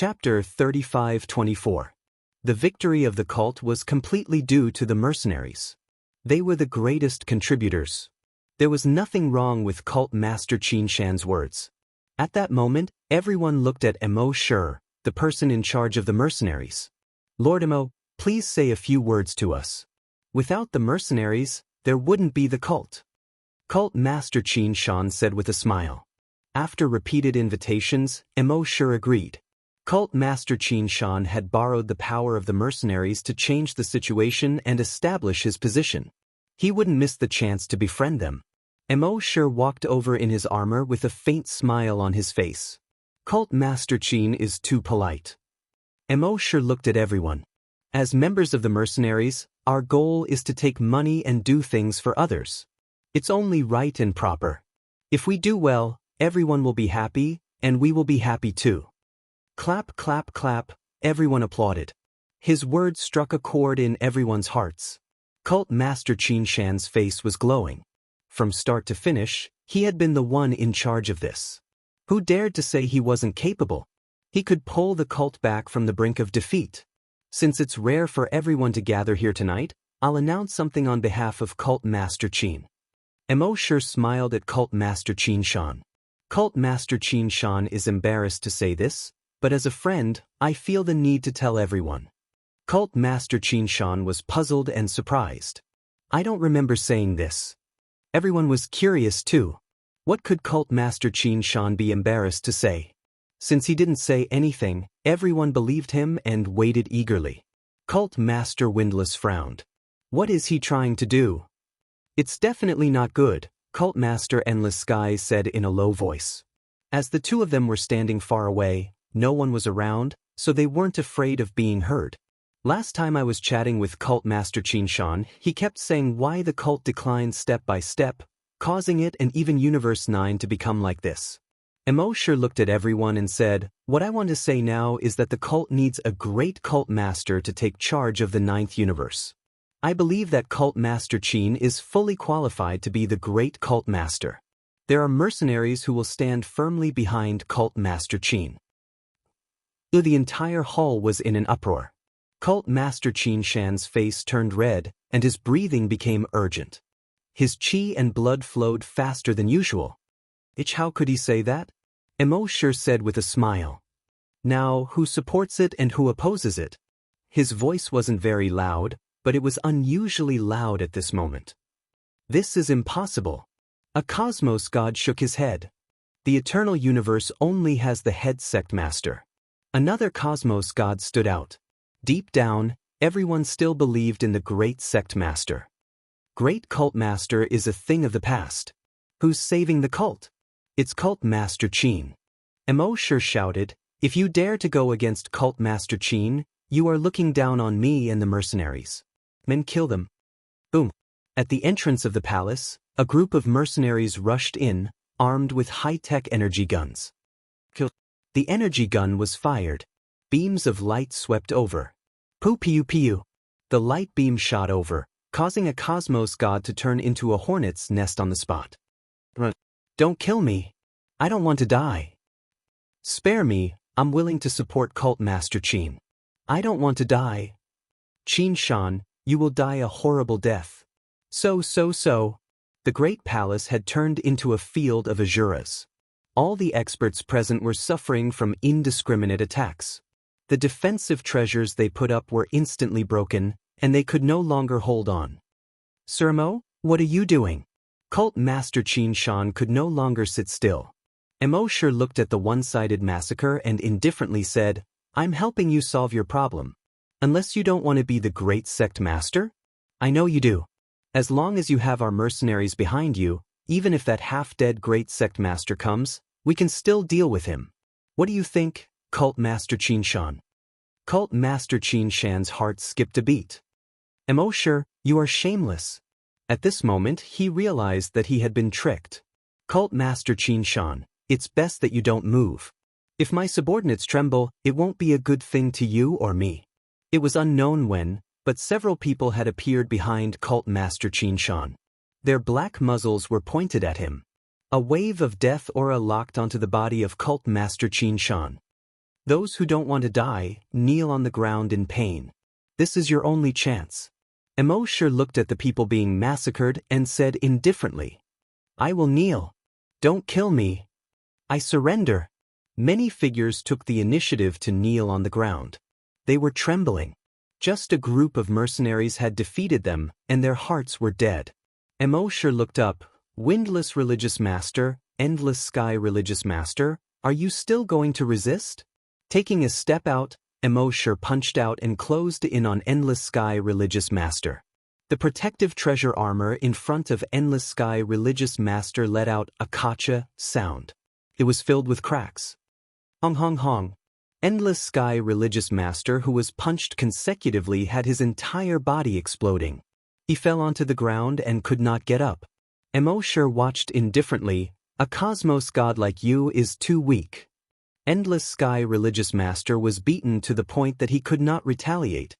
Chapter 35-24. The victory of the cult was completely due to the mercenaries. They were the greatest contributors. There was nothing wrong with Cult Master Qin Shan's words. At that moment, everyone looked at Emo Shi, the person in charge of the mercenaries. Lord Emo, please say a few words to us. Without the mercenaries, there wouldn't be the cult. Cult Master Qin Shan said with a smile. After repeated invitations, Emo Shi agreed. Cult Master Qin Shan had borrowed the power of the mercenaries to change the situation and establish his position. He wouldn't miss the chance to befriend them. Emo Shi walked over in his armor with a faint smile on his face. Cult Master Qin is too polite. Emo Shi looked at everyone. As members of the mercenaries, our goal is to take money and do things for others. It's only right and proper. If we do well, everyone will be happy, and we will be happy too. Clap, clap, clap, everyone applauded. His words struck a chord in everyone's hearts. Cult Master Qin Shan's face was glowing. From start to finish, he had been the one in charge of this. Who dared to say he wasn't capable? He could pull the cult back from the brink of defeat. Since it's rare for everyone to gather here tonight, I'll announce something on behalf of Cult Master Qin. Emo Shi smiled at Cult Master Qin Shan. Cult Master Qin Shan is embarrassed to say this, but as a friend, I feel the need to tell everyone. Cult Master Qin Shan was puzzled and surprised. I don't remember saying this. Everyone was curious too. What could Cult Master Qin Shan be embarrassed to say? Since he didn't say anything, everyone believed him and waited eagerly. Cult Master Windless frowned. What is he trying to do? It's definitely not good, Cult Master Endless Skies said in a low voice. As the two of them were standing far away, no one was around, so they weren't afraid of being heard. Last time I was chatting with Cult Master Qin Shan, he kept saying why the cult declined step by step, causing it and even Universe 9 to become like this. Emo Shi looked at everyone and said, what I want to say now is that the cult needs a great cult master to take charge of the 9th universe. I believe that Cult Master Qin is fully qualified to be the great cult master. There are mercenaries who will stand firmly behind Cult Master Qin. The entire hall was in an uproar. Cult Master Qin Shan's face turned red, and his breathing became urgent. His qi and blood flowed faster than usual. How could he say that? Emo Shi said with a smile. Now, who supports it and who opposes it? His voice wasn't very loud, but it was unusually loud at this moment. This is impossible. A cosmos god shook his head. The eternal universe only has the head sect master. Another cosmos god stood out. Deep down, everyone still believed in the great sect master. Great cult master is a thing of the past. Who's saving the cult? It's Cult Master Qin. Emo Shi shouted, if you dare to go against Cult Master Qin, you are looking down on me and the mercenaries. Men, kill them. Boom. At the entrance of the palace, a group of mercenaries rushed in, armed with high-tech energy guns. Kill. The energy gun was fired. Beams of light swept over. Poo pew pew. The light beam shot over, causing a cosmos god to turn into a hornet's nest on the spot. Don't kill me. I don't want to die. Spare me, I'm willing to support Cult Master Qin. I don't want to die. Qin Shan, you will die a horrible death. So. The great palace had turned into a field of Azuras. All the experts present were suffering from indiscriminate attacks. The defensive treasures they put up were instantly broken, and they could no longer hold on. Sir Emo, what are you doing? Cult Master Qin Shan could no longer sit still. Emo Shi looked at the one-sided massacre and indifferently said, I'm helping you solve your problem. Unless you don't want to be the great sect master? I know you do. As long as you have our mercenaries behind you, even if that half-dead great sect master comes, we can still deal with him. What do you think, Cult Master Qin Shan? Cult Master Qin Shan's heart skipped a beat. Emo Shi, you are shameless. At this moment, he realized that he had been tricked. Cult Master Qin Shan, it's best that you don't move. If my subordinates tremble, it won't be a good thing to you or me. It was unknown when, but several people had appeared behind Cult Master Qin Shan. Their black muzzles were pointed at him. A wave of death aura locked onto the body of Cult Master Qin Shan. Those who don't want to die, kneel on the ground in pain. This is your only chance. Immortal looked at the people being massacred and said indifferently, I will kneel. Don't kill me. I surrender. Many figures took the initiative to kneel on the ground. They were trembling. Just a group of mercenaries had defeated them, and their hearts were dead. Immortal looked up. Windless religious master, endless sky religious master, are you still going to resist? Taking a step out, Immortal punched out and closed in on endless sky religious master. The protective treasure armor in front of endless sky religious master let out a kacha sound. It was filled with cracks. Hong hong hong. Endless sky religious master who was punched consecutively had his entire body exploding. He fell onto the ground and could not get up. Immortal watched indifferently. A cosmos god like you is too weak. Endless sky religious master was beaten to the point that he could not retaliate.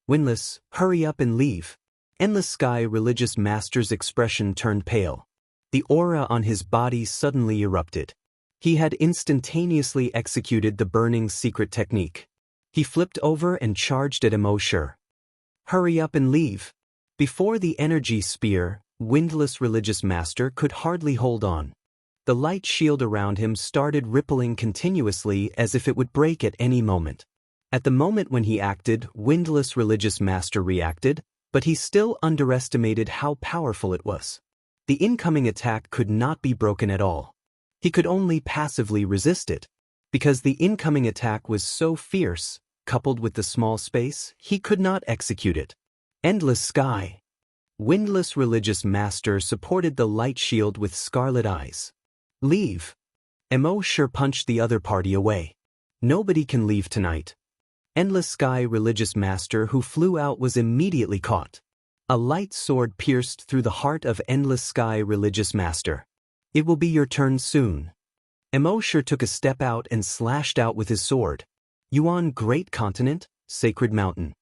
Windless, hurry up and leave. Endless sky religious master's expression turned pale. The aura on his body suddenly erupted. He had instantaneously executed the burning secret technique. He flipped over and charged at Immortal. Hurry up and leave. Before the energy spear, Windless religious master could hardly hold on. The light shield around him started rippling continuously as if it would break at any moment. At the moment when he acted, Windless religious master reacted, but he still underestimated how powerful it was. The incoming attack could not be broken at all. He could only passively resist it. Because the incoming attack was so fierce, coupled with the small space, he could not execute it. Endless sky. Windless religious master supported the light shield with scarlet eyes. Leave. Immortal punched the other party away. Nobody can leave tonight. Endless sky religious master who flew out was immediately caught. A light sword pierced through the heart of endless sky religious master. It will be your turn soon. Immortal took a step out and slashed out with his sword. Yuan Great Continent, Sacred Mountain.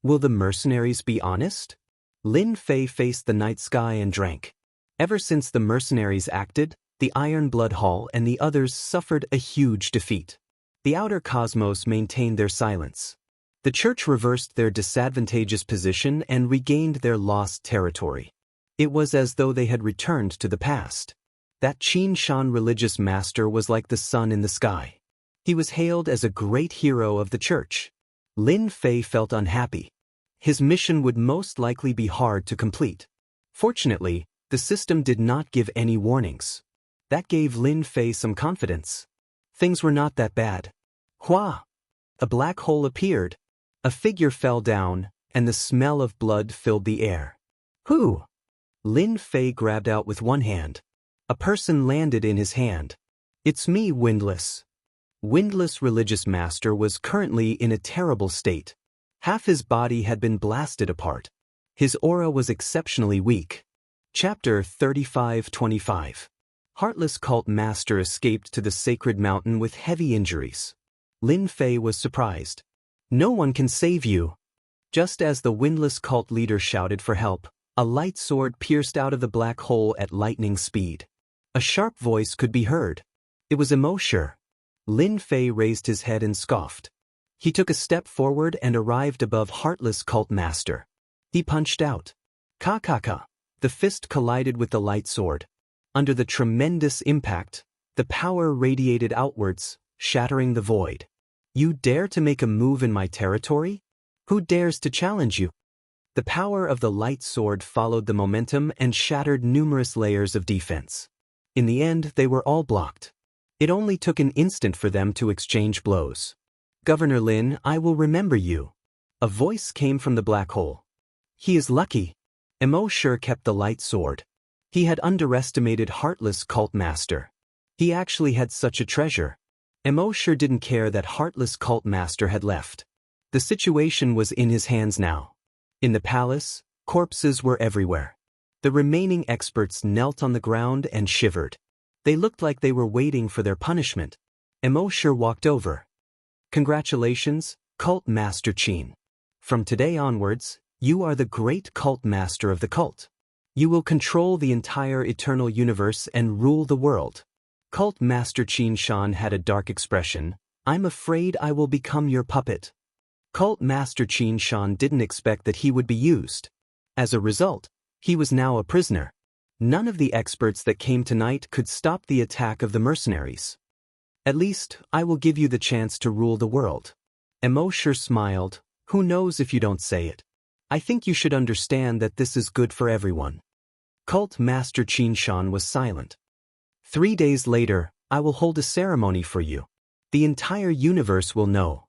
Will the mercenaries be honest? Lin Fei faced the night sky and drank. Ever since the mercenaries acted, the Iron Blood Hall and the others suffered a huge defeat. The outer cosmos maintained their silence. The church reversed their disadvantageous position and regained their lost territory. It was as though they had returned to the past. That Qin Shan religious master was like the sun in the sky. He was hailed as a great hero of the church. Lin Fei felt unhappy. His mission would most likely be hard to complete. Fortunately, the system did not give any warnings. That gave Lin Fei some confidence. Things were not that bad. Hua! A black hole appeared. A figure fell down, and the smell of blood filled the air. Who? Lin Fei grabbed out with one hand. A person landed in his hand. It's me, Windless. Windless religious master was currently in a terrible state. Half his body had been blasted apart. His aura was exceptionally weak. Chapter 35-25. Heartless cult master escaped to the sacred mountain with heavy injuries. Lin Fei was surprised. No one can save you. Just as the windless cult leader shouted for help, a light sword pierced out of the black hole at lightning speed. A sharp voice could be heard. It was Immortal. Lin Fei raised his head and scoffed. He took a step forward and arrived above Heartless Cult Master. He punched out. Ka-ka-ka. The fist collided with the light sword. Under the tremendous impact, the power radiated outwards, shattering the void. You dare to make a move in my territory? Who dares to challenge you? The power of the light sword followed the momentum and shattered numerous layers of defense. In the end, they were all blocked. It only took an instant for them to exchange blows. Governor Lin, I will remember you. A voice came from the black hole. He is lucky. Immortal kept the light sword. He had underestimated Heartless Cult Master. He actually had such a treasure. Immortal didn't care that Heartless Cult Master had left. The situation was in his hands now. In the palace, corpses were everywhere. The remaining experts knelt on the ground and shivered. They looked like they were waiting for their punishment. Immortal walked over. Congratulations, Cult Master Qin. From today onwards, you are the great cult master of the cult. You will control the entire eternal universe and rule the world. Cult Master Qin Shan had a dark expression. I'm afraid I will become your puppet. Cult Master Qin Shan didn't expect that he would be used. As a result, he was now a prisoner. None of the experts that came tonight could stop the attack of the mercenaries. At least, I will give you the chance to rule the world. Immortal smiled. Who knows if you don't say it? I think you should understand that this is good for everyone. Cult Master Qin Shan was silent. 3 days later, I will hold a ceremony for you. The entire universe will know.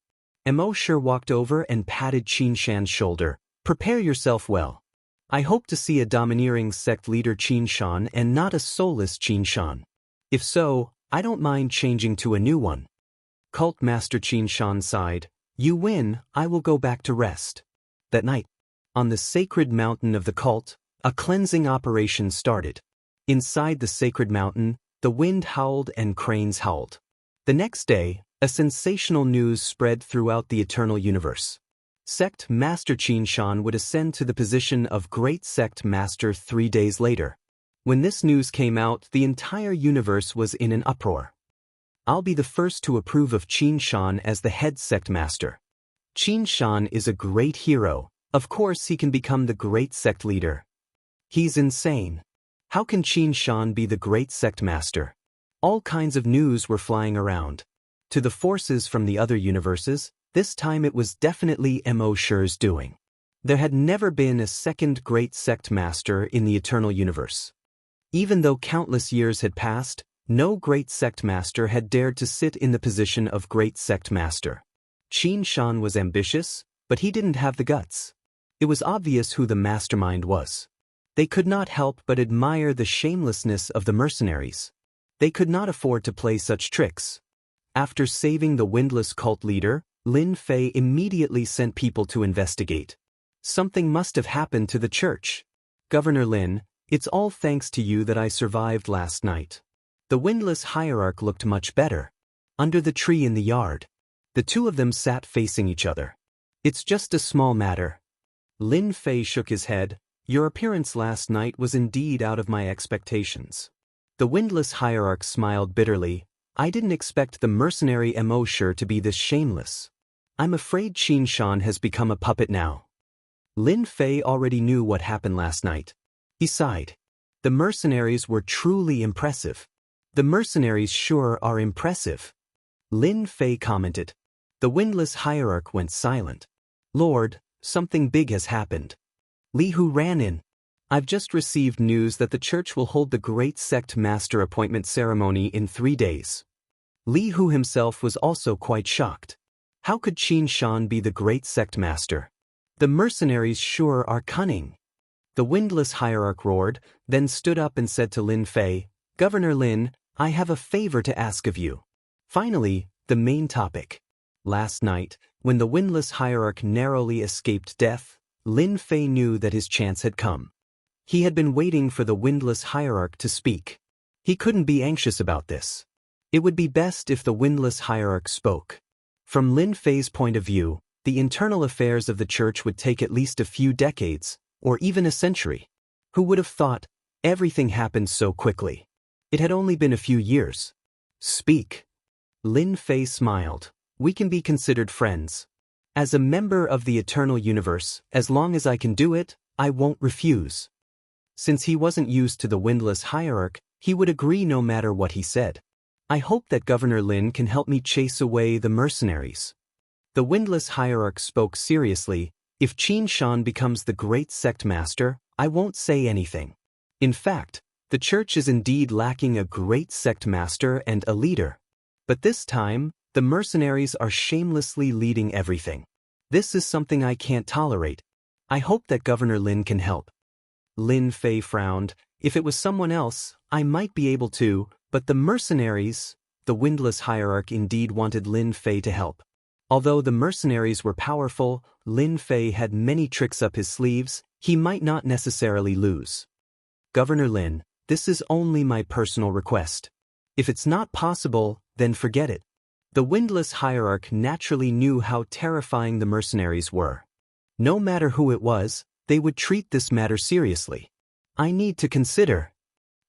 Immortal walked over and patted Qin Shan's shoulder. Prepare yourself well. I hope to see a domineering sect leader Qin Shan and not a soulless Qin Shan. If so, I don't mind changing to a new one. Cult Master Qin Shan sighed. You win, I will go back to rest. That night, on the sacred mountain of the cult, a cleansing operation started. Inside the sacred mountain, the wind howled and cranes howled. The next day, a sensational news spread throughout the eternal universe. Sect Master Qin Shan would ascend to the position of Great Sect Master 3 days later. When this news came out, the entire universe was in an uproar. I'll be the first to approve of Qin Shan as the head sect master. Qin Shan is a great hero. Of course he can become the great sect leader. He's insane. How can Qin Shan be the great sect master? All kinds of news were flying around. To the forces from the other universes, this time it was definitely Immortal's doing. There had never been a second great sect master in the eternal universe. Even though countless years had passed, no great sect master had dared to sit in the position of great sect master. Qin Shan was ambitious, but he didn't have the guts. It was obvious who the mastermind was. They could not help but admire the shamelessness of the mercenaries. They could not afford to play such tricks. After saving the windless cult leader, Lin Fei immediately sent people to investigate. Something must have happened to the church. Governor Lin, it's all thanks to you that I survived last night. The windless hierarch looked much better. Under the tree in the yard, the two of them sat facing each other. It's just a small matter. Lin Fei shook his head. Your appearance last night was indeed out of my expectations. The windless hierarch smiled bitterly. I didn't expect the mercenary Immortal to be this shameless. I'm afraid Qin Shan has become a puppet now. Lin Fei already knew what happened last night. He sighed. The mercenaries were truly impressive. The mercenaries sure are impressive. Lin Fei commented. The windless hierarch went silent. Lord, something big has happened. Li Hu ran in. I've just received news that the church will hold the great sect master appointment ceremony in 3 days. Li Hu himself was also quite shocked. How could Qin Shan be the great sect master? The mercenaries sure are cunning. The windless hierarch roared, then stood up and said to Lin Fei, Governor Lin, I have a favor to ask of you. Finally, the main topic. Last night, when the windless hierarch narrowly escaped death, Lin Fei knew that his chance had come. He had been waiting for the windless hierarch to speak. He couldn't be anxious about this. It would be best if the windless hierarch spoke. From Lin Fei's point of view, the internal affairs of the church would take at least a few decades, or even a century. Who would have thought? Everything happened so quickly. It had only been a few years. Speak. Lin Fei smiled. We can be considered friends. As a member of the eternal universe, as long as I can do it, I won't refuse. Since he wasn't used to the windless hierarch, he would agree no matter what he said. I hope that Governor Lin can help me chase away the mercenaries. The windless hierarch spoke seriously. If Qin Shan becomes the great sect master, I won't say anything. In fact, the church is indeed lacking a great sect master and a leader. But this time, the mercenaries are shamelessly leading everything. This is something I can't tolerate. I hope that Governor Lin can help. Lin Fei frowned. If it was someone else, I might be able to, but the mercenaries, the windless hierarch indeed wanted Lin Fei to help. Although the mercenaries were powerful, Lin Fei had many tricks up his sleeves. He might not necessarily lose. Governor Lin, this is only my personal request. If it's not possible, then forget it. The windless hierarch naturally knew how terrifying the mercenaries were. No matter who it was, they would treat this matter seriously. I need to consider.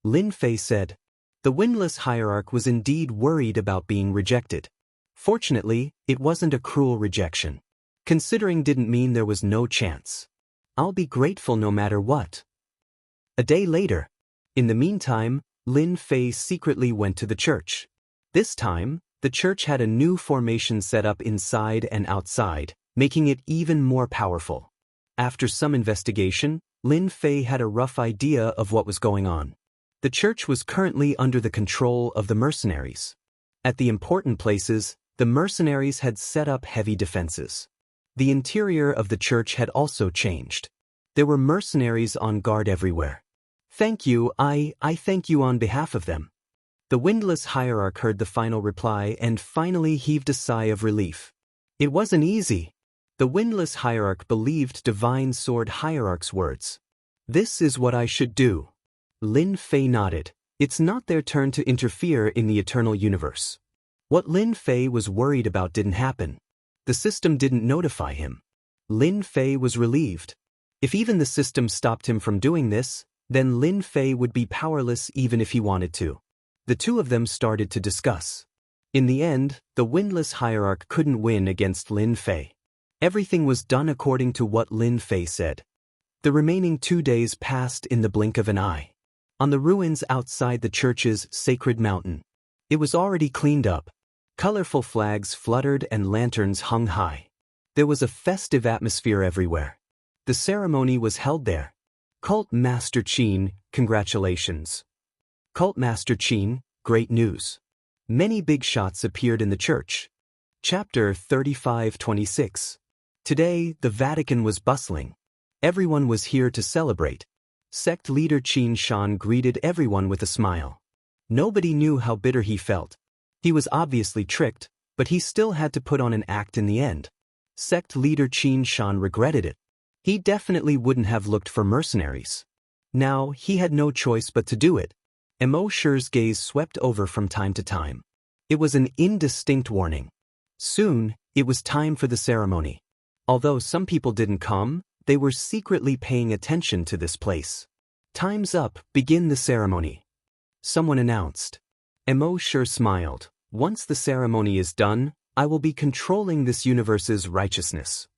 Lin Fei said. The windless hierarch was indeed worried about being rejected. Fortunately, it wasn't a cruel rejection. Considering didn't mean there was no chance. I'll be grateful no matter what. A day later. In the meantime, Lin Fei secretly went to the church. This time, the church had a new formation set up inside and outside, making it even more powerful. After some investigation, Lin Fei had a rough idea of what was going on. The church was currently under the control of the mercenaries. At the important places, the mercenaries had set up heavy defenses. The interior of the church had also changed. There were mercenaries on guard everywhere. Thank you, I thank you on behalf of them. The windless hierarch heard the final reply and finally heaved a sigh of relief. It wasn't easy. The windless hierarch believed Divine Sword Hierarch's words. This is what I should do. Lin Fei nodded. It's not their turn to interfere in the eternal universe. What Lin Fei was worried about didn't happen. The system didn't notify him. Lin Fei was relieved. If even the system stopped him from doing this, then Lin Fei would be powerless even if he wanted to. The two of them started to discuss. In the end, the windless hierarch couldn't win against Lin Fei. Everything was done according to what Lin Fei said. The remaining 2 days passed in the blink of an eye. On the ruins outside the church's sacred mountain. It was already cleaned up. Colorful flags fluttered and lanterns hung high. There was a festive atmosphere everywhere. The ceremony was held there. Cult Master Qin, congratulations. Cult Master Qin, great news. Many big shots appeared in the church. Chapter 35-26. Today, the Vatican was bustling. Everyone was here to celebrate. Sect leader Qin Shan greeted everyone with a smile. Nobody knew how bitter he felt. He was obviously tricked, but he still had to put on an act in the end. Sect leader Qin Shan regretted it. He definitely wouldn't have looked for mercenaries. Now, he had no choice but to do it. Mo Shi's gaze swept over from time to time. It was an indistinct warning. Soon, it was time for the ceremony. Although some people didn't come, they were secretly paying attention to this place. Time's up, begin the ceremony. Someone announced. Mo Shi smiled. Once the ceremony is done, I will be controlling this universe's righteousness.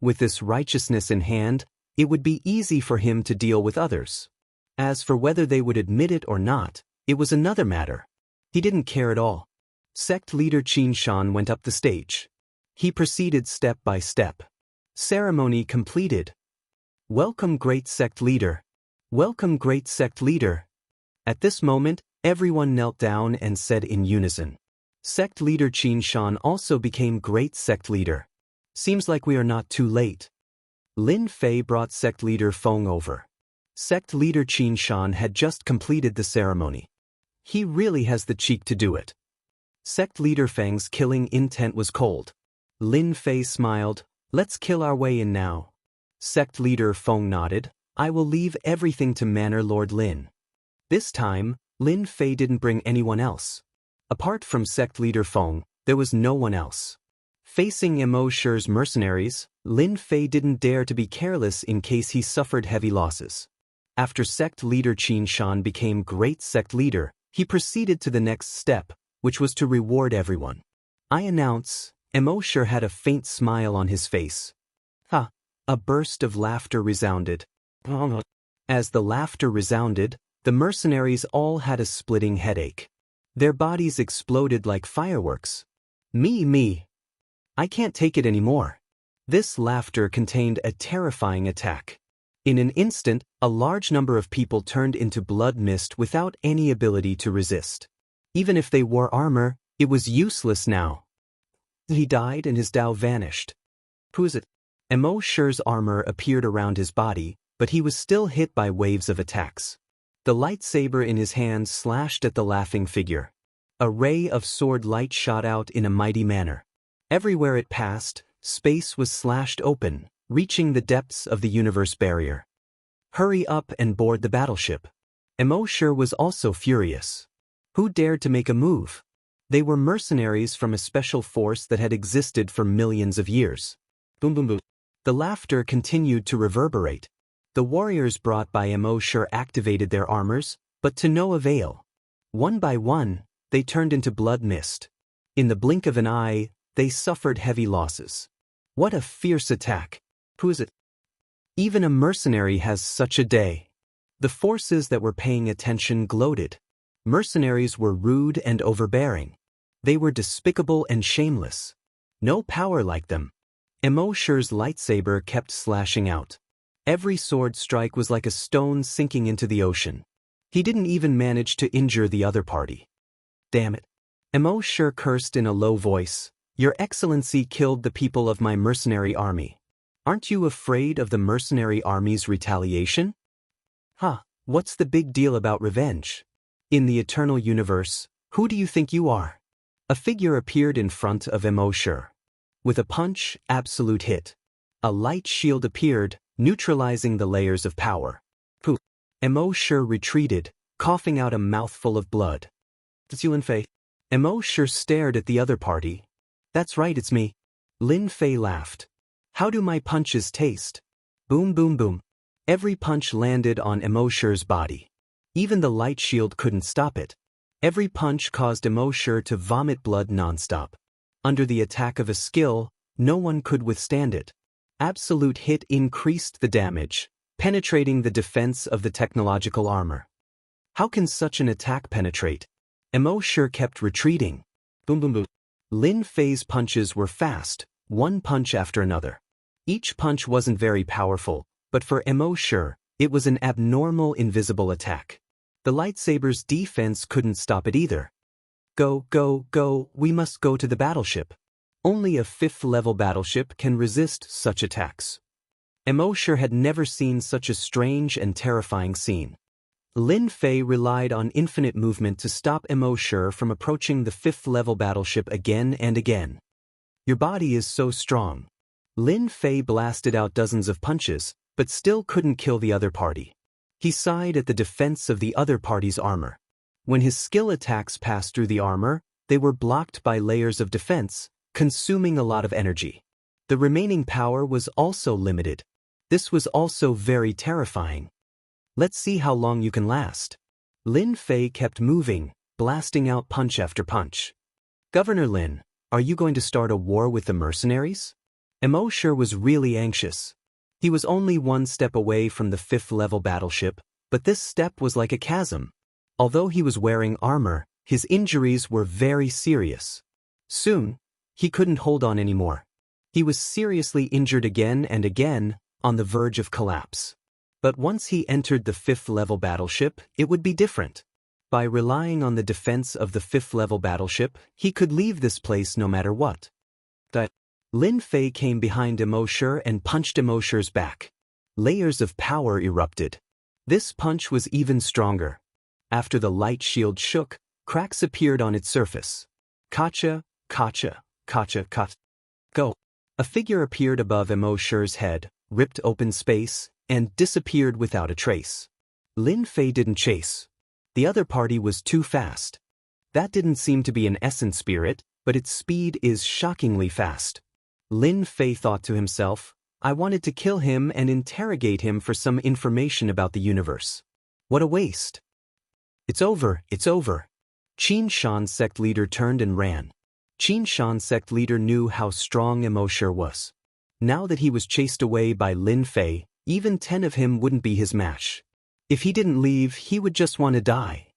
With this righteousness in hand, it would be easy for him to deal with others. As for whether they would admit it or not, it was another matter. He didn't care at all. Sect leader Qin Shan went up the stage. He proceeded step by step. Ceremony completed. Welcome, great sect leader. Welcome, great sect leader. At this moment, everyone knelt down and said in unison. Sect leader Qin Shan also became great sect leader. Seems like we are not too late. Lin Fei brought sect leader Feng over. Sect leader Qin Shan had just completed the ceremony. He really has the cheek to do it. Sect leader Feng's killing intent was cold. Lin Fei smiled, let's kill our way in now. Sect leader Feng nodded, I will leave everything to Manor Lord Lin. This time, Lin Fei didn't bring anyone else. Apart from sect leader Feng, there was no one else. Facing Mo Shi's mercenaries, Lin Fei didn't dare to be careless in case he suffered heavy losses. After sect leader Qin Shan became great sect leader, he proceeded to the next step, which was to reward everyone. I announce, Mo Shi had a faint smile on his face. Ha! A burst of laughter resounded. As the laughter resounded, the mercenaries all had a splitting headache. Their bodies exploded like fireworks. Me. I can't take it anymore. This laughter contained a terrifying attack. In an instant, a large number of people turned into blood mist without any ability to resist. Even if they wore armor, it was useless now. He died and his Dao vanished. Who is it? Mo Shi's armor appeared around his body, but he was still hit by waves of attacks. The lightsaber in his hand slashed at the laughing figure. A ray of sword light shot out in a mighty manner. Everywhere it passed, space was slashed open, reaching the depths of the universe barrier. Hurry up and board the battleship. Mo Shi was also furious. Who dared to make a move? They were mercenaries from a special force that had existed for millions of years. Boom boom boom. The laughter continued to reverberate. The warriors brought by Mo Shi activated their armors, but to no avail. One by one, they turned into blood mist. In the blink of an eye, they suffered heavy losses. What a fierce attack! Who is it? Even a mercenary has such a day. The forces that were paying attention gloated. Mercenaries were rude and overbearing. They were despicable and shameless. No power like them. Immortal's lightsaber kept slashing out. Every sword strike was like a stone sinking into the ocean. He didn't even manage to injure the other party. Damn it. Immortal cursed in a low voice. Your Excellency killed the people of my mercenary army. Aren't you afraid of the mercenary army's retaliation? What's the big deal about revenge? In the eternal universe, who do you think you are? A figure appeared in front of Immortal. With a punch, absolute hit. A light shield appeared, neutralizing the layers of power. Poof. Immortal retreated, coughing out a mouthful of blood. It's you, Lin Fei. Immortal stared at the other party. That's right, it's me. Lin Fei laughed. How do my punches taste? Boom, boom, boom. Every punch landed on Immortal's body. Even the light shield couldn't stop it. Every punch caused Immortal to vomit blood nonstop. Under the attack of a skill, no one could withstand it. Absolute hit increased the damage, penetrating the defense of the technological armor. How can such an attack penetrate? Immortal kept retreating. Boom, boom, boom. Lin Fei's punches were fast, one punch after another. Each punch wasn't very powerful, but for Immortal, it was an abnormal invisible attack. The lightsaber's defense couldn't stop it either. Go, go, go, we must go to the battleship. Only a 5th-level battleship can resist such attacks. Immortal had never seen such a strange and terrifying scene. Lin Fei relied on infinite movement to stop Immortal from approaching the 5th-level battleship again and again. Your body is so strong. Lin Fei blasted out dozens of punches, but still couldn't kill the other party. He sighed at the defense of the other party's armor. When his skill attacks passed through the armor, they were blocked by layers of defense, consuming a lot of energy. The remaining power was also limited. This was also very terrifying. Let's see how long you can last. Lin Fei kept moving, blasting out punch after punch. Governor Lin, are you going to start a war with the mercenaries? Immortal was really anxious. He was only one step away from the 5th-level battleship, but this step was like a chasm. Although he was wearing armor, his injuries were very serious. Soon, he couldn't hold on anymore. He was seriously injured again and again, on the verge of collapse. But once he entered the 5th-level battleship, it would be different. By relying on the defense of the 5th-level battleship, he could leave this place no matter what. Lin Fei came behind Immortal and punched Immortal's back. Layers of power erupted. This punch was even stronger. After the light shield shook, cracks appeared on its surface. Kacha, kacha, kacha, kacha. Go. A figure appeared above Immortal's head, ripped open space, and disappeared without a trace. Lin Fei didn't chase. The other party was too fast. That didn't seem to be an essence spirit, but its speed is shockingly fast. Lin Fei thought to himself, I wanted to kill him and interrogate him for some information about the universe. What a waste. It's over, it's over. Qin Shan sect leader turned and ran. Qin Shan sect leader knew how strong Immortal was. Now that he was chased away by Lin Fei, even 10 of him wouldn't be his match. If he didn't leave, he would just want to die.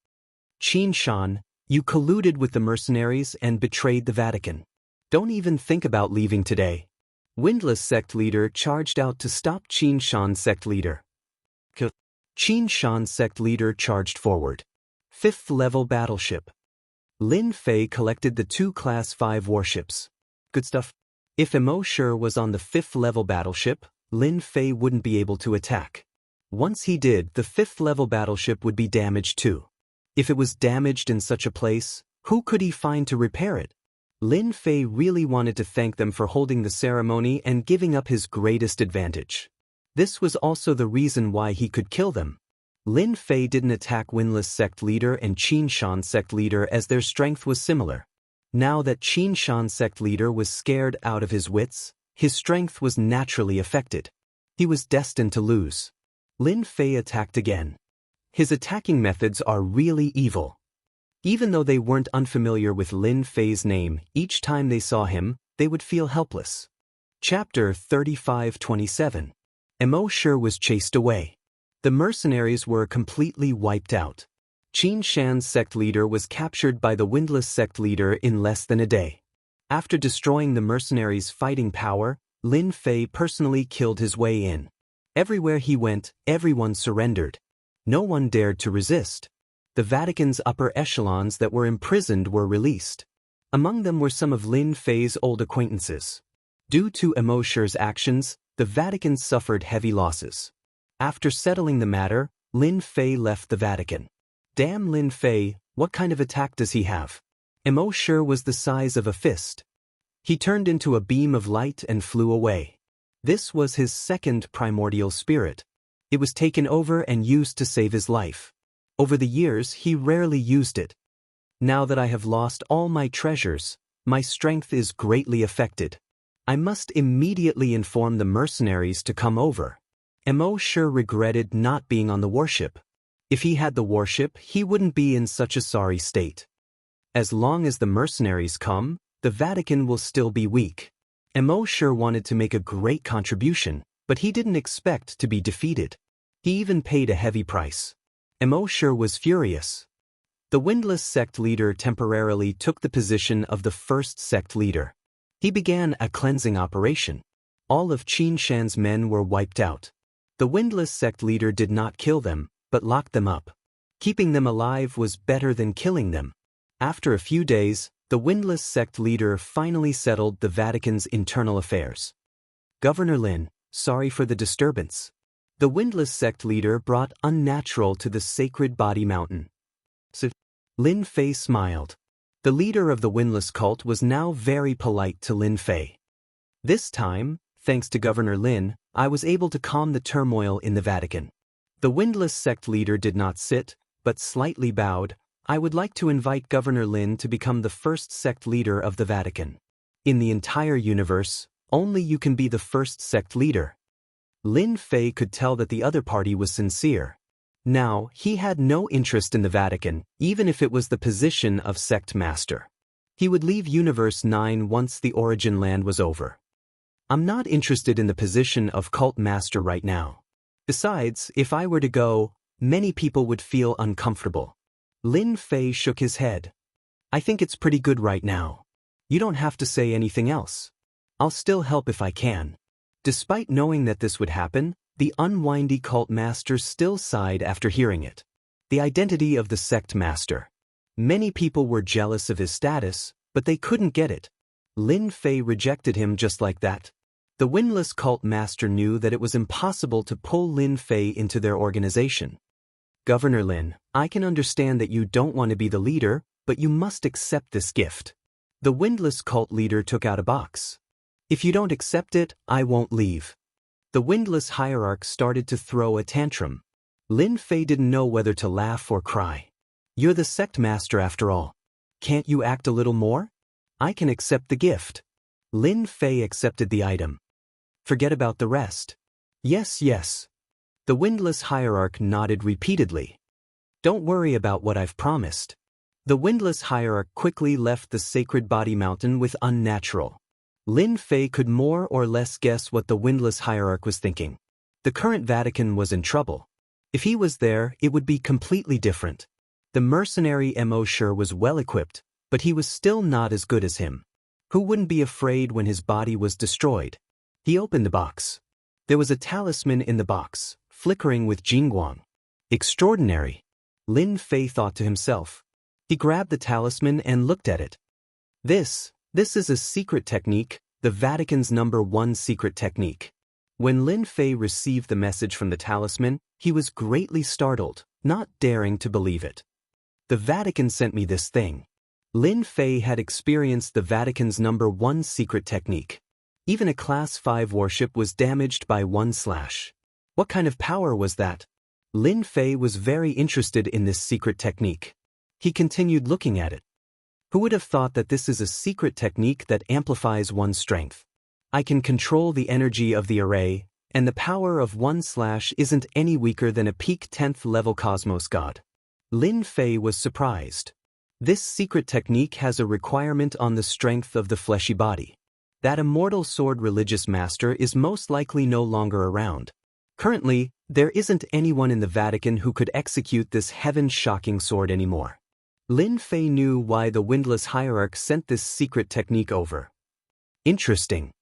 Qin Shan, you colluded with the mercenaries and betrayed the Vatican. Don't even think about leaving today. Windless sect leader charged out to stop Qin Shan sect leader. Qin Shan sect leader charged forward. 5th-level battleship. Lin Fei collected the 2 Class 5 warships. Good stuff. If Immortal was on the 5th-level battleship, Lin Fei wouldn't be able to attack. Once he did, the 5th-level battleship would be damaged too. If it was damaged in such a place, who could he find to repair it? Lin Fei really wanted to thank them for holding the ceremony and giving up his greatest advantage. This was also the reason why he could kill them. Lin Fei didn't attack Windless sect leader and Qin Shan sect leader as their strength was similar. Now that Qin Shan sect leader was scared out of his wits, his strength was naturally affected. He was destined to lose. Lin Fei attacked again. His attacking methods are really evil. Even though they weren't unfamiliar with Lin Fei's name, each time they saw him, they would feel helpless. Chapter 35-27. Mo Shi was chased away. The mercenaries were completely wiped out. Qin Shan's sect leader was captured by the Windless sect leader in less than a day. After destroying the mercenaries' fighting power, Lin Fei personally killed his way in. Everywhere he went, everyone surrendered. No one dared to resist. The Vatican's upper echelons that were imprisoned were released. Among them were some of Lin Fei's old acquaintances. Due to Mo Shi's actions, the Vatican suffered heavy losses. After settling the matter, Lin Fei left the Vatican. Damn Lin Fei, what kind of attack does he have? Mo Shi was the size of a fist. He turned into a beam of light and flew away. This was his second primordial spirit. It was taken over and used to save his life. Over the years, he rarely used it. Now that I have lost all my treasures, my strength is greatly affected. I must immediately inform the mercenaries to come over. Mo Shi regretted not being on the warship. If he had the warship, he wouldn't be in such a sorry state. As long as the mercenaries come, the Vatican will still be weak. Mo Shi wanted to make a great contribution, but he didn't expect to be defeated. He even paid a heavy price. Mo Shi was furious. The Windless sect leader temporarily took the position of the first sect leader. He began a cleansing operation. All of Qin Shan's men were wiped out. The Windless sect leader did not kill them, but locked them up. Keeping them alive was better than killing them. After a few days, the Windless sect leader finally settled the Vatican's internal affairs. Governor Lin, sorry for the disturbance. The Windless sect leader brought Unnatural to the sacred body mountain. So, Lin Fei smiled. The leader of the Windless cult was now very polite to Lin Fei. This time, thanks to Governor Lin, I was able to calm the turmoil in the Vatican. The Windless sect leader did not sit, but slightly bowed. I would like to invite Governor Lin to become the first sect leader of the Vatican. In the entire universe, only you can be the first sect leader. Lin Fei could tell that the other party was sincere. Now, he had no interest in the Vatican, even if it was the position of sect master. He would leave Universe 9 once the origin land was over. I'm not interested in the position of cult master right now. Besides, if I were to go, many people would feel uncomfortable. Lin Fei shook his head. I think it's pretty good right now. You don't have to say anything else. I'll still help if I can. Despite knowing that this would happen, the unwindy cult master still sighed after hearing it. The identity of the sect master. Many people were jealous of his status, but they couldn't get it. Lin Fei rejected him just like that. The Windless cult master knew that it was impossible to pull Lin Fei into their organization. Governor Lin, I can understand that you don't want to be the leader, but you must accept this gift. The Windless cult leader took out a box. If you don't accept it, I won't leave. The Windless hierarch started to throw a tantrum. Lin Fei didn't know whether to laugh or cry. You're the sect master after all. Can't you act a little more? I can accept the gift. Lin Fei accepted the item. Forget about the rest. Yes, yes. The Windless hierarch nodded repeatedly. Don't worry about what I've promised. The Windless hierarch quickly left the sacred body mountain with Unnatural. Lin Fei could more or less guess what the Windless hierarch was thinking. The current Vatican was in trouble. If he was there, it would be completely different. The mercenary Mo Shi was well equipped, but he was still not as good as him. Who wouldn't be afraid when his body was destroyed? He opened the box. There was a talisman in the box, flickering with Jingguang. Extraordinary. Lin Fei thought to himself. He grabbed the talisman and looked at it. This is a secret technique, the Vatican's #1 secret technique. When Lin Fei received the message from the talisman, he was greatly startled, not daring to believe it. The Vatican sent me this thing. Lin Fei had experienced the Vatican's #1 secret technique. Even a Class 5 warship was damaged by one slash. What kind of power was that? Lin Fei was very interested in this secret technique. He continued looking at it. Who would have thought that this is a secret technique that amplifies one's strength? I can control the energy of the array, and the power of one slash isn't any weaker than a peak 10th level cosmos god. Lin Fei was surprised. This secret technique has a requirement on the strength of the fleshy body. That immortal sword religious master is most likely no longer around. Currently, there isn't anyone in the Vatican who could execute this heaven-shocking sword anymore. Lin Fei knew why the windless hierarch sent this secret technique over. Interesting.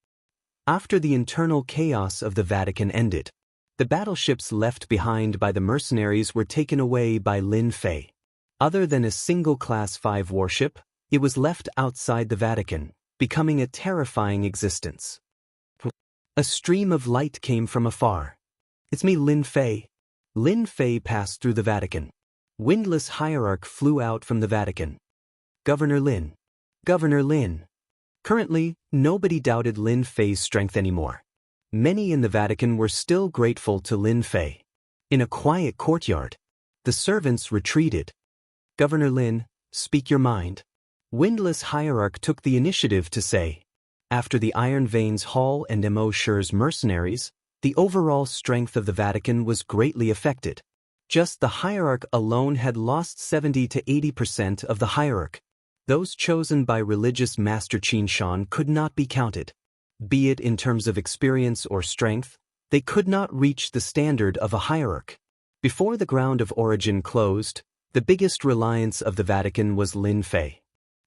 After the internal chaos of the Vatican ended, the battleships left behind by the mercenaries were taken away by Lin Fei. Other than a single Class 5 warship, it was left outside the Vatican, becoming a terrifying existence. A stream of light came from afar. It's me, Lin Fei. Lin Fei passed through the Vatican. Windless hierarch flew out from the Vatican. Governor Lin. Governor Lin. Currently, nobody doubted Lin Fei's strength anymore. Many in the Vatican were still grateful to Lin Fei. In a quiet courtyard, the servants retreated. Governor Lin, speak your mind. Windless hierarch took the initiative to say, after the Iron Veins Hall and Mo Shi's mercenaries, the overall strength of the Vatican was greatly affected. Just the hierarch alone had lost 70 to 80% of the hierarch. Those chosen by religious Master Qin Shan could not be counted. Be it in terms of experience or strength, they could not reach the standard of a hierarch. Before the ground of origin closed, the biggest reliance of the Vatican was Lin Fei.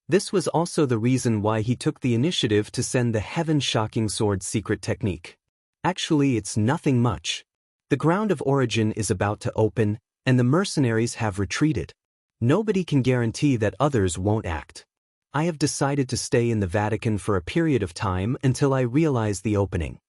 This was also the reason why he took the initiative to send the heaven-shocking sword secret technique. Actually, it's nothing much. The ground of origin is about to open, and the mercenaries have retreated. Nobody can guarantee that others won't act. I have decided to stay in the Vatican for a period of time until I realize the opening.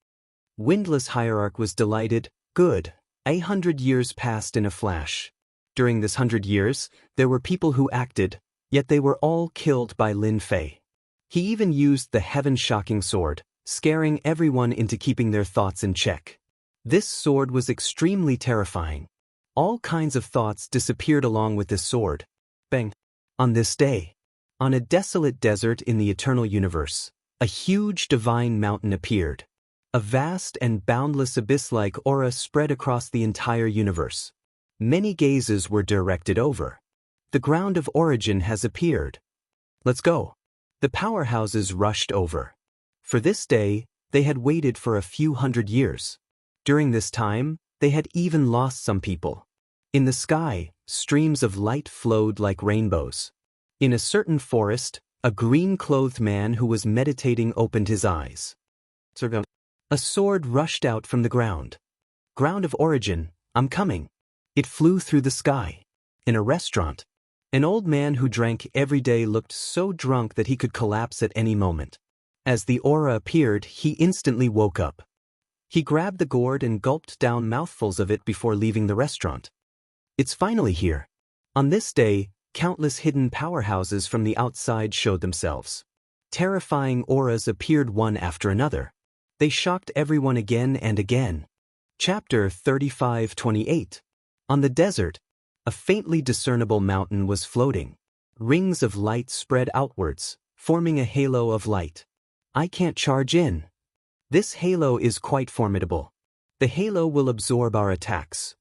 Windless hierarch was delighted. Good. 100 years passed in a flash. During this 100 years, there were people who acted, yet they were all killed by Lin Fei. He even used the heaven-shocking sword, scaring everyone into keeping their thoughts in check. This sword was extremely terrifying. All kinds of thoughts disappeared along with this sword. Bang! On this day, on a desolate desert in the eternal universe, a huge divine mountain appeared. A vast and boundless abyss-like aura spread across the entire universe. Many gazes were directed over. The ground of origin has appeared. Let's go. The powerhouses rushed over. For this day, they had waited for a few hundred years. During this time, they had even lost some people. In the sky, streams of light flowed like rainbows. In a certain forest, a green-clothed man who was meditating opened his eyes. A sword rushed out from the ground. Ground of origin, I'm coming. It flew through the sky. In a restaurant, an old man who drank every day looked so drunk that he could collapse at any moment. As the aura appeared, he instantly woke up. He grabbed the gourd and gulped down mouthfuls of it before leaving the restaurant. It's finally here. On this day, countless hidden powerhouses from the outside showed themselves. Terrifying auras appeared one after another. They shocked everyone again and again. Chapter 35-28. On the desert, a faintly discernible mountain was floating. Rings of light spread outwards, forming a halo of light. I can't charge in. This halo is quite formidable. The halo will absorb our attacks.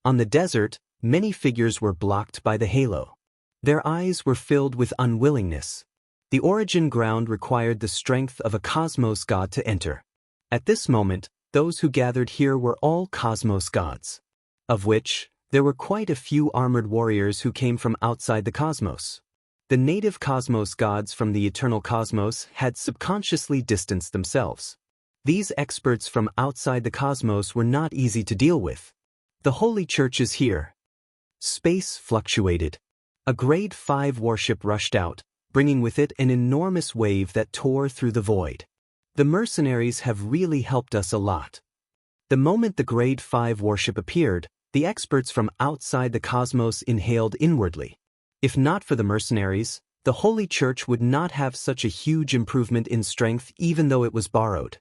On the desert, many figures were blocked by the halo. Their eyes were filled with unwillingness. The origin ground required the strength of a cosmos god to enter. At this moment, those who gathered here were all cosmos gods, of which there were quite a few armored warriors who came from outside the cosmos. The native cosmos gods from the eternal cosmos had subconsciously distanced themselves. These experts from outside the cosmos were not easy to deal with. The Holy Church is here. Space fluctuated. A Grade 5 warship rushed out, bringing with it an enormous wave that tore through the void. The mercenaries have really helped us a lot. The moment the Grade 5 warship appeared, the experts from outside the cosmos inhaled inwardly. If not for the mercenaries, the Holy Church would not have such a huge improvement in strength even though it was borrowed.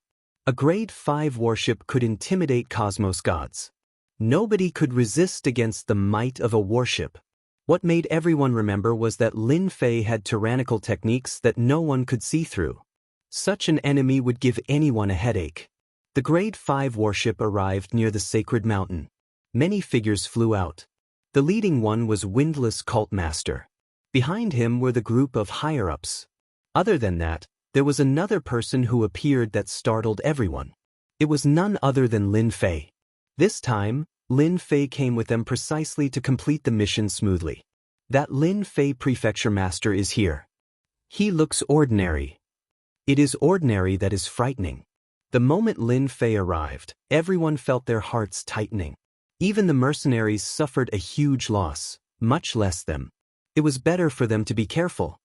A Grade 5 warship could intimidate cosmos gods. Nobody could resist against the might of a warship. What made everyone remember was that Lin Fei had tyrannical techniques that no one could see through. Such an enemy would give anyone a headache. The Grade 5 warship arrived near the sacred mountain. Many figures flew out. The leading one was Windless Cult Master. Behind him were the group of higher-ups. Other than that, there was another person who appeared that startled everyone. It was none other than Lin Fei. This time, Lin Fei came with them precisely to complete the mission smoothly. That Lin Fei prefecture master is here. He looks ordinary. It is ordinary that is frightening. The moment Lin Fei arrived, everyone felt their hearts tightening. Even the mercenaries suffered a huge loss, much less them. It was better for them to be careful.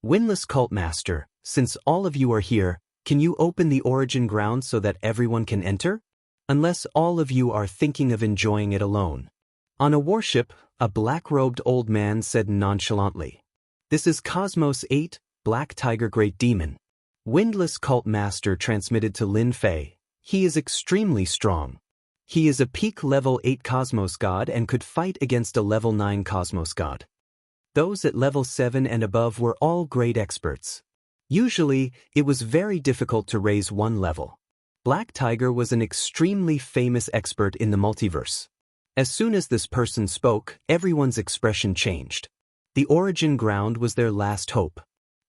Windless Cult Master, since all of you are here, can you open the origin ground so that everyone can enter? Unless all of you are thinking of enjoying it alone. On a warship, a black-robed old man said nonchalantly. This is Cosmos 8, Black Tiger Great Demon. Windless Cult Master transmitted to Lin Fei. He is extremely strong. He is a peak level 8 Cosmos God and could fight against a level 9 Cosmos God. Those at level 7 and above were all great experts. Usually, it was very difficult to raise one level. Black Tiger was an extremely famous expert in the multiverse. As soon as this person spoke, everyone's expression changed. The origin ground was their last hope.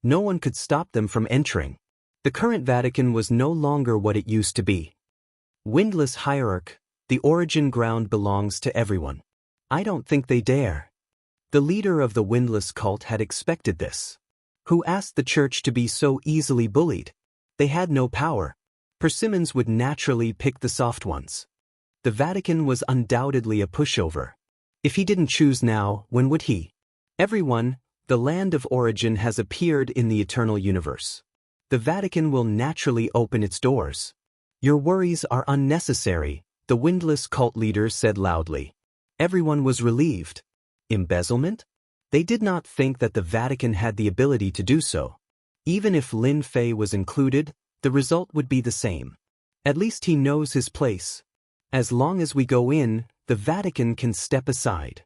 No one could stop them from entering. The current Vatican was no longer what it used to be. Windless Hierarch, the origin ground belongs to everyone. I don't think they dare. The leader of the Windless cult had expected this. Who asked the church to be so easily bullied? They had no power. Persimmons would naturally pick the soft ones. The Vatican was undoubtedly a pushover. If he didn't choose now, when would he? Everyone, the land of origin has appeared in the eternal universe. The Vatican will naturally open its doors. Your worries are unnecessary, the Windless cult leader said loudly. Everyone was relieved. Embezzlement? They did not think that the Vatican had the ability to do so. Even if Lin Fei was included, the result would be the same. At least he knows his place. As long as we go in, the Vatican can step aside.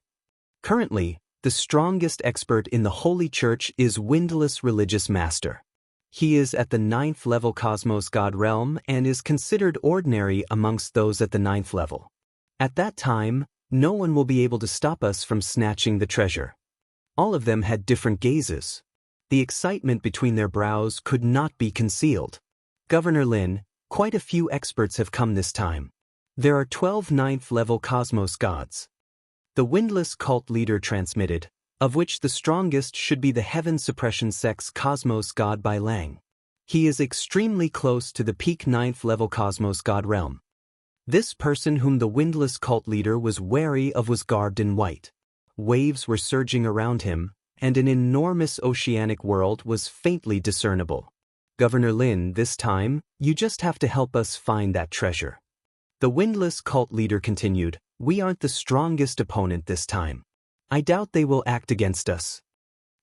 Currently, the strongest expert in the Holy Church is Windless Religious Master. He is at the 9th level Cosmos God realm and is considered ordinary amongst those at the 9th level. At that time, no one will be able to stop us from snatching the treasure. All of them had different gazes. The excitement between their brows could not be concealed. Governor Lin, quite a few experts have come this time. There are 12 9th level Cosmos gods. The Windless cult leader transmitted, of which the strongest should be the Heaven Suppression Sect's Cosmos God Bai Lang. He is extremely close to the peak 9th level Cosmos God realm. This person whom the Windless cult leader was wary of was garbed in white. Waves were surging around him, and an enormous oceanic world was faintly discernible. Governor Lin, this time, you just have to help us find that treasure. The Windless cult leader continued, we aren't the strongest opponent this time. I doubt they will act against us.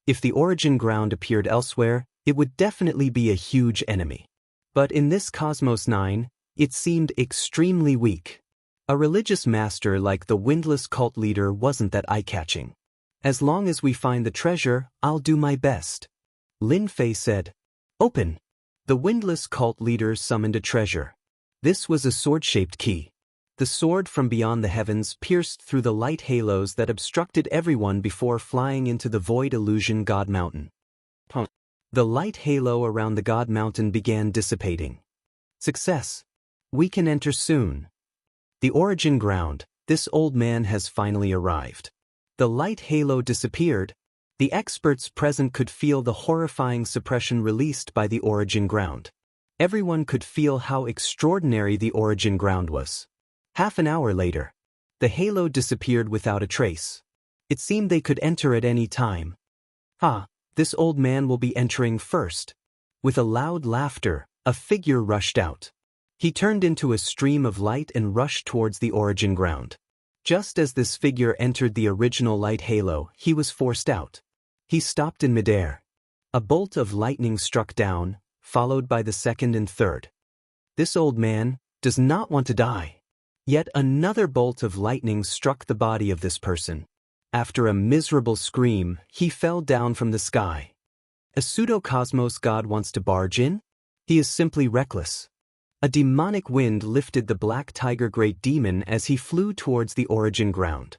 If the origin ground appeared elsewhere, it would definitely be a huge enemy. But in this Cosmos 9, it seemed extremely weak. A religious master like the Windless cult leader wasn't that eye-catching. As long as we find the treasure, I'll do my best. Lin Fei said. Open. The Windless cult leader summoned a treasure. This was a sword-shaped key. The sword from beyond the heavens pierced through the light halos that obstructed everyone before flying into the void illusion God Mountain. The light halo around the God Mountain began dissipating. Success. We can enter soon. The origin ground, this old man has finally arrived. The light halo disappeared. The experts present could feel the horrifying suppression released by the origin ground. Everyone could feel how extraordinary the origin ground was. Half an hour later, the halo disappeared without a trace. It seemed they could enter at any time. This old man will be entering first. With a loud laughter, a figure rushed out. He turned into a stream of light and rushed towards the origin ground. Just as this figure entered the original light halo, he was forced out. He stopped in midair. A bolt of lightning struck down, followed by the second and third. This old man does not want to die. Yet another bolt of lightning struck the body of this person. After a miserable scream, he fell down from the sky. A pseudo-cosmos god wants to barge in? He is simply reckless. A demonic wind lifted the black tiger great demon as he flew towards the origin ground.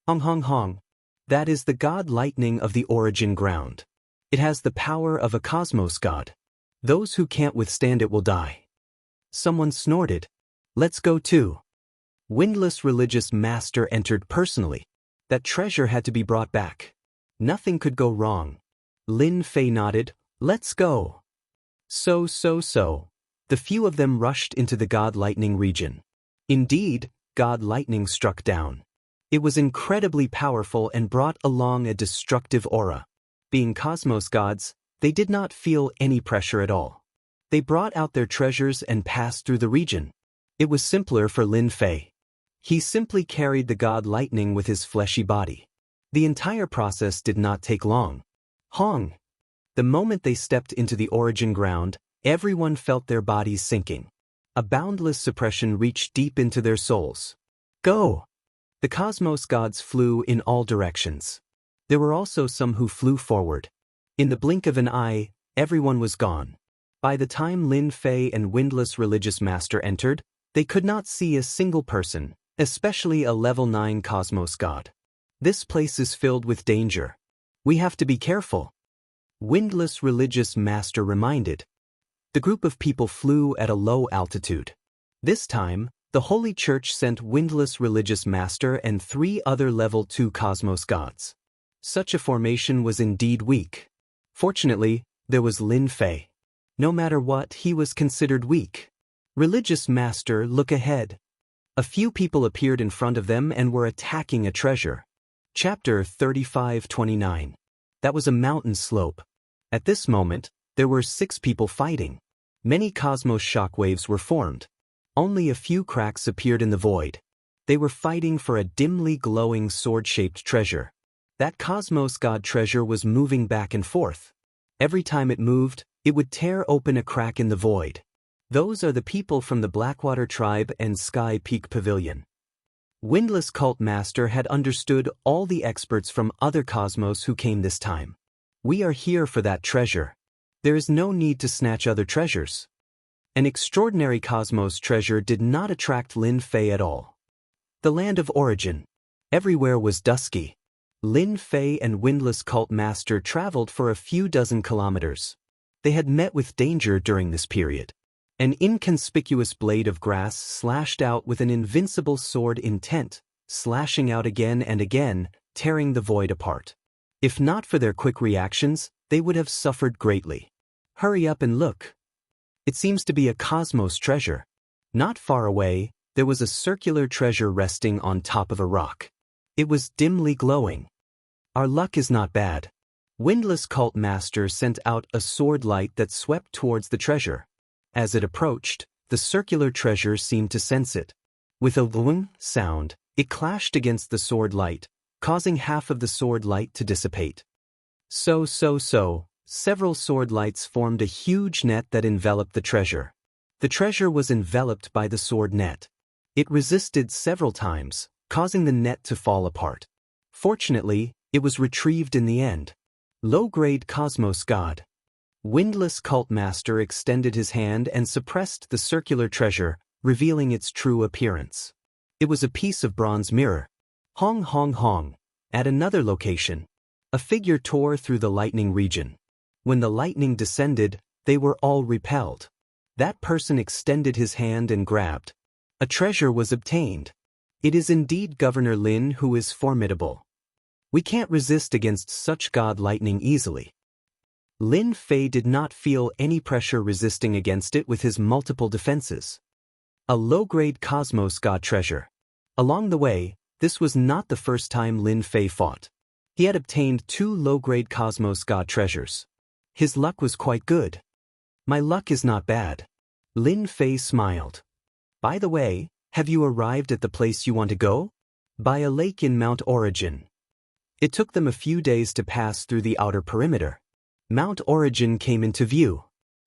Hong hong hong. That is the god lightning of the origin ground. It has the power of a cosmos god. Those who can't withstand it will die. Someone snorted. Let's go too. Windless religious master entered personally. That treasure had to be brought back. Nothing could go wrong. Lin Fei nodded. Let's go. So. The few of them rushed into the god lightning region. Indeed, god lightning struck down. It was incredibly powerful and brought along a destructive aura. Being cosmos gods, they did not feel any pressure at all. They brought out their treasures and passed through the region. It was simpler for Lin Fei. He simply carried the god lightning with his fleshy body. The entire process did not take long. Hong! The moment they stepped into the origin ground, everyone felt their bodies sinking. A boundless suppression reached deep into their souls. Go! The cosmos gods flew in all directions. There were also some who flew forward. In the blink of an eye, everyone was gone. By the time Lin Fei and Windless Religious Master entered, they could not see a single person, especially a level 9 cosmos god. This place is filled with danger. We have to be careful. Windless Religious Master reminded. The group of people flew at a low altitude. This time, the Holy Church sent Windless Religious Master and 3 other level 2 cosmos gods. Such a formation was indeed weak. Fortunately, there was Lin Fei. No matter what, he was considered weak. Religious Master, look ahead. A few people appeared in front of them and were attacking a treasure. Chapter 35-29. That was a mountain slope. At this moment, there were 6 people fighting. Many cosmos shockwaves were formed. Only a few cracks appeared in the void. They were fighting for a dimly glowing sword-shaped treasure. That cosmos god treasure was moving back and forth. Every time it moved, it would tear open a crack in the void. Those are the people from the Blackwater Tribe and Sky Peak Pavilion. Windless Cult Master had understood all the experts from other cosmos who came this time. We are here for that treasure. There is no need to snatch other treasures. An extraordinary cosmos treasure did not attract Lin Fei at all. The land of origin. Everywhere was dusky. Lin Fei and Windless Cult Master traveled for a few dozen kilometers. They had met with danger during this period. An inconspicuous blade of grass slashed out with an invincible sword intent, slashing out again and again, tearing the void apart. If not for their quick reactions, they would have suffered greatly. Hurry up and look. It seems to be a cosmos treasure. Not far away, there was a circular treasure resting on top of a rock. It was dimly glowing. Our luck is not bad. Windless Cult Master sent out a sword light that swept towards the treasure. As it approached, the circular treasure seemed to sense it. With a boom sound, it clashed against the sword light, causing half of the sword light to dissipate. Several sword lights formed a huge net that enveloped the treasure. The treasure was enveloped by the sword net. It resisted several times, causing the net to fall apart. Fortunately, it was retrieved in the end. Low-grade Cosmos God. Windless Cult Master extended his hand and suppressed the circular treasure, revealing its true appearance. It was a piece of bronze mirror. Hong hong hong. At another location, a figure tore through the lightning region. When the lightning descended, they were all repelled. That person extended his hand and grabbed. A treasure was obtained. It is indeed Governor Lin who is formidable. We can't resist against such god lightning easily. Lin Fei did not feel any pressure resisting against it with his multiple defenses. A low-grade Cosmos god treasure. Along the way, this was not the first time Lin Fei fought. He had obtained 2 low-grade Cosmos god treasures. His luck was quite good. My luck is not bad. Lin Fei smiled. By the way, have you arrived at the place you want to go? By a lake in Mount Origin. It took them a few days to pass through the outer perimeter. Mount Origin came into view.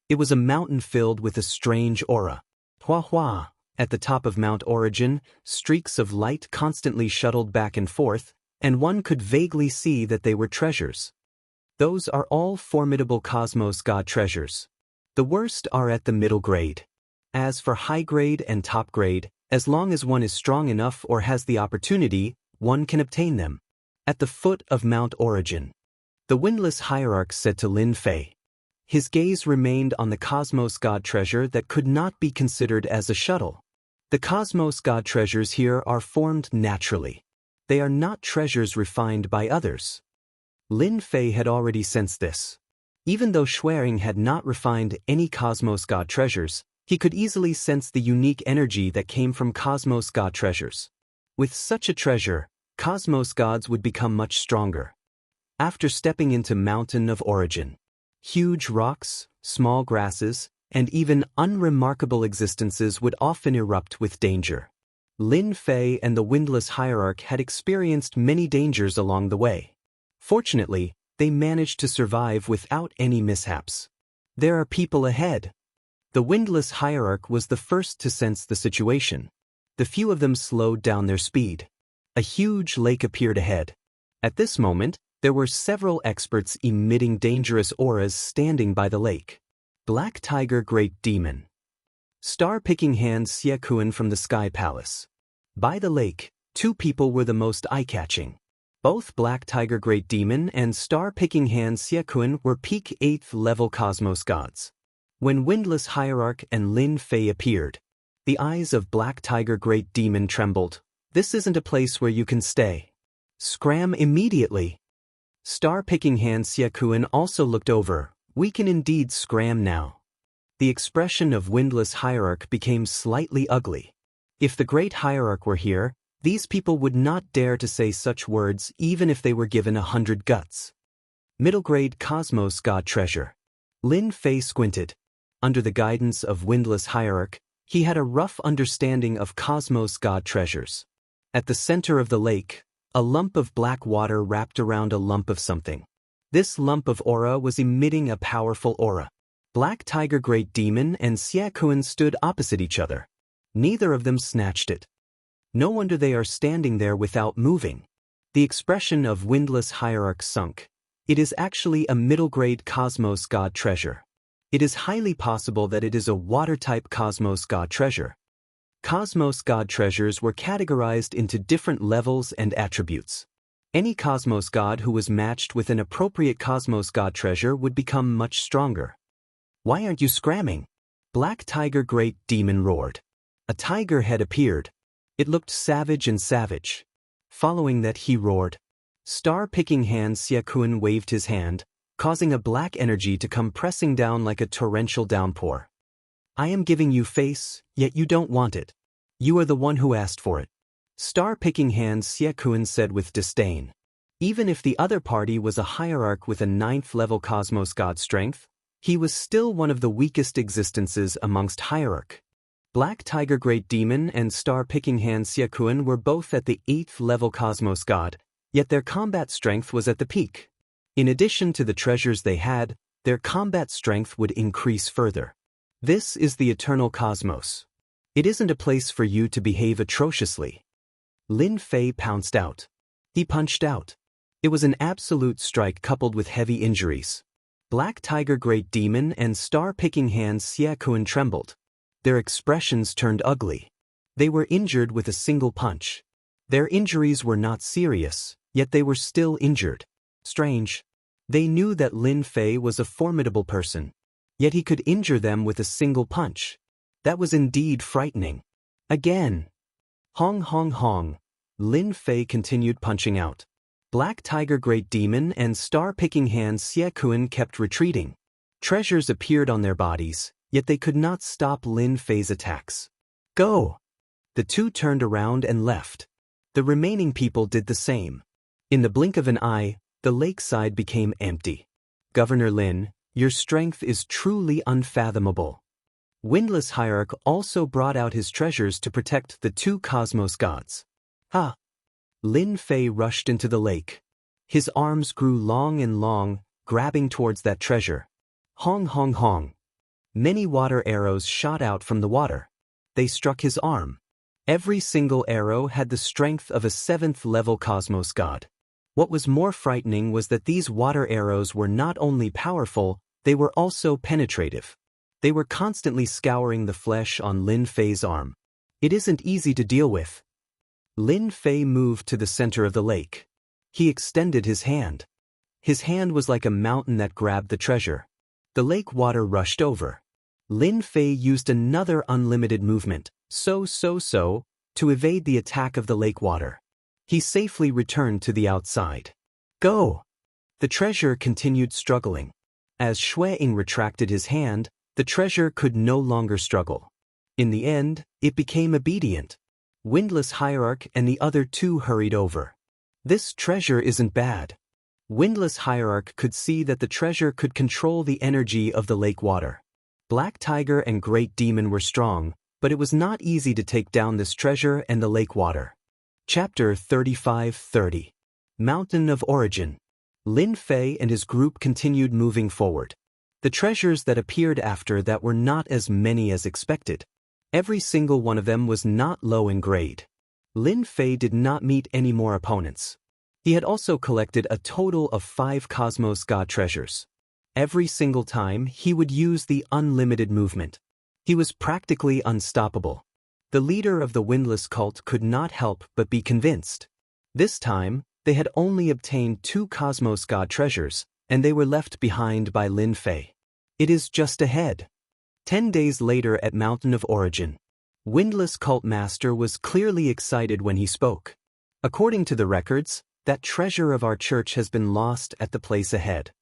It was a mountain filled with a strange aura. Hua. At the top of Mount Origin, streaks of light constantly shuttled back and forth, and one could vaguely see that they were treasures. Those are all formidable Cosmos God treasures. The worst are at the middle grade. As for high grade and top grade, as long as one is strong enough or has the opportunity, one can obtain them. At the foot of Mount Origin, the windless hierarch said to Lin Fei. His gaze remained on the Cosmos God treasure that could not be considered as a shuttle. The Cosmos God treasures here are formed naturally. They are not treasures refined by others. Lin Fei had already sensed this. Even though Xuering had not refined any Cosmos God treasures, he could easily sense the unique energy that came from Cosmos God treasures. With such a treasure, Cosmos Gods would become much stronger. After stepping into Mountain of Origin, huge rocks, small grasses, and even unremarkable existences would often erupt with danger. Lin Fei and the windless hierarch had experienced many dangers along the way. Fortunately, they managed to survive without any mishaps. There are people ahead. The windless hierarch was the first to sense the situation. The few of them slowed down their speed. A huge lake appeared ahead. At this moment, there were several experts emitting dangerous auras standing by the lake. Black Tiger Great Demon. Star-picking hand Xiekuan from the Sky Palace. By the lake, two people were the most eye-catching. Both Black Tiger Great Demon and Star-picking hand Xiekuan were peak 8th level Cosmos Gods. When Windless Hierarch and Lin Fei appeared, the eyes of Black Tiger Great Demon trembled. This isn't a place where you can stay. Scram immediately. Star-picking hand Xiekuan also looked over. We can indeed scram now. The expression of Windless Hierarch became slightly ugly. If the Great Hierarch were here, these people would not dare to say such words even if they were given 100 guts. Middle-grade Cosmos God Treasure. Lin Fei squinted. Under the guidance of Windless Hierarch, he had a rough understanding of Cosmos God treasures. At the center of the lake, a lump of black water wrapped around a lump of something. This lump of aura was emitting a powerful aura. Black Tiger Great Demon and Xiekuan stood opposite each other. Neither of them snatched it. No wonder they are standing there without moving. The expression of Windless Hierarch sunk. It is actually a middle-grade Cosmos God treasure. It is highly possible that it is a water-type Cosmos God treasure. Cosmos God treasures were categorized into different levels and attributes. Any Cosmos God who was matched with an appropriate Cosmos God treasure would become much stronger. Why aren't you scramming? Black Tiger Great Demon roared. A tiger head appeared. It looked savage and savage. Following that he roared. Star-picking hand Xiekuan waved his hand, causing a black energy to come pressing down like a torrential downpour. I am giving you face, yet you don't want it. You are the one who asked for it. Star-picking hand Xiekuan said with disdain. Even if the other party was a hierarch with a 9th-level Cosmos God strength, he was still one of the weakest existences amongst hierarch. Black Tiger Great Demon and Star-picking hand Xiekuan were both at the 8th-level Cosmos God, yet their combat strength was at the peak. In addition to the treasures they had, their combat strength would increase further. This is the eternal cosmos. It isn't a place for you to behave atrociously. Lin Fei pounced out. He punched out. It was an absolute strike coupled with heavy injuries. Black Tiger Great Demon and Star-picking hand Xiekuan trembled. Their expressions turned ugly. They were injured with a single punch. Their injuries were not serious, yet they were still injured. Strange. They knew that Lin Fei was a formidable person, yet he could injure them with a single punch. That was indeed frightening. Again. Hong hong hong. Lin Fei continued punching out. Black Tiger Great Demon and Star-picking hand Xiekuan kept retreating. Treasures appeared on their bodies, yet they could not stop Lin Fei's attacks. Go! The two turned around and left. The remaining people did the same. In the blink of an eye, the lakeside became empty. Governor Lin, your strength is truly unfathomable. Windless Hierarch also brought out his treasures to protect the two Cosmos Gods. Ha! Lin Fei rushed into the lake. His arms grew long and long, grabbing towards that treasure. Hong hong hong. Many water arrows shot out from the water. They struck his arm. Every single arrow had the strength of a 7th-level Cosmos God. What was more frightening was that these water arrows were not only powerful, they were also penetrative. They were constantly scouring the flesh on Lin Fei's arm. It isn't easy to deal with. Lin Fei moved to the center of the lake. He extended his hand. His hand was like a mountain that grabbed the treasure. The lake water rushed over. Lin Fei used another unlimited movement, to evade the attack of the lake water. He safely returned to the outside. Go! The treasure continued struggling. As Shueying retracted his hand, the treasure could no longer struggle. In the end, it became obedient. Windless Hierarch and the other two hurried over. This treasure isn't bad. Windless Hierarch could see that the treasure could control the energy of the lake water. Black Tiger and Great Demon were strong, but it was not easy to take down this treasure and the lake water. Chapter 35-30. Mountain of Origin. Lin Fei and his group continued moving forward. The treasures that appeared after that were not as many as expected. Every single one of them was not low in grade. Lin Fei did not meet any more opponents. He had also collected a total of 5 Cosmos God treasures. Every single time, he would use the unlimited movement. He was practically unstoppable. The leader of the Windless cult could not help but be convinced. This time, they had only obtained 2 Cosmos God treasures, and they were left behind by Lin Fei. It is just ahead. 10 days later at Mountain of Origin. Windless Cult Master was clearly excited when he spoke. According to the records, that treasure of our church has been lost at the place ahead.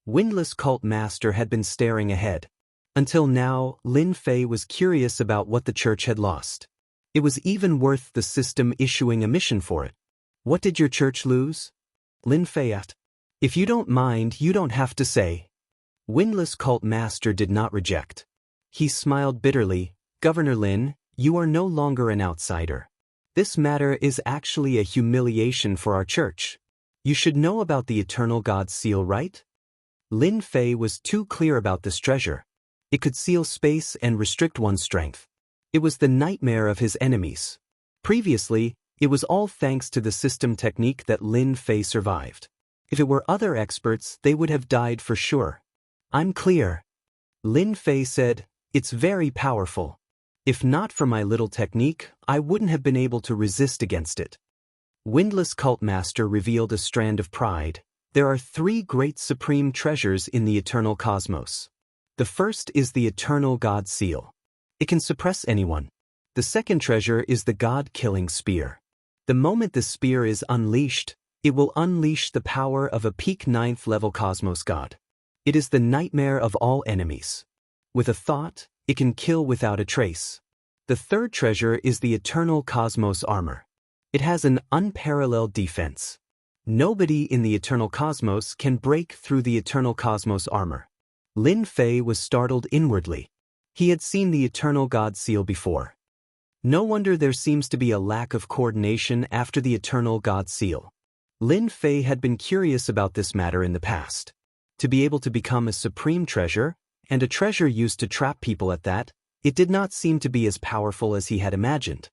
Windless Cult Master had been staring ahead. Until now, Lin Fei was curious about what the church had lost. It was even worth the system issuing a mission for it. What did your church lose? Lin Fei asked. If you don't mind, you don't have to say. Windless Cult Master did not reject. He smiled bitterly. Governor Lin, you are no longer an outsider. This matter is actually a humiliation for our church. You should know about the Eternal God Seal, right? Lin Fei was too clear about this treasure. It could seal space and restrict one's strength. It was the nightmare of his enemies. Previously, it was all thanks to the system technique that Lin Fei survived. If it were other experts, they would have died for sure. I'm clear. Lin Fei said, it's very powerful. If not for my little technique, I wouldn't have been able to resist against it. Windless Cult Master revealed a strand of pride. There are 3 great supreme treasures in the eternal cosmos. The first is the Eternal God Seal. It can suppress anyone. The second treasure is the God-killing spear. The moment the spear is unleashed, it will unleash the power of a peak 9th level cosmos god. It is the nightmare of all enemies. With a thought, it can kill without a trace. The third treasure is the Eternal Cosmos Armor. It has an unparalleled defense. Nobody in the Eternal Cosmos can break through the Eternal Cosmos Armor. Lin Fei was startled inwardly. He had seen the Eternal God Seal before. No wonder there seems to be a lack of coordination after the Eternal God Seal. Lin Fei had been curious about this matter in the past. To be able to become a supreme treasure, and a treasure used to trap people at that, it did not seem to be as powerful as he had imagined.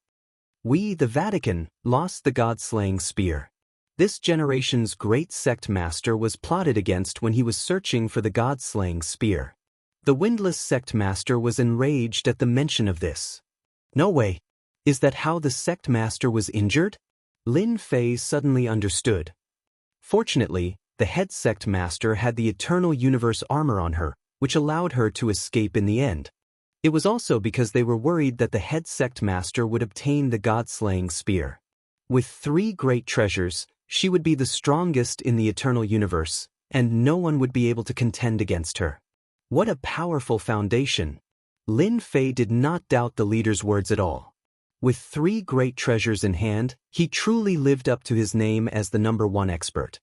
We, the Vatican, lost the God-slaying spear. This generation's great sect master was plotted against when he was searching for the God-slaying spear. The windless sect master was enraged at the mention of this. No way. Is that how the sect master was injured? Lin Fei suddenly understood. Fortunately, the head sect master had the Eternal Universe armor on her, which allowed her to escape in the end. It was also because they were worried that the head sect master would obtain the God-slaying spear. With 3 great treasures, she would be the strongest in the Eternal Universe, and no one would be able to contend against her. What a powerful foundation! Lin Fei did not doubt the leader's words at all. With 3 great treasures in hand, he truly lived up to his name as the #1 expert.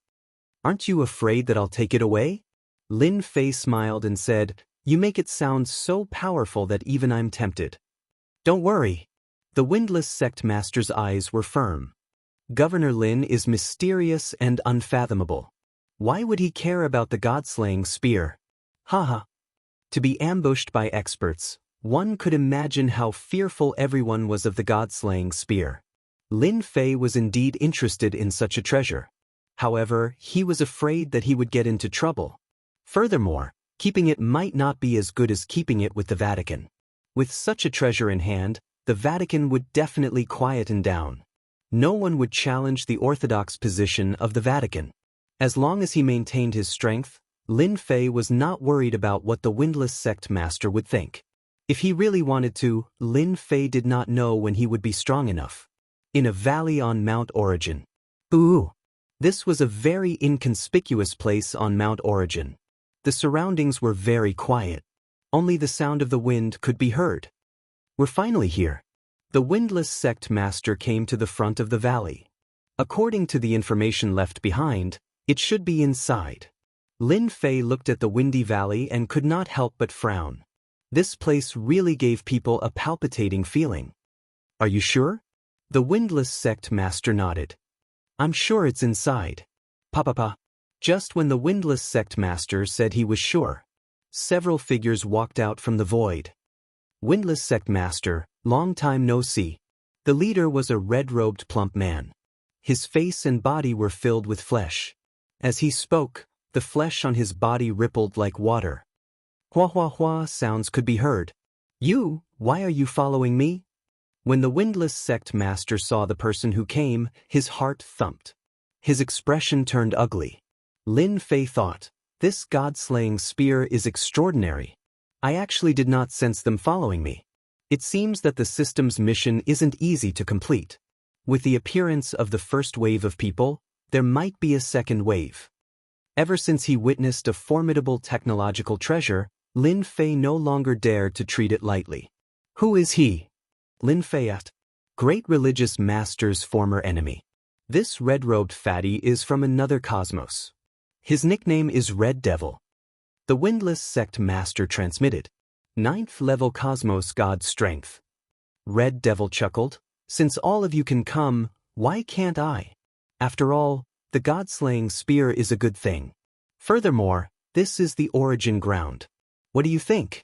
Aren't you afraid that I'll take it away? Lin Fei smiled and said, you make it sound so powerful that even I'm tempted. Don't worry. The windless sect master's eyes were firm. Governor Lin is mysterious and unfathomable. Why would he care about the God-slaying spear? Haha. To be ambushed by experts, one could imagine how fearful everyone was of the God-slaying spear. Lin Fei was indeed interested in such a treasure. However, he was afraid that he would get into trouble. Furthermore, keeping it might not be as good as keeping it with the Vatican. With such a treasure in hand, the Vatican would definitely quieten down. No one would challenge the orthodox position of the Vatican. As long as he maintained his strength, Lin Fei was not worried about what the windless sect master would think. If he really wanted to, Lin Fei did not know when he would be strong enough. In a valley on Mount Origin. Ooh! This was a very inconspicuous place on Mount Origin. The surroundings were very quiet. Only the sound of the wind could be heard. We're finally here. The windless sect master came to the front of the valley. According to the information left behind, it should be inside. Lin Fei looked at the windy valley and could not help but frown. This place really gave people a palpitating feeling. Are you sure? The windless sect master nodded. I'm sure it's inside. Pa. Just when the windless sect master said he was sure, several figures walked out from the void. Windless sect master, long time no see. The leader was a red-robed plump man. His face and body were filled with flesh. As he spoke, the flesh on his body rippled like water. Hua hua hua sounds could be heard. Why are you following me? When the windless sect master saw the person who came, his heart thumped. His expression turned ugly. Lin Fei thought, this god-slaying spear is extraordinary. I actually did not sense them following me. It seems that the system's mission isn't easy to complete. With the appearance of the first wave of people, there might be a second wave. Ever since he witnessed a formidable technological treasure, Lin Fei no longer dared to treat it lightly. Who is he? Lin Fei asked. Great religious master's former enemy. This red-robed fatty is from another cosmos. His nickname is Red Devil. The windless sect master transmitted. 9th level cosmos god strength. Red Devil chuckled. Since all of you can come, why can't I? After all, the god-slaying spear is a good thing. Furthermore, this is the origin ground. What do you think?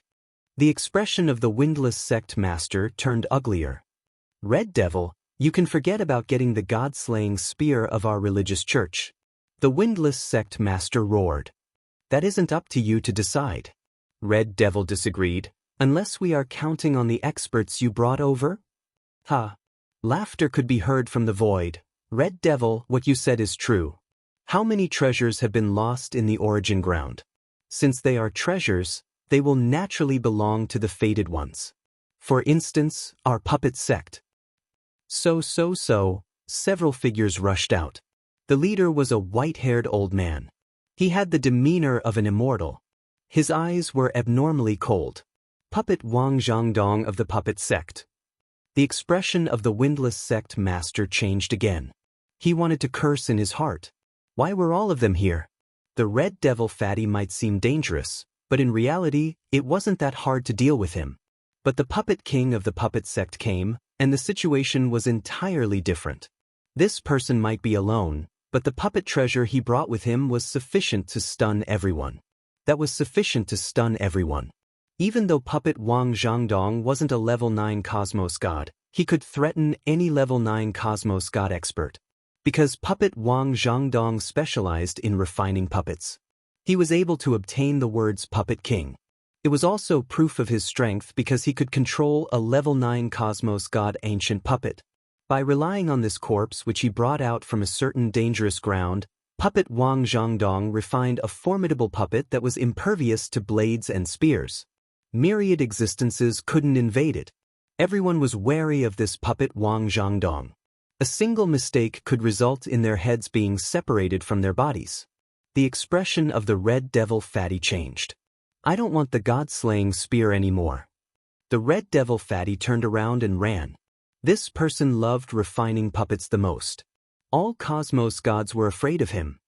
The expression of the windless sect master turned uglier. Red Devil, you can forget about getting the god-slaying spear of our religious church. The windless sect master roared. That isn't up to you to decide. Red Devil disagreed. Unless we are counting on the experts you brought over? Ha! Laughter could be heard from the void. Red Devil, what you said is true. How many treasures have been lost in the origin ground? Since they are treasures, they will naturally belong to the fated ones. For instance, our puppet sect. Several figures rushed out. The leader was a white-haired old man. He had the demeanor of an immortal. His eyes were abnormally cold. Puppet Wang Zhangdong of the puppet sect. The expression of the windless sect master changed again. He wanted to curse in his heart. Why were all of them here? The Red Devil fatty might seem dangerous, but in reality, it wasn't that hard to deal with him. But the puppet king of the puppet sect came, and the situation was entirely different. This person might be alone, but the puppet treasure he brought with him was sufficient to stun everyone. That was sufficient to stun everyone. Even though Puppet Wang Zhangdong wasn't a level 9 Cosmos God, he could threaten any level 9 Cosmos God expert. Because Puppet Wang Zhangdong specialized in refining puppets, he was able to obtain the words Puppet King. It was also proof of his strength because he could control a level 9 Cosmos God ancient puppet. By relying on this corpse which he brought out from a certain dangerous ground, Puppet Wang Zhangdong refined a formidable puppet that was impervious to blades and spears. Myriad existences couldn't invade it. Everyone was wary of this Puppet Wang Zhangdong. A single mistake could result in their heads being separated from their bodies. The expression of the Red Devil fatty changed. I don't want the god-slaying spear anymore. The Red Devil fatty turned around and ran. This person loved refining puppets the most. All Cosmos gods were afraid of him.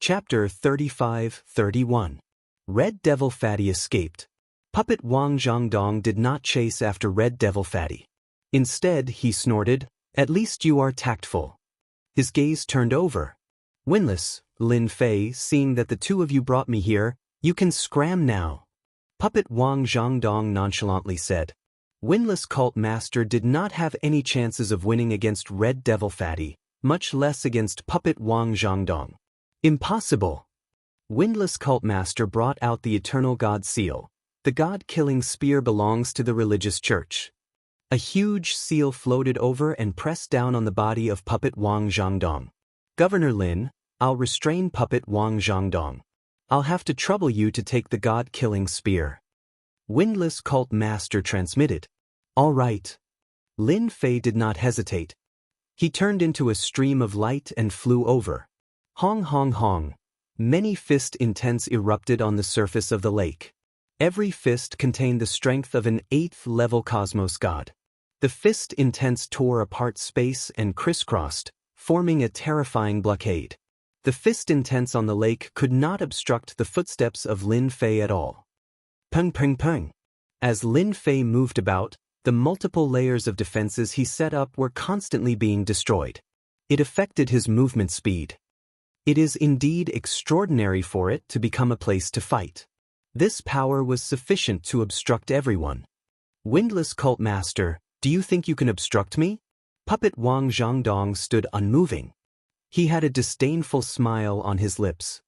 Chapter 35-31. Red Devil fatty escaped. Puppet Wang Zhangdong did not chase after Red Devil fatty. Instead, he snorted, "At least you are tactful." His gaze turned over. "Winless, Lin Fei, seeing that the two of you brought me here, you can scram now." Puppet Wang Zhangdong nonchalantly said. Winless cult master did not have any chances of winning against Red Devil fatty, much less against Puppet Wang Zhangdong. Impossible. Windless cult master brought out the eternal god seal. The god-killing spear belongs to the religious church. A huge seal floated over and pressed down on the body of puppet Wang Zhangdong. Governor Lin, I'll restrain puppet Wang Zhangdong. I'll have to trouble you to take the god-killing spear. Windless cult master transmitted. All right. Lin Fei did not hesitate. He turned into a stream of light and flew over. Hong hong hong. Many fist intents erupted on the surface of the lake. Every fist contained the strength of an 8th-level cosmos god. The fist intents tore apart space and crisscrossed, forming a terrifying blockade. The fist intents on the lake could not obstruct the footsteps of Lin Fei at all. Peng peng peng. As Lin Fei moved about, the multiple layers of defenses he set up were constantly being destroyed. It affected his movement speed. It is indeed extraordinary for it to become a place to fight. This power was sufficient to obstruct everyone. Windless cult master, do you think you can obstruct me? Puppet Wang Zhangdong stood unmoving. He had a disdainful smile on his lips.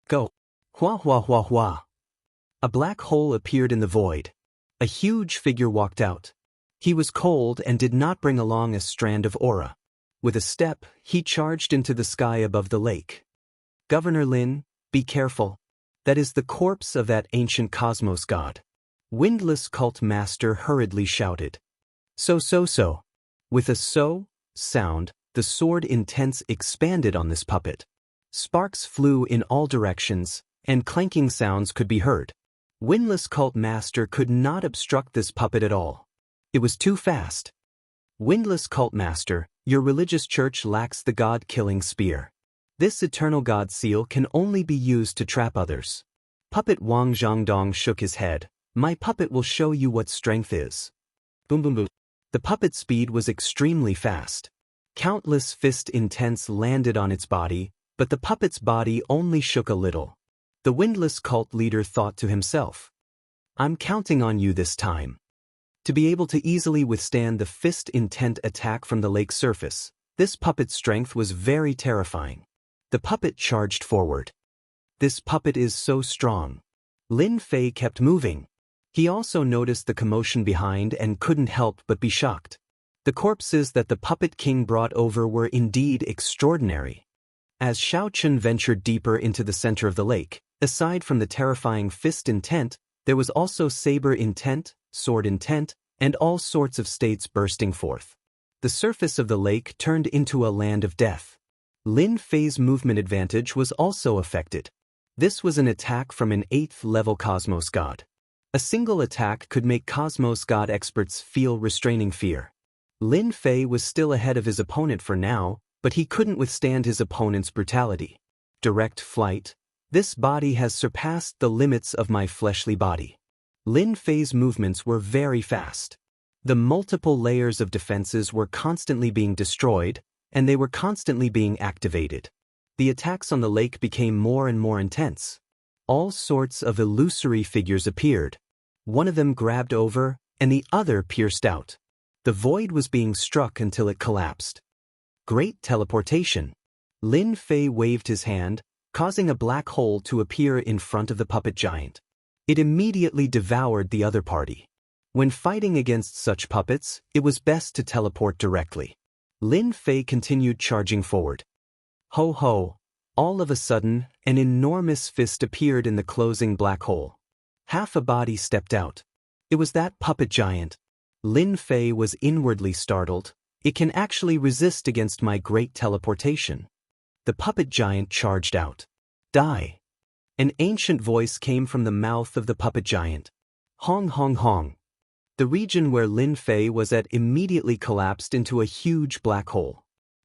Go. Hua hua hua hua. A black hole appeared in the void. A huge figure walked out. He was cold and did not bring along a strand of aura. With a step, he charged into the sky above the lake. Governor Lin, be careful. That is the corpse of that ancient cosmos god. Windless cult master hurriedly shouted. So. With a so sound, the sword intense expanded on this puppet. Sparks flew in all directions, and clanking sounds could be heard. Windless cult master could not obstruct this puppet at all. It was too fast. Windless cult master, your religious church lacks the god-killing spear. This eternal god seal can only be used to trap others. Puppet Wang Zhangdong shook his head. My puppet will show you what strength is. Boom boom boom. The puppet's speed was extremely fast. Countless fist intents landed on its body, but the puppet's body only shook a little. The windless cult leader thought to himself. I'm counting on you this time. To be able to easily withstand the fist intent attack from the lake's surface, this puppet's strength was very terrifying. The puppet charged forward. This puppet is so strong. Lin Fei kept moving. He also noticed the commotion behind and couldn't help but be shocked. The corpses that the puppet king brought over were indeed extraordinary. As Xiao Chun ventured deeper into the center of the lake, aside from the terrifying fist intent, there was also saber intent, sword intent, and all sorts of states bursting forth. The surface of the lake turned into a land of death. Lin Fei's movement advantage was also affected. This was an attack from an 8th-level cosmos god. A single attack could make cosmos god experts feel restraining fear. Lin Fei was still ahead of his opponent for now, but he couldn't withstand his opponent's brutality. Direct flight. This body has surpassed the limits of my fleshly body. Lin Fei's movements were very fast. The multiple layers of defenses were constantly being destroyed, and they were constantly being activated. The attacks on the lake became more and more intense. All sorts of illusory figures appeared. One of them grabbed over, and the other pierced out. The void was being struck until it collapsed. Great teleportation. Lin Fei waved his hand, causing a black hole to appear in front of the puppet giant. It immediately devoured the other party. When fighting against such puppets, it was best to teleport directly. Lin Fei continued charging forward. Ho ho! All of a sudden, an enormous fist appeared in the closing black hole. Half a body stepped out. It was that puppet giant. Lin Fei was inwardly startled. It can actually resist against my great teleportation. The puppet giant charged out. Die! An ancient voice came from the mouth of the puppet giant. Hong hong hong. The region where Lin Fei was at immediately collapsed into a huge black hole.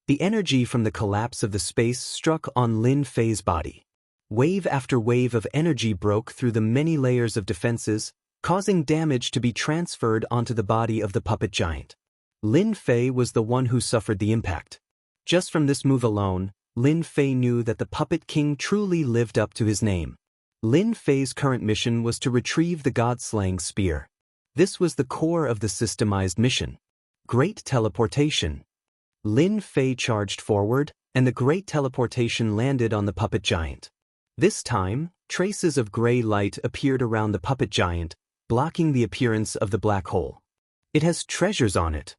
The energy from the collapse of the space struck on Lin Fei's body. Wave after wave of energy broke through the many layers of defenses, causing damage to be transferred onto the body of the puppet giant. Lin Fei was the one who suffered the impact. Just from this move alone, Lin Fei knew that the puppet king truly lived up to his name. Lin Fei's current mission was to retrieve the god-slaying spear. This was the core of the systemized mission. Great teleportation. Lin Fei charged forward, and the great teleportation landed on the puppet giant. This time, traces of gray light appeared around the puppet giant, blocking the appearance of the black hole. It has treasures on it.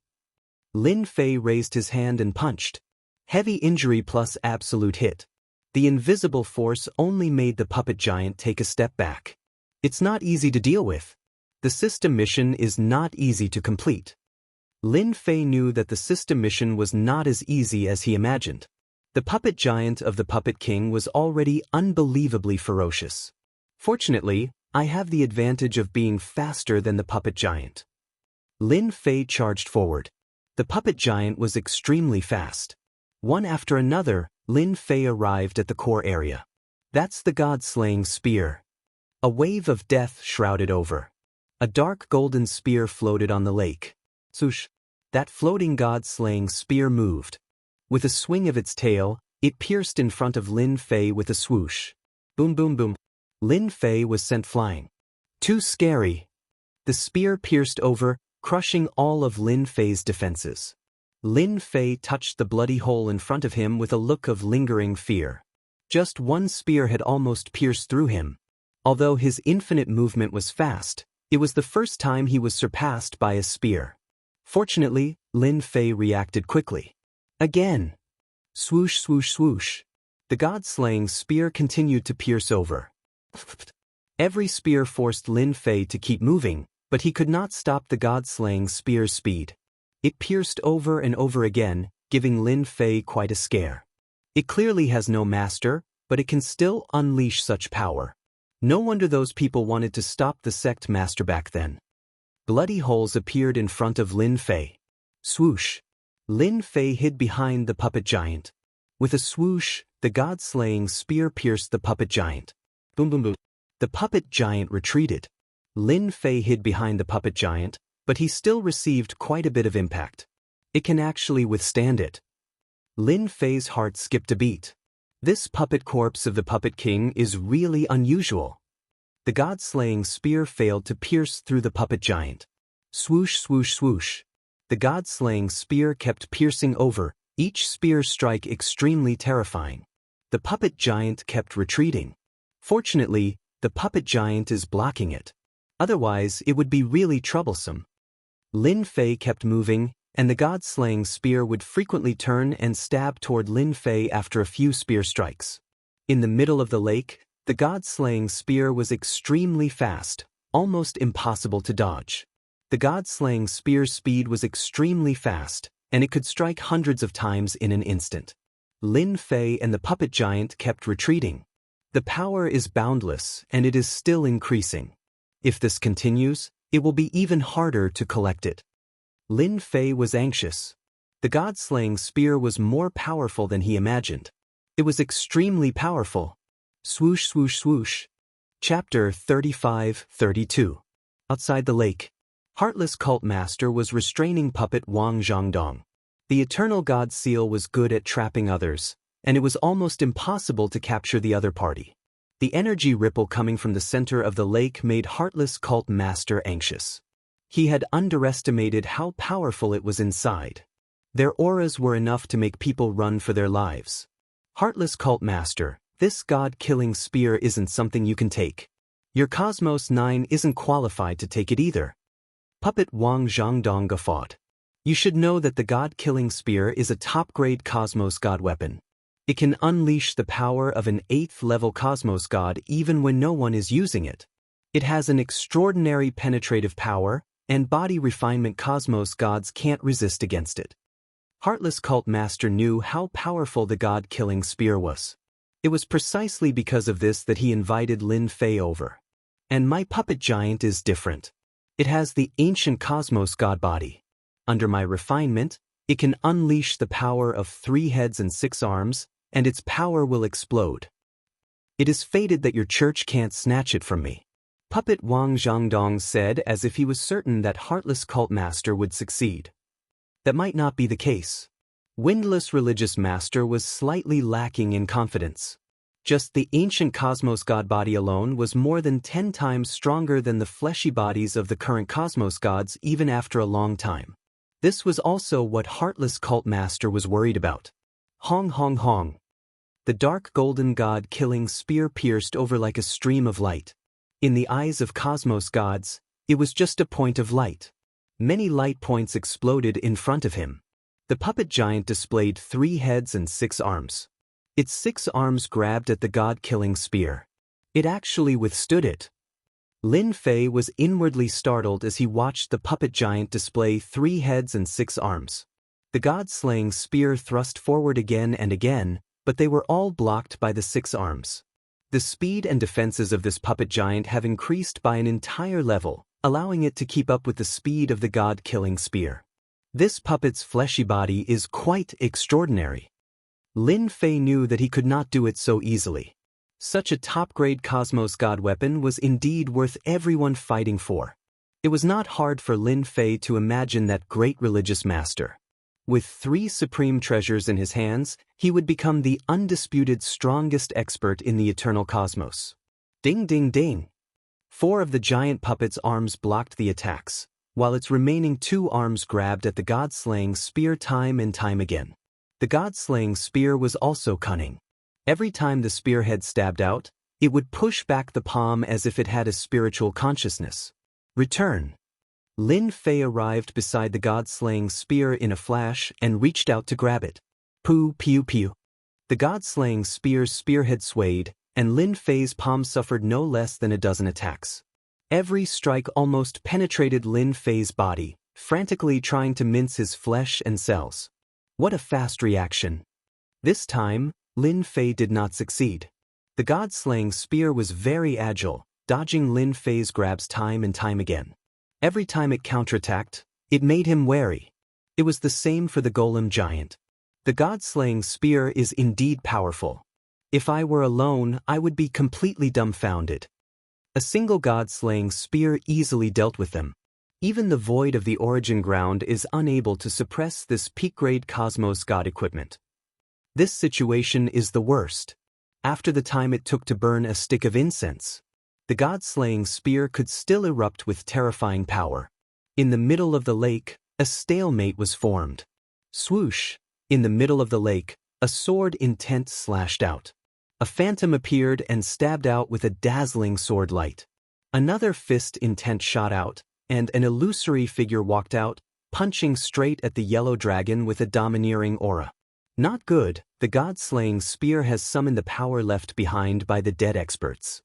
Lin Fei raised his hand and punched. Heavy injury plus absolute hit. The invisible force only made the puppet giant take a step back. It's not easy to deal with. The system mission is not easy to complete. Lin Fei knew that the system mission was not as easy as he imagined. The puppet giant of the Puppet King was already unbelievably ferocious. Fortunately, I have the advantage of being faster than the puppet giant. Lin Fei charged forward. The puppet giant was extremely fast. One after another, Lin Fei arrived at the core area. That's the god-slaying spear. A wave of death shrouded over. A dark golden spear floated on the lake. Swoosh! That floating god-slaying spear moved. With a swing of its tail, it pierced in front of Lin Fei with a swoosh. Boom boom boom. Lin Fei was sent flying. Too scary. The spear pierced over, crushing all of Lin Fei's defenses. Lin Fei touched the bloody hole in front of him with a look of lingering fear. Just one spear had almost pierced through him. Although his infinite movement was fast, it was the first time he was surpassed by a spear. Fortunately, Lin Fei reacted quickly. Again. Swoosh swoosh swoosh. The god-slaying spear continued to pierce over. Every spear forced Lin Fei to keep moving, but he could not stop the god-slaying spear's speed. It pierced over and over again, giving Lin Fei quite a scare. It clearly has no master, but it can still unleash such power. No wonder those people wanted to stop the sect master back then. Bloody holes appeared in front of Lin Fei. Swoosh! Lin Fei hid behind the puppet giant. With a swoosh, the god-slaying spear pierced the puppet giant. Boom boom boom. The puppet giant retreated. Lin Fei hid behind the puppet giant, but he still received quite a bit of impact. It can actually withstand it. Lin Fei's heart skipped a beat. This puppet corpse of the Puppet King is really unusual. The god-slaying spear failed to pierce through the puppet giant. Swoosh swoosh swoosh. The god-slaying spear kept piercing over, each spear strike extremely terrifying. The puppet giant kept retreating. Fortunately, the puppet giant is blocking it. Otherwise, it would be really troublesome. Lin Fei kept moving, and the god-slaying spear would frequently turn and stab toward Lin Fei after a few spear strikes. In the middle of the lake, the god-slaying spear was extremely fast, almost impossible to dodge. The god-slaying spear's speed was extremely fast, and it could strike hundreds of times in an instant. Lin Fei and the puppet giant kept retreating. The power is boundless, and it is still increasing. If this continues, it will be even harder to collect it. Lin Fei was anxious. The god-slaying spear was more powerful than he imagined. It was extremely powerful. Swoosh swoosh swoosh. Chapter 35-32. Outside the lake, Heartless Cult Master was restraining puppet Wang Zhangdong. The Eternal God Seal was good at trapping others, and it was almost impossible to capture the other party. The energy ripple coming from the center of the lake made Heartless Cult Master anxious. He had underestimated how powerful it was inside. Their auras were enough to make people run for their lives. Heartless Cult Master, this god-killing spear isn't something you can take. Your Cosmos 9 isn't qualified to take it either. Puppet Wang Zhangdong guffawed. You should know that the god-killing spear is a top-grade Cosmos God weapon. It can unleash the power of an 8th-level Cosmos God even when no one is using it. It has an extraordinary penetrative power, and body refinement Cosmos Gods can't resist against it. Heartless Cult Master knew how powerful the god-killing spear was. It was precisely because of this that he invited Lin Fei over. And my puppet giant is different. It has the ancient Cosmos God body. Under my refinement, it can unleash the power of 3 heads and 6 arms, and its power will explode. It is fated that your church can't snatch it from me. Puppet Wang Zhangdong said as if he was certain that Heartless Cult Master would succeed. That might not be the case. Windless Religious Master was slightly lacking in confidence. Just the ancient Cosmos God body alone was more than 10 times stronger than the fleshy bodies of the current Cosmos Gods even after a long time. This was also what Heartless Cult Master was worried about. Hong hong hong. The dark golden god-killing spear pierced over like a stream of light. In the eyes of Cosmos Gods, it was just a point of light. Many light points exploded in front of him. The puppet giant displayed 3 heads and 6 arms. Its 6 arms grabbed at the god-killing spear. It actually withstood it. Lin Fei was inwardly startled as he watched the puppet giant display 3 heads and 6 arms. The god-slaying spear thrust forward again and again, but they were all blocked by the 6 arms. The speed and defenses of this puppet giant have increased by an entire level, allowing it to keep up with the speed of the god-killing spear. This puppet's fleshy body is quite extraordinary. Lin Fei knew that he could not do it so easily. Such a top-grade Cosmos God weapon was indeed worth everyone fighting for. It was not hard for Lin Fei to imagine that great religious master. With 3 supreme treasures in his hands, he would become the undisputed strongest expert in the eternal cosmos. Ding ding ding! 4 of the giant puppet's arms blocked the attacks, while its remaining 2 arms grabbed at the god-slaying spear time and time again. The god-slaying spear was also cunning. Every time the spearhead stabbed out, it would push back the palm as if it had a spiritual consciousness. Return! Lin Fei arrived beside the god-slaying spear in a flash and reached out to grab it. Poo pew pew. The god-slaying spear's spearhead swayed, and Lin Fei's palm suffered no less than a dozen attacks. Every strike almost penetrated Lin Fei's body, frantically trying to mince his flesh and cells. What a fast reaction! This time, Lin Fei did not succeed. The god-slaying spear was very agile, dodging Lin Fei's grabs time and time again. Every time it counterattacked, it made him wary. It was the same for the golem giant. The god-slaying spear is indeed powerful. If I were alone, I would be completely dumbfounded. A single god-slaying spear easily dealt with them. Even the void of the origin ground is unable to suppress this peak-grade Cosmos God equipment. This situation is the worst. After the time it took to burn a stick of incense, the god-slaying spear could still erupt with terrifying power. In the middle of the lake, a stalemate was formed. Swoosh! In the middle of the lake, a sword intent slashed out. A phantom appeared and stabbed out with a dazzling sword light. Another fist intent shot out, and an illusory figure walked out, punching straight at the yellow dragon with a domineering aura. Not good, the god-slaying spear has summoned the power left behind by the dead experts.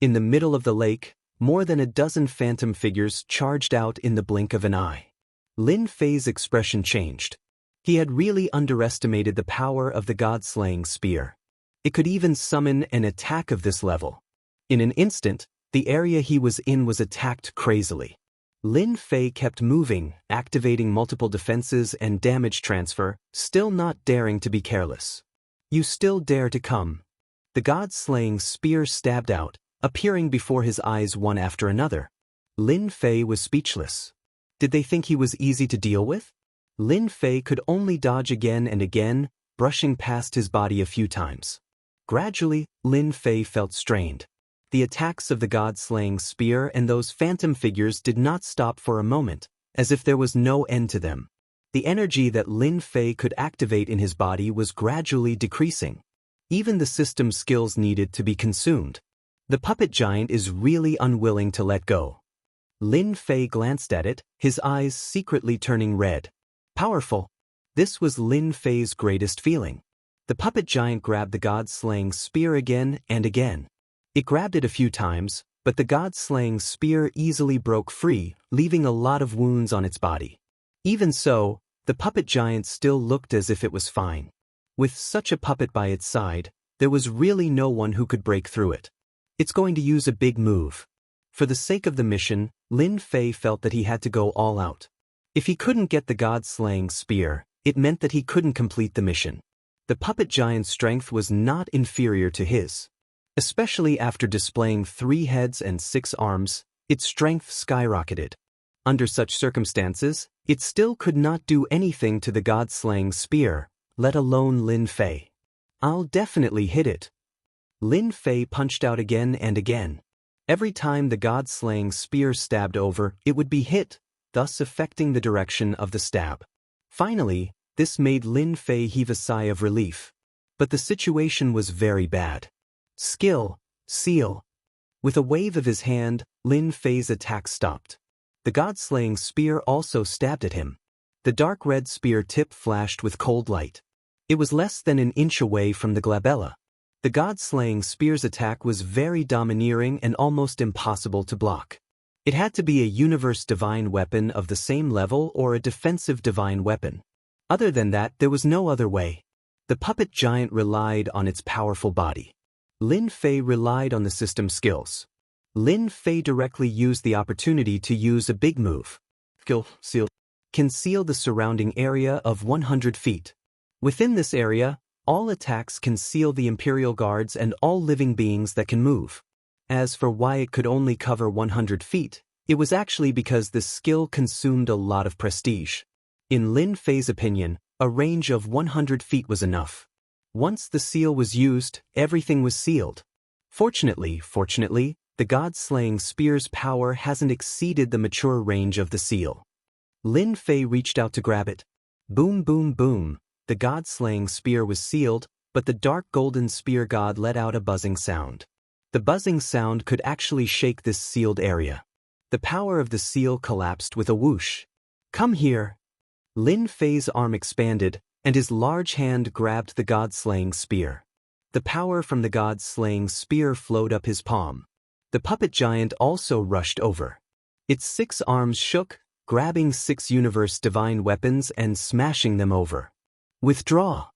In the middle of the lake, more than a dozen phantom figures charged out in the blink of an eye. Lin Fei's expression changed. He had really underestimated the power of the god-slaying spear. It could even summon an attack of this level. In an instant, the area he was in was attacked crazily. Lin Fei kept moving, activating multiple defenses and damage transfer, still not daring to be careless. You still dare to come? The god-slaying spear stabbed out, appearing before his eyes one after another. Lin Fei was speechless. Did they think he was easy to deal with? Lin Fei could only dodge again and again, brushing past his body a few times. Gradually, Lin Fei felt strained. The attacks of the god-slaying spear and those phantom figures did not stop for a moment, as if there was no end to them. The energy that Lin Fei could activate in his body was gradually decreasing. Even the system skills needed to be consumed. The puppet giant is really unwilling to let go. Lin Fei glanced at it, his eyes secretly turning red. Powerful. This was Lin Fei's greatest feeling. The puppet giant grabbed the god-slaying spear again and again. It grabbed it a few times, but the god-slaying spear easily broke free, leaving a lot of wounds on its body. Even so, the puppet giant still looked as if it was fine. With such a puppet by its side, there was really no one who could break through it. It's going to use a big move. For the sake of the mission, Lin Fei felt that he had to go all out. If he couldn't get the god-slaying spear, it meant that he couldn't complete the mission. The puppet giant's strength was not inferior to his. Especially after displaying 3 heads and 6 arms, its strength skyrocketed. Under such circumstances, it still could not do anything to the god-slaying spear, let alone Lin Fei. I'll definitely hit it. Lin Fei punched out again and again. Every time the god-slaying spear stabbed over, it would be hit, thus affecting the direction of the stab. Finally, this made Lin Fei heave a sigh of relief. But the situation was very bad. Skill, seal. With a wave of his hand, Lin Fei's attack stopped. The god-slaying spear also stabbed at him. The dark red spear tip flashed with cold light. It was less than an inch away from the glabella. The god-slaying spear's attack was very domineering and almost impossible to block. It had to be a universe divine weapon of the same level or a defensive divine weapon. Other than that, there was no other way. The puppet giant relied on its powerful body. Lin Fei relied on the system skills. Lin Fei directly used the opportunity to use a big move. Conceal the surrounding area of 100 feet. Within this area, all attacks conceal the Imperial Guards and all living beings that can move. As for why it could only cover 100 feet, it was actually because this skill consumed a lot of prestige. In Lin Fei's opinion, a range of 100 feet was enough. Once the seal was used, everything was sealed. Fortunately, the god-slaying spear's power hasn't exceeded the mature range of the seal. Lin Fei reached out to grab it. Boom, boom, boom. The god-slaying spear was sealed, but the dark golden spear god let out a buzzing sound. The buzzing sound could actually shake this sealed area. The power of the seal collapsed with a whoosh. Come here. Lin Fei's arm expanded, and his large hand grabbed the god-slaying spear. The power from the god-slaying spear flowed up his palm. The puppet giant also rushed over. Its 6 arms shook, grabbing 6 universe divine weapons and smashing them over. Withdraw.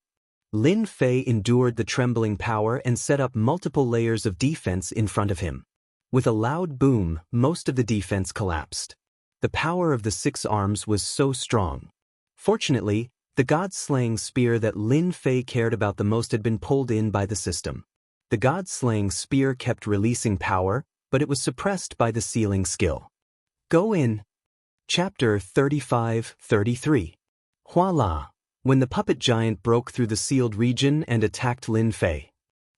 Lin Fei endured the trembling power and set up multiple layers of defense in front of him. With a loud boom, most of the defense collapsed. The power of the 6 arms was so strong. Fortunately, the god-slaying spear that Lin Fei cared about the most had been pulled in by the system. The god-slaying spear kept releasing power, but it was suppressed by the sealing skill. Go in. Chapter 35-33. Voila! When the puppet giant broke through the sealed region and attacked Lin Fei.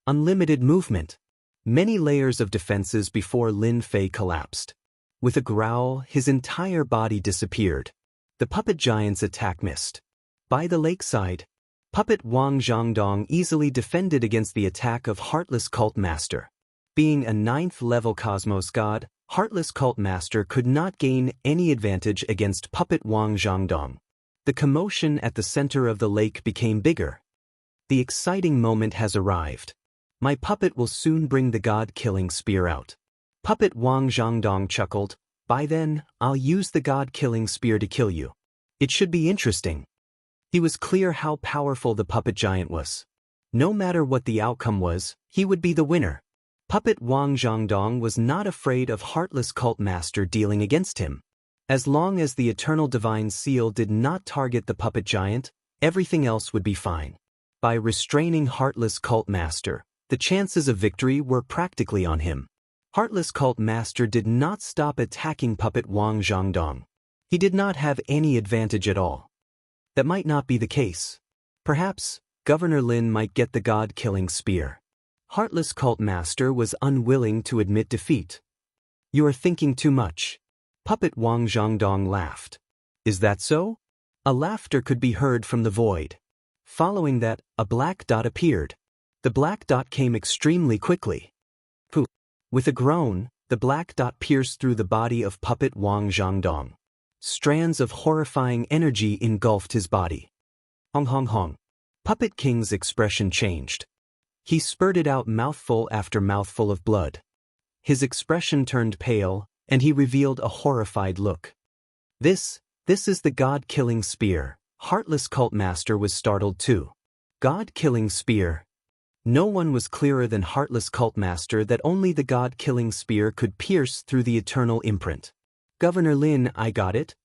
Unlimited movement. Many layers of defenses before Lin Fei collapsed. With a growl, his entire body disappeared. The puppet giant's attack missed. By the lakeside, puppet Wang Zhangdong easily defended against the attack of Heartless Cult Master. Being a 9th-level Cosmos god, Heartless Cult Master could not gain any advantage against puppet Wang Zhangdong. The commotion at the center of the lake became bigger. The exciting moment has arrived. My puppet will soon bring the god-killing spear out. Puppet Wang Zhangdong chuckled. By then, I'll use the god-killing spear to kill you. It should be interesting. He was clear how powerful the puppet giant was. No matter what the outcome was, he would be the winner. Puppet Wang Zhangdong was not afraid of Heartless Cult Master dealing against him. As long as the Eternal Divine Seal did not target the puppet giant, everything else would be fine. By restraining Heartless Cult Master, the chances of victory were practically on him. Heartless Cult Master did not stop attacking puppet Wang Zhangdong. He did not have any advantage at all. That might not be the case. Perhaps, Governor Lin might get the god-killing spear. Heartless Cult Master was unwilling to admit defeat. You are thinking too much. Puppet Wang Zhangdong laughed. Is that so? A laughter could be heard from the void. Following that, a black dot appeared. The black dot came extremely quickly. Pooh! With a groan, the black dot pierced through the body of puppet Wang Zhangdong. Strands of horrifying energy engulfed his body. Hong hong hong. Puppet King's expression changed. He spurted out mouthful after mouthful of blood. His expression turned pale, and he revealed a horrified look. This is the god-killing spear. Heartless Cult Master was startled too. God-killing spear. No one was clearer than Heartless Cult Master that only the god-killing spear could pierce through the eternal imprint. Governor Lin, I got it.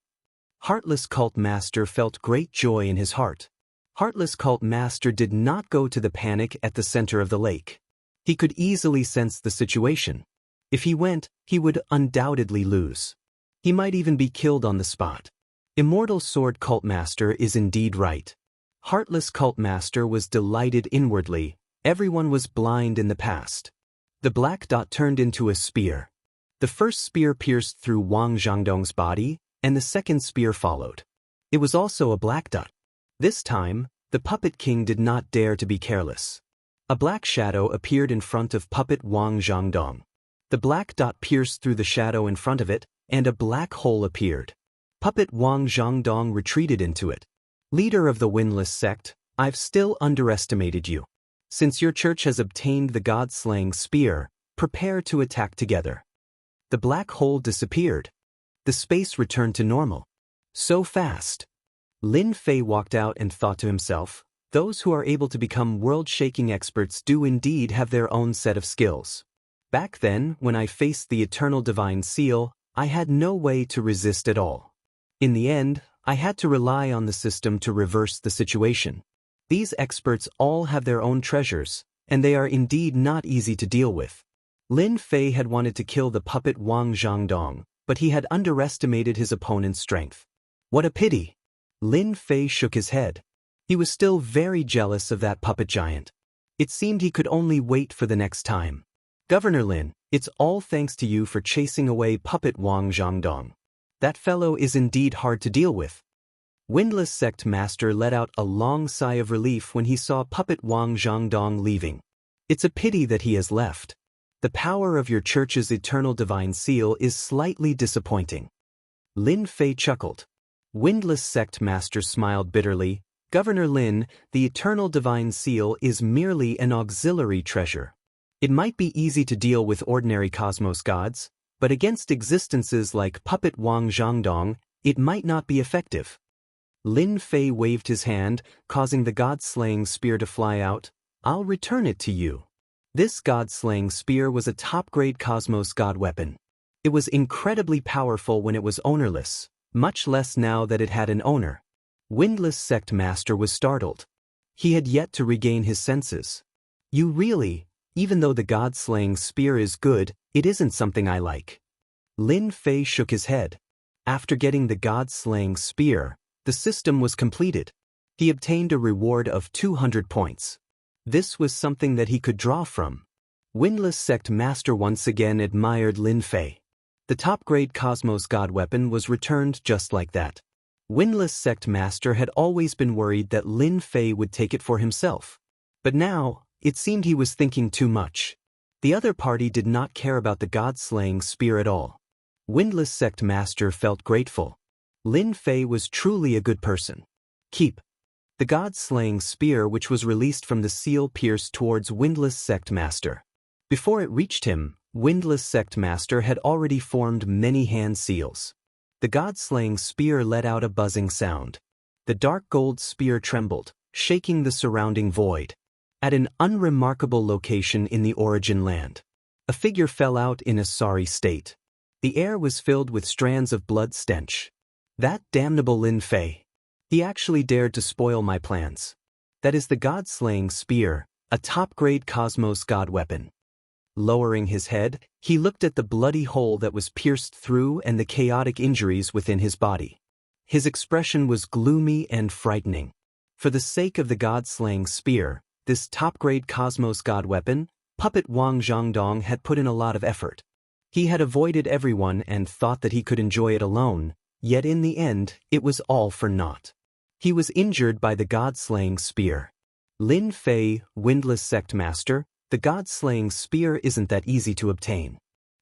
Heartless Cult Master felt great joy in his heart. Heartless Cult Master did not go to the panic at the center of the lake. He could easily sense the situation. If he went, he would undoubtedly lose. He might even be killed on the spot. Immortal Sword Cult Master is indeed right. Heartless Cult Master was delighted inwardly. Everyone was blind in the past. The black dot turned into a spear. The first spear pierced through Wang Zhangdong's body, and the second spear followed. It was also a black dot. This time, the Puppet King did not dare to be careless. A black shadow appeared in front of puppet Wang Zhangdong. The black dot pierced through the shadow in front of it, and a black hole appeared. Puppet Wang Zhangdong retreated into it. Leader of the Windless sect, I've still underestimated you. Since your church has obtained the God-slaying spear, prepare to attack together. The black hole disappeared. The space returned to normal. So fast. Lin Fei walked out and thought to himself, those who are able to become world-shaking experts do indeed have their own set of skills. Back then, when I faced the eternal divine seal, I had no way to resist at all. In the end, I had to rely on the system to reverse the situation. These experts all have their own treasures, and they are indeed not easy to deal with. Lin Fei had wanted to kill the puppet Wang Zhangdong, but he had underestimated his opponent's strength. What a pity! Lin Fei shook his head. He was still very jealous of that puppet giant. It seemed he could only wait for the next time. Governor Lin, it's all thanks to you for chasing away puppet Wang Zhangdong. That fellow is indeed hard to deal with. Windless Sect Master let out a long sigh of relief when he saw puppet Wang Zhangdong leaving. It's a pity that he has left. The power of your church's eternal divine seal is slightly disappointing. Lin Fei chuckled. Windless Sect Master smiled bitterly. Governor Lin, the eternal divine seal is merely an auxiliary treasure. It might be easy to deal with ordinary cosmos gods, but against existences like puppet Wang Zhangdong, it might not be effective. Lin Fei waved his hand, causing the god-slaying spear to fly out. I'll return it to you. This god-slaying spear was a top-grade cosmos god weapon. It was incredibly powerful when it was ownerless, much less now that it had an owner. Windless Sect Master was startled. He had yet to regain his senses. You really, even though the god-slaying spear is good, it isn't something I like. Lin Fei shook his head. After getting the god-slaying spear, the system was completed. He obtained a reward of 200 points. This was something that he could draw from. Windless Sect Master once again admired Lin Fei. The top-grade cosmos god weapon was returned just like that. Windless Sect Master had always been worried that Lin Fei would take it for himself. But now, it seemed he was thinking too much. The other party did not care about the god-slaying spear at all. Windless Sect Master felt grateful. Lin Fei was truly a good person. Keep. The god-slaying spear which was released from the seal pierced towards Windless Sect Master. Before it reached him, Windless Sect Master had already formed many hand seals. The god-slaying spear let out a buzzing sound. The dark gold spear trembled, shaking the surrounding void. At an unremarkable location in the origin land, a figure fell out in a sorry state. The air was filled with strands of blood stench. That damnable Lin Fei. He actually dared to spoil my plans. That is the god-slaying spear, a top-grade cosmos god weapon. Lowering his head, he looked at the bloody hole that was pierced through and the chaotic injuries within his body. His expression was gloomy and frightening. For the sake of the god-slaying spear, this top-grade cosmos god weapon, puppet Wang Zhangdong had put in a lot of effort. He had avoided everyone and thought that he could enjoy it alone, yet in the end, it was all for naught. He was injured by the god-slaying spear. Lin Fei, Windless Sect Master, the god-slaying spear isn't that easy to obtain.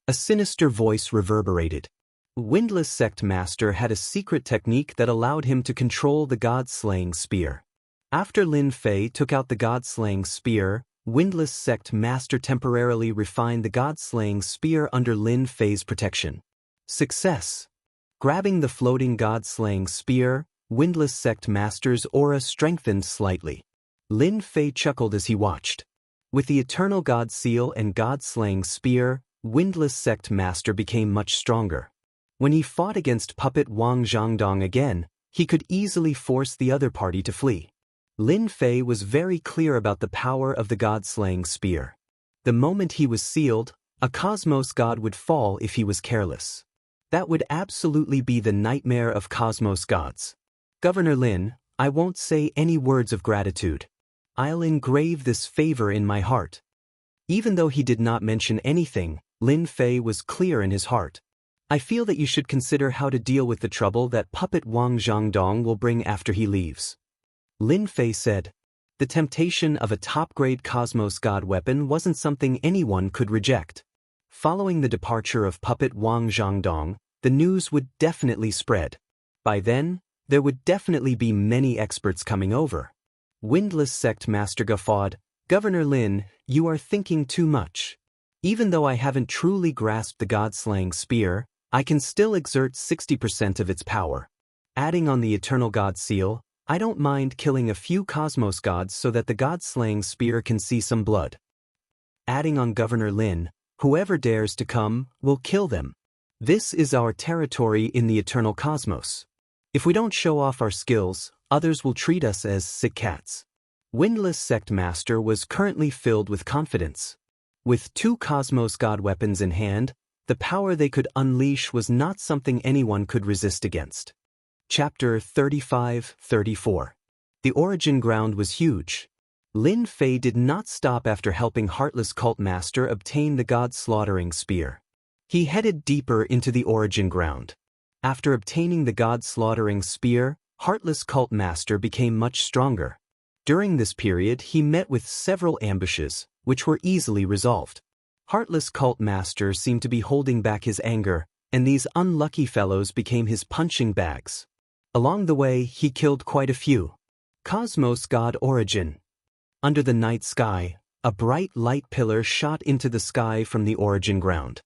A sinister voice reverberated. Windless Sect Master had a secret technique that allowed him to control the god-slaying spear. After Lin Fei took out the god-slaying spear, Windless Sect Master temporarily refined the god-slaying spear under Lin Fei's protection. Success! Grabbing the floating god-slaying spear, Windless Sect Master's aura strengthened slightly. Lin Fei chuckled as he watched. With the Eternal God Seal and God-slaying spear, Windless Sect Master became much stronger. When he fought against puppet Wang Zhangdong again, he could easily force the other party to flee. Lin Fei was very clear about the power of the God-slaying spear. The moment he was sealed, a cosmos god would fall if he was careless. That would absolutely be the nightmare of cosmos gods. Governor Lin, I won't say any words of gratitude. I'll engrave this favor in my heart. Even though he did not mention anything, Lin Fei was clear in his heart. I feel that you should consider how to deal with the trouble that puppet Wang Zhangdong will bring after he leaves. Lin Fei said. The temptation of a top-grade cosmos god weapon wasn't something anyone could reject. Following the departure of puppet Wang Zhangdong, the news would definitely spread. By then, there would definitely be many experts coming over. Windless Sect Master guffawed, "Governor Lin, you are thinking too much. Even though I haven't truly grasped the God-slaying spear, I can still exert 60% of its power. Adding on the Eternal God Seal, I don't mind killing a few cosmos gods so that the God-slaying spear can see some blood. Adding on Governor Lin, whoever dares to come, will kill them. This is our territory in the eternal cosmos. If we don't show off our skills, others will treat us as sick cats." Windless Sect Master was currently filled with confidence. With 2 cosmos god weapons in hand, the power they could unleash was not something anyone could resist against. Chapter 35-34. The origin ground was huge. Lin Fei did not stop after helping Heartless Cult Master obtain the God-slaughtering spear. He headed deeper into the origin ground. After obtaining the God-slaughtering spear, Heartless Cult Master became much stronger. During this period, he met with several ambushes, which were easily resolved. Heartless Cult Master seemed to be holding back his anger, and these unlucky fellows became his punching bags. Along the way, he killed quite a few. Cosmos God Origin. Under the night sky, a bright light pillar shot into the sky from the origin ground.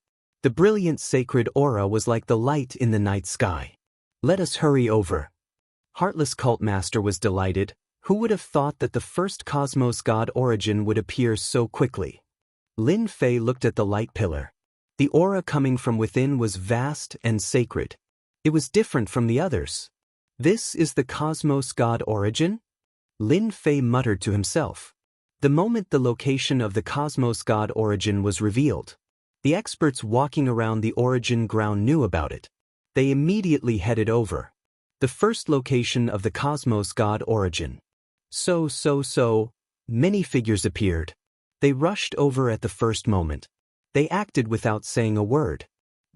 The brilliant sacred aura was like the light in the night sky. "Let us hurry over." Heartless Cult Master was delighted. Who would have thought that the first Cosmos God Origin would appear so quickly? Lin Fei looked at the light pillar. The aura coming from within was vast and sacred. It was different from the others. "This is the Cosmos God Origin?" Lin Fei muttered to himself. The moment the location of the Cosmos God Origin was revealed, the experts walking around the origin ground knew about it. They immediately headed over. The first location of the Cosmos God Origin. So, many figures appeared. They rushed over at the first moment. They acted without saying a word.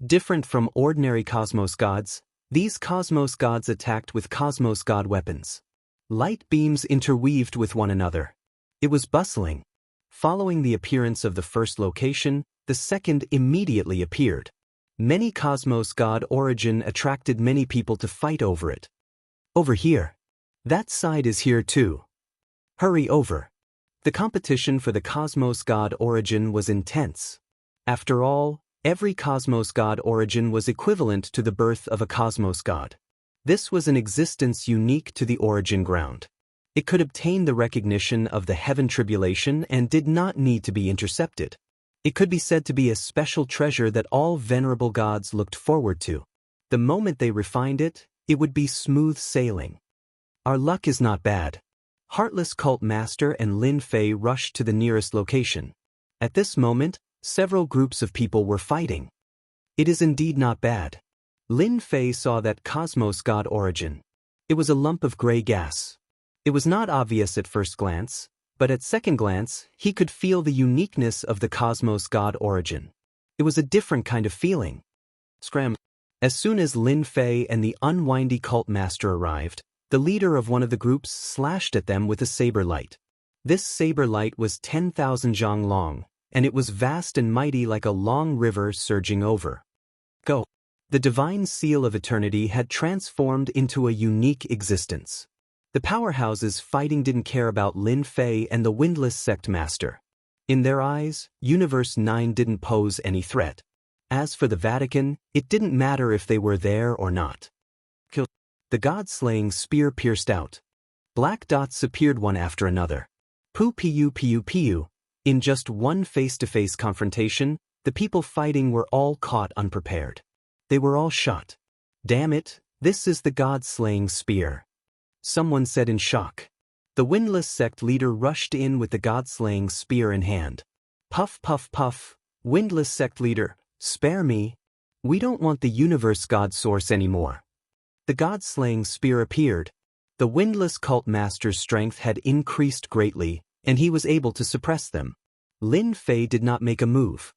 Different from ordinary Cosmos gods, these Cosmos gods attacked with Cosmos God weapons. Light beams interweaved with one another. It was bustling. Following the appearance of the first location, the second immediately appeared. Many Cosmos God Origin attracted many people to fight over it. "Over here. That side is here too. Hurry over." The competition for the Cosmos God Origin was intense. After all, every Cosmos God Origin was equivalent to the birth of a Cosmos God. This was an existence unique to the origin ground. It could obtain the recognition of the heaven tribulation and did not need to be intercepted. It could be said to be a special treasure that all venerable gods looked forward to. The moment they refined it, it would be smooth sailing. Our luck is not bad. Heartless Cult Master and Lin Fei rushed to the nearest location. At this moment, several groups of people were fighting. It is indeed not bad. Lin Fei saw that Cosmos God Origin. It was a lump of gray gas. It was not obvious at first glance, but at second glance, he could feel the uniqueness of the Cosmos God Origin. It was a different kind of feeling. Scram. As soon as Lin Fei and the unwindy Cult Master arrived, the leader of one of the groups slashed at them with a saber light. This saber light was 10,000 zhang long, and it was vast and mighty like a long river surging over. Go. The divine seal of eternity had transformed into a unique existence. The powerhouses fighting didn't care about Lin Fei and the Windless Sect Master. In their eyes, Universe 9 didn't pose any threat. As for the Vatican, it didn't matter if they were there or not. Kill. The god-slaying spear pierced out. Black dots appeared one after another. Piu. In just one face-to-face confrontation, the people fighting were all caught unprepared. They were all shot. Damn it, this is the god-slaying spear. Someone said in shock. The Windless Sect leader rushed in with the god-slaying spear in hand. Puff. Windless Sect leader, spare me. We don't want the universe god source anymore. The god-slaying spear appeared. The Windless Cult Master's strength had increased greatly, and he was able to suppress them. Lin Fei did not make a move.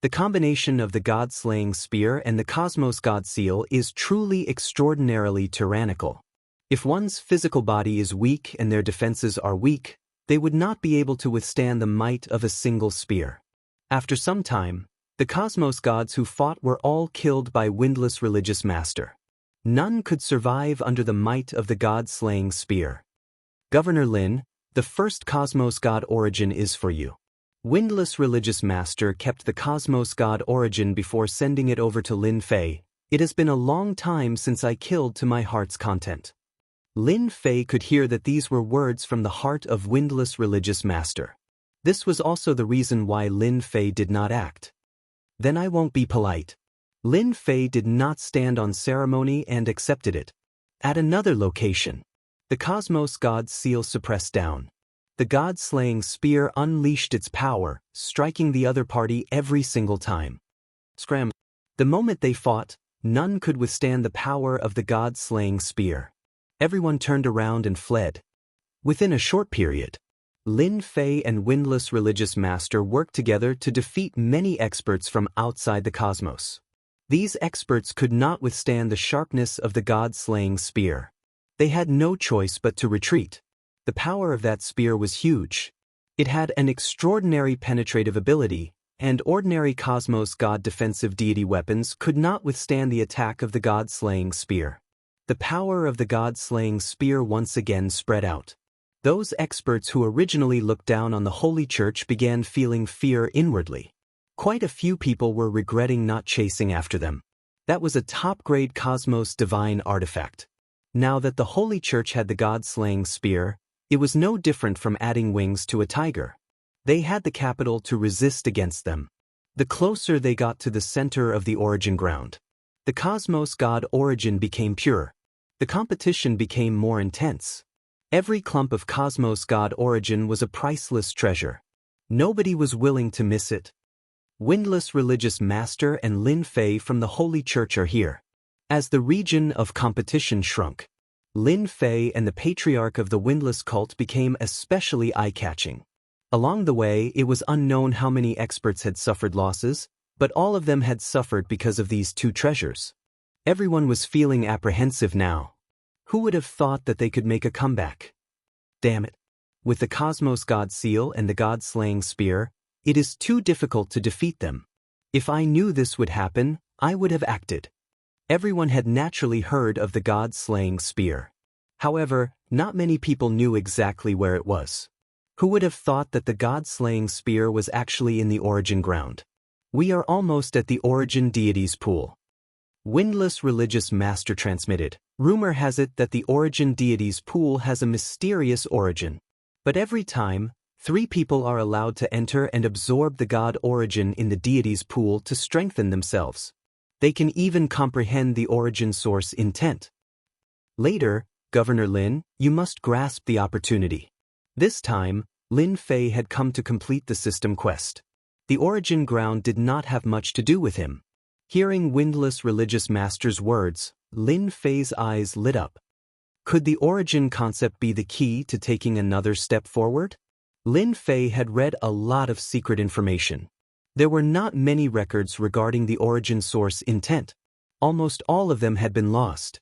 The combination of the god-slaying spear and the Cosmos God Seal is truly extraordinarily tyrannical. If one's physical body is weak and their defenses are weak, they would not be able to withstand the might of a single spear. After some time, The cosmos gods who fought were all killed by windless religious master. None could survive under the might of the god-slaying spear. Governor Lin, the first cosmos god origin is for you. Windless religious master kept the cosmos god origin before sending it over to Lin Fei. It has been a long time since I killed to my heart's content. Lin Fei could hear that these were words from the heart of windless religious master. This was also the reason why Lin Fei did not act. Then I won't be polite. Lin Fei did not stand on ceremony and accepted it. At another location, the cosmos god's seal suppressed down. The god-slaying spear unleashed its power, striking the other party every single time. Scram. The moment they fought, none could withstand the power of the god-slaying spear. Everyone turned around and fled. Within a short period, Lin Fei and windless religious master worked together to defeat many experts from outside the cosmos. These experts could not withstand the sharpness of the god-slaying spear. They had no choice but to retreat. The power of that spear was huge. It had an extraordinary penetrative ability, and ordinary cosmos god defensive deity weapons could not withstand the attack of the god-slaying spear. The power of the god-slaying spear once again spread out. Those experts who originally looked down on the Holy Church began feeling fear inwardly. Quite a few people were regretting not chasing after them. That was a top-grade cosmos divine artifact. Now that the Holy Church had the god-slaying spear, it was no different from adding wings to a tiger. They had the capital to resist against them. The closer they got to the center of the origin ground, the cosmos god origin became pure. The competition became more intense. Every clump of cosmos god origin was a priceless treasure. Nobody was willing to miss it. Windless religious master and Lin Fei from the Holy Church are here. As the region of competition shrunk, Lin Fei and the patriarch of the windless cult became especially eye-catching. Along the way, it was unknown how many experts had suffered losses, but all of them had suffered because of these two treasures. Everyone was feeling apprehensive now. Who would have thought that they could make a comeback? Damn it. With the cosmos god seal and the god-slaying spear, it is too difficult to defeat them. If I knew this would happen, I would have acted. Everyone had naturally heard of the god-slaying spear. However, not many people knew exactly where it was. Who would have thought that the god-slaying spear was actually in the origin ground? We are almost at the origin deity's pool. Windless religious master transmitted. Rumor has it that the origin deity's pool has a mysterious origin. But every time, 3 people are allowed to enter and absorb the god origin in the deity's pool to strengthen themselves. They can even comprehend the origin source intent. Later, Governor Lin, you must grasp the opportunity. This time, Lin Fei had come to complete the system quest. The origin ground did not have much to do with him. Hearing windless religious master's words, Lin Fei's eyes lit up. Could the origin concept be the key to taking another step forward? Lin Fei had read a lot of secret information. There were not many records regarding the origin source intent. Almost all of them had been lost.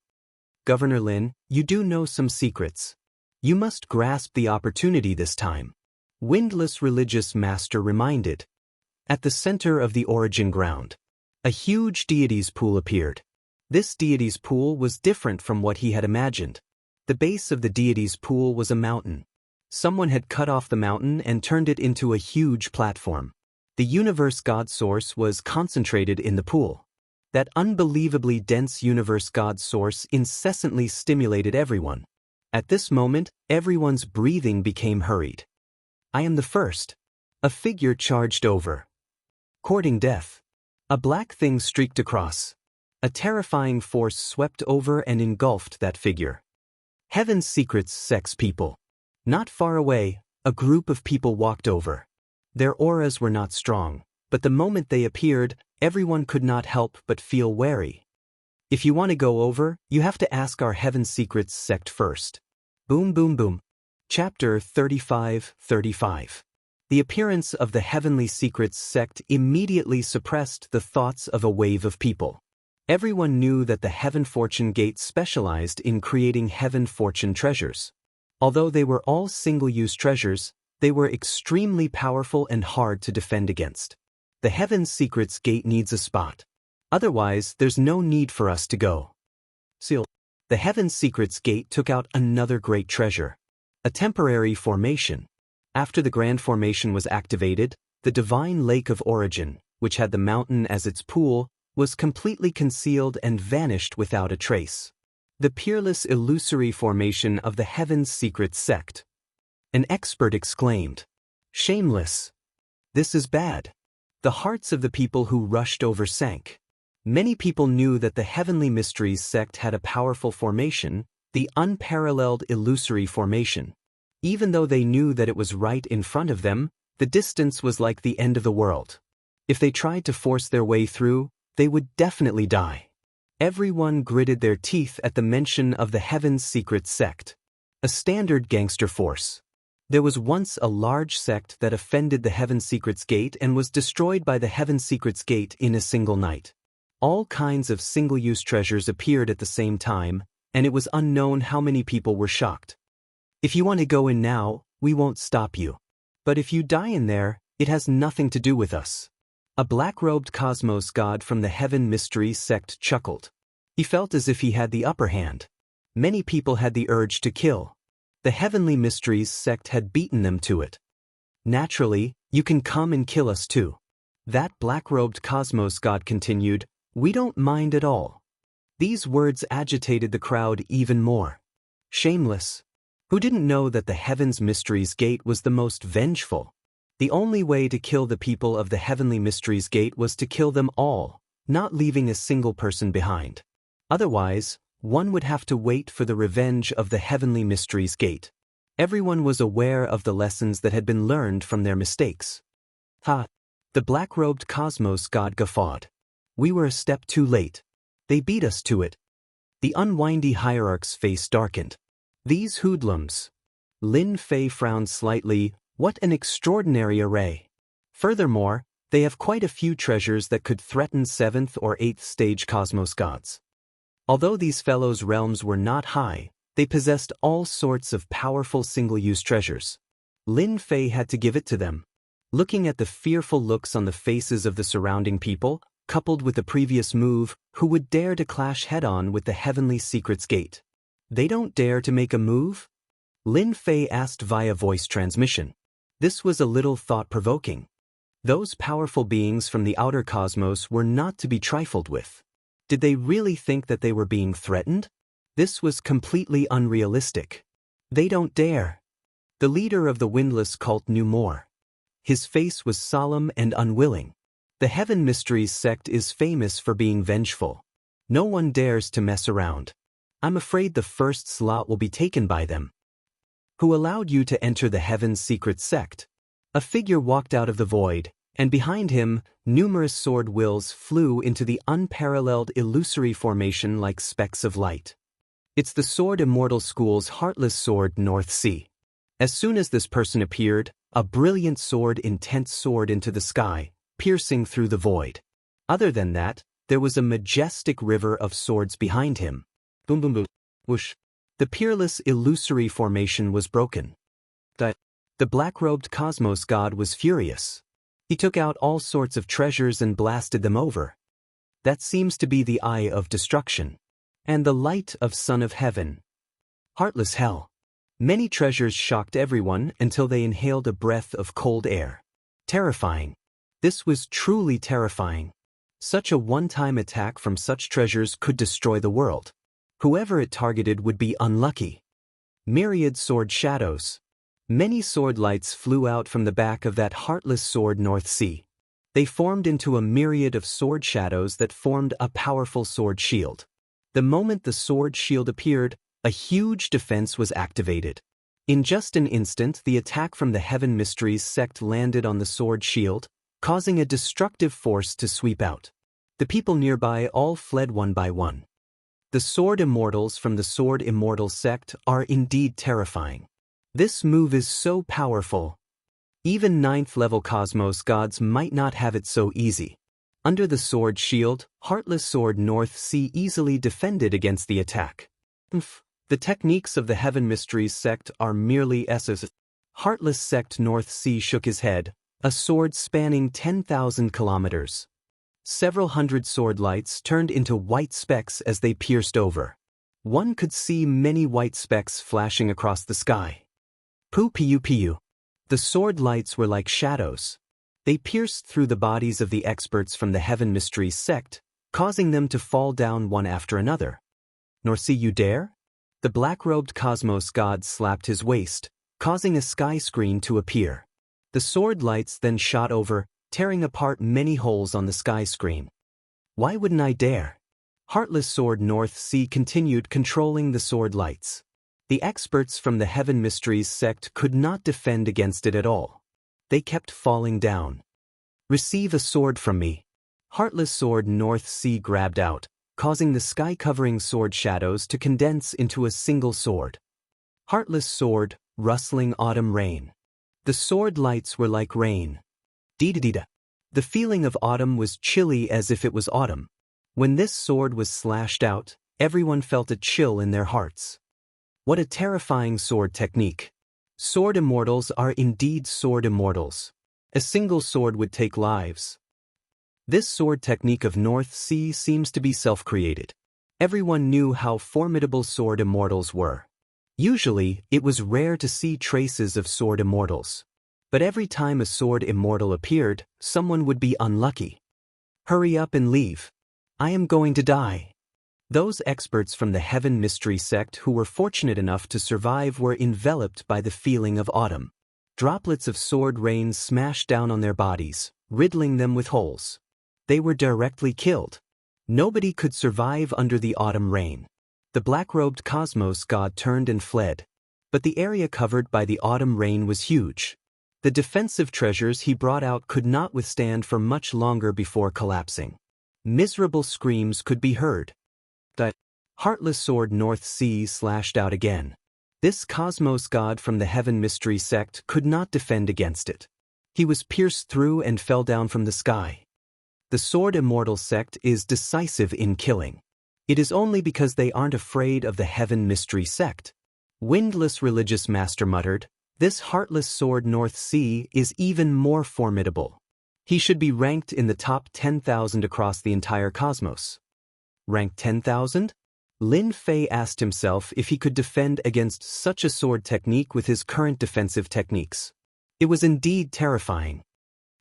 Governor Lin, you do know some secrets. You must grasp the opportunity this time. Windless religious master reminded. At the center of the origin ground, a huge deity's pool appeared. This deity's pool was different from what he had imagined. The base of the deity's pool was a mountain. Someone had cut off the mountain and turned it into a huge platform. The universe God source was concentrated in the pool. That unbelievably dense universe God source incessantly stimulated everyone. At this moment, everyone's breathing became hurried. I am the first. A figure charged over. Courting death. A black thing streaked across. A terrifying force swept over and engulfed that figure. Heaven's secrets sex people. Not far away, a group of people walked over. Their auras were not strong, but the moment they appeared, everyone could not help but feel wary. If you want to go over, you have to ask our Heaven Secrets sect first. Boom boom boom. Chapter 35. The appearance of the Heavenly Secrets sect immediately suppressed the thoughts of a wave of people. Everyone knew that the Heaven Fortune Gate specialized in creating Heaven Fortune treasures. Although they were all single-use treasures, they were extremely powerful and hard to defend against. The Heaven's Secrets Gate needs a spot. Otherwise, there's no need for us to go. Seal. The Heaven's Secrets Gate took out another great treasure. A temporary formation. After the Grand Formation was activated, the Divine Lake of Origin, which had the mountain as its pool, was completely concealed and vanished without a trace. The peerless illusory formation of the Heaven's Secret Sect. An expert exclaimed. Shameless. This is bad. The hearts of the people who rushed over sank. Many people knew that the Heavenly Mysteries sect had a powerful formation, the unparalleled illusory formation. Even though they knew that it was right in front of them, the distance was like the end of the world. If they tried to force their way through, they would definitely die. Everyone gritted their teeth at the mention of the Heaven's Secret Sect. A standard gangster force. There was once a large sect that offended the Heaven's Secrets Gate and was destroyed by the Heaven's Secrets Gate in a single night. All kinds of single-use treasures appeared at the same time, and it was unknown how many people were shocked. If you want to go in now, we won't stop you. But if you die in there, it has nothing to do with us. A black-robed cosmos god from the Heaven Mysteries sect chuckled. He felt as if he had the upper hand. Many people had the urge to kill. The Heavenly Mysteries sect had beaten them to it. Naturally, you can come and kill us too. That black-robed cosmos god continued, we don't mind at all. These words agitated the crowd even more. Shameless. Who didn't know that the Heaven's Mysteries Gate was the most vengeful? The only way to kill the people of the Heavenly Mysteries Gate was to kill them all, not leaving a single person behind. Otherwise, one would have to wait for the revenge of the Heavenly Mysteries Gate. Everyone was aware of the lessons that had been learned from their mistakes. Ha! The black-robed cosmos god guffawed. We were a step too late. They beat us to it. The unwindy hierarch's face darkened. These hoodlums. Lin Fei frowned slightly. What an extraordinary array. Furthermore, they have quite a few treasures that could threaten 7th or 8th stage cosmos gods. Although these fellows' realms were not high, they possessed all sorts of powerful single-use treasures. Lin Fei had to give it to them. Looking at the fearful looks on the faces of the surrounding people, coupled with the previous move, who would dare to clash head-on with the Heavenly Secrets Gate? They don't dare to make a move? Lin Fei asked via voice transmission. This was a little thought-provoking. Those powerful beings from the outer cosmos were not to be trifled with. Did they really think that they were being threatened? This was completely unrealistic. They don't dare. The leader of the windless cult knew more. His face was solemn and unwilling. The Heaven Mysteries sect is famous for being vengeful. No one dares to mess around. I'm afraid the first slot will be taken by them. Who allowed you to enter the Heaven's Secret Sect? A figure walked out of the void, and behind him, numerous sword wills flew into the unparalleled illusory formation like specks of light. It's the Sword Immortal School's Heartless Sword North Sea. As soon as this person appeared, a brilliant sword intense soared into the sky, piercing through the void. Other than that, there was a majestic river of swords behind him. Boom boom boom. Whoosh. The peerless illusory formation was broken. The black-robed cosmos god was furious. He took out all sorts of treasures and blasted them over. That seems to be the eye of destruction. And the light of Son of Heaven. Heartless hell. Many treasures shocked everyone until they inhaled a breath of cold air. Terrifying. This was truly terrifying. Such a one-time attack from such treasures could destroy the world. Whoever it targeted would be unlucky. Myriad sword shadows. Many sword lights flew out from the back of that heartless sword North Sea. They formed into a myriad of sword shadows that formed a powerful sword shield. The moment the sword shield appeared, a huge defense was activated. In just an instant, the attack from the Heaven Mysteries sect landed on the sword shield, causing a destructive force to sweep out. The people nearby all fled one by one. The Sword Immortals from the Sword Immortal sect are indeed terrifying. This move is so powerful. Even 9th-level cosmos gods might not have it so easy. Under the sword shield, Heartless Sword North Sea easily defended against the attack. The techniques of the Heaven Mysteries sect are merely S's. Heartless Sect North Sea shook his head, A sword spanning 10,000 kilometers. Several hundred sword lights turned into white specks as they pierced over. One could see many white specks flashing across the sky. Piu. The sword lights were like shadows. They pierced through the bodies of the experts from the Heaven Mysteries sect, causing them to fall down one after another. Nor see you dare? The black-robed cosmos god slapped his waist, causing a sky screen to appear. The sword lights then shot over, tearing apart many holes on the sky screen. Why wouldn't I dare? Heartless Sword North Sea continued controlling the sword lights. The experts from the Heaven Mysteries sect could not defend against it at all. They kept falling down. Receive a sword from me. Heartless Sword North Sea grabbed out, causing the sky-covering sword shadows to condense into a single sword. Heartless Sword, rustling autumn rain. The sword lights were like rain. Dee-da-dee-da. The feeling of autumn was chilly as if it was autumn. When this sword was slashed out, everyone felt a chill in their hearts. What a terrifying sword technique. Sword immortals are indeed sword immortals. A single sword would take lives. This sword technique of North Sea seems to be self-created. Everyone knew how formidable sword immortals were. Usually, it was rare to see traces of sword immortals. But every time a sword immortal appeared, someone would be unlucky. Hurry up and leave. I am going to die. Those experts from the Heaven Mystery sect who were fortunate enough to survive were enveloped by the feeling of autumn. Droplets of sword rain smashed down on their bodies, riddling them with holes. They were directly killed. Nobody could survive under the autumn rain. The black-robed cosmos god turned and fled. But the area covered by the autumn rain was huge. The defensive treasures he brought out could not withstand for much longer before collapsing. Miserable screams could be heard. The Heartless Sword North Sea slashed out again. This cosmos god from the Heaven Mystery sect could not defend against it. He was pierced through and fell down from the sky. The Sword Immortal sect is decisive in killing. It is only because they aren't afraid of the Heaven Mystery sect. Windless Religious Master muttered, "This Heartless Sword North Sea is even more formidable. He should be ranked in the top 10,000 across the entire cosmos." Rank 10,000? Lin Fei asked himself if he could defend against such a sword technique with his current defensive techniques. It was indeed terrifying.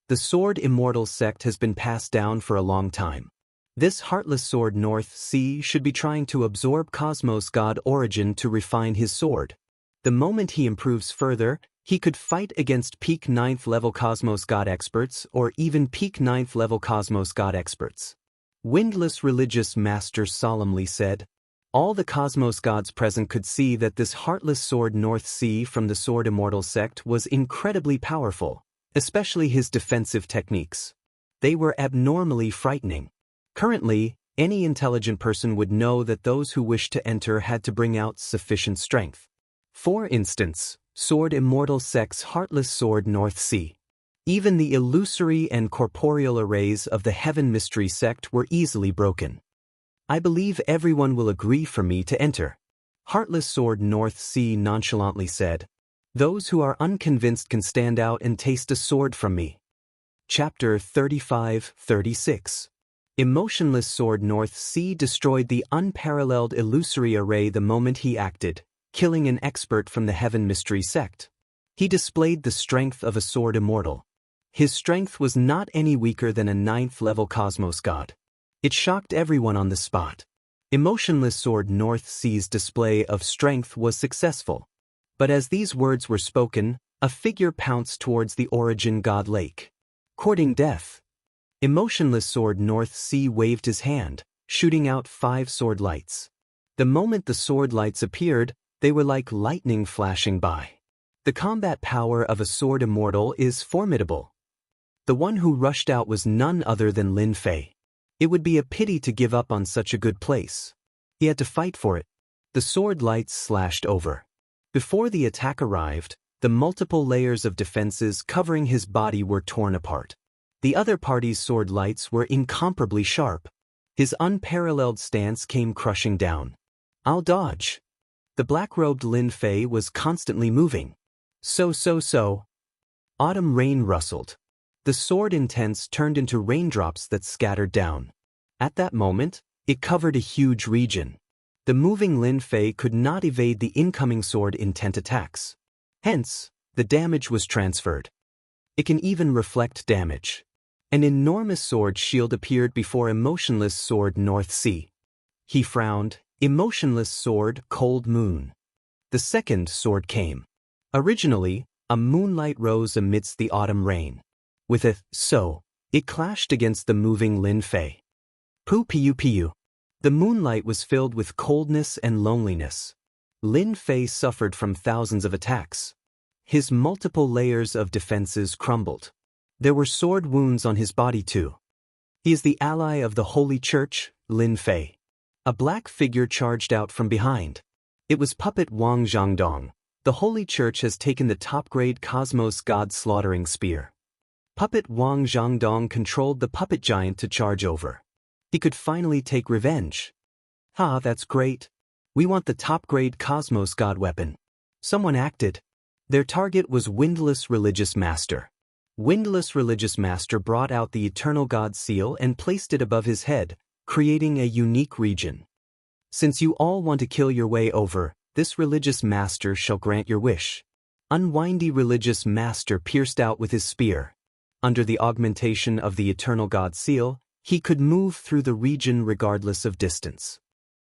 The Sword Immortal sect has been passed down for a long time. This Heartless Sword North Sea should be trying to absorb Cosmos God Origin to refine his sword. The moment he improves further, he could fight against peak 9th level Cosmos God experts or even peak 9th level Cosmos God experts. Windless Religious Master solemnly said. All the Cosmos gods present could see that this Heartless Sword North Sea from the Sword Immortal sect was incredibly powerful, especially his defensive techniques. They were abnormally frightening. Currently, any intelligent person would know that those who wished to enter had to bring out sufficient strength. For instance, Sword Immortal sect's Heartless Sword North Sea. Even the illusory and corporeal arrays of the Heaven Mystery sect were easily broken. I believe everyone will agree for me to enter. Heartless Sword North Sea nonchalantly said. Those who are unconvinced can stand out and taste a sword from me. Chapter 35-36. Emotionless Sword North Sea destroyed the unparalleled illusory array the moment he acted, killing an expert from the Heaven Mystery sect. He displayed the strength of a sword immortal. His strength was not any weaker than a 9th level Cosmos god. It shocked everyone on the spot. Emotionless Sword North Sea's display of strength was successful. But as these words were spoken, a figure pounced towards the Origin God Lake. Courting death. Emotionless Sword North Sea waved his hand, shooting out 5 sword lights. The moment the sword lights appeared, they were like lightning flashing by. The combat power of a sword immortal is formidable. The one who rushed out was none other than Lin Fei. It would be a pity to give up on such a good place. He had to fight for it. The sword lights slashed over. Before the attack arrived, the multiple layers of defenses covering his body were torn apart. The other party's sword lights were incomparably sharp. His unparalleled stance came crushing down. I'll dodge. The black-robed Lin Fei was constantly moving. So. Autumn rain rustled. The sword intense turned into raindrops that scattered down. At that moment, it covered a huge region. The moving Lin Fei could not evade the incoming sword intent attacks. Hence, the damage was transferred. It can even reflect damage. An enormous sword shield appeared before Emotionless Sword North Sea. He frowned. Emotionless Sword Cold Moon. The second sword came. Originally, a moonlight rose amidst the autumn rain. With a so, it clashed against the moving Lin Fei. Pu piu piu. The moonlight was filled with coldness and loneliness. Lin Fei suffered from thousands of attacks. His multiple layers of defenses crumbled. There were sword wounds on his body too. He is the ally of the Holy Church, Lin Fei. A black figure charged out from behind. It was Puppet Wang Zhangdong. The Holy Church has taken the top-grade Cosmos God slaughtering spear. Puppet Wang Zhangdong controlled the puppet giant to charge over. He could finally take revenge. Ha, that's great. We want the top-grade Cosmos God weapon. Someone acted. Their target was Windless Religious Master. Windless Religious Master brought out the Eternal God seal and placed it above his head, creating a unique region. Since you all want to kill your way over, this Religious Master shall grant your wish. Unwindy Religious Master pierced out with his spear. Under the augmentation of the Eternal God seal, he could move through the region regardless of distance.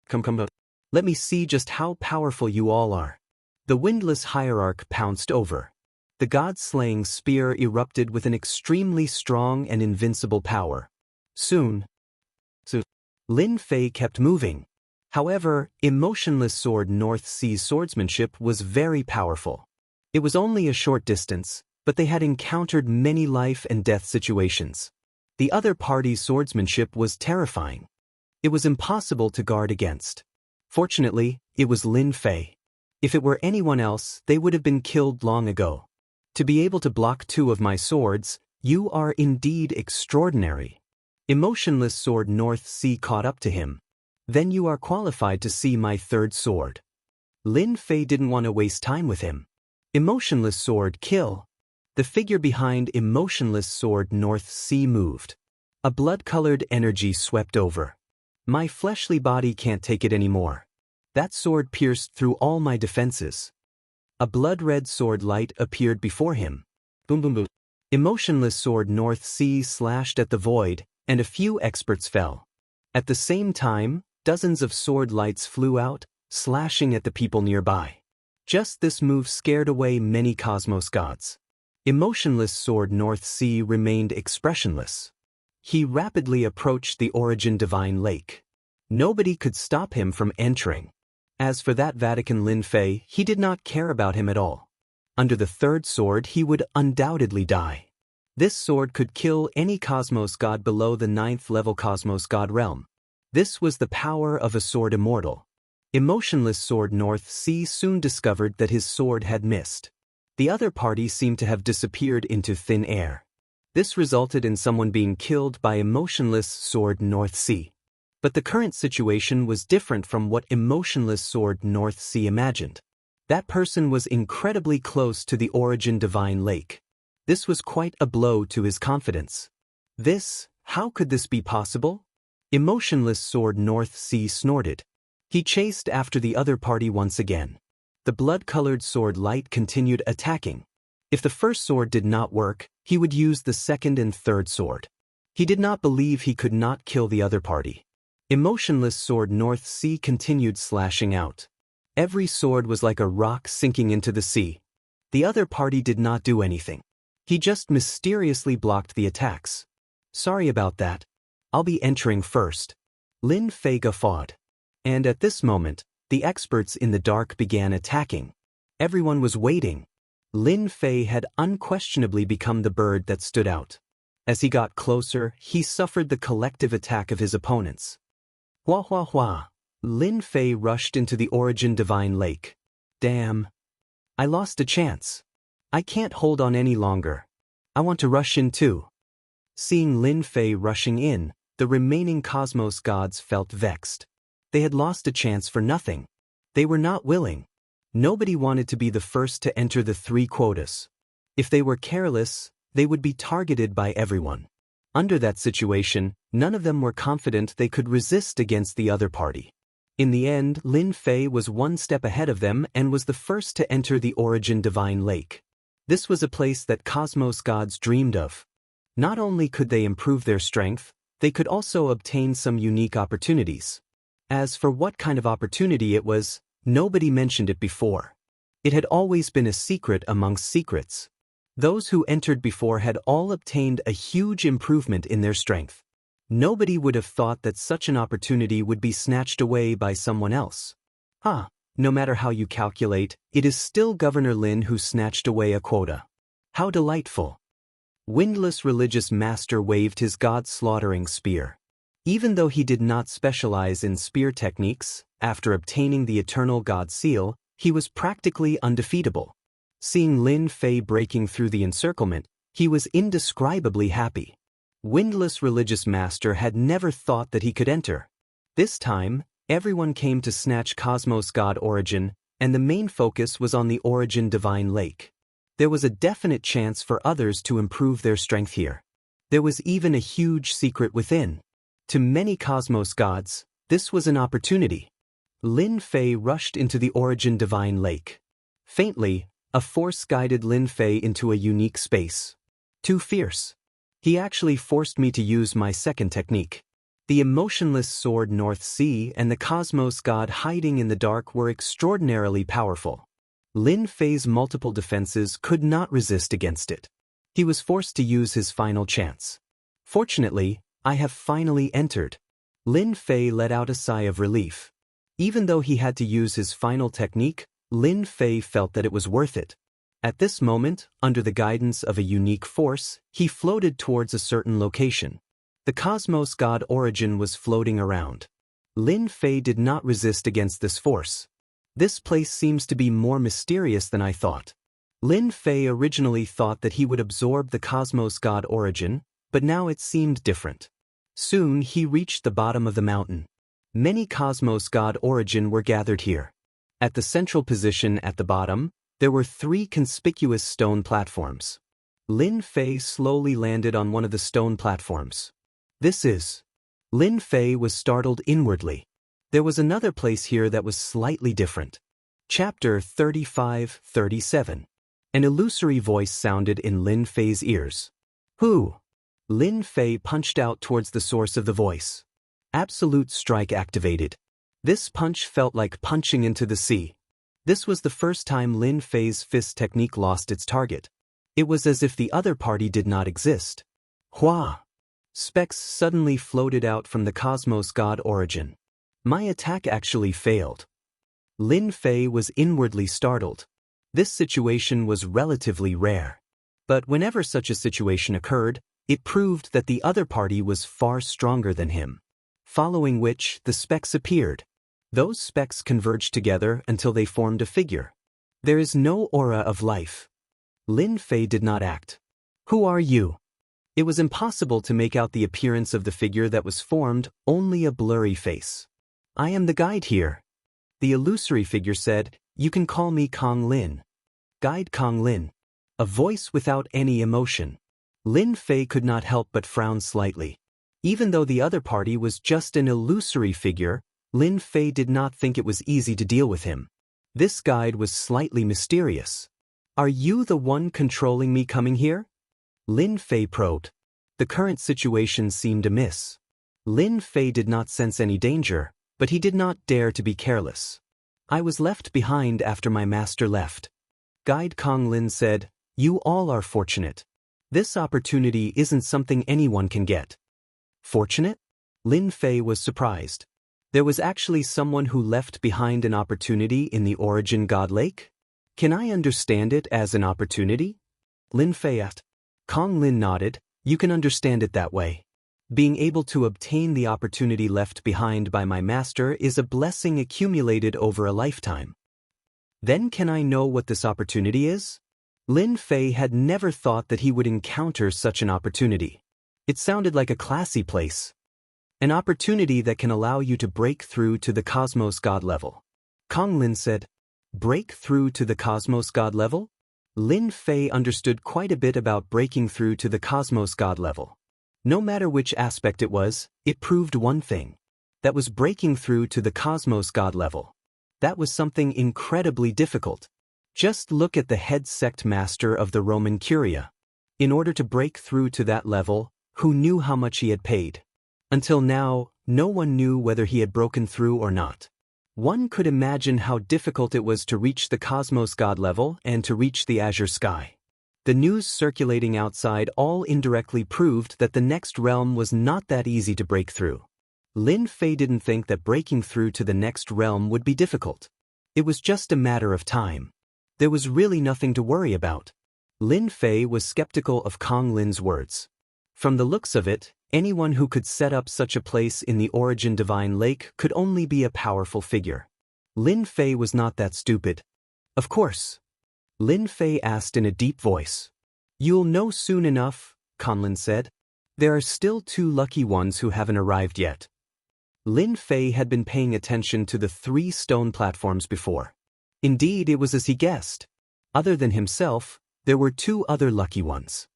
Come. Let me see just how powerful you all are. The Windless Hierarch pounced over. The god-slaying spear erupted with an extremely strong and invincible power. Soon, Lin Fei kept moving. However, Emotionless Sword North Sea's swordsmanship was very powerful. It was only a short distance, but they had encountered many life and death situations. The other party's swordsmanship was terrifying. It was impossible to guard against. Fortunately, it was Lin Fei. If it were anyone else, they would have been killed long ago. To be able to block two of my swords, you are indeed extraordinary. Emotionless Sword North Sea caught up to him. Then you are qualified to see my third sword. Lin Fei didn't want to waste time with him. Emotionless Sword kill. The figure behind Emotionless Sword North Sea moved. A blood-colored energy swept over. My fleshly body can't take it anymore. That sword pierced through all my defenses. A blood-red sword light appeared before him. Boom boom boom. Emotionless Sword North Sea slashed at the void, and a few experts fell. At the same time, dozens of sword lights flew out, slashing at the people nearby. Just this move scared away many Cosmos gods. Emotionless Sword North Sea remained expressionless. He rapidly approached the Origin Divine Lake. Nobody could stop him from entering. As for that Vatican Lin Fei, he did not care about him at all. Under the third sword he would undoubtedly die. This sword could kill any Cosmos God below the 9th level Cosmos God realm. This was the power of a sword immortal. Emotionless Sword North Sea soon discovered that his sword had missed. The other party seemed to have disappeared into thin air. This resulted in someone being killed by Emotionless Sword North Sea. But the current situation was different from what Emotionless Sword North Sea imagined. That person was incredibly close to the Origin Divine Lake. This was quite a blow to his confidence. How could this be possible? Emotionless Sword North Sea snorted. He chased after the other party once again. The blood-colored sword light continued attacking. If the first sword did not work, he would use the second and third sword. He did not believe he could not kill the other party. Emotionless Sword North Sea continued slashing out. Every sword was like a rock sinking into the sea. The other party did not do anything. He just mysteriously blocked the attacks. Sorry about that. I'll be entering first. Lin Fei guffawed. And at this moment, the experts in the dark began attacking. Everyone was waiting. Lin Fei had unquestionably become the bird that stood out. As he got closer, he suffered the collective attack of his opponents. Hua hua hua. Lin Fei rushed into the Origin Divine Lake. Damn. I lost a chance. I can't hold on any longer. I want to rush in too. Seeing Lin Fei rushing in, the remaining Cosmos gods felt vexed. They had lost a chance for nothing. They were not willing. Nobody wanted to be the first to enter the 3 quotas. If they were careless, they would be targeted by everyone. Under that situation, none of them were confident they could resist against the other party. In the end, Lin Fei was one step ahead of them and was the first to enter the Origin Divine Lake. This was a place that Cosmos gods dreamed of. Not only could they improve their strength, they could also obtain some unique opportunities. As for what kind of opportunity it was, nobody mentioned it before. It had always been a secret amongst secrets. Those who entered before had all obtained a huge improvement in their strength. Nobody would have thought that such an opportunity would be snatched away by someone else. No matter how you calculate, it is still Governor Lin who snatched away a quota. How delightful. Windless Religious Master waved his god-slaughtering spear. Even though he did not specialize in spear techniques, after obtaining the Eternal God Seal, he was practically undefeatable. Seeing Lin Fei breaking through the encirclement, he was indescribably happy. Windless Religious Master had never thought that he could enter. This time, everyone came to snatch Cosmos God Origin, and the main focus was on the Origin Divine Lake. There was a definite chance for others to improve their strength here. There was even a huge secret within. To many Cosmos gods, this was an opportunity. Lin Fei rushed into the Origin Divine Lake. Faintly, a force guided Lin Fei into a unique space. Too fierce. He actually forced me to use my second technique. The emotionless sword North Sea and the Cosmos God hiding in the dark were extraordinarily powerful. Lin Fei's multiple defenses could not resist against it. He was forced to use his final chance. Fortunately, I have finally entered. Lin Fei let out a sigh of relief. Even though he had to use his final technique, Lin Fei felt that it was worth it. At this moment, under the guidance of a unique force, he floated towards a certain location. The Cosmos God Origin was floating around. Lin Fei did not resist against this force. This place seems to be more mysterious than I thought. Lin Fei originally thought that he would absorb the Cosmos God Origin, but now it seemed different. Soon he reached the bottom of the mountain. Many Cosmos God Origin were gathered here. At the central position at the bottom, there were 3 conspicuous stone platforms. Lin Fei slowly landed on one of the stone platforms. This is. Lin Fei was startled inwardly. There was another place here that was slightly different. Chapter 35-37. An illusory voice sounded in Lin Fei's ears. Who? Lin Fei punched out towards the source of the voice. Absolute strike activated. This punch felt like punching into the sea. This was the first time Lin Fei's fist technique lost its target. It was as if the other party did not exist. Hua! Specks suddenly floated out from the Cosmos God Origin. My attack actually failed. Lin Fei was inwardly startled. This situation was relatively rare. But whenever such a situation occurred, it proved that the other party was far stronger than him. Following which, the specks appeared. Those specks converged together until they formed a figure. There is no aura of life. Lin Fei did not act. Who are you? It was impossible to make out the appearance of the figure that was formed, only a blurry face. I am the guide here. The illusory figure said, you can call me Kong Lin. Guide Kong Lin. A voice without any emotion. Lin Fei could not help but frown slightly. Even though the other party was just an illusory figure, Lin Fei did not think it was easy to deal with him. This guide was slightly mysterious. Are you the one controlling me coming here? Lin Fei probed. The current situation seemed amiss. Lin Fei did not sense any danger, but he did not dare to be careless. I was left behind after my master left. Guide Kong Lin said, you all are fortunate. This opportunity isn't something anyone can get. Fortunate? Lin Fei was surprised. There was actually someone who left behind an opportunity in the Origin God Lake? Can I understand it as an opportunity? Lin Fei asked. Kong Lin nodded, you can understand it that way. Being able to obtain the opportunity left behind by my master is a blessing accumulated over a lifetime. Then can I know what this opportunity is? Lin Fei had never thought that he would encounter such an opportunity. It sounded like a classy place. An opportunity that can allow you to break through to the Cosmos God level. Kong Lin said, break through to the Cosmos God level? Lin Fei understood quite a bit about breaking through to the Cosmos God level. No matter which aspect it was, it proved one thing. That was breaking through to the Cosmos God level. That was something incredibly difficult. Just look at the head sect master of the Roman Curia. In order to break through to that level, who knew how much he had paid? Until now, no one knew whether he had broken through or not. One could imagine how difficult it was to reach the Cosmos God level and to reach the Azure Sky. The news circulating outside all indirectly proved that the next realm was not that easy to break through. Lin Fei didn't think that breaking through to the next realm would be difficult. It was just a matter of time. There was really nothing to worry about. Lin Fei was skeptical of Kong Lin's words. From the looks of it, anyone who could set up such a place in the Origin Divine Lake could only be a powerful figure. Lin Fei was not that stupid. Of course. Lin Fei asked in a deep voice. You'll know soon enough, Conlin said. There are still 2 lucky ones who haven't arrived yet. Lin Fei had been paying attention to the 3 stone platforms before. Indeed, it was as he guessed. Other than himself, there were 2 other lucky ones.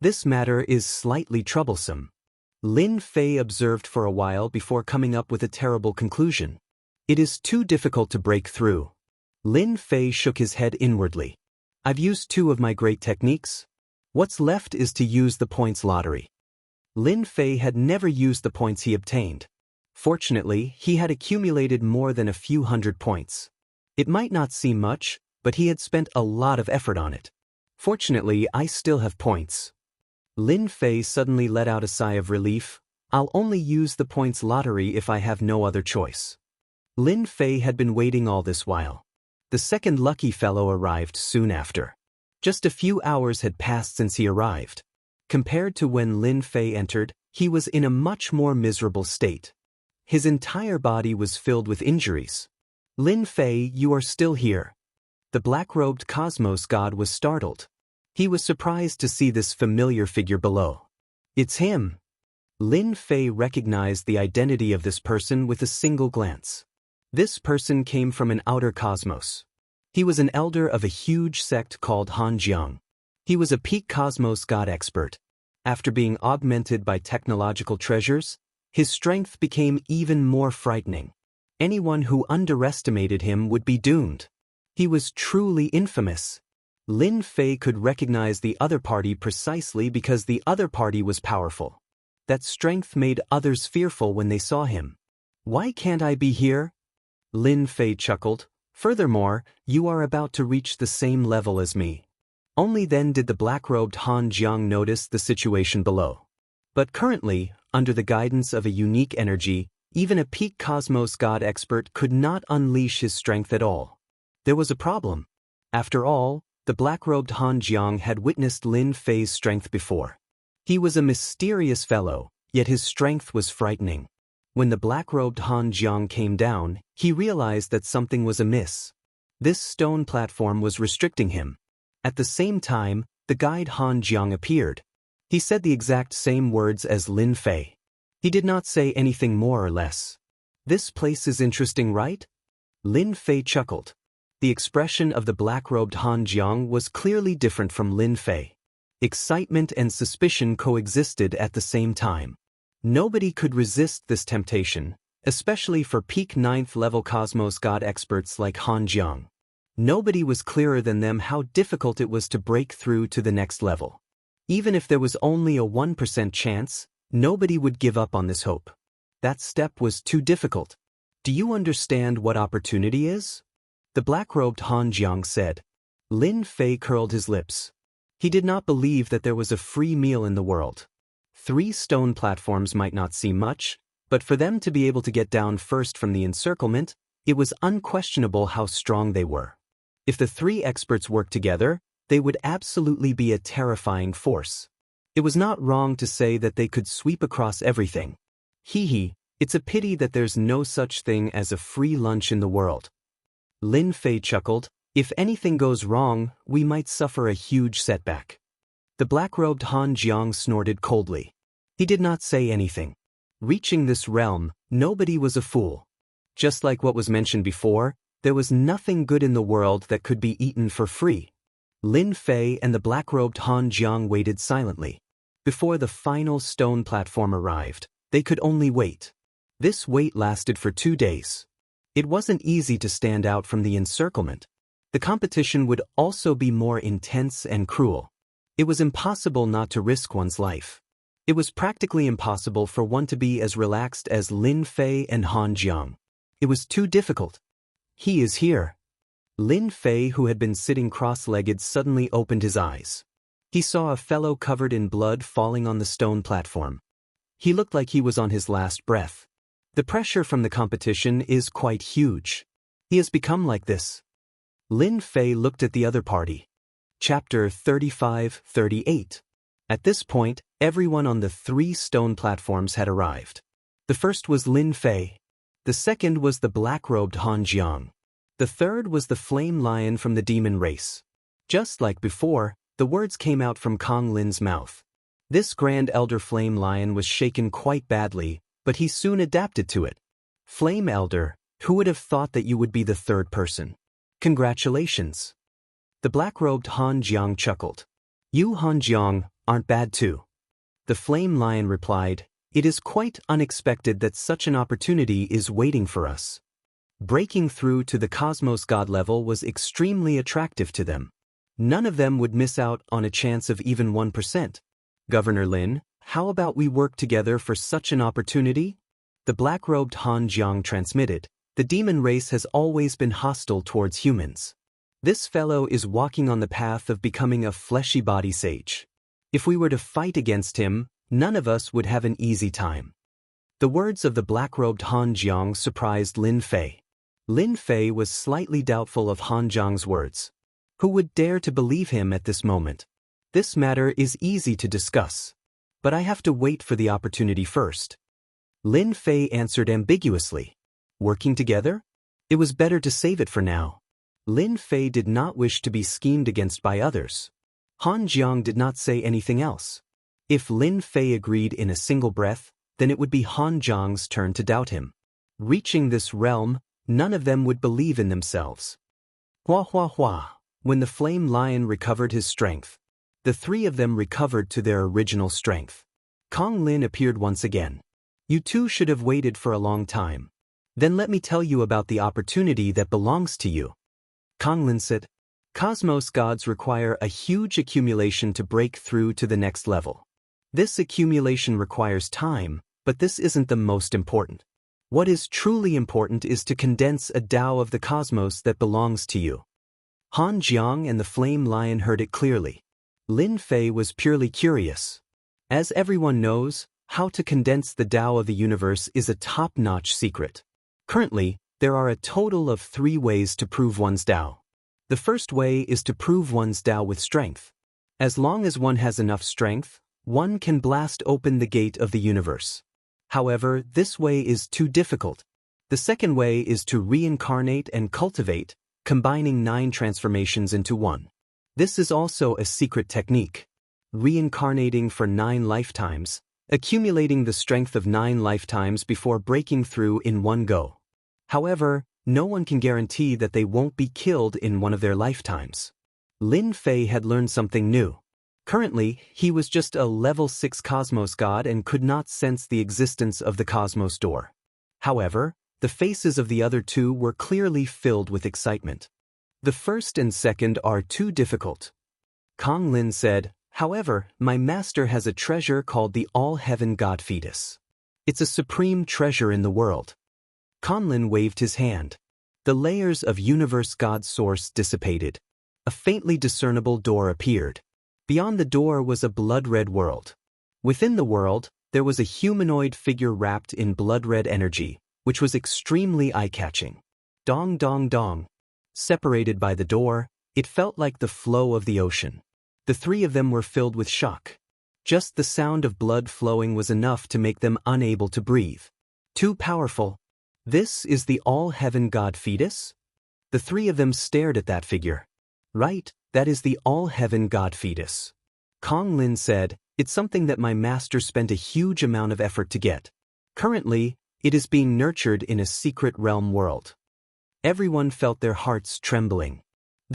This matter is slightly troublesome. Lin Fei observed for a while before coming up with a terrible conclusion. It is too difficult to break through. Lin Fei shook his head inwardly. I've used 2 of my great techniques. What's left is to use the points lottery. Lin Fei had never used the points he obtained. Fortunately, he had accumulated more than a few hundred points. It might not seem much, but he had spent a lot of effort on it. Fortunately, I still have points. Lin Fei suddenly let out a sigh of relief. I'll only use the points lottery if I have no other choice. Lin Fei had been waiting all this while. The second lucky fellow arrived soon after. Just a few hours had passed since he arrived. Compared to when Lin Fei entered, he was in a much more miserable state. His entire body was filled with injuries. Lin Fei, you are still here. The black-robed Cosmos God was startled. He was surprised to see this familiar figure below. It's him. Lin Fei recognized the identity of this person with a single glance. This person came from an outer cosmos. He was an elder of a huge sect called Hanjiang. He was a peak Cosmos God expert. After being augmented by technological treasures, his strength became even more frightening. Anyone who underestimated him would be doomed. He was truly infamous. Lin Fei could recognize the other party precisely because the other party was powerful. That strength made others fearful when they saw him. Why can't I be here? Lin Fei chuckled. Furthermore, you are about to reach the same level as me. Only then did the black-robed Han Jiang notice the situation below. But currently, under the guidance of a unique energy, even a peak Cosmos God expert could not unleash his strength at all. There was a problem. After all, the black-robed Han Jiang had witnessed Lin Fei's strength before. He was a mysterious fellow, yet his strength was frightening. When the black-robed Han Jiang came down, he realized that something was amiss. This stone platform was restricting him. At the same time, the guide Han Jiang appeared. He said the exact same words as Lin Fei. He did not say anything more or less. This place is interesting, right? Lin Fei chuckled. The expression of the black-robed Han Jiang was clearly different from Lin Fei. Excitement and suspicion coexisted at the same time. Nobody could resist this temptation, especially for peak 9th-level Cosmos God experts like Han Jiang. Nobody was clearer than them how difficult it was to break through to the next level. Even if there was only a 1% chance, nobody would give up on this hope. That step was too difficult. Do you understand what opportunity is? The black-robed Han Jiang said. Lin Fei curled his lips. He did not believe that there was a free meal in the world. 3 stone platforms might not seem much, but for them to be able to get down first from the encirclement, it was unquestionable how strong they were. If the 3 experts worked together, they would absolutely be a terrifying force. It was not wrong to say that they could sweep across everything. It's a pity that there's no such thing as a free lunch in the world. Lin Fei chuckled. If anything goes wrong, we might suffer a huge setback. The black-robed Han Jiang snorted coldly. He did not say anything. Reaching this realm, nobody was a fool. Just like what was mentioned before, there was nothing good in the world that could be eaten for free. Lin Fei and the black-robed Han Jiang waited silently. Before the final stone platform arrived, they could only wait. This wait lasted for 2 days. It wasn't easy to stand out from the encirclement. The competition would also be more intense and cruel. It was impossible not to risk one's life. It was practically impossible for one to be as relaxed as Lin Fei and Han Jiang. It was too difficult. He is here. Lin Fei, who had been sitting cross-legged, suddenly opened his eyes. He saw a fellow covered in blood falling on the stone platform. He looked like he was on his last breath. The pressure from the competition is quite huge. He has become like this. Lin Fei looked at the other party. Chapter 35-38. At this point, everyone on the 3 stone platforms had arrived. The first was Lin Fei. The second was the black-robed Han Jiang. The third was the flame lion from the demon race. Just like before, the words came out from Kong Lin's mouth. This grand elder flame lion was shaken quite badly, but he soon adapted to it. Flame elder, who would have thought that you would be the third person? Congratulations. The black-robed Han Jiang chuckled. You, Han Jiang, aren't bad too. The flame lion replied, it is quite unexpected that such an opportunity is waiting for us. Breaking through to the cosmos god level was extremely attractive to them. None of them would miss out on a chance of even 1%. Governor Lin, how about we work together for such an opportunity? The black-robed Han Jiang transmitted, the demon race has always been hostile towards humans. This fellow is walking on the path of becoming a fleshy body sage. If we were to fight against him, none of us would have an easy time. The words of the black-robed Han Jiang surprised Lin Fei. Lin Fei was slightly doubtful of Han Jiang's words. Who would dare to believe him at this moment? This matter is easy to discuss. But I have to wait for the opportunity first. Lin Fei answered ambiguously. Working together? It was better to save it for now. Lin Fei did not wish to be schemed against by others. Han Jiang did not say anything else. If Lin Fei agreed in a single breath, then it would be Han Jiang's turn to doubt him. Reaching this realm, none of them would believe in themselves. Hua hua hua. When the flame lion recovered his strength, the 3 of them recovered to their original strength. Kong Lin appeared once again. You two should have waited for a long time. Then let me tell you about the opportunity that belongs to you. Kong Lin said, Cosmos gods require a huge accumulation to break through to the next level. This accumulation requires time, but this isn't the most important. What is truly important is to condense a Tao of the cosmos that belongs to you. Han Jiang and the flame lion heard it clearly. Lin Fei was purely curious. As everyone knows, how to condense the Tao of the universe is a top-notch secret. Currently, there are a total of 3 ways to prove one's Tao. The first way is to prove one's Tao with strength. As long as one has enough strength, one can blast open the gate of the universe. However, this way is too difficult. The second way is to reincarnate and cultivate, combining 9 transformations into 1. This is also a secret technique. Reincarnating for 9 lifetimes, accumulating the strength of 9 lifetimes before breaking through in one go. However, no one can guarantee that they won't be killed in one of their lifetimes. Lin Fei had learned something new. Currently, he was just a level 6 cosmos god and could not sense the existence of the cosmos door. However, the faces of the other 2 were clearly filled with excitement. The first and second are too difficult. Kong Lin said, however, my master has a treasure called the All-Heaven God Fetus. It's a supreme treasure in the world. Kong Lin waved his hand. The layers of Universe God Source dissipated. A faintly discernible door appeared. Beyond the door was a blood-red world. Within the world, there was a humanoid figure wrapped in blood-red energy, which was extremely eye-catching. Dong dong dong. Separated by the door, it felt like the flow of the ocean. The 3 of them were filled with shock. Just the sound of blood flowing was enough to make them unable to breathe. Too powerful. This is the All-Heaven God Fetus? The 3 of them stared at that figure. Right, that is the All-Heaven God Fetus. Kong Lin said, it's something that my master spent a huge amount of effort to get. Currently, it is being nurtured in a secret realm world. Everyone felt their hearts trembling.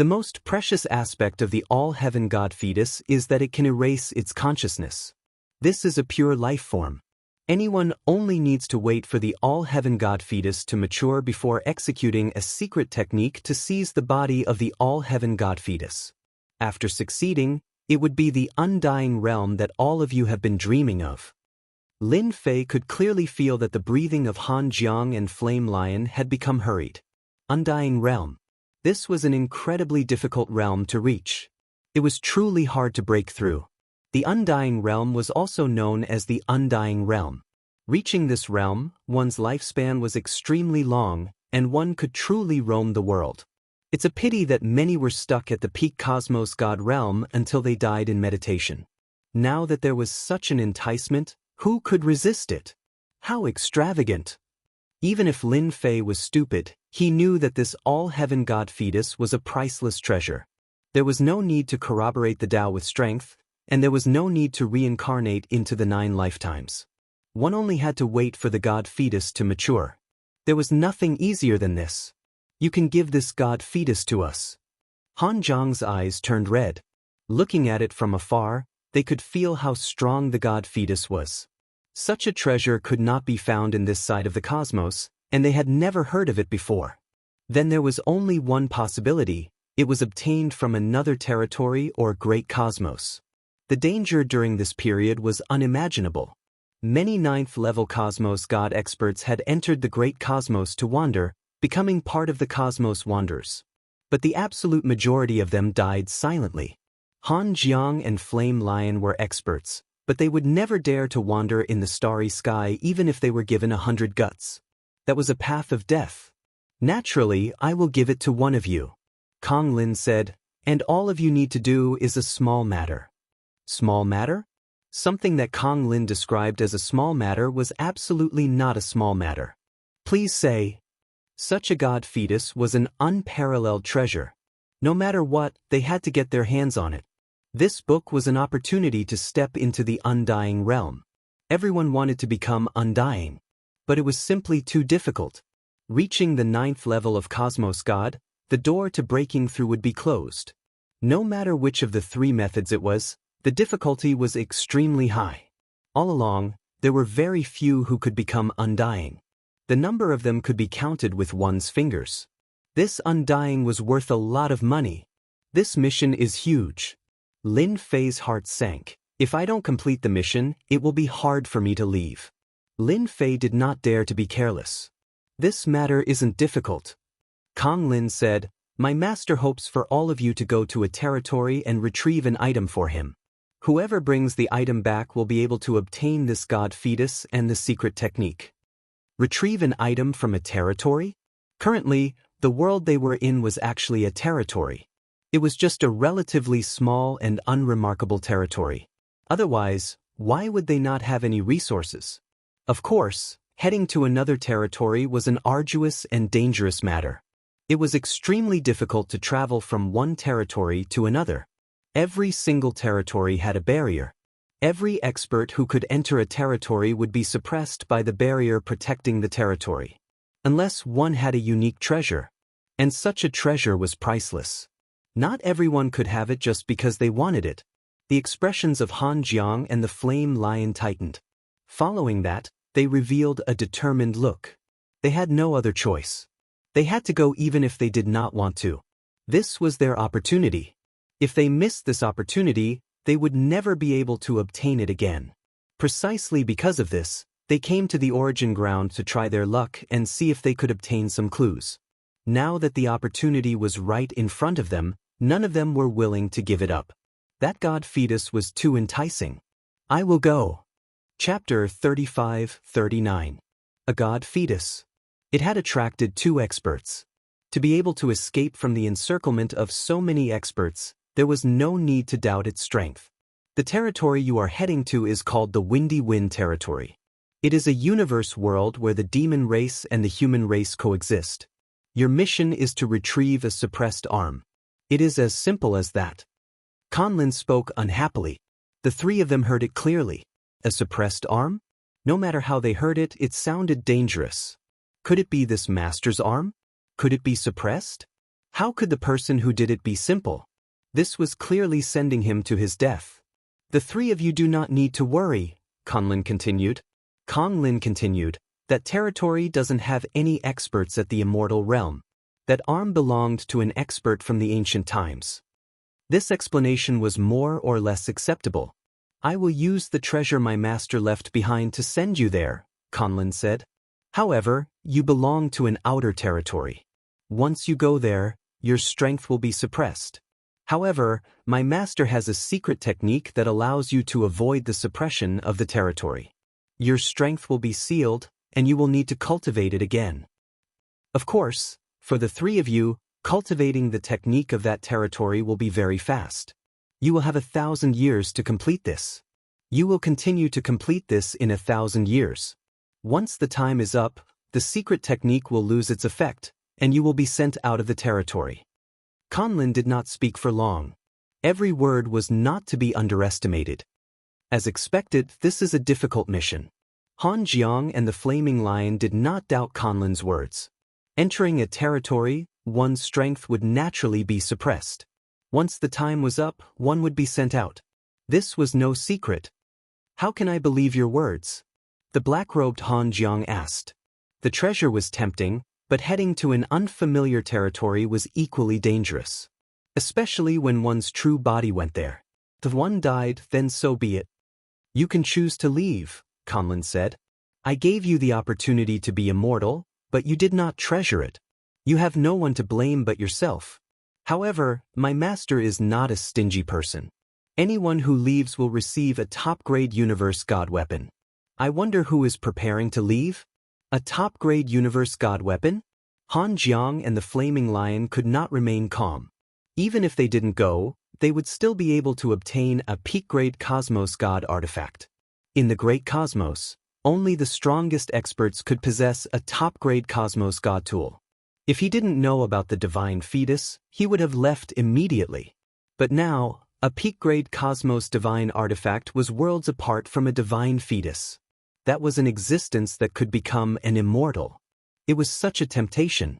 The most precious aspect of the all-heaven god fetus is that it can erase its consciousness. This is a pure life form. Anyone only needs to wait for the all-heaven god fetus to mature before executing a secret technique to seize the body of the all-heaven god fetus. After succeeding, it would be the undying realm that all of you have been dreaming of. Lin Fei could clearly feel that the breathing of Han Jiang and Flame Lion had become hurried. Undying realm. This was an incredibly difficult realm to reach. It was truly hard to break through. The Undying Realm was also known as the Undying Realm. Reaching this realm, one's lifespan was extremely long, and one could truly roam the world. It's a pity that many were stuck at the peak cosmos god realm until they died in meditation. Now that there was such an enticement, who could resist it? How extravagant! Even if Lin Fei was stupid, he knew that this all-heaven god fetus was a priceless treasure. There was no need to corroborate the Tao with strength, and there was no need to reincarnate into the 9 lifetimes. One only had to wait for the god fetus to mature. There was nothing easier than this. You can give this god fetus to us. Han Jiang's eyes turned red. Looking at it from afar, they could feel how strong the god fetus was. Such a treasure could not be found in this side of the cosmos, and they had never heard of it before. Then there was only one possibility: it was obtained from another territory or great cosmos. The danger during this period was unimaginable. Many 9th-level cosmos god experts had entered the great cosmos to wander, becoming part of the cosmos wanderers. But the absolute majority of them died silently. Han Jiang and Flame Lion were experts, but they would never dare to wander in the starry sky even if they were given 100 guts. That was a path of death. Naturally, I will give it to one of you. Kong Lin said, and all of you need to do is a small matter. Small matter? Something that Kong Lin described as a small matter was absolutely not a small matter. Please say. Such a god fetus was an unparalleled treasure. No matter what, they had to get their hands on it. This book was an opportunity to step into the undying realm. Everyone wanted to become undying. But it was simply too difficult. Reaching the 9th level of Cosmos God, the door to breaking through would be closed. No matter which of the 3 methods it was, the difficulty was extremely high. All along, there were very few who could become undying. The number of them could be counted with one's fingers. This undying was worth a lot of money. This mission is huge. Lin Fei's heart sank. If I don't complete the mission, it will be hard for me to leave. Lin Fei did not dare to be careless. This matter isn't difficult. Kong Lin said, my master hopes for all of you to go to a territory and retrieve an item for him. Whoever brings the item back will be able to obtain this god fetus and the secret technique. Retrieve an item from a territory? Currently, the world they were in was actually a territory. It was just a relatively small and unremarkable territory. Otherwise, why would they not have any resources? Of course, heading to another territory was an arduous and dangerous matter. It was extremely difficult to travel from one territory to another. Every single territory had a barrier. Every expert who could enter a territory would be suppressed by the barrier protecting the territory. Unless one had a unique treasure. And such a treasure was priceless. Not everyone could have it just because they wanted it. The expressions of Han Jiang and the Flame Lion tightened. Following that, they revealed a determined look. They had no other choice. They had to go even if they did not want to. This was their opportunity. If they missed this opportunity, they would never be able to obtain it again. Precisely because of this, they came to the origin ground to try their luck and see if they could obtain some clues. Now that the opportunity was right in front of them, none of them were willing to give it up. That god fetus was too enticing. I will go. Chapter 35-39. A god fetus. It had attracted 2 experts. To be able to escape from the encirclement of so many experts, there was no need to doubt its strength. The territory you are heading to is called the Windy Wind Territory. It is a universe world where the demon race and the human race coexist. Your mission is to retrieve a suppressed arm. It is as simple as that. Conlin spoke unhappily. The 3 of them heard it clearly. A suppressed arm? No matter how they heard it, it sounded dangerous. Could it be this master's arm? Could it be suppressed? How could the person who did it be simple? This was clearly sending him to his death. The three of you do not need to worry, Conlin continued. That territory doesn't have any experts at the Immortal realm. That arm belonged to an expert from the ancient times. This explanation was more or less acceptable. I will use the treasure my master left behind to send you there, Conlin said. However, you belong to an outer territory. Once you go there, your strength will be suppressed. However, my master has a secret technique that allows you to avoid the suppression of the territory. Your strength will be sealed, and you will need to cultivate it again. Of course, for the three of you, cultivating the technique of that territory will be very fast. You will have 1,000 years to complete this. You will continue to complete this in 1,000 years. Once the time is up, the secret technique will lose its effect, and you will be sent out of the territory. Conlin did not speak for long. Every word was not to be underestimated. As expected, this is a difficult mission. Han Jiang and the Flaming Lion did not doubt Conlin's words. Entering a territory, one's strength would naturally be suppressed. Once the time was up, one would be sent out. This was no secret. How can I believe your words? The black-robed Han Jiang asked. The treasure was tempting, but heading to an unfamiliar territory was equally dangerous. Especially when one's true body went there. If one died, then so be it. You can choose to leave, Conlin said. I gave you the opportunity to be immortal, but you did not treasure it. You have no one to blame but yourself. However, my master is not a stingy person. Anyone who leaves will receive a top-grade universe god weapon. I wonder who is preparing to leave? A top-grade universe god weapon? Han Jiang and the Flaming Lion could not remain calm. Even if they didn't go, they would still be able to obtain a peak-grade Cosmos God artifact. In the Great Cosmos, only the strongest experts could possess a top-grade Cosmos God tool. If he didn't know about the Divine Fetus, he would have left immediately. But now, a peak-grade Cosmos Divine artifact was worlds apart from a Divine Fetus. That was an existence that could become an immortal. It was such a temptation.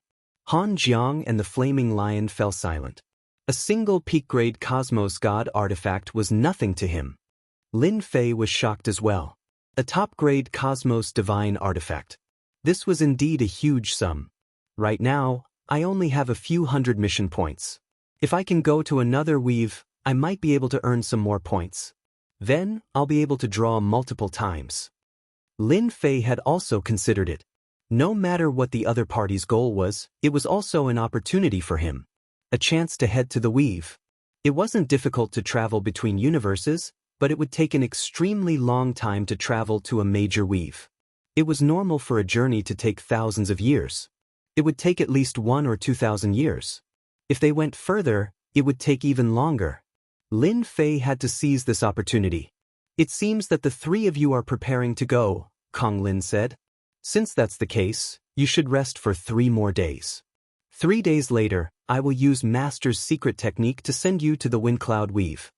Han Jiang and the Flaming Lion fell silent. A single peak-grade Cosmos God artifact was nothing to him. Lin Fei was shocked as well. A top-grade Cosmos Divine artifact. This was indeed a huge sum. Right now, I only have a few hundred mission points. If I can go to another weave, I might be able to earn some more points. Then, I'll be able to draw multiple times. Lin Fei had also considered it. No matter what the other party's goal was, it was also an opportunity for him. A chance to head to the weave. It wasn't difficult to travel between universes, but it would take an extremely long time to travel to a major weave. It was normal for a journey to take thousands of years. It would take at least 1,000 or 2,000 years. If they went further, it would take even longer. Lin Fei had to seize this opportunity. It seems that the three of you are preparing to go, Kong Lin said. Since that's the case, you should rest for 3 more days. 3 days later, I will use Master's secret technique to send you to the Wind Cloud Weave.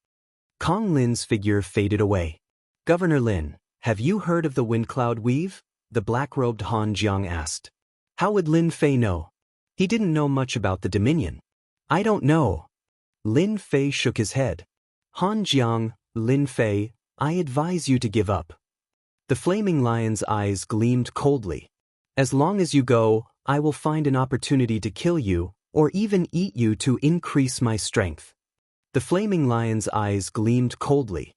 Kong Lin's figure faded away. Governor Lin, have you heard of the Wind Cloud Weave? The black-robed Han Jiang asked. How would Lin Fei know? He didn't know much about the Dominion. I don't know. Lin Fei shook his head. Han Jiang, Lin Fei, I advise you to give up. The Flaming Lion's eyes gleamed coldly. As long as you go, I will find an opportunity to kill you, or even eat you to increase my strength. The Flaming Lion's eyes gleamed coldly.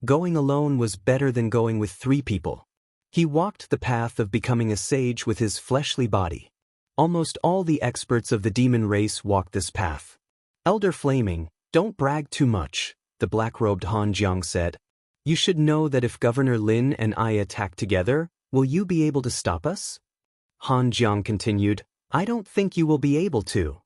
Going alone was better than going with 3 people. He walked the path of becoming a sage with his fleshly body. Almost all the experts of the demon race walked this path. Elder Flaming, don't brag too much, the black-robed Han Jiang said. You should know that if Governor Lin and I attack together, will you be able to stop us? Han Jiang continued, I don't think you will be able to.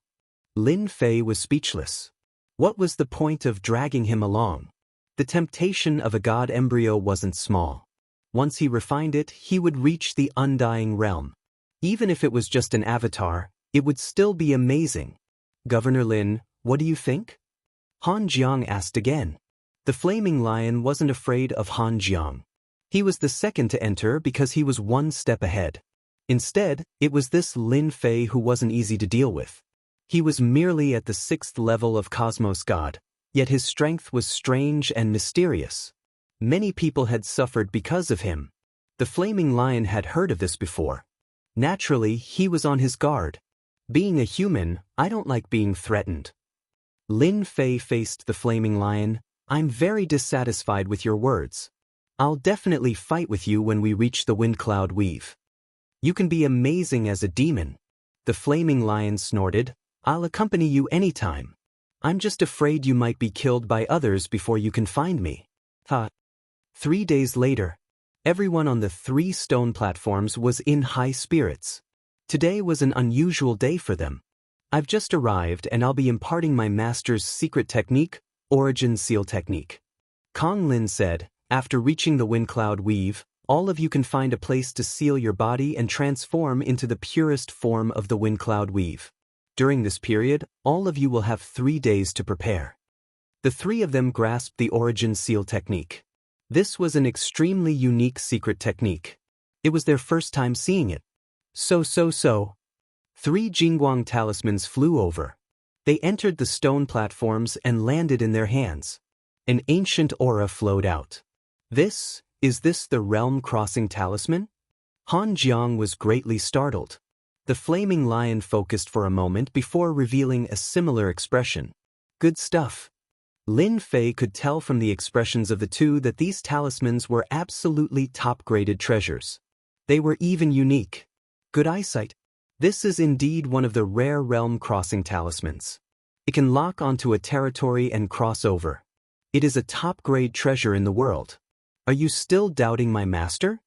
Lin Fei was speechless. What was the point of dragging him along? The temptation of a god embryo wasn't small. Once he refined it, he would reach the undying realm. Even if it was just an avatar, it would still be amazing. Governor Lin, what do you think? Han Jiang asked again. The Flaming Lion wasn't afraid of Han Jiang. He was the second to enter because he was 1 step ahead. Instead, it was this Lin Fei who wasn't easy to deal with. He was merely at the 6th level of Cosmos God, yet his strength was strange and mysterious. Many people had suffered because of him. The Flaming Lion had heard of this before. Naturally, he was on his guard. Being a human, I don't like being threatened. Lin Fei faced the Flaming Lion. I'm very dissatisfied with your words. I'll definitely fight with you when we reach the Wind Cloud Weave. You can be amazing as a demon. The Flaming Lion snorted. I'll accompany you anytime. I'm just afraid you might be killed by others before you can find me. 3 days later, everyone on the 3 stone platforms was in high spirits. Today was an unusual day for them. I've just arrived and I'll be imparting my master's secret technique, Origin Seal Technique. Kong Lin said, after reaching the Wind Cloud Weave, all of you can find a place to seal your body and transform into the purest form of the Wind Cloud Weave. During this period, all of you will have 3 days to prepare. The 3 of them grasped the Origin Seal Technique. This was an extremely unique secret technique. It was their first time seeing it. 3 Jingguang talismans flew over. They entered the stone platforms and landed in their hands. An ancient aura flowed out. Is this the realm-crossing talisman? Han Jiang was greatly startled. The Flaming Lion focused for a moment before revealing a similar expression. Good stuff. Lin Fei could tell from the expressions of the two that these talismans were absolutely top-graded treasures. They were even unique. Good eyesight. This is indeed one of the rare realm-crossing talismans. It can lock onto a territory and cross over. It is a top-grade treasure in the world. Are you still doubting my master?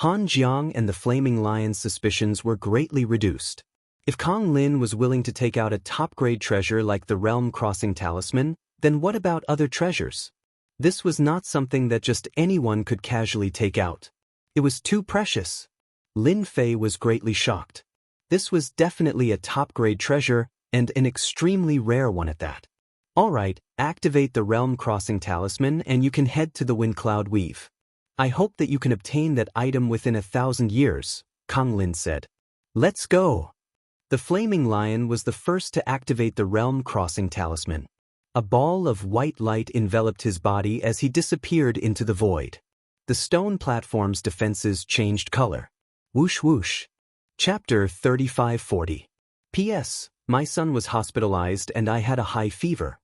Han Jiang and the Flaming Lion's suspicions were greatly reduced. If Kong Lin was willing to take out a top-grade treasure like the realm-crossing talisman, then what about other treasures? This was not something that just anyone could casually take out. It was too precious. Lin Fei was greatly shocked. This was definitely a top-grade treasure, and an extremely rare one at that. Alright, activate the realm-crossing talisman and you can head to the Wind Cloud Weave. I hope that you can obtain that item within 1,000 years, Kong Lin said. Let's go! The Flaming Lion was the first to activate the realm-crossing talisman. A ball of white light enveloped his body as he disappeared into the void. The stone platform's defenses changed color. Whoosh whoosh. Chapter 3540. P.S. My son was hospitalized and I had a high fever.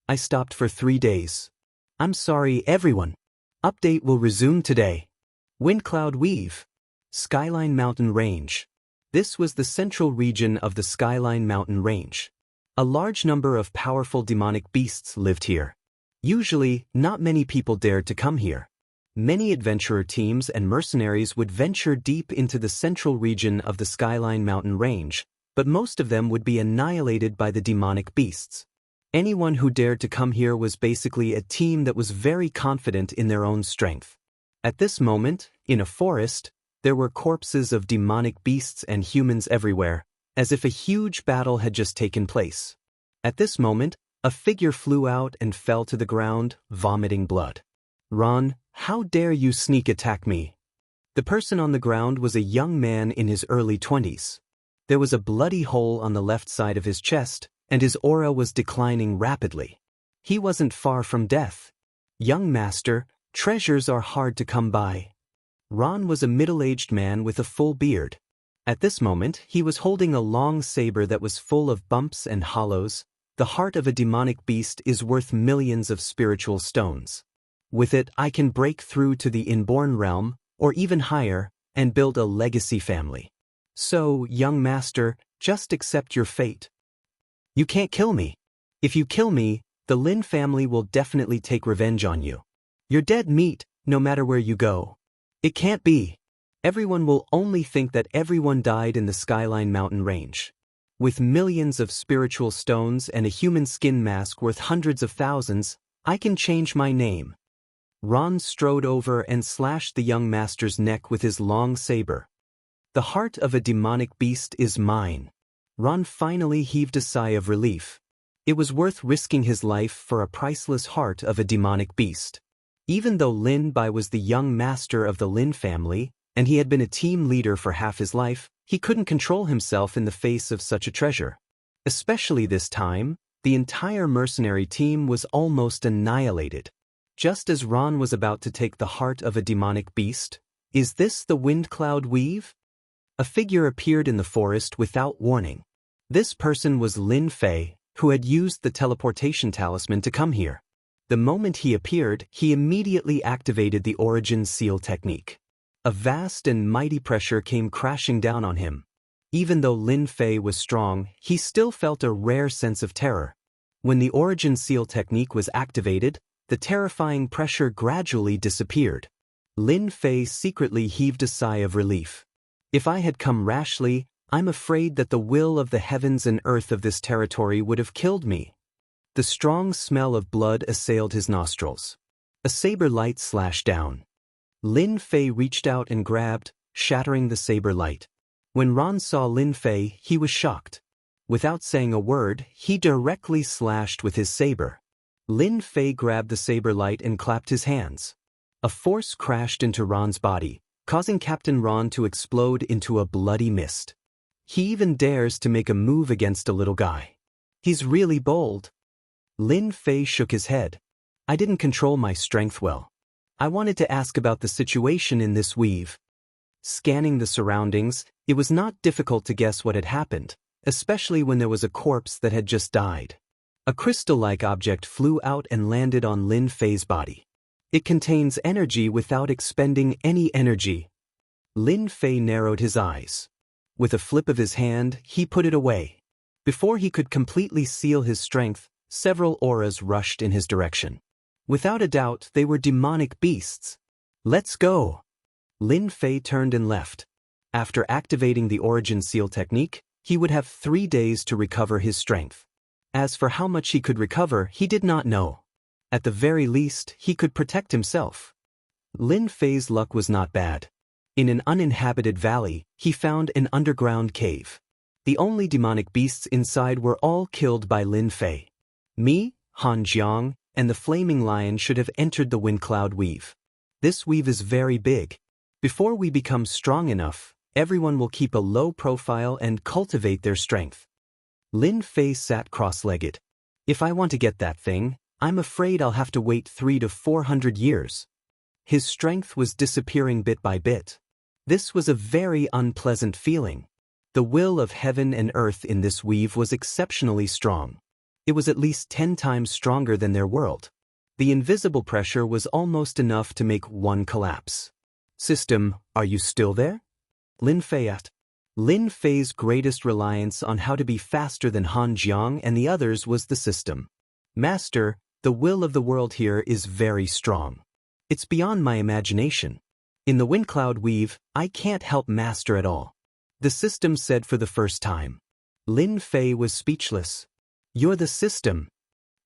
I stopped for 3 days. I'm sorry, everyone. Update will resume today. Wind Cloud Weave. Skyline Mountain Range. This was the central region of the Skyline Mountain Range. A large number of powerful demonic beasts lived here. Usually, not many people dared to come here. Many adventurer teams and mercenaries would venture deep into the central region of the Skyline Mountain Range, but most of them would be annihilated by the demonic beasts. Anyone who dared to come here was basically a team that was very confident in their own strength. At this moment, in a forest, there were corpses of demonic beasts and humans everywhere, as if a huge battle had just taken place. At this moment, a figure flew out and fell to the ground, vomiting blood. Ron, how dare you sneak attack me? The person on the ground was a young man in his early 20s. There was a bloody hole on the left side of his chest, and his aura was declining rapidly. He wasn't far from death. Young master, treasures are hard to come by. Ron was a middle-aged man with a full beard. At this moment, he was holding a long saber that was full of bumps and hollows. The heart of a demonic beast is worth millions of spiritual stones. With it, I can break through to the inborn realm, or even higher, and build a legacy family. So, young master, just accept your fate. You can't kill me. If you kill me, the Lin family will definitely take revenge on you. You're dead meat, no matter where you go. It can't be. Everyone will only think that everyone died in the Skyline Mountain Range. With millions of spiritual stones and a human skin mask worth hundreds of thousands, I can change my name. Ron strode over and slashed the young master's neck with his long saber. The heart of a demonic beast is mine. Ron finally heaved a sigh of relief. It was worth risking his life for a priceless heart of a demonic beast. Even though Lin Bai was the young master of the Lin family, and he had been a team leader for half his life, he couldn't control himself in the face of such a treasure. Especially this time, the entire mercenary team was almost annihilated. Just as Ron was about to take the heart of a demonic beast, "Is this the wind cloud weave?" A figure appeared in the forest without warning. This person was Lin Fei, who had used the teleportation talisman to come here. The moment he appeared, he immediately activated the origin seal technique. A vast and mighty pressure came crashing down on him. Even though Lin Fei was strong, he still felt a rare sense of terror. When the origin seal technique was activated, the terrifying pressure gradually disappeared. Lin Fei secretly heaved a sigh of relief. "If I had come rashly, I'm afraid that the will of the heavens and earth of this territory would have killed me." The strong smell of blood assailed his nostrils. A saber light slashed down. Lin Fei reached out and grabbed, shattering the saber light. When Ron saw Lin Fei, he was shocked. Without saying a word, he directly slashed with his saber. Lin Fei grabbed the saber light and clapped his hands. A force crashed into Ron's body, causing Captain Ron to explode into a bloody mist. He even dares to make a move against a little guy. He's really bold. Lin Fei shook his head. "I didn't control my strength well. I wanted to ask about the situation in this weave." Scanning the surroundings, it was not difficult to guess what had happened, especially when there was a corpse that had just died. A crystal-like object flew out and landed on Lin Fei's body. It contains energy without expending any energy. Lin Fei narrowed his eyes. With a flip of his hand, he put it away. Before he could completely seal his strength, several auras rushed in his direction. Without a doubt, they were demonic beasts. "Let's go!" Lin Fei turned and left. After activating the origin seal technique, he would have 3 days to recover his strength. As for how much he could recover, he did not know. At the very least, he could protect himself. Lin Fei's luck was not bad. In an uninhabited valley, he found an underground cave. The only demonic beasts inside were all killed by Lin Fei. Me, Han Jiang, and the flaming lion should have entered the wind cloud weave. This weave is very big. Before we become strong enough, everyone will keep a low profile and cultivate their strength. Lin Fei sat cross-legged. "If I want to get that thing, I'm afraid I'll have to wait 300 to 400 years. His strength was disappearing bit by bit. This was a very unpleasant feeling. The will of heaven and earth in this weave was exceptionally strong. It was at least 10 times stronger than their world. The invisible pressure was almost enough to make one collapse. "System, are you still there?" Lin Fei asked. Lin Fei's greatest reliance on how to be faster than Han Jiang and the others was the system. "Master, the will of the world here is very strong. It's beyond my imagination. In the wind cloud weave, I can't help Master at all," the system said for the first time. Lin Fei was speechless. "You're the system.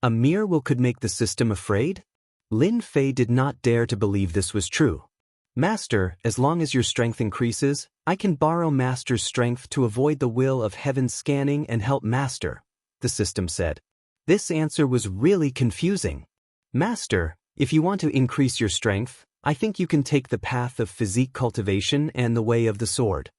A mere will could make the system afraid?" Lin Fei did not dare to believe this was true. "Master, as long as your strength increases, I can borrow Master's strength to avoid the will of heaven scanning and help Master," the system said. This answer was really confusing. "Master, if you want to increase your strength, I think you can take the path of physique cultivation and the way of the sword."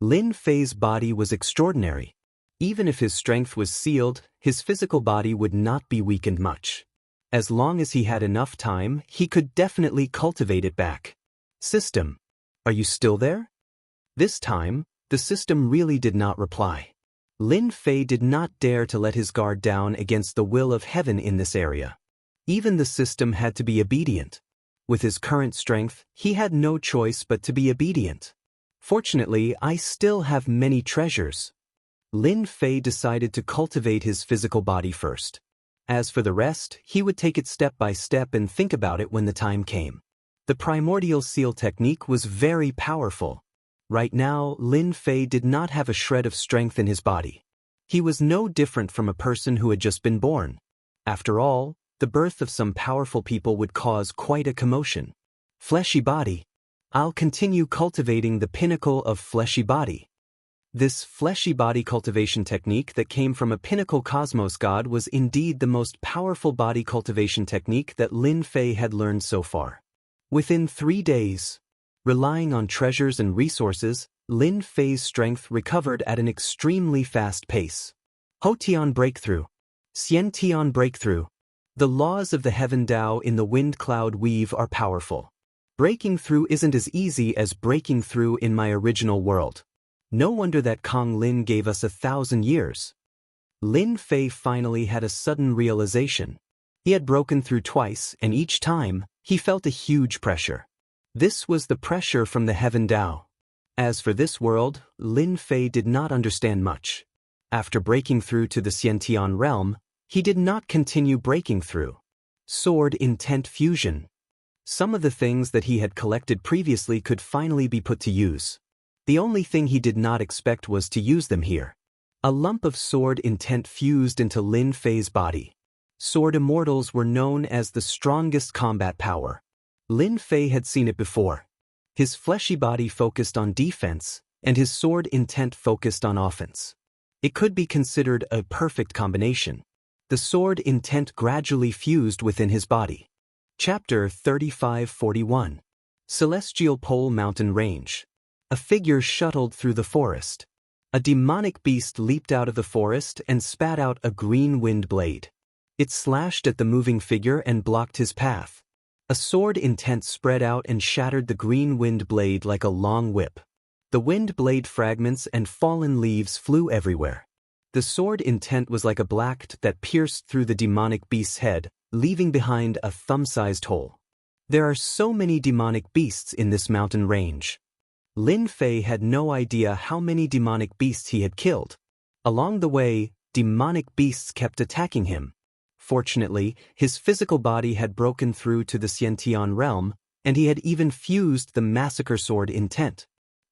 Lin Fei's body was extraordinary. Even if his strength was sealed, his physical body would not be weakened much. As long as he had enough time, he could definitely cultivate it back. "System, are you still there?" This time, the system really did not reply. Lin Fei did not dare to let his guard down against the will of heaven in this area. Even the system had to be obedient. With his current strength, he had no choice but to be obedient. "Fortunately, I still have many treasures." Lin Fei decided to cultivate his physical body first. As for the rest, he would take it step by step and think about it when the time came. The primordial seal technique was very powerful. Right now, Lin Fei did not have a shred of strength in his body. He was no different from a person who had just been born. After all, the birth of some powerful people would cause quite a commotion. Fleshy body. I'll continue cultivating the pinnacle of fleshy body. This fleshy body cultivation technique that came from a pinnacle cosmos god was indeed the most powerful body cultivation technique that Lin Fei had learned so far. Within 3 days, relying on treasures and resources, Lin Fei's strength recovered at an extremely fast pace. Hotian breakthrough. Xiantian breakthrough. The laws of the heaven Tao in the wind cloud weave are powerful. Breaking through isn't as easy as breaking through in my original world. No wonder that Kong Lin gave us 1,000 years. Lin Fei finally had a sudden realization. He had broken through twice, and each time, he felt a huge pressure. This was the pressure from the heaven Tao. As for this world, Lin Fei did not understand much. After breaking through to the Xiantian realm, he did not continue breaking through. Sword intent fusion. Some of the things that he had collected previously could finally be put to use. The only thing he did not expect was to use them here. A lump of sword intent fused into Lin Fei's body. Sword immortals were known as the strongest combat power. Lin Fei had seen it before. His fleshy body focused on defense, and his sword intent focused on offense. It could be considered a perfect combination. The sword intent gradually fused within his body. Chapter 3541. Celestial Pole Mountain Range. A figure shuttled through the forest. A demonic beast leaped out of the forest and spat out a green wind blade. It slashed at the moving figure and blocked his path. A sword intent spread out and shattered the green wind blade like a long whip. The wind blade fragments and fallen leaves flew everywhere. The sword intent was like a blade that pierced through the demonic beast's head, leaving behind a thumb-sized hole. There are so many demonic beasts in this mountain range. Lin Fei had no idea how many demonic beasts he had killed. Along the way, demonic beasts kept attacking him. Fortunately, his physical body had broken through to the Xiantian realm, and he had even fused the massacre sword intent.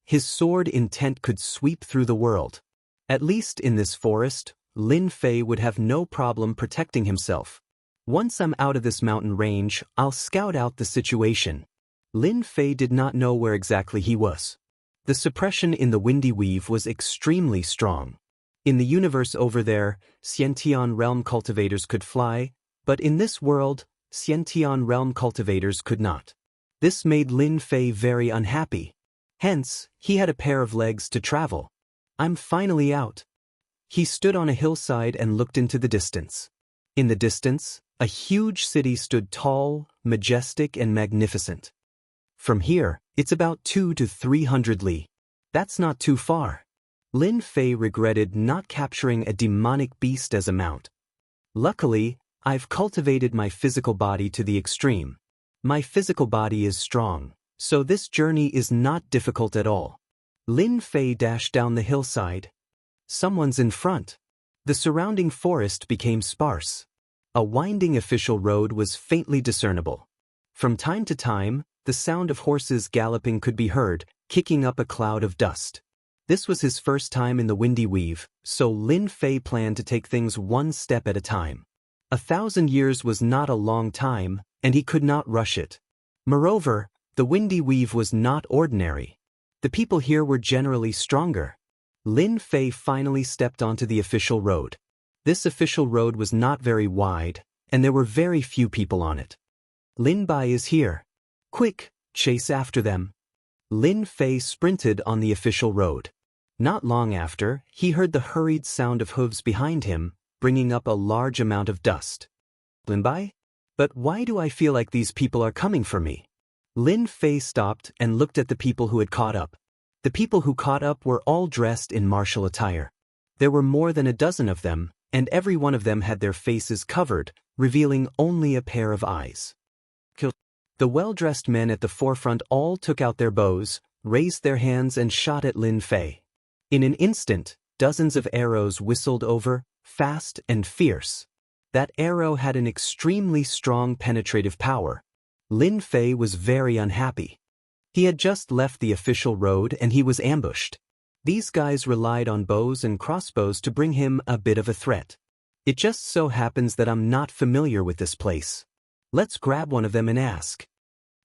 His sword intent could sweep through the world. At least in this forest, Lin Fei would have no problem protecting himself. Once I'm out of this mountain range, I'll scout out the situation. Lin Fei did not know where exactly he was. The suppression in the windy weave was extremely strong. In the universe over there, Xiantian realm cultivators could fly, but in this world, Xiantian realm cultivators could not. This made Lin Fei very unhappy. Hence, he had a pair of legs to travel. I'm finally out. He stood on a hillside and looked into the distance. In the distance, a huge city stood tall, majestic, and magnificent. From here, it's about 200 to 300 li. That's not too far. Lin Fei regretted not capturing a demonic beast as a mount. Luckily, I've cultivated my physical body to the extreme. My physical body is strong, so this journey is not difficult at all. Lin Fei dashed down the hillside. Someone's in front. The surrounding forest became sparse. A winding official road was faintly discernible. From time to time, the sound of horses galloping could be heard, kicking up a cloud of dust. This was his first time in the windy weave, so Lin Fei planned to take things one step at a time. 1,000 years was not a long time, and he could not rush it. Moreover, the windy weave was not ordinary. The people here were generally stronger. Lin Fei finally stepped onto the official road. This official road was not very wide, and there were very few people on it. Lin Bai is here. Quick, chase after them. Lin Fei sprinted on the official road. Not long after, he heard the hurried sound of hooves behind him, bringing up a large amount of dust. Lin Bai? But why do I feel like these people are coming for me? Lin Fei stopped and looked at the people who had caught up. The people who caught up were all dressed in martial attire. There were more than a dozen of them, and every one of them had their faces covered, revealing only a pair of eyes. The well-dressed men at the forefront all took out their bows, raised their hands and shot at Lin Fei. In an instant, dozens of arrows whistled over, fast and fierce. That arrow had an extremely strong penetrative power. Lin Fei was very unhappy. He had just left the official road and he was ambushed. These guys relied on bows and crossbows to bring him a bit of a threat. It just so happens that I'm not familiar with this place. Let's grab one of them and ask.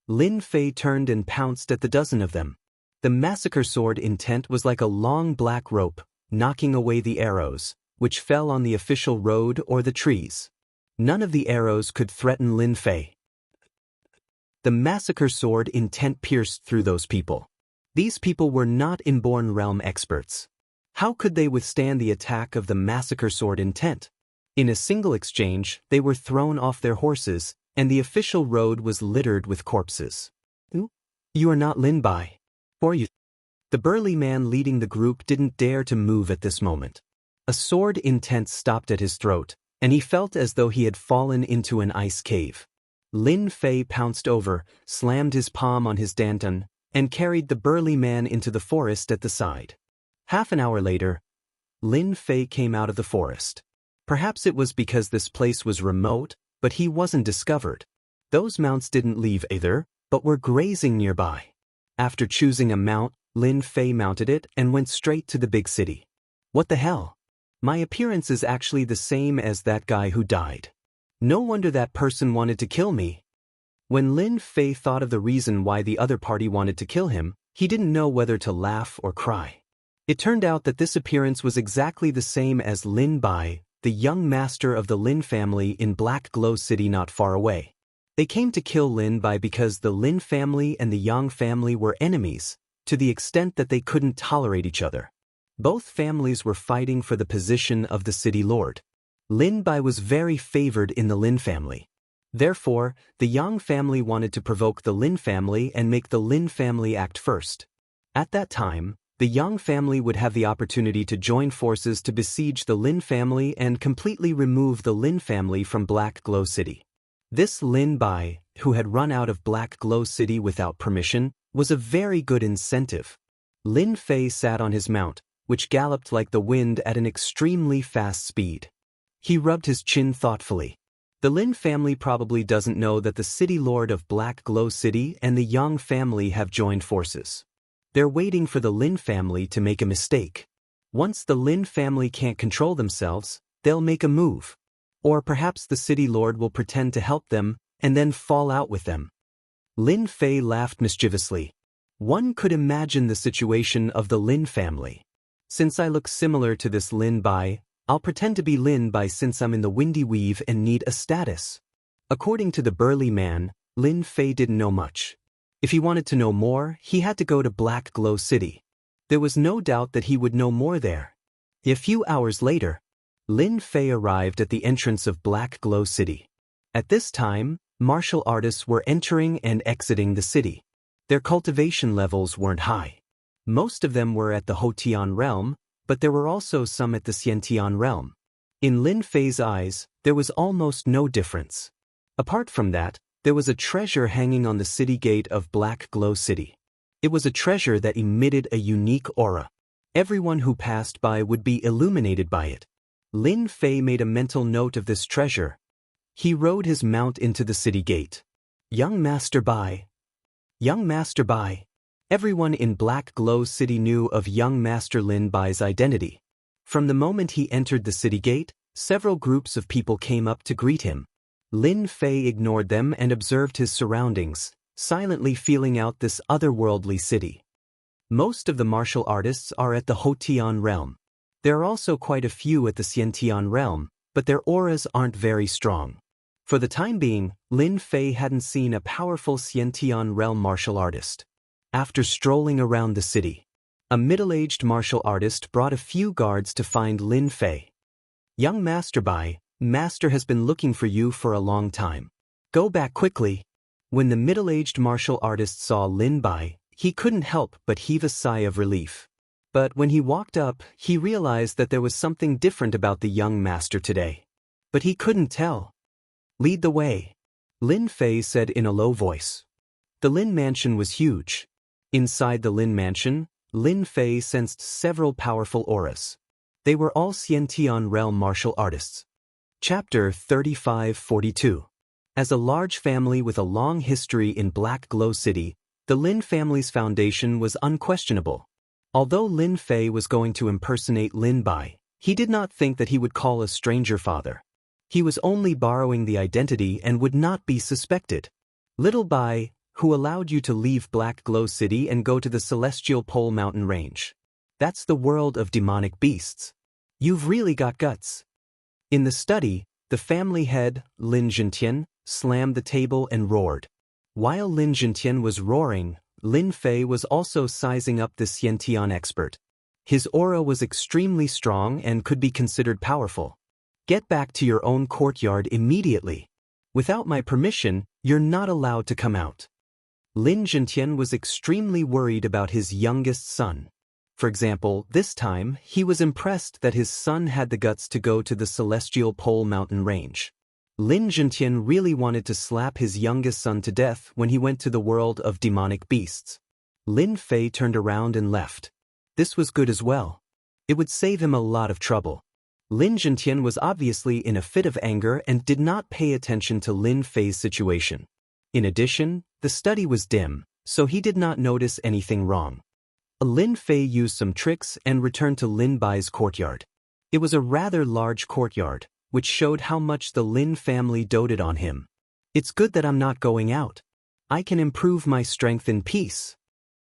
Lin Fei turned and pounced at the dozen of them. The massacre sword intent was like a long black rope, knocking away the arrows, which fell on the official road or the trees. None of the arrows could threaten Lin Fei. The massacre sword intent pierced through those people. These people were not inborn realm experts. How could they withstand the attack of the massacre sword intent? In a single exchange, they were thrown off their horses, and the official road was littered with corpses. You are not Lin Bai. Or you? The burly man leading the group didn't dare to move at this moment. A sword intent stopped at his throat, and he felt as though he had fallen into an ice cave. Lin Fei pounced over, slammed his palm on his danton, and carried the burly man into the forest at the side. Half an hour later, Lin Fei came out of the forest. Perhaps it was because this place was remote, but he wasn't discovered. Those mounts didn't leave either, but were grazing nearby. After choosing a mount, Lin Fei mounted it and went straight to the big city. What the hell? My appearance is actually the same as that guy who died. No wonder that person wanted to kill me. When Lin Fei thought of the reason why the other party wanted to kill him, he didn't know whether to laugh or cry. It turned out that this appearance was exactly the same as Lin Bai, the young master of the Lin family in Black Glow City not far away. They came to kill Lin Bai because the Lin family and the Yang family were enemies, to the extent that they couldn't tolerate each other. Both families were fighting for the position of the city lord. Lin Bai was very favored in the Lin family. Therefore, the Yang family wanted to provoke the Lin family and make the Lin family act first. At that time, the Yang family would have the opportunity to join forces to besiege the Lin family and completely remove the Lin family from Black Glow City. This Lin Bai, who had run out of Black Glow City without permission, was a very good incentive. Lin Fei sat on his mount, which galloped like the wind at an extremely fast speed. He rubbed his chin thoughtfully. The Lin family probably doesn't know that the city lord of Black Glow City and the Yang family have joined forces. They're waiting for the Lin family to make a mistake. Once the Lin family can't control themselves, they'll make a move. Or perhaps the city lord will pretend to help them and then fall out with them. Lin Fei laughed mischievously. One could imagine the situation of the Lin family. Since I look similar to this Lin Bai, I'll pretend to be Lin Bai since I'm in the Windy Weave and need a status. According to the burly man, Lin Fei didn't know much. If he wanted to know more, he had to go to Black Glow City. There was no doubt that he would know more there. A few hours later, Lin Fei arrived at the entrance of Black Glow City. At this time, martial artists were entering and exiting the city. Their cultivation levels weren't high. Most of them were at the Hotian realm, but there were also some at the Xiantian realm. In Lin Fei's eyes, there was almost no difference. Apart from that, there was a treasure hanging on the city gate of Black Glow City. It was a treasure that emitted a unique aura. Everyone who passed by would be illuminated by it. Lin Fei made a mental note of this treasure. He rode his mount into the city gate. Young Master Bai. Young Master Bai. Everyone in Black Glow City knew of young Master Lin Bai's identity. From the moment he entered the city gate, several groups of people came up to greet him. Lin Fei ignored them and observed his surroundings, silently feeling out this otherworldly city. Most of the martial artists are at the Hotian realm. There are also quite a few at the Xiantian realm, but their auras aren't very strong. For the time being, Lin Fei hadn't seen a powerful Xiantian realm martial artist. After strolling around the city, a middle-aged martial artist brought a few guards to find Lin Fei. Young Master Bai, Master has been looking for you for a long time. Go back quickly. When the middle-aged martial artist saw Lin Bai, he couldn't help but heave a sigh of relief. But when he walked up, he realized that there was something different about the young master today. But he couldn't tell. Lead the way, Lin Fei said in a low voice. The Lin mansion was huge. Inside the Lin mansion, Lin Fei sensed several powerful auras. They were all Xiantian realm martial artists. Chapter 3542. As a large family with a long history in Black Glow City, the Lin family's foundation was unquestionable. Although Lin Fei was going to impersonate Lin Bai, he did not think that he would call a stranger father. He was only borrowing the identity and would not be suspected. Little Bai, who allowed you to leave Black Glow City and go to the Celestial Pole Mountain Range. That's the world of demonic beasts. You've really got guts. In the study, the family head, Lin Zhentian, slammed the table and roared. While Lin Zhentian was roaring, Lin Fei was also sizing up the Xiantian expert. His aura was extremely strong and could be considered powerful. Get back to your own courtyard immediately. Without my permission, you're not allowed to come out. Lin Zhentian was extremely worried about his youngest son. For example, this time, he was impressed that his son had the guts to go to the Celestial Pole mountain range. Lin Zhentian really wanted to slap his youngest son to death when he went to the world of demonic beasts. Lin Fei turned around and left. This was good as well. It would save him a lot of trouble. Lin Zhentian was obviously in a fit of anger and did not pay attention to Lin Fei's situation. In addition, the study was dim, so he did not notice anything wrong. Lin Fei used some tricks and returned to Lin Bai's courtyard. It was a rather large courtyard, which showed how much the Lin family doted on him. It's good that I'm not going out. I can improve my strength in peace.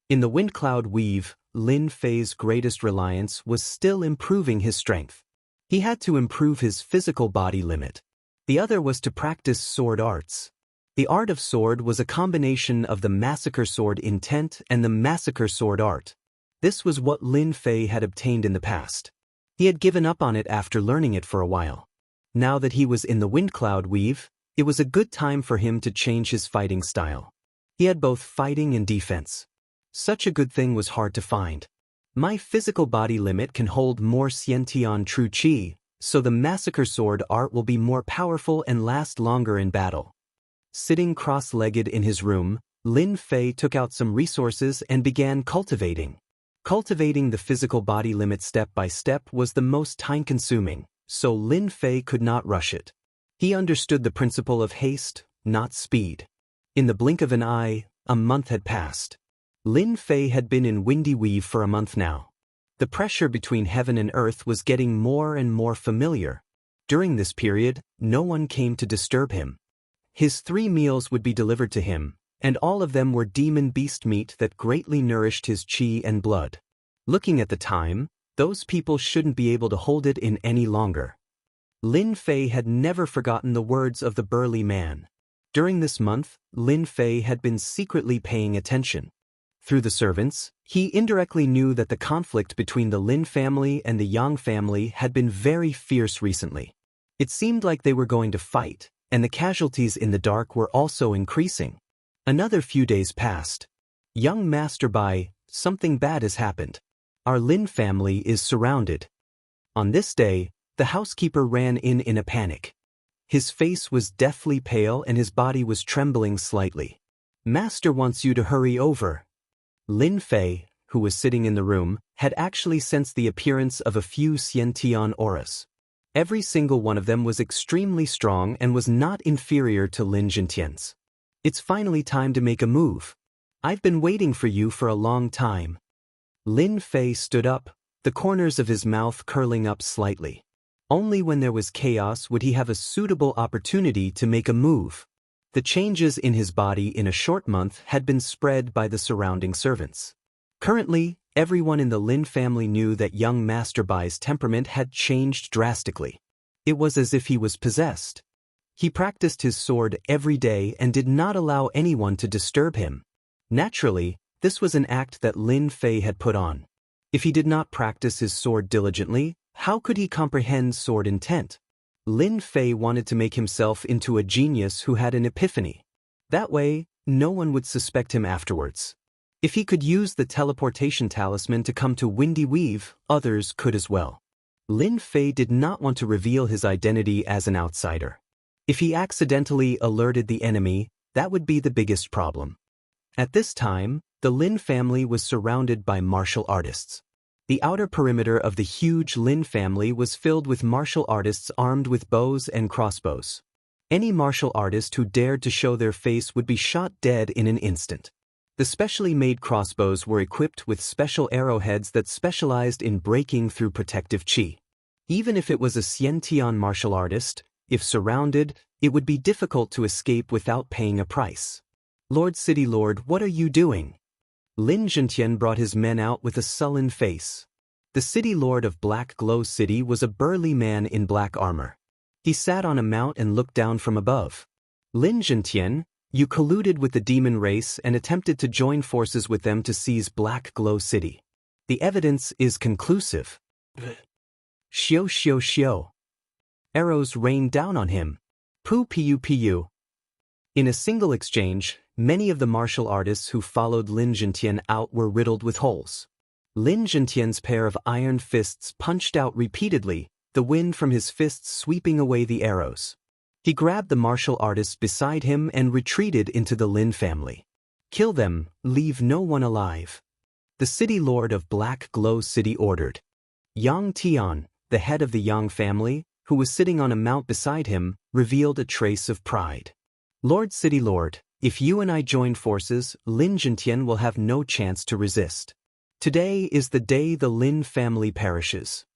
In the wind cloud weave, Lin Fei's greatest reliance was still improving his strength. He had to improve his physical body limit. The other was to practice sword arts. The art of sword was a combination of the massacre sword intent and the massacre sword art. This was what Lin Fei had obtained in the past. He had given up on it after learning it for a while. Now that he was in the wind cloud weave, it was a good time for him to change his fighting style. He had both fighting and defense. Such a good thing was hard to find. My physical body limit can hold more Xiantian true qi, so the massacre sword art will be more powerful and last longer in battle. Sitting cross-legged in his room, Lin Fei took out some resources and began cultivating. Cultivating the physical body limit step by step was the most time-consuming, so Lin Fei could not rush it. He understood the principle of haste, not speed. In the blink of an eye, a month had passed. Lin Fei had been in Windy Weave for a month now. The pressure between heaven and earth was getting more and more familiar. During this period, no one came to disturb him. His 3 meals would be delivered to him, and all of them were demon beast meat that greatly nourished his qi and blood. Looking at the time, those people shouldn't be able to hold it in any longer. Lin Fei had never forgotten the words of the burly man. During this month, Lin Fei had been secretly paying attention. Through the servants, he indirectly knew that the conflict between the Lin family and the Yang family had been very fierce recently. It seemed like they were going to fight, and the casualties in the dark were also increasing. Another few days passed. Young Master Bai, something bad has happened. Our Lin family is surrounded. On this day, the housekeeper ran in a panic. His face was deathly pale and his body was trembling slightly. Master wants you to hurry over. Lin Fei, who was sitting in the room, had actually sensed the appearance of a few Xiantian auras. Every single one of them was extremely strong and was not inferior to Lin Zhentian's. It's finally time to make a move. I've been waiting for you for a long time. Lin Fei stood up, the corners of his mouth curling up slightly. Only when there was chaos would he have a suitable opportunity to make a move. The changes in his body in a short month had been spread by the surrounding servants. Currently, everyone in the Lin family knew that young Master Bai's temperament had changed drastically. It was as if he was possessed. He practiced his sword every day and did not allow anyone to disturb him. Naturally, this was an act that Lin Fei had put on. If he did not practice his sword diligently, how could he comprehend sword intent? Lin Fei wanted to make himself into a genius who had an epiphany. That way, no one would suspect him afterwards. If he could use the teleportation talisman to come to Windy Weave, others could as well. Lin Fei did not want to reveal his identity as an outsider. If he accidentally alerted the enemy, that would be the biggest problem. At this time, the Lin family was surrounded by martial artists. The outer perimeter of the huge Lin family was filled with martial artists armed with bows and crossbows. Any martial artist who dared to show their face would be shot dead in an instant. The specially made crossbows were equipped with special arrowheads that specialized in breaking through protective qi. Even if it was a Xiantian martial artist, if surrounded, it would be difficult to escape without paying a price. Lord City Lord, what are you doing? Lin Zhentian brought his men out with a sullen face. The City Lord of Black Glow City was a burly man in black armor. He sat on a mount and looked down from above. Lin Zhentian, you colluded with the demon race and attempted to join forces with them to seize Black Glow City. The evidence is conclusive. Xiu xiu xiu. Arrows rained down on him. Pu pu pu. In a single exchange, many of the martial artists who followed Lin Zhentian out were riddled with holes. Lin Zhentian's pair of iron fists punched out repeatedly, the wind from his fists sweeping away the arrows. He grabbed the martial artists beside him and retreated into the Lin family. Kill them, leave no one alive. The city lord of Black Glow City ordered. Yang Tian, the head of the Yang family, who was sitting on a mount beside him, revealed a trace of pride. Lord City Lord, if you and I join forces, Lin Zhentian will have no chance to resist. Today is the day the Lin family perishes.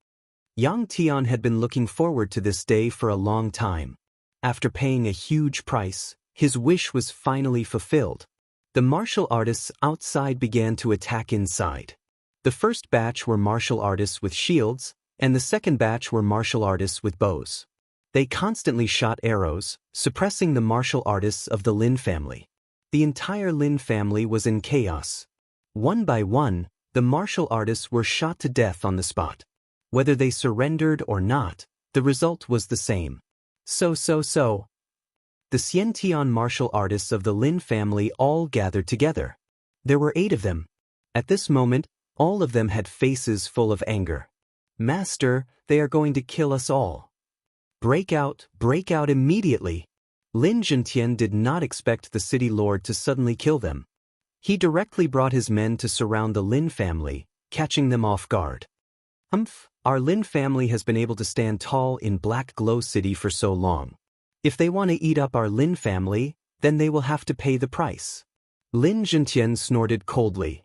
Yang Tian had been looking forward to this day for a long time. After paying a huge price, his wish was finally fulfilled. The martial artists outside began to attack inside. The first batch were martial artists with shields, and the second batch were martial artists with bows. They constantly shot arrows, suppressing the martial artists of the Lin family. The entire Lin family was in chaos. One by one, the martial artists were shot to death on the spot. Whether they surrendered or not, the result was the same. So. The Xiantian martial artists of the Lin family all gathered together. There were 8 of them. At this moment, all of them had faces full of anger. Master, they are going to kill us all. Break out immediately. Lin Zhentian did not expect the city lord to suddenly kill them. He directly brought his men to surround the Lin family, catching them off guard. Our Lin family has been able to stand tall in Black Glow City for so long. If they want to eat up our Lin family, then they will have to pay the price. Lin Zhentian snorted coldly.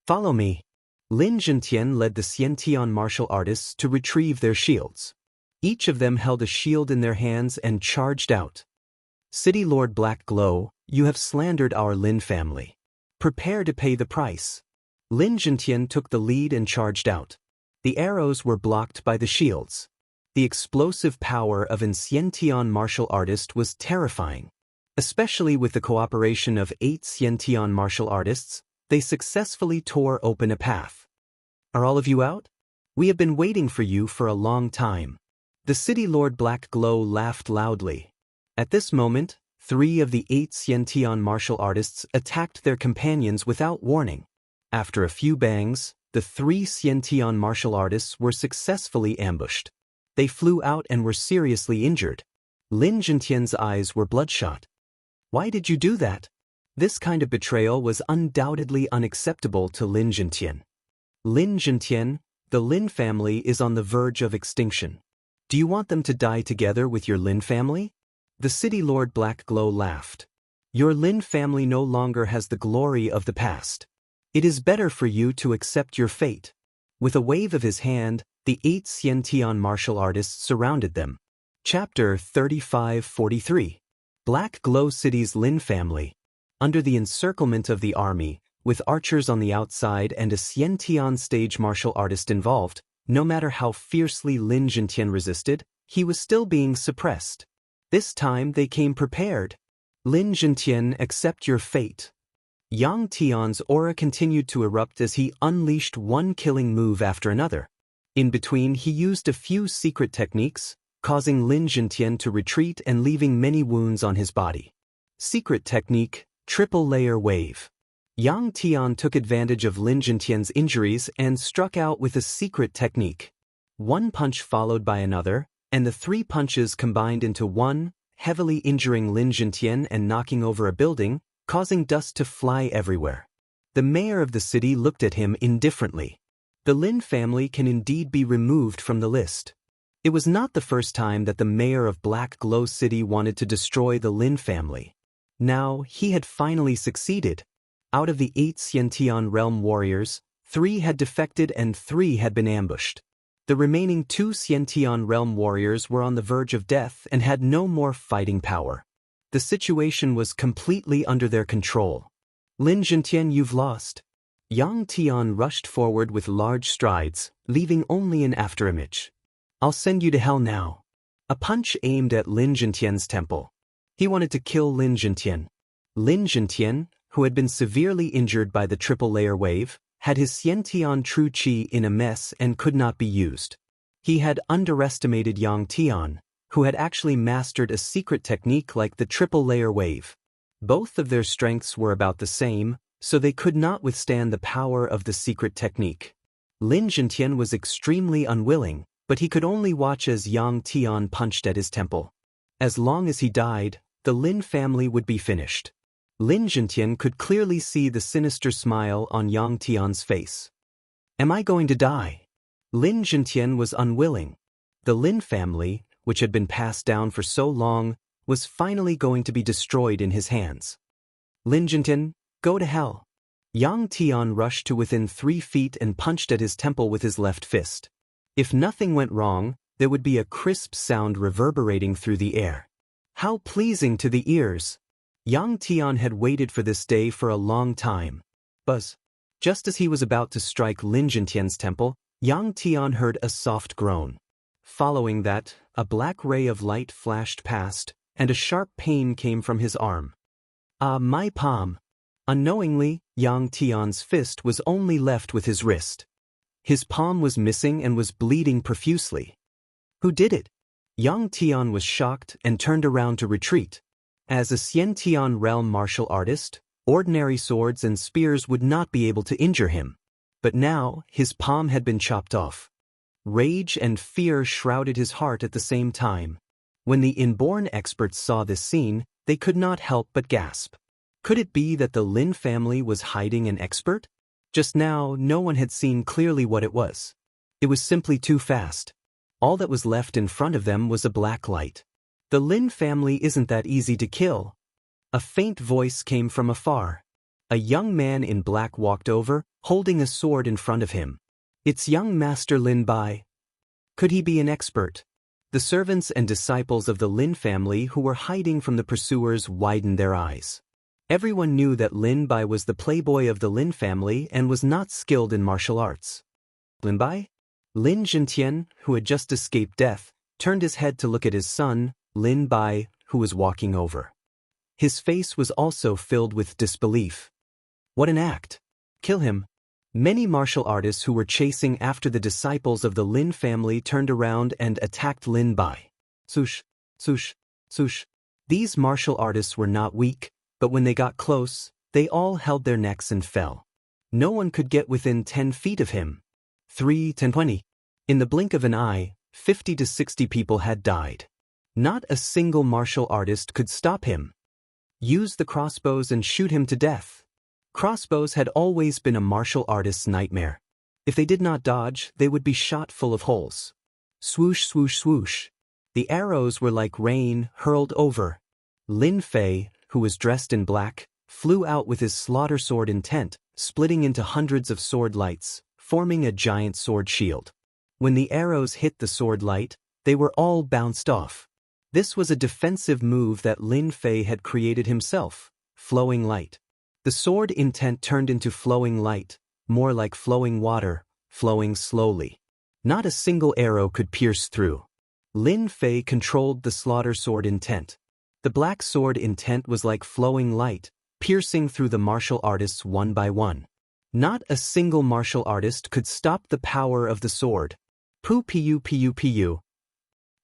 Follow me. Lin Zhentian led the Xiantian martial artists to retrieve their shields. Each of them held a shield in their hands and charged out. City Lord Black Glow, you have slandered our Lin family. Prepare to pay the price. Lin Zhentian took the lead and charged out. The arrows were blocked by the shields. The explosive power of an Xiantian martial artist was terrifying. Especially with the cooperation of 8 Xiantian martial artists, they successfully tore open a path. Are all of you out? We have been waiting for you for a long time. The city lord Black Glow laughed loudly. At this moment, 3 of the 8 Xiantian martial artists attacked their companions without warning. After a few bangs, the 3 Xiantian martial artists were successfully ambushed. They flew out and were seriously injured. Lin Zhentian's eyes were bloodshot. Why did you do that? This kind of betrayal was undoubtedly unacceptable to Lin Zhentian. Lin Zhentian, the Lin family is on the verge of extinction. Do you want them to die together with your Lin family? The city lord Black Glow laughed. Your Lin family no longer has the glory of the past. It is better for you to accept your fate. With a wave of his hand, the 8 Xiantian martial artists surrounded them. Chapter 35-43. Black Glow City's Lin family. Under the encirclement of the army, with archers on the outside and a Xiantian stage martial artist involved, no matter how fiercely Lin Zhentian resisted, he was still being suppressed. This time they came prepared. Lin Zhentian, accept your fate. Yang Tian's aura continued to erupt as he unleashed one killing move after another. In between, he used a few secret techniques, causing Lin Zhentian to retreat and leaving many wounds on his body. Secret technique, triple layer wave. Yang Tian took advantage of Lin Zhentian's injuries and struck out with a secret technique. One punch followed by another, and the 3 punches combined into one, heavily injuring Lin Zhentian and knocking over a building, causing dust to fly everywhere. The mayor of the city looked at him indifferently. The Lin family can indeed be removed from the list. It was not the first time that the mayor of Black Glow City wanted to destroy the Lin family. Now, he had finally succeeded. Out of the 8 Xiantian realm warriors, 3 had defected and 3 had been ambushed. The remaining 2 Xiantian realm warriors were on the verge of death and had no more fighting power. The situation was completely under their control. Lin Zhentian, you've lost. Yang Tian rushed forward with large strides, leaving only an afterimage. I'll send you to hell now. A punch aimed at Lin Zhentian's temple. He wanted to kill Lin Zhentian. Lin Zhentian, who had been severely injured by the triple layer wave, had his Xiantian true qi in a mess and could not be used. He had underestimated Yang Tian, who had actually mastered a secret technique like the triple-layer wave. Both of their strengths were about the same, so they could not withstand the power of the secret technique. Lin Zhentian was extremely unwilling, but he could only watch as Yang Tian punched at his temple. As long as he died, the Lin family would be finished. Lin Zhentian could clearly see the sinister smile on Yang Tian's face. Am I going to die? Lin Zhentian was unwilling. The Lin family, which had been passed down for so long, was finally going to be destroyed in his hands. Lin Zhentian, go to hell. Yang Tian rushed to within 3 feet and punched at his temple with his left fist. If nothing went wrong, there would be a crisp sound reverberating through the air. How pleasing to the ears! Yang Tian had waited for this day for a long time. Buzz. Just as he was about to strike Lin Zhentian's temple, Yang Tian heard a soft groan. Following that, a black ray of light flashed past, and a sharp pain came from his arm. Ah, my palm! Unknowingly, Yang Tian's fist was only left with his wrist. His palm was missing and was bleeding profusely. Who did it? Yang Tian was shocked and turned around to retreat. As a Xiantian realm martial artist, ordinary swords and spears would not be able to injure him. But now, his palm had been chopped off. Rage and fear shrouded his heart at the same time. When the inborn experts saw this scene, they could not help but gasp. Could it be that the Lin family was hiding an expert? Just now, no one had seen clearly what it was. It was simply too fast. All that was left in front of them was a black light. The Lin family isn't that easy to kill. A faint voice came from afar. A young man in black walked over, holding a sword in front of him. It's young Master Lin Bai. Could he be an expert? The servants and disciples of the Lin family who were hiding from the pursuers widened their eyes. Everyone knew that Lin Bai was the playboy of the Lin family and was not skilled in martial arts. Lin Bai? Lin Zhentian, who had just escaped death, turned his head to look at his son, Lin Bai, who was walking over. His face was also filled with disbelief. What an act! Kill him. Many martial artists who were chasing after the disciples of the Lin family turned around and attacked Lin Bai. Swoosh, swoosh, swoosh. These martial artists were not weak, but when they got close, they all held their necks and fell. No one could get within 10 feet of him. 3, 10, 20. In the blink of an eye, 50 to 60 people had died. Not a single martial artist could stop him. Use the crossbows and shoot him to death. Crossbows had always been a martial artist's nightmare. If they did not dodge, they would be shot full of holes. Swoosh, swoosh, swoosh. The arrows were like rain, hurled over. Lin Fei, who was dressed in black, flew out with his slaughter sword intent, splitting into hundreds of sword lights, forming a giant sword shield. When the arrows hit the sword light, they were all bounced off. This was a defensive move that Lin Fei had created himself, flowing light. The sword intent turned into flowing light, more like flowing water, flowing slowly. Not a single arrow could pierce through. Lin Fei controlled the slaughter sword intent. The black sword intent was like flowing light, piercing through the martial artists one by one. Not a single martial artist could stop the power of the sword. Pu.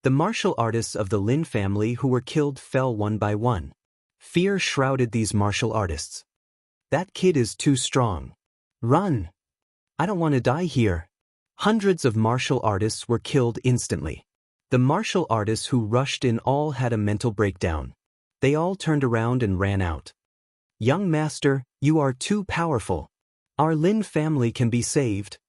The martial artists of the Lin family who were killed fell one by one. Fear shrouded these martial artists. That kid is too strong. Run! I don't want to die here. Hundreds of martial artists were killed instantly. The martial artists who rushed in all had a mental breakdown. They all turned around and ran out. Young master, you are too powerful. Our Lin family can be saved.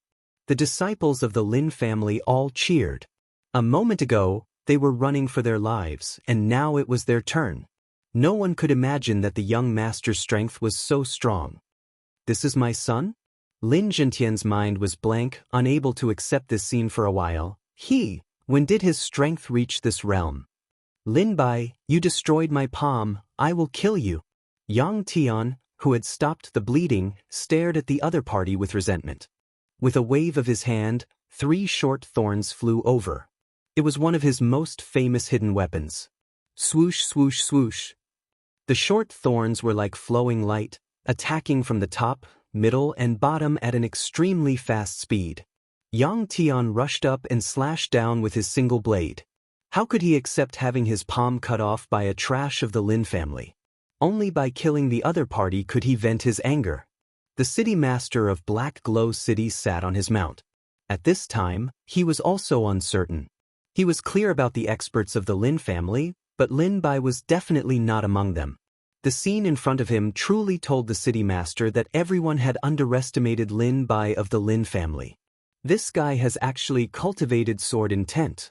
The disciples of the Lin family all cheered. A moment ago, they were running for their lives, and now it was their turn. No one could imagine that the young master's strength was so strong. This is my son? Lin Zhentian's mind was blank, unable to accept this scene for a while. When did his strength reach this realm? Lin Bai, you destroyed my palm, I will kill you. Yang Tian, who had stopped the bleeding, stared at the other party with resentment. With a wave of his hand, 3 short thorns flew over. It was one of his most famous hidden weapons. Swoosh, swoosh, swoosh. The short thorns were like flowing light, attacking from the top, middle and bottom at an extremely fast speed. Yang Tian rushed up and slashed down with his single blade. How could he accept having his palm cut off by a trash of the Lin family? Only by killing the other party could he vent his anger. The city master of Black Glow City sat on his mount. At this time, he was also uncertain. He was clear about the experts of the Lin family, but Lin Bai was definitely not among them. The scene in front of him truly told the city master that everyone had underestimated Lin Bai of the Lin family. This guy has actually cultivated sword intent.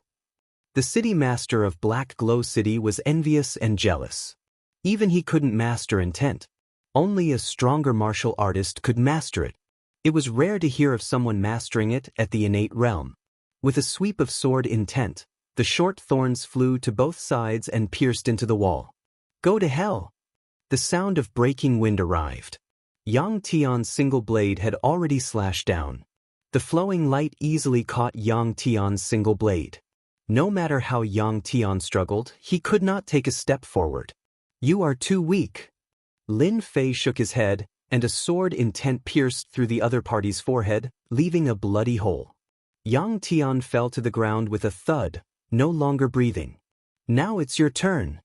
The city master of Black Glow City was envious and jealous. Even he couldn't master intent. Only a stronger martial artist could master it. It was rare to hear of someone mastering it at the innate realm. With a sweep of sword intent, the short thorns flew to both sides and pierced into the wall. Go to hell! The sound of breaking wind arrived. Yang Tian's single blade had already slashed down. The flowing light easily caught Yang Tian's single blade. No matter how Yang Tian struggled, he could not take a step forward. You are too weak. Lin Fei shook his head, and a sword intent pierced through the other party's forehead, leaving a bloody hole. Yang Tian fell to the ground with a thud, no longer breathing. Now it's your turn.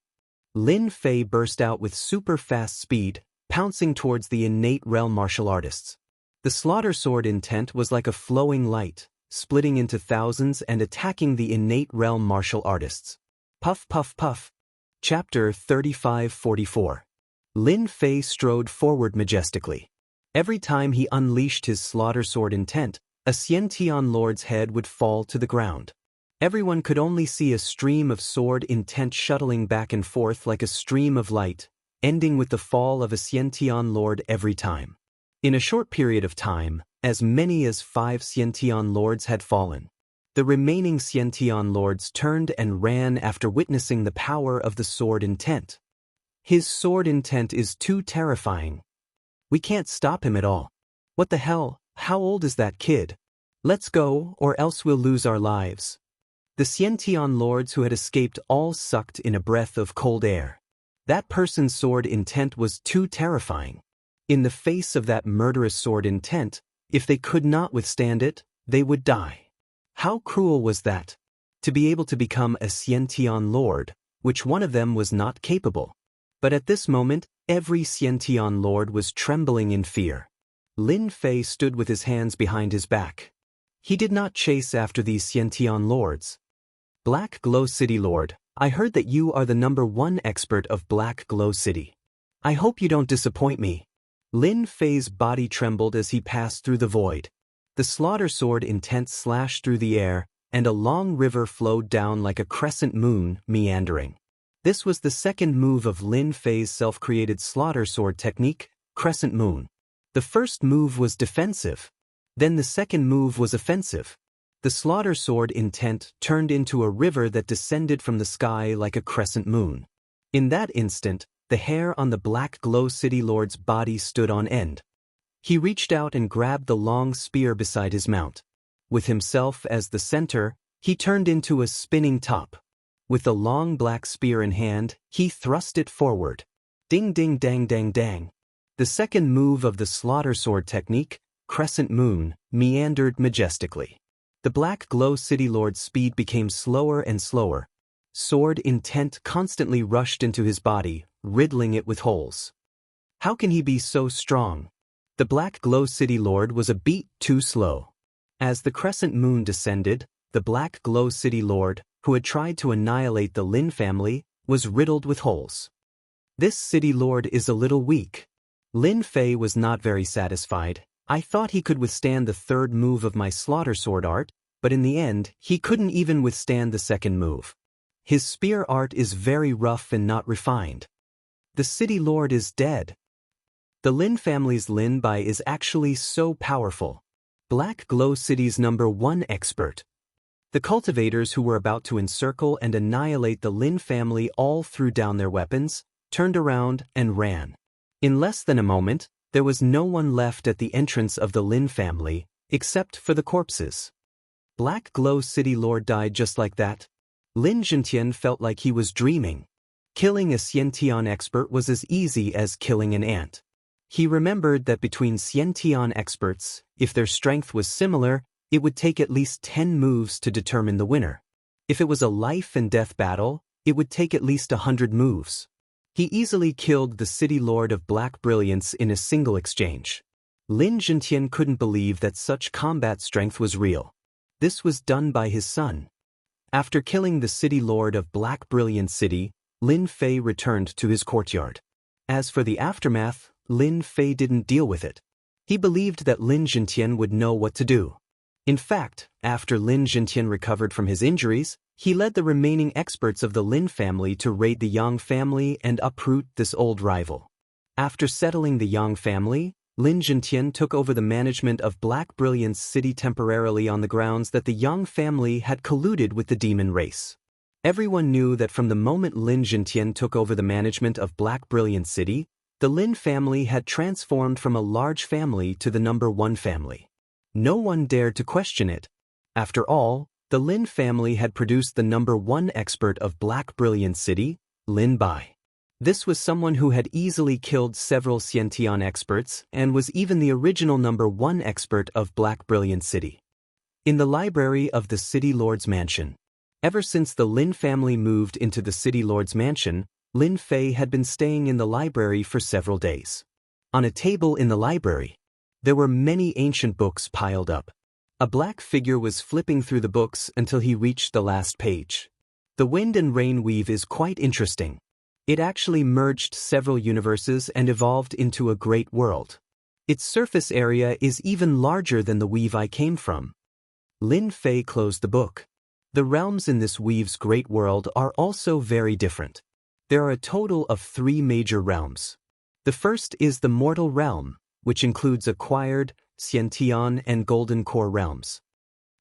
Lin Fei burst out with super fast speed, pouncing towards the innate realm martial artists. The slaughter sword intent was like a flowing light, splitting into thousands and attacking the innate realm martial artists. Puff puff puff. Chapter 35-44. Lin Fei strode forward majestically. Every time he unleashed his slaughter sword intent, a Xiantian lord's head would fall to the ground. Everyone could only see a stream of sword intent shuttling back and forth like a stream of light, ending with the fall of a Xiantian lord every time. In a short period of time, as many as 5 Xiantian lords had fallen. The remaining Xiantian lords turned and ran after witnessing the power of the sword intent. His sword intent is too terrifying. We can't stop him at all. What the hell? How old is that kid? Let's go, or else we'll lose our lives. The Xiantian lords who had escaped all sucked in a breath of cold air. That person's sword intent was too terrifying. In the face of that murderous sword intent, if they could not withstand it, they would die. How cruel was that? To be able to become a Xiantian lord, which one of them was not capable. But at this moment, every Xiantian lord was trembling in fear. Lin Fei stood with his hands behind his back. He did not chase after these Xiantian lords. Black Glow City Lord, I heard that you are the #1 expert of Black Glow City. I hope you don't disappoint me. Lin Fei's body trembled as he passed through the void. The slaughter sword intent slashed through the air, and a long river flowed down like a crescent moon, meandering. This was the second move of Lin Fei's self-created slaughter sword technique, Crescent Moon. The first move was defensive. Then the second move was offensive. The slaughter sword intent turned into a river that descended from the sky like a crescent moon. In that instant, the hair on the Black Glow City Lord's body stood on end. He reached out and grabbed the long spear beside his mount. With himself as the center, he turned into a spinning top. With the long black spear in hand, he thrust it forward. Ding ding dang dang dang. The second move of the slaughter sword technique, Crescent Moon, meandered majestically. The Black Glow City Lord's speed became slower and slower. Sword intent constantly rushed into his body, riddling it with holes. How can he be so strong? The Black Glow City Lord was a beat too slow. As the Crescent Moon descended, the Black Glow City Lord, who had tried to annihilate the Lin family, was riddled with holes. This City Lord is a little weak. Lin Fei was not very satisfied. I thought he could withstand the third move of my slaughter sword art, but in the end, he couldn't even withstand the second move. His spear art is very rough and not refined. The City Lord is dead. The Lin family's Lin Bai is actually so powerful. Black Glow City's #1 expert. The cultivators who were about to encircle and annihilate the Lin family all threw down their weapons, turned around, and ran. In less than a moment, there was no one left at the entrance of the Lin family, except for the corpses. Black Glow City Lord died just like that. Lin Zhentian felt like he was dreaming. Killing a Xiantian expert was as easy as killing an ant. He remembered that between Xiantian experts, if their strength was similar, it would take at least 10 moves to determine the winner. If it was a life-and-death battle, it would take at least 100 moves. He easily killed the City Lord of Black Brilliance in a single exchange. Lin Zhentian couldn't believe that such combat strength was real. This was done by his son. After killing the City Lord of Black Brilliance City, Lin Fei returned to his courtyard. As for the aftermath, Lin Fei didn't deal with it. He believed that Lin Zhentian would know what to do. In fact, after Lin Zhentian recovered from his injuries, he led the remaining experts of the Lin family to raid the Yang family and uproot this old rival. After settling the Yang family, Lin Zhentian took over the management of Black Brilliance City temporarily on the grounds that the Yang family had colluded with the demon race. Everyone knew that from the moment Lin Zhentian took over the management of Black Brilliance City, the Lin family had transformed from a large family to the number 1 family. No one dared to question it. After all, the Lin family had produced the number 1 expert of Black Brilliance City, Lin Bai. This was someone who had easily killed several Xiantian experts and was even the original number 1 expert of Black Brilliance City. In the library of the City Lord's mansion. Ever since the Lin family moved into the City Lord's mansion, Lin Fei had been staying in the library for several days. On a table in the library, there were many ancient books piled up. A black figure was flipping through the books until he reached the last page. The Wind and Rain Weave is quite interesting. It actually merged several universes and evolved into a great world. Its surface area is even larger than the weave I came from. Lin Fei closed the book. The realms in this weave's great world are also very different. There are a total of 3 major realms. The first is the mortal realm, which includes acquired, Xiantian and Golden Core realms.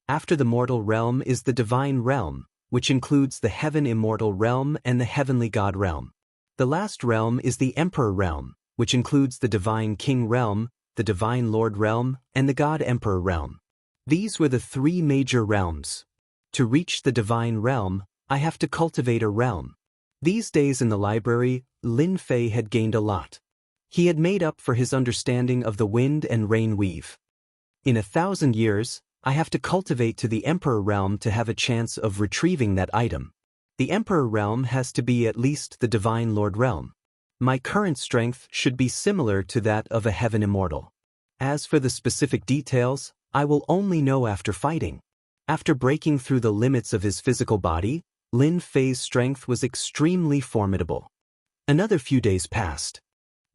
After the mortal realm is the divine realm, which includes the Heaven Immortal realm and the Heavenly God realm. The last realm is the Emperor realm, which includes the Divine King realm, the Divine Lord realm, and the God Emperor realm. These were the 3 major realms. To reach the divine realm, I have to cultivate a realm. These days in the library, Lin Fei had gained a lot. He had made up for his understanding of the Wind and Rain Weave. In 1,000 years, I have to cultivate to the Emperor realm to have a chance of retrieving that item. The Emperor realm has to be at least the Divine Lord realm. My current strength should be similar to that of a Heaven Immortal. As for the specific details, I will only know after fighting. After breaking through the limits of his physical body, Lin Fei's strength was extremely formidable. Another few days passed.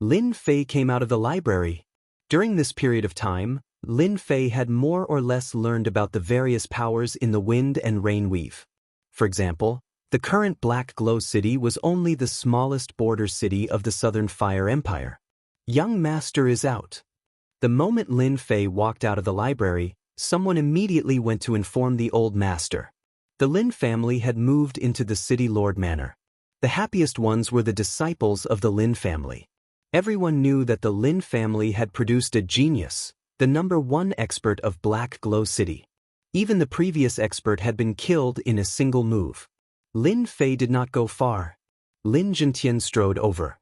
Lin Fei came out of the library. During this period of time, Lin Fei had more or less learned about the various powers in the Wind and Rain Weave. For example, the current Black Glow City was only the smallest border city of the Southern Fire Empire. Young Master is out. The moment Lin Fei walked out of the library, someone immediately went to inform the old master. The Lin family had moved into the City Lord Manor. The happiest ones were the disciples of the Lin family. Everyone knew that the Lin family had produced a genius, the number 1 expert of Black Glow City. Even the previous expert had been killed in a single move. Lin Fei did not go far. Lin Zhentian strode over.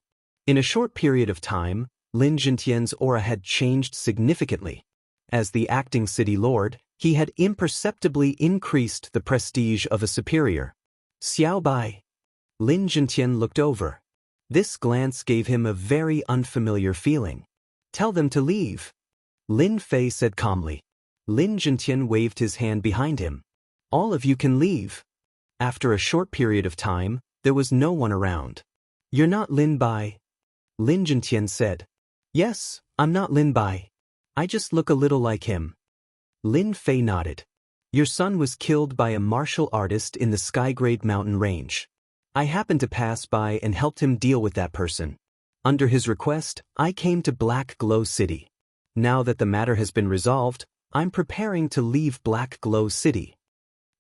In a short period of time, Lin Zhentian's aura had changed significantly. As the acting City Lord, he had imperceptibly increased the prestige of a superior. Xiao Bai. Lin Zhentian looked over. This glance gave him a very unfamiliar feeling. Tell them to leave. Lin Fei said calmly. Lin Zhentian waved his hand behind him. All of you can leave. After a short period of time, there was no one around. You're not Lin Bai? Lin Zhentian said. Yes, I'm not Lin Bai. I just look a little like him. Lin Fei nodded. Your son was killed by a martial artist in the Skygrade mountain range. I happened to pass by and helped him deal with that person. Under his request, I came to Black Glow City. Now that the matter has been resolved, I'm preparing to leave Black Glow City.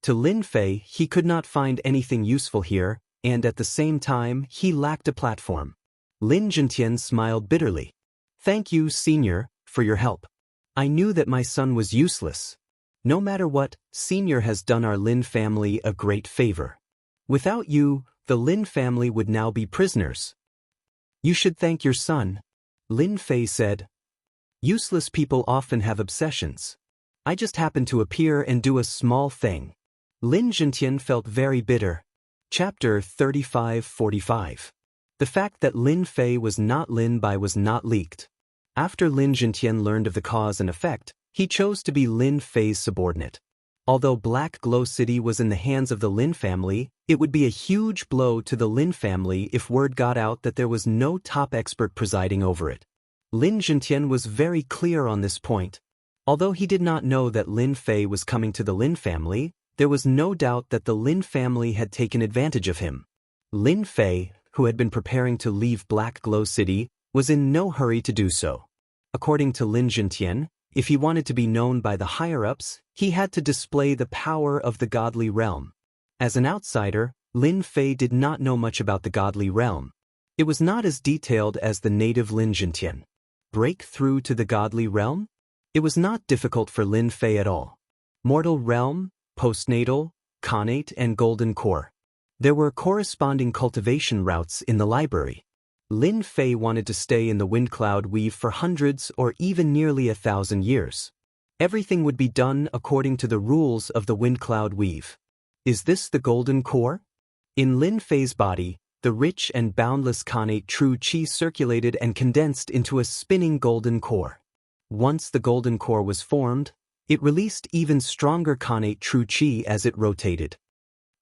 To Lin Fei, he could not find anything useful here, and at the same time, he lacked a platform. Lin Zhentian smiled bitterly. Thank you, Senior, for your help. I knew that my son was useless. No matter what, Senior has done our Lin family a great favor. Without you, the Lin family would now be prisoners. You should thank your son. Lin Fei said. Useless people often have obsessions. I just happened to appear and do a small thing. Lin Zhentian felt very bitter. Chapter 35-45. The fact that Lin Fei was not Lin Bai was not leaked. After Lin Zhentian learned of the cause and effect, he chose to be Lin Fei's subordinate. Although Black Glow City was in the hands of the Lin family, it would be a huge blow to the Lin family if word got out that there was no top expert presiding over it. Lin Zhentian was very clear on this point. Although he did not know that Lin Fei was coming to the Lin family, there was no doubt that the Lin family had taken advantage of him. Lin Fei, who had been preparing to leave Black Glow City, was in no hurry to do so. According to Lin Zhentian, if he wanted to be known by the higher-ups, he had to display the power of the godly realm. As an outsider, Lin Fei did not know much about the godly realm. It was not as detailed as the native Lin Zhentian. Break through to the godly realm? It was not difficult for Lin Fei at all. Mortal realm, postnatal, connate and golden core. There were corresponding cultivation routes in the library. Lin Fei wanted to stay in the wind cloud weave for hundreds or even nearly 1,000 years. Everything would be done according to the rules of the wind cloud weave. Is this the golden core? In Lin Fei's body, the rich and boundless connate true qi circulated and condensed into a spinning golden core. Once the golden core was formed, it released even stronger connate true qi as it rotated.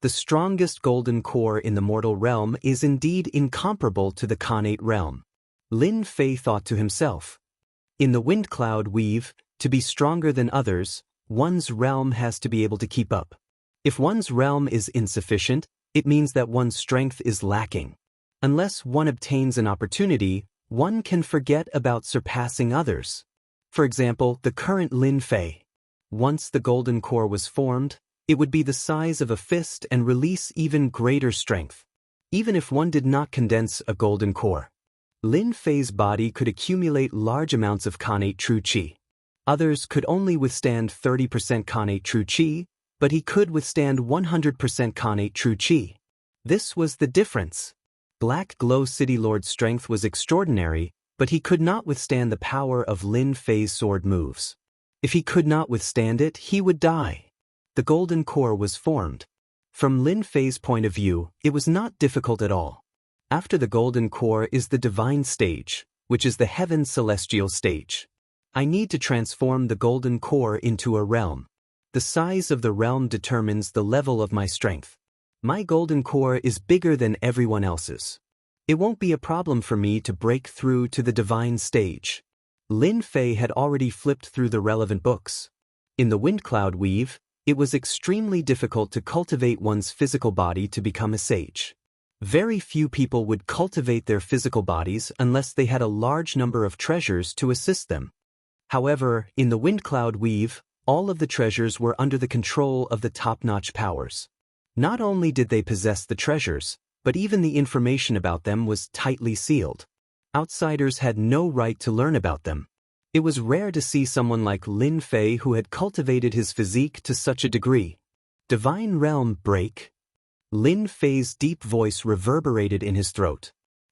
The strongest golden core in the mortal realm is indeed incomparable to the connate realm. Lin Fei thought to himself. In the wind cloud weave, to be stronger than others, one's realm has to be able to keep up. If one's realm is insufficient, it means that one's strength is lacking. Unless one obtains an opportunity, one can forget about surpassing others. For example, the current Lin Fei. Once the golden core was formed, it would be the size of a fist and release even greater strength. Even if one did not condense a golden core, Lin Fei's body could accumulate large amounts of connate true qi. Others could only withstand 30% connate true qi, but he could withstand 100% connate true qi. This was the difference. Black Glow City Lord's strength was extraordinary, but he could not withstand the power of Lin Fei's sword moves. If he could not withstand it, he would die. The golden core was formed. From Lin Fei's point of view, it was not difficult at all. After the golden core is the divine stage, which is the heaven celestial stage. I need to transform the golden core into a realm. The size of the realm determines the level of my strength. My golden core is bigger than everyone else's. It won't be a problem for me to break through to the divine stage. Lin Fei had already flipped through the relevant books. In the wind cloud weave, it was extremely difficult to cultivate one's physical body to become a sage. Very few people would cultivate their physical bodies unless they had a large number of treasures to assist them. However, in the wind cloud weave, all of the treasures were under the control of the top-notch powers. Not only did they possess the treasures, but even the information about them was tightly sealed. Outsiders had no right to learn about them. It was rare to see someone like Lin Fei who had cultivated his physique to such a degree. Divine realm break. Lin Fei's deep voice reverberated in his throat.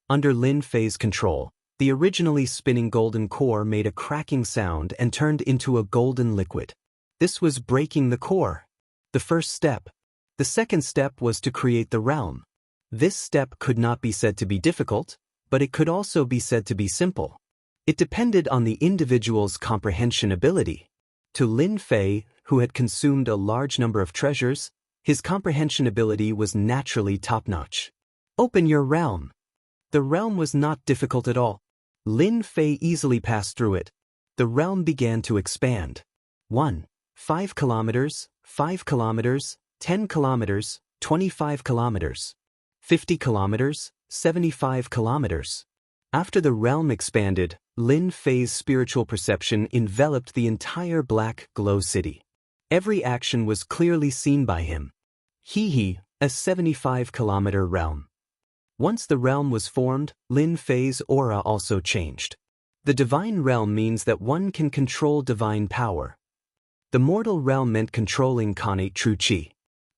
Under Lin Fei's control, the originally spinning golden core made a cracking sound and turned into a golden liquid. This was breaking the core. The first step. The second step was to create the realm. This step could not be said to be difficult, but it could also be said to be simple. It depended on the individual's comprehension ability. To Lin Fei, who had consumed a large number of treasures, his comprehension ability was naturally top-notch. Open your realm. The realm was not difficult at all. Lin Fei easily passed through it. The realm began to expand. 1. 5 kilometers, 5 kilometers, 10 kilometers, 25 kilometers. 50 kilometers, 75 kilometers. After the realm expanded, Lin Fei's spiritual perception enveloped the entire Black Glow City. Every action was clearly seen by him. A 75-kilometer realm. Once the realm was formed, Lin Fei's aura also changed. The divine realm means that one can control divine power. The mortal realm meant controlling connate true qi.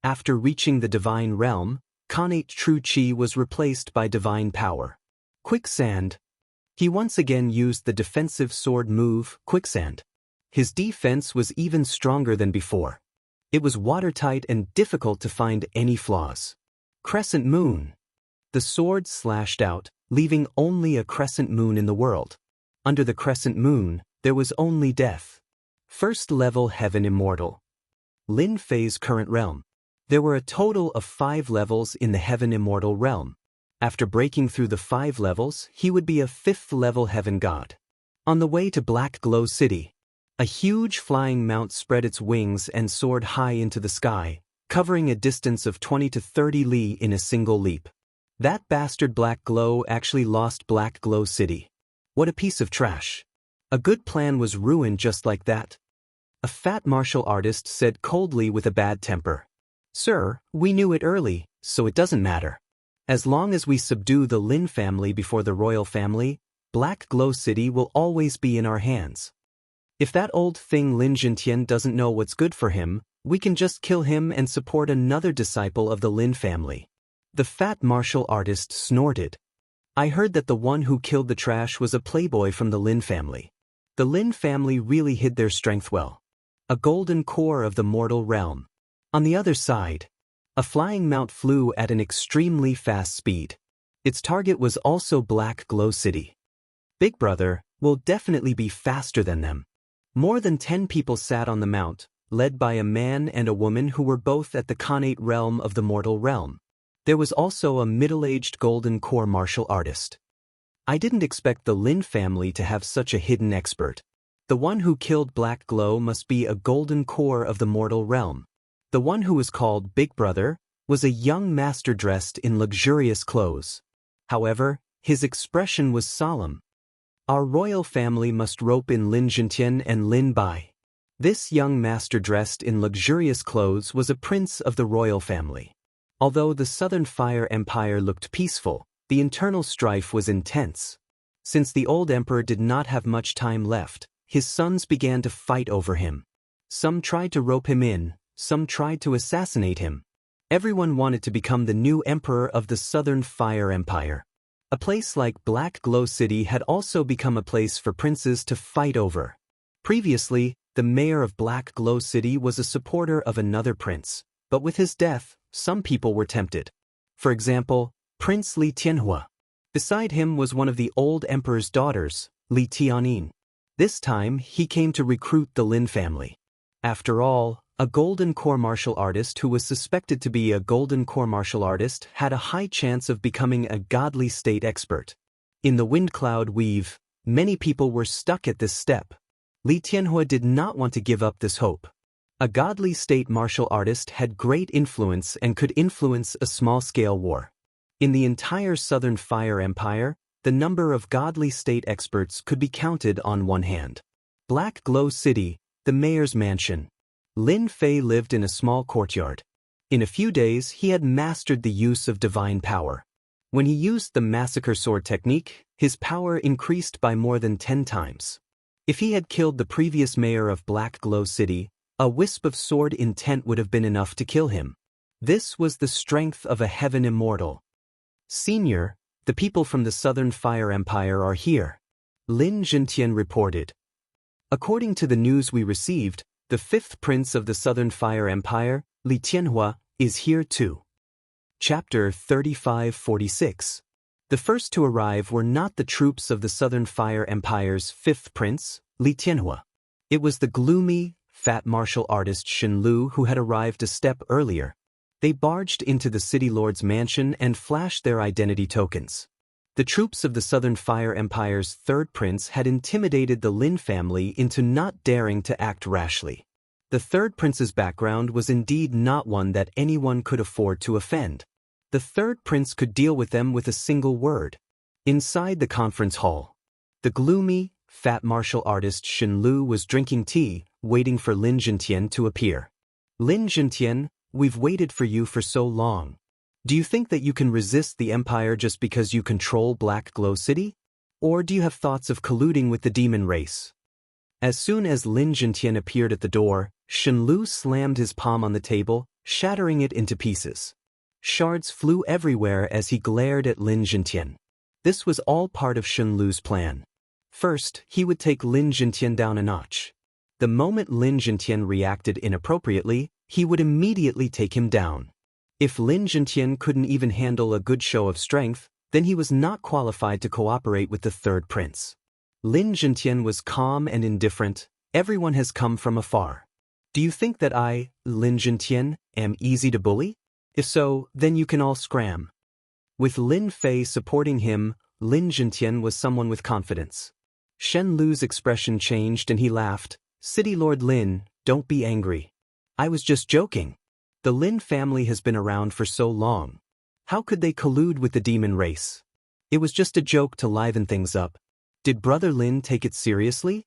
After reaching the divine realm, connate true qi was replaced by divine power. Quicksand. He once again used the defensive sword move, Quicksand. His defense was even stronger than before. It was watertight and difficult to find any flaws. Crescent Moon. The sword slashed out, leaving only a crescent moon in the world. Under the crescent moon, there was only death. First level Heaven Immortal. Lin Fei's current realm. There were a total of 5 levels in the Heaven Immortal realm. After breaking through the 5 levels, he would be a 5th level Heaven God. On the way to Black Glow City, a huge flying mount spread its wings and soared high into the sky, covering a distance of 20 to 30 li in a single leap. That bastard Black Glow actually lost Black Glow City. What a piece of trash. A good plan was ruined just like that. A fat martial artist said coldly with a bad temper. Sir, we knew it early, so it doesn't matter. As long as we subdue the Lin family before the royal family, Black Glow City will always be in our hands. If that old thing Lin Jintian doesn't know what's good for him, we can just kill him and support another disciple of the Lin family. The fat martial artist snorted. I heard that the one who killed the trash was a playboy from the Lin family. The Lin family really hid their strength well. A golden core of the mortal realm. On the other side, a flying mount flew at an extremely fast speed. Its target was also Black Glow City. Big Brother will definitely be faster than them. More than 10 people sat on the mount, led by a man and a woman who were both at the Khanate realm of the mortal realm. There was also a middle-aged golden core martial artist. I didn't expect the Lin family to have such a hidden expert. The one who killed Black Glow must be a golden core of the mortal realm. The one who was called Big Brother was a young master dressed in luxurious clothes. However, his expression was solemn. Our royal family must rope in Lin Jintian and Lin Bai. This young master dressed in luxurious clothes was a prince of the royal family. Although the Southern Fire Empire looked peaceful, the internal strife was intense. Since the old emperor did not have much time left, his sons began to fight over him. Some tried to rope him in, some tried to assassinate him. Everyone wanted to become the new emperor of the Southern Fire Empire. A place like Black Glow City had also become a place for princes to fight over. Previously, the mayor of Black Glow City was a supporter of another prince, but with his death, some people were tempted. For example, Prince Li Tianhua. Beside him was one of the old emperor's daughters, Li Tianin. This time, he came to recruit the Lin family. After all, a golden core martial artist who was suspected to be a golden core martial artist had a high chance of becoming a godly state expert. In the wind cloud weave, many people were stuck at this step. Li Tianhua did not want to give up this hope. A godly state martial artist had great influence and could influence a small-scale war. In the entire Southern Fire Empire, the number of godly state experts could be counted on one hand. Black Glow City, the mayor's mansion. Lin Fei lived in a small courtyard. In a few days, he had mastered the use of divine power. When he used the massacre sword technique, his power increased by more than 10 times. If he had killed the previous mayor of Black Glow City, a wisp of sword intent would have been enough to kill him. This was the strength of a Heaven Immortal. Senior, the people from the Southern Fire Empire are here. Lin Jintian reported. According to the news we received, the 5th prince of the Southern Fire Empire, Li Tianhua, is here too. Chapter 3546. The first to arrive were not the troops of the Southern Fire Empire's 5th prince, Li Tianhua. It was the gloomy, fat martial artist Shen Lu who had arrived a step earlier. They barged into the city lord's mansion and flashed their identity tokens. The troops of the Southern Fire Empire's 3rd prince had intimidated the Lin family into not daring to act rashly. The 3rd prince's background was indeed not one that anyone could afford to offend. The 3rd prince could deal with them with a single word. Inside the conference hall, the gloomy, fat martial artist Shen Lu was drinking tea, waiting for Lin Jintian to appear. Lin Jintian, we've waited for you for so long. Do you think that you can resist the Empire just because you control Black Glow City? Or do you have thoughts of colluding with the demon race? As soon as Lin Jintian appeared at the door, Shen Lu slammed his palm on the table, shattering it into pieces. Shards flew everywhere as he glared at Lin Jintian. This was all part of Shen Lu's plan. First, he would take Lin Jintian down a notch. The moment Lin Jintian reacted inappropriately, he would immediately take him down. If Lin Jintian couldn't even handle a good show of strength, then he was not qualified to cooperate with the third prince. Lin Jintian was calm and indifferent. Everyone has come from afar. Do you think that I, Lin Jintian, am easy to bully? If so, then you can all scram. With Lin Fei supporting him, Lin Jintian was someone with confidence. Shen Lu's expression changed and he laughed. City Lord Lin, don't be angry. I was just joking. The Lin family has been around for so long. How could they collude with the demon race? It was just a joke to liven things up. Did Brother Lin take it seriously?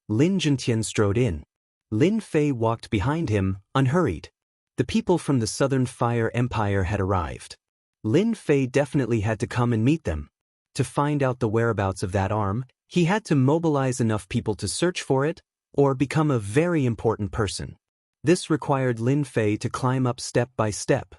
Lin Jintian strode in. Lin Fei walked behind him, unhurried. The people from the Southern Fire Empire had arrived. Lin Fei definitely had to come and meet them. To find out the whereabouts of that arm, he had to mobilize enough people to search for it, or become a very important person. This required Lin Fei to climb up step by step.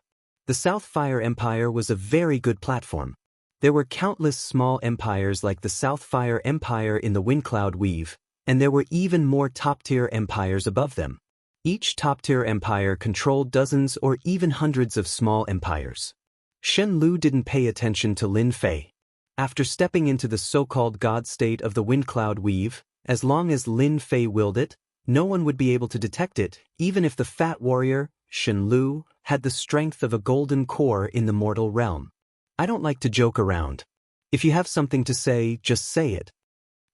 The South Fire Empire was a very good platform. There were countless small empires like the South Fire Empire in the Windcloud Weave, and there were even more top-tier empires above them. Each top-tier empire controlled dozens or even hundreds of small empires. Shen Lu didn't pay attention to Lin Fei. After stepping into the so-called God state of the Windcloud Weave, as long as Lin Fei willed it, no one would be able to detect it, even if the fat warrior, Shen Lu, had the strength of a golden core in the mortal realm. I don't like to joke around. If you have something to say, just say it.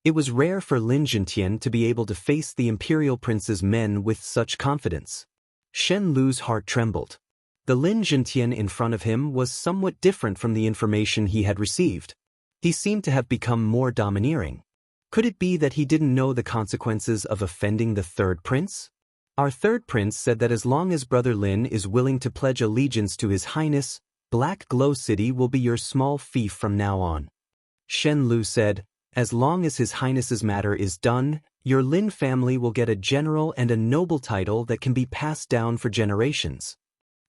It was rare for Lin Jintian to be able to face the Imperial Prince's men with such confidence. Shen Lu's heart trembled. The Lin Jintian in front of him was somewhat different from the information he had received. He seemed to have become more domineering. Could it be that he didn't know the consequences of offending the third prince? Our third prince said that as long as Brother Lin is willing to pledge allegiance to His Highness, Black Glow City will be your small fief from now on. Shen Lu said, as long as His Highness's matter is done, your Lin family will get a general and a noble title that can be passed down for generations.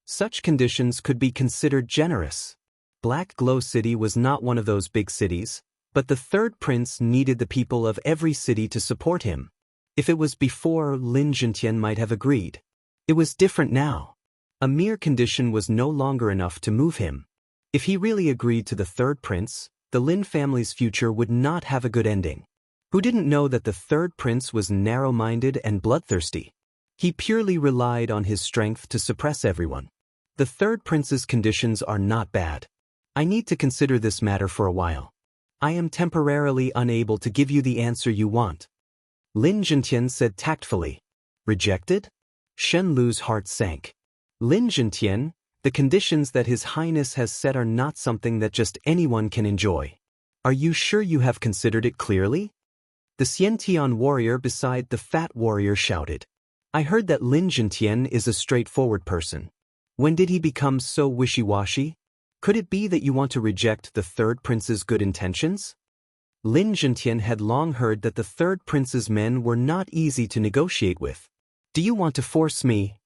Such conditions could be considered generous. Black Glow City was not one of those big cities, but the third prince needed the people of every city to support him. If it was before, Lin Jintian might have agreed. It was different now. A mere condition was no longer enough to move him. If he really agreed to the third prince, the Lin family's future would not have a good ending. Who didn't know that the third prince was narrow-minded and bloodthirsty? He purely relied on his strength to suppress everyone. The third prince's conditions are not bad. I need to consider this matter for a while. I am temporarily unable to give you the answer you want. Lin Jintian said tactfully. Rejected? Shen Lu's heart sank. Lin Jintian, the conditions that His Highness has set are not something that just anyone can enjoy. Are you sure you have considered it clearly? The Xiantian warrior beside the fat warrior shouted. I heard that Lin Jintian is a straightforward person. When did he become so wishy-washy? Could it be that you want to reject the third prince's good intentions? Lin Jintian had long heard that the third prince's men were not easy to negotiate with. Do you want to force me?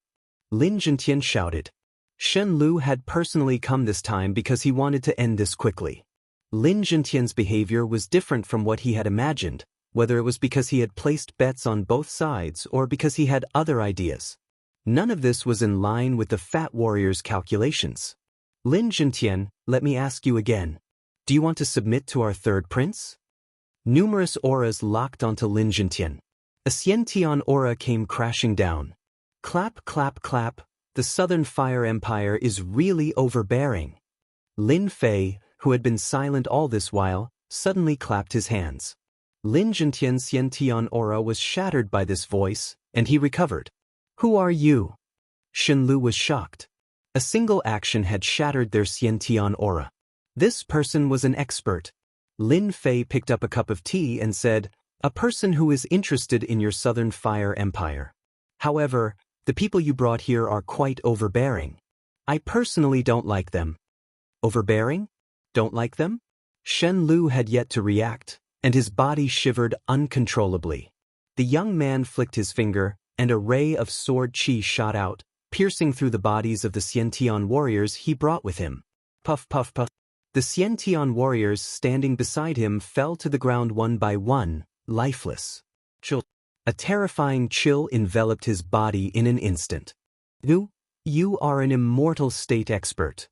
Lin Jintian shouted. Shen Lu had personally come this time because he wanted to end this quickly. Lin Jintian's behavior was different from what he had imagined, whether it was because he had placed bets on both sides or because he had other ideas. None of this was in line with the fat warrior's calculations. Lin Jintian, let me ask you again. Do you want to submit to our third prince? Numerous auras locked onto Lin Jintian. A Xiantian aura came crashing down. Clap, clap, clap. The Southern Fire Empire is really overbearing. Lin Fei, who had been silent all this while, suddenly clapped his hands. Lin Jintian's Xiantian aura was shattered by this voice, and he recovered. Who are you? Shen Lu was shocked. A single action had shattered their Xiantian aura. This person was an expert. Lin Fei picked up a cup of tea and said, a person who is interested in your Southern Fire Empire. However, the people you brought here are quite overbearing. I personally don't like them. Overbearing? Don't like them? Shen Lu had yet to react, and his body shivered uncontrollably. The young man flicked his finger, and a ray of sword chi shot out, piercing through the bodies of the Xiantian warriors he brought with him. Puff, puff, puff. The Xiantian warriors standing beside him fell to the ground one by one, lifeless. Chill. A terrifying chill enveloped his body in an instant. You are an immortal state expert.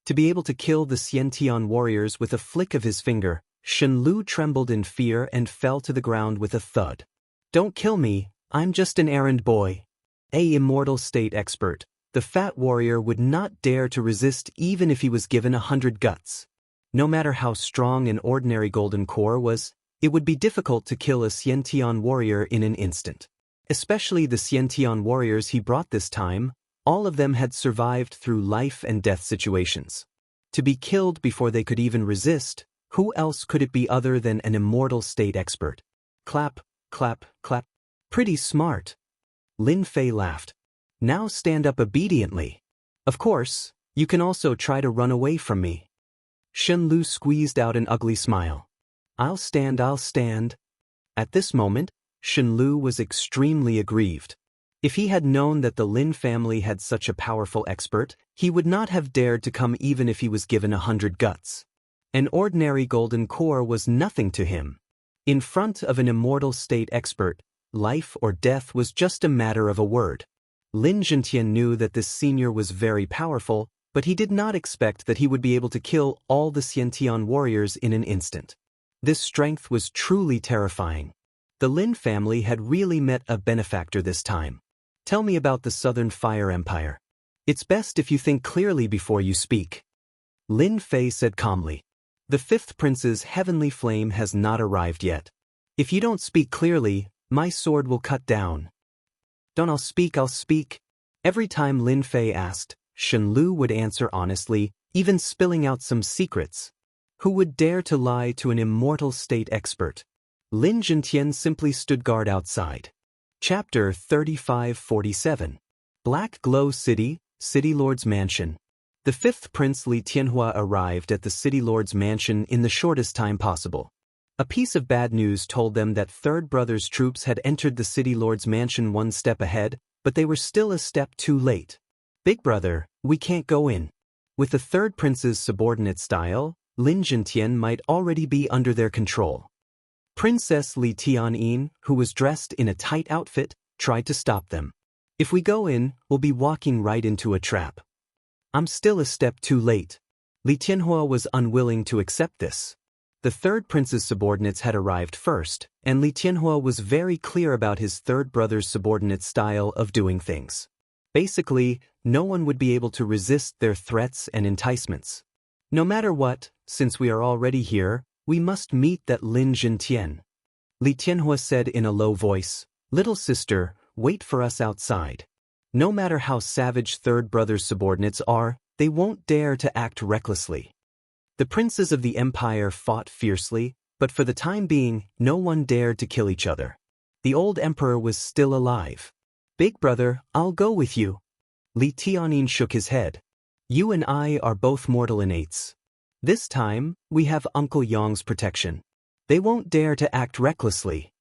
To be able to kill the Xiantian warriors with a flick of his finger, Shenlu trembled in fear and fell to the ground with a thud. Don't kill me, I'm just an errand boy. A immortal state expert. The fat warrior would not dare to resist even if he was given 100 guts. No matter how strong an ordinary golden core was, it would be difficult to kill a Xiantian warrior in an instant. Especially the Xiantian warriors he brought this time, all of them had survived through life and death situations. To be killed before they could even resist, who else could it be other than an immortal state expert? Clap, clap, clap. Pretty smart. Lin Fei laughed. Now stand up obediently. Of course, you can also try to run away from me. Shenlu squeezed out an ugly smile. I'll stand. At this moment, Shenlu was extremely aggrieved. If he had known that the Lin family had such a powerful expert, he would not have dared to come even if he was given 100 guts. An ordinary golden core was nothing to him. In front of an immortal state expert, life or death was just a matter of a word. Lin Zhentian knew that this senior was very powerful, but he did not expect that he would be able to kill all the Xiantian warriors in an instant. This strength was truly terrifying. The Lin family had really met a benefactor this time. Tell me about the Southern Fire Empire. It's best if you think clearly before you speak. Lin Fei said calmly. The fifth prince's heavenly flame has not arrived yet. If you don't speak clearly, my sword will cut down. I'll speak. Every time Lin Fei asked, Shenlu would answer honestly, even spilling out some secrets. Who would dare to lie to an immortal state expert? Lin Zhentian simply stood guard outside. Chapter 3547. Black Glow City, City Lord's Mansion. The fifth prince Li Tianhua arrived at the City Lord's mansion in the shortest time possible. A piece of bad news told them that Third Brother's troops had entered the City Lord's mansion one step ahead, but they were still a step too late. Big Brother, we can't go in. With the Third Prince's subordinate style, Lin Zhentian might already be under their control. Princess Li Tianyin, who was dressed in a tight outfit, tried to stop them. If we go in, we'll be walking right into a trap. I'm still a step too late. Li Tianhua was unwilling to accept this. The third prince's subordinates had arrived first, and Li Tianhua was very clear about his third brother's subordinate style of doing things. Basically, no one would be able to resist their threats and enticements. No matter what, since we are already here, we must meet that Lin Zhentian. Li Tianhua said in a low voice, "Little sister, wait for us outside." No matter how savage third brother's subordinates are, they won't dare to act recklessly. The princes of the empire fought fiercely, but for the time being, no one dared to kill each other. The old emperor was still alive. "Big brother, I'll go with you." Li Tianyin shook his head. "You and I are both mortal innates. This time, we have Uncle Yong's protection. They won't dare to act recklessly."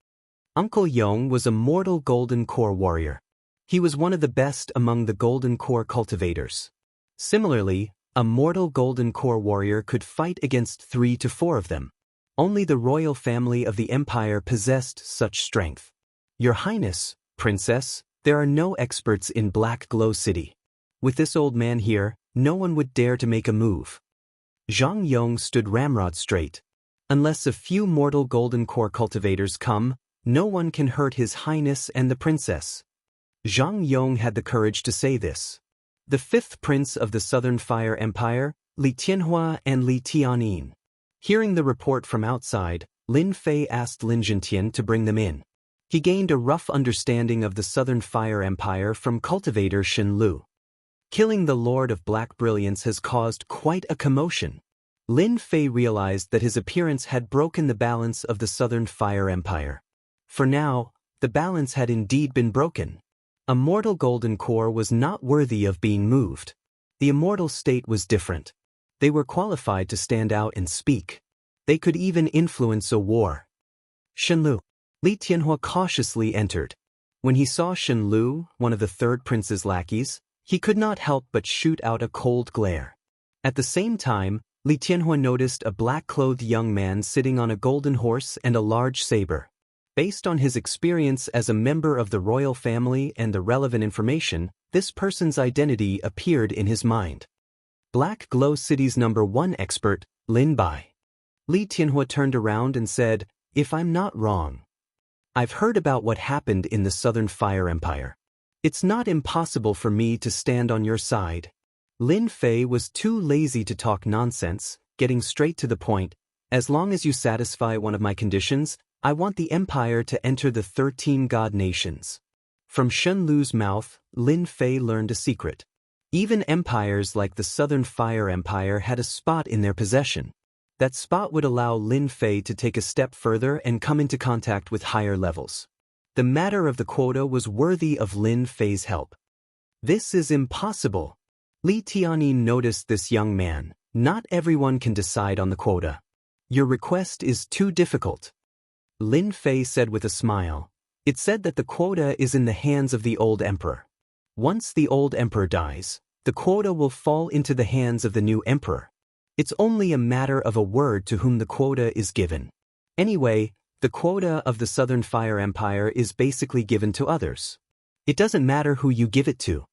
Uncle Yong was a mortal golden core warrior. He was one of the best among the golden core cultivators. Similarly, a mortal golden core warrior could fight against 3 to 4 of them. Only the royal family of the empire possessed such strength. "Your Highness, Princess, there are no experts in Black Glow City. With this old man here, no one would dare to make a move." Zhang Yong stood ramrod straight. "Unless a few mortal golden core cultivators come, no one can hurt His Highness and the princess." Zhang Yong had the courage to say this. The fifth prince of the Southern Fire Empire, Li Tianhua and Li Tianyin. Hearing the report from outside, Lin Fei asked Lin Zhentian to bring them in. He gained a rough understanding of the Southern Fire Empire from cultivator Xin Lu. Killing the Lord of Black Brilliance has caused quite a commotion. Lin Fei realized that his appearance had broken the balance of the Southern Fire Empire. For now, the balance had indeed been broken. A mortal golden core was not worthy of being moved. The immortal state was different. They were qualified to stand out and speak. They could even influence a war. Shenlu. Li Tianhua cautiously entered. When he saw Shenlu, one of the third prince's lackeys, he could not help but shoot out a cold glare. At the same time, Li Tianhua noticed a black-clothed young man sitting on a golden horse and a large saber. Based on his experience as a member of the royal family and the relevant information, this person's identity appeared in his mind. Black Glow City's #1 expert, Lin Bai. Li Tianhua turned around and said, "If I'm not wrong, I've heard about what happened in the Southern Fire Empire. It's not impossible for me to stand on your side." Lin Fei was too lazy to talk nonsense, getting straight to the point. "As long as you satisfy one of my conditions, I want the empire to enter the 13 god nations." From Shen Lu's mouth, Lin Fei learned a secret. Even empires like the Southern Fire Empire had a spot in their possession. That spot would allow Lin Fei to take a step further and come into contact with higher levels. The matter of the quota was worthy of Lin Fei's help. "This is impossible." Li Tianyin noticed this young man. "Not everyone can decide on the quota. Your request is too difficult." Lin Fei said with a smile. "It said that the quota is in the hands of the old emperor. Once the old emperor dies, the quota will fall into the hands of the new emperor. It's only a matter of a word to whom the quota is given. Anyway, the quota of the Southern Fire Empire is basically given to others. It doesn't matter who you give it to."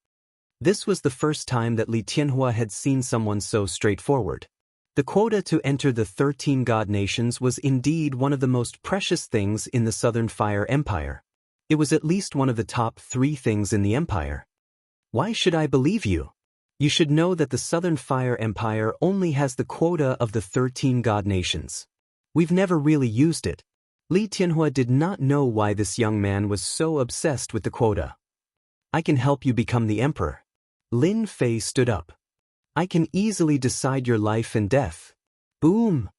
This was the first time that Li Tianhua had seen someone so straightforward. The quota to enter the 13 god nations was indeed one of the most precious things in the Southern Fire Empire. It was at least one of the top 3 things in the empire. "Why should I believe you? You should know that the Southern Fire Empire only has the quota of the 13 god nations. We've never really used it." Li Tianhua did not know why this young man was so obsessed with the quota. "I can help you become the emperor." Lin Fei stood up. "I can easily decide your life and death." Boom!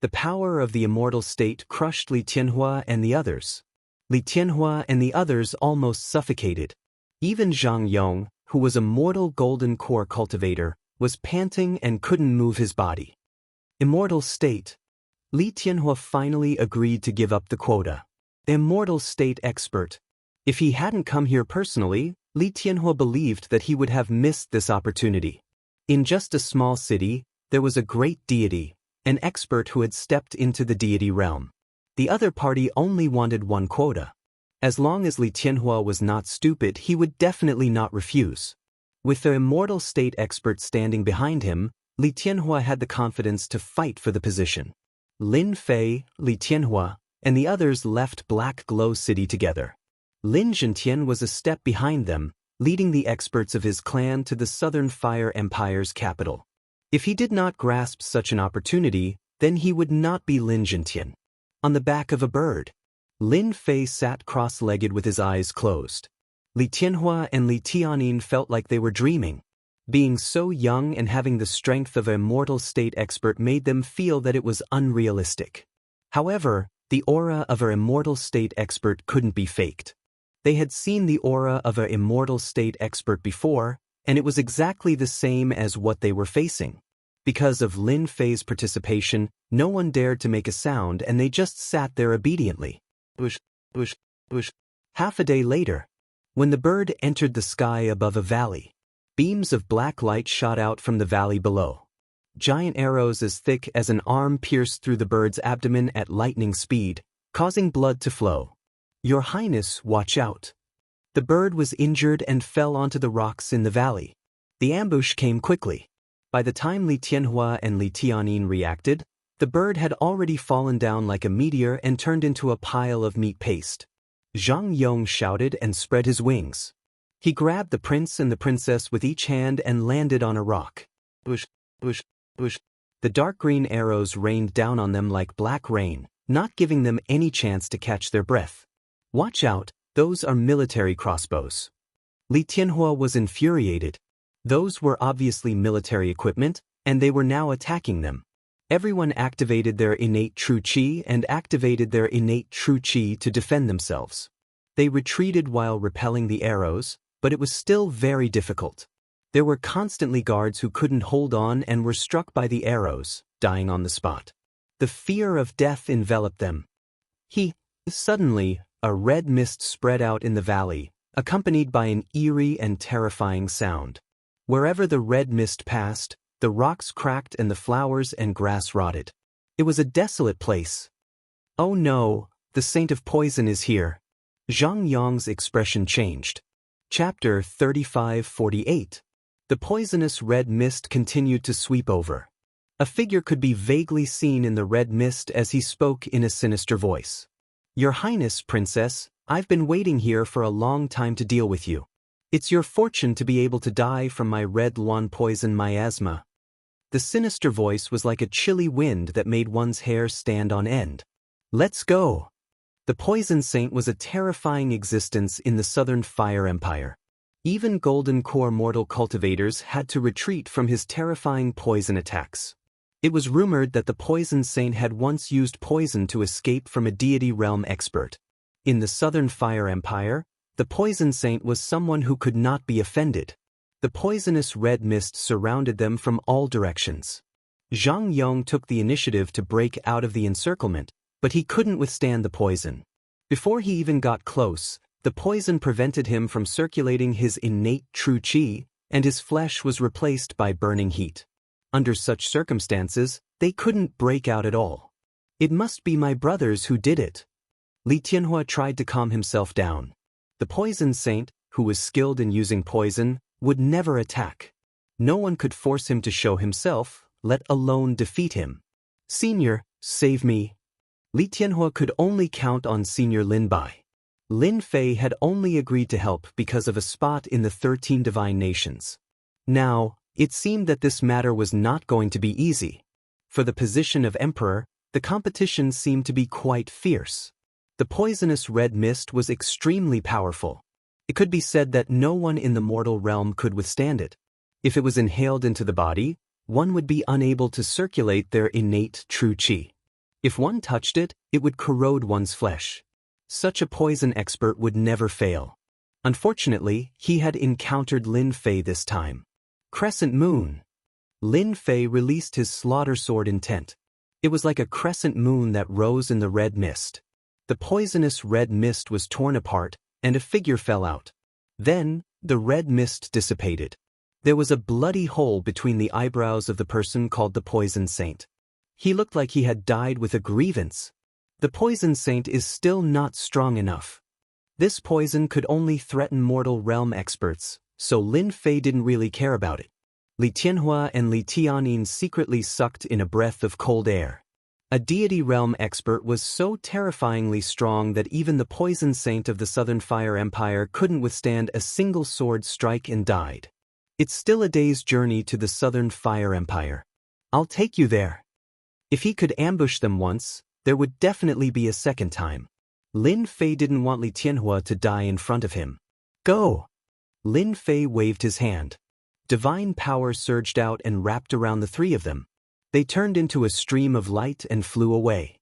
The power of the immortal state crushed Li Tianhua and the others. Li Tianhua and the others almost suffocated. Even Zhang Yong, who was a mortal golden core cultivator, was panting and couldn't move his body. Immortal state. Li Tianhua finally agreed to give up the quota. Immortal state expert. If he hadn't come here personally, Li Tianhua believed that he would have missed this opportunity. In just a small city, there was a great deity, an expert who had stepped into the deity realm. The other party only wanted one quota. As long as Li Tianhua was not stupid, he would definitely not refuse. With the immortal state expert standing behind him, Li Tianhua had the confidence to fight for the position. Lin Fei, Li Tianhua, and the others left Black Glow City together. Lin Zhentian was a step behind them, leading the experts of his clan to the Southern Fire Empire's capital. If he did not grasp such an opportunity, then he would not be Lin Zhentian. On the back of a bird, Lin Fei sat cross-legged with his eyes closed. Li Tianhua and Li Tianyin felt like they were dreaming. Being so young and having the strength of an immortal state expert made them feel that it was unrealistic. However, the aura of an immortal state expert couldn't be faked. They had seen the aura of an immortal state expert before, and it was exactly the same as what they were facing. Because of Lin Fei's participation, no one dared to make a sound and they just sat there obediently. Bush, bush, bush. Half a day later, when the bird entered the sky above a valley, beams of black light shot out from the valley below. Giant arrows as thick as an arm pierced through the bird's abdomen at lightning speed, causing blood to flow. "Your Highness, watch out." The bird was injured and fell onto the rocks in the valley. The ambush came quickly. By the time Li Tianhua and Li Tianyin reacted, the bird had already fallen down like a meteor and turned into a pile of meat paste. Zhang Yong shouted and spread his wings. He grabbed the prince and the princess with each hand and landed on a rock. Bush, bush, bush. The dark green arrows rained down on them like black rain, not giving them any chance to catch their breath. "Watch out, those are military crossbows." Li Tianhua was infuriated. Those were obviously military equipment, and they were now attacking them. Everyone activated their innate true qi and activated their innate true qi to defend themselves. They retreated while repelling the arrows, but it was still very difficult. There were constantly guards who couldn't hold on and were struck by the arrows, dying on the spot. The fear of death enveloped them. Suddenly, a red mist spread out in the valley, accompanied by an eerie and terrifying sound. Wherever the red mist passed, The rocks cracked and the flowers and grass rotted. It was a desolate place. "Oh no, the Saint of Poison is here." Zhang Yang's expression changed. Chapter 35-48. The poisonous red mist continued to sweep over. A figure could be vaguely seen in the red mist as he spoke in a sinister voice. "Your Highness, Princess, I've been waiting here for a long time to deal with you. It's your fortune to be able to die from my red luan poison miasma." The sinister voice was like a chilly wind that made one's hair stand on end. "Let's go." The Poison Saint was a terrifying existence in the Southern Fire Empire. Even golden core mortal cultivators had to retreat from his terrifying poison attacks. It was rumored that the Poison Saint had once used poison to escape from a deity realm expert. In the Southern Fire Empire, the Poison Saint was someone who could not be offended. The poisonous red mist surrounded them from all directions. Zhang Yong took the initiative to break out of the encirclement, but he couldn't withstand the poison. Before he even got close, the poison prevented him from circulating his innate true qi, and his flesh was replaced by burning heat. Under such circumstances, they couldn't break out at all. "It must be my brothers who did it." Li Tianhua tried to calm himself down. The Poison Saint, who was skilled in using poison, would never attack. No one could force him to show himself, let alone defeat him. "Senior, save me." Li Tianhua could only count on Senior Lin Bai. Lin Fei had only agreed to help because of a spot in the 13 Divine Nations. Now, it seemed that this matter was not going to be easy. For the position of Emperor, the competition seemed to be quite fierce. The poisonous red mist was extremely powerful. It could be said that no one in the mortal realm could withstand it. If it was inhaled into the body, one would be unable to circulate their innate true qi. If one touched it, it would corrode one's flesh. Such a poison expert would never fail. Unfortunately, he had encountered Lin Fei this time. Crescent moon. Lin Fei released his slaughter sword intent. It was like a crescent moon that rose in the red mist. The poisonous red mist was torn apart, and a figure fell out. Then, the red mist dissipated. There was a bloody hole between the eyebrows of the person called the Poison Saint. He looked like he had died with a grievance. The Poison Saint is still not strong enough. This poison could only threaten mortal realm experts, so Lin Fei didn't really care about it. Li Tianhua and Li Tianin secretly sucked in a breath of cold air. A deity realm expert was so terrifyingly strong that even the Poison Saint of the Southern Fire Empire couldn't withstand a single sword strike and died. "It's still a day's journey to the Southern Fire Empire. I'll take you there." If he could ambush them once, there would definitely be a second time. Lin Fei didn't want Li Tianhua to die in front of him. "Go!" Lin Fei waved his hand. Divine power surged out and wrapped around the three of them. They turned into a stream of light and flew away.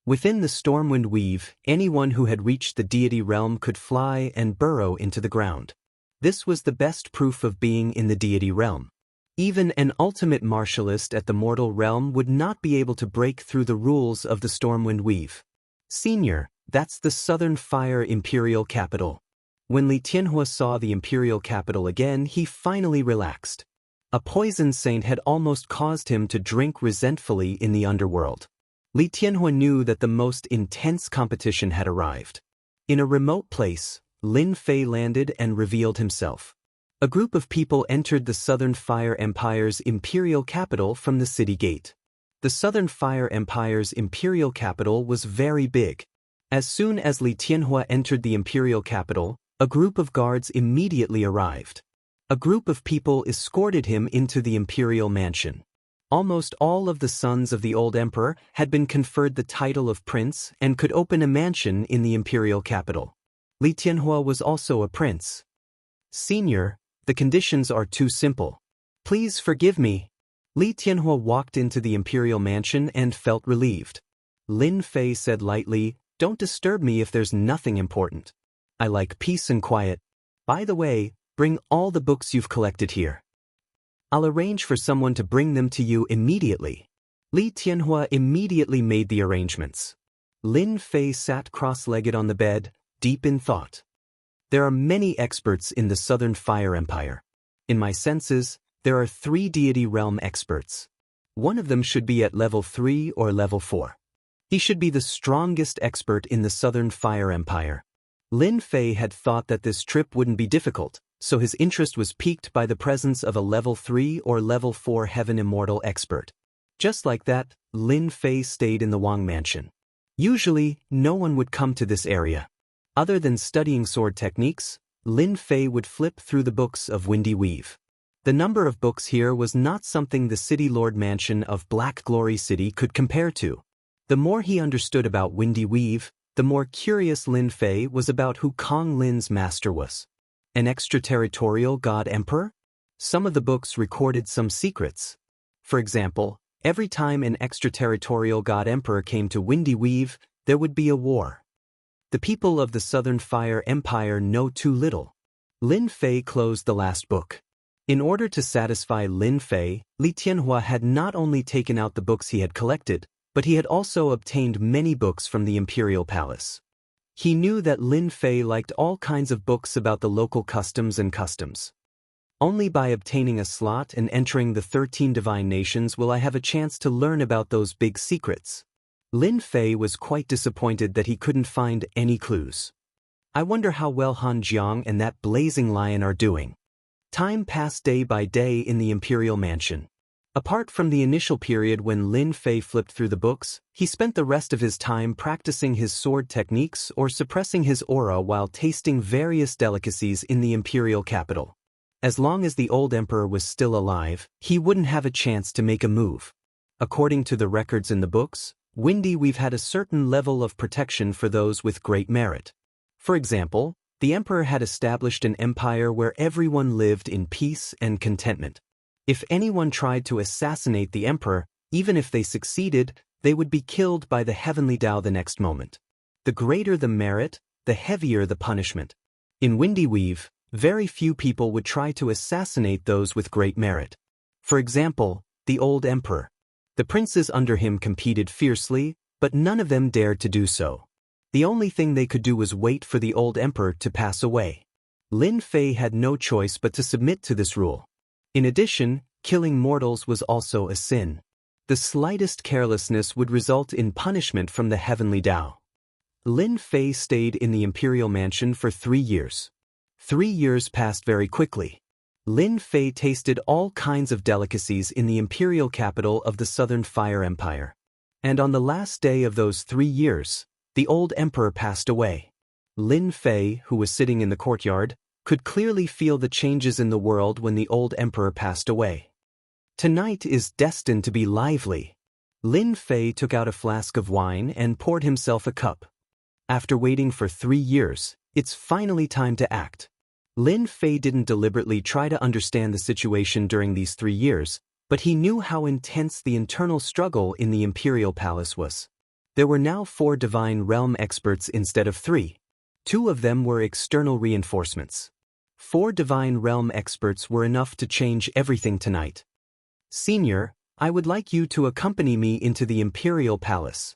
Within the Stormwind Weave, anyone who had reached the deity realm could fly and burrow into the ground. This was the best proof of being in the deity realm. Even an ultimate martialist at the mortal realm would not be able to break through the rules of the Stormwind Weave. "Senior, that's the Southern Fire Imperial Capital." When Li Tianhua saw the Imperial Capital again, he finally relaxed. A Poison Saint had almost caused him to drink resentfully in the underworld. Li Tianhua knew that the most intense competition had arrived. In a remote place, Lin Fei landed and revealed himself. A group of people entered the Southern Fire Empire's imperial capital from the city gate. The Southern Fire Empire's imperial capital was very big. As soon as Li Tianhua entered the imperial capital, a group of guards immediately arrived. A group of people escorted him into the imperial mansion. Almost all of the sons of the old emperor had been conferred the title of prince and could open a mansion in the imperial capital. Li Tianhua was also a prince. "Senior, the conditions are too simple. Please forgive me." Li Tianhua walked into the imperial mansion and felt relieved. Lin Fei said lightly, "Don't disturb me if there's nothing important. I like peace and quiet. By the way, bring all the books you've collected here. I'll arrange for someone to bring them to you immediately." Li Tianhua immediately made the arrangements. Lin Fei sat cross-legged on the bed, deep in thought. There are many experts in the Southern Fire Empire. In my senses, There are 3 deity realm experts. One of them should be at level 3 or level 4. He should be the strongest expert in the Southern Fire Empire. Lin Fei had thought that this trip wouldn't be difficult, so his interest was piqued by the presence of a level 3 or level 4 Heaven Immortal expert. Just like that, Lin Fei stayed in the Wang Mansion. Usually, no one would come to this area. Other than studying sword techniques, Lin Fei would flip through the books of Windy Weave. The number of books here was not something the City Lord Mansion of Black Glory City could compare to. The more he understood about Windy Weave, the more curious Lin Fei was about who Kong Lin's master was. An extraterritorial god emperor? Some of the books recorded some secrets. For example, every time an extraterritorial god emperor came to Windy Weave, there would be a war. The people of the Southern Fire Empire know too little. Lin Fei closed the last book. In order to satisfy Lin Fei, Li Tianhua had not only taken out the books he had collected, but he had also obtained many books from the Imperial Palace. He knew that Lin Fei liked all kinds of books about the local customs and customs. Only by obtaining a slot and entering the 13 divine nations will I have a chance to learn about those big secrets. Lin Fei was quite disappointed that he couldn't find any clues. I wonder how well Han Jiang and that blazing lion are doing. Time passed day by day in the Imperial Mansion. Apart from the initial period when Lin Fei flipped through the books, he spent the rest of his time practicing his sword techniques or suppressing his aura while tasting various delicacies in the imperial capital. As long as the old emperor was still alive, he wouldn't have a chance to make a move. According to the records in the books, Windy We've had a certain level of protection for those with great merit. For example, the emperor had established an empire where everyone lived in peace and contentment. If anyone tried to assassinate the emperor, even if they succeeded, they would be killed by the heavenly Tao the next moment. The greater the merit, the heavier the punishment. In Windy Weave, very few people would try to assassinate those with great merit. For example, the old emperor. The princes under him competed fiercely, but none of them dared to do so. The only thing they could do was wait for the old emperor to pass away. Lin Fei had no choice but to submit to this rule. In addition, killing mortals was also a sin. The slightest carelessness would result in punishment from the heavenly Tao. Lin Fei stayed in the Imperial Mansion for 3 years. 3 years passed very quickly. Lin Fei tasted all kinds of delicacies in the imperial capital of the Southern Fire Empire. And on the last day of those 3 years, the old emperor passed away. Lin Fei, who was sitting in the courtyard, could clearly feel the changes in the world when the old emperor passed away. Tonight is destined to be lively. Lin Fei took out a flask of wine and poured himself a cup. After waiting for 3 years, it's finally time to act. Lin Fei didn't deliberately try to understand the situation during these 3 years, but he knew how intense the internal struggle in the Imperial Palace was. There were now 4 divine realm experts instead of 3. 2 of them were external reinforcements. 4 divine realm experts were enough to change everything tonight. Senior, I would like you to accompany me into the Imperial Palace.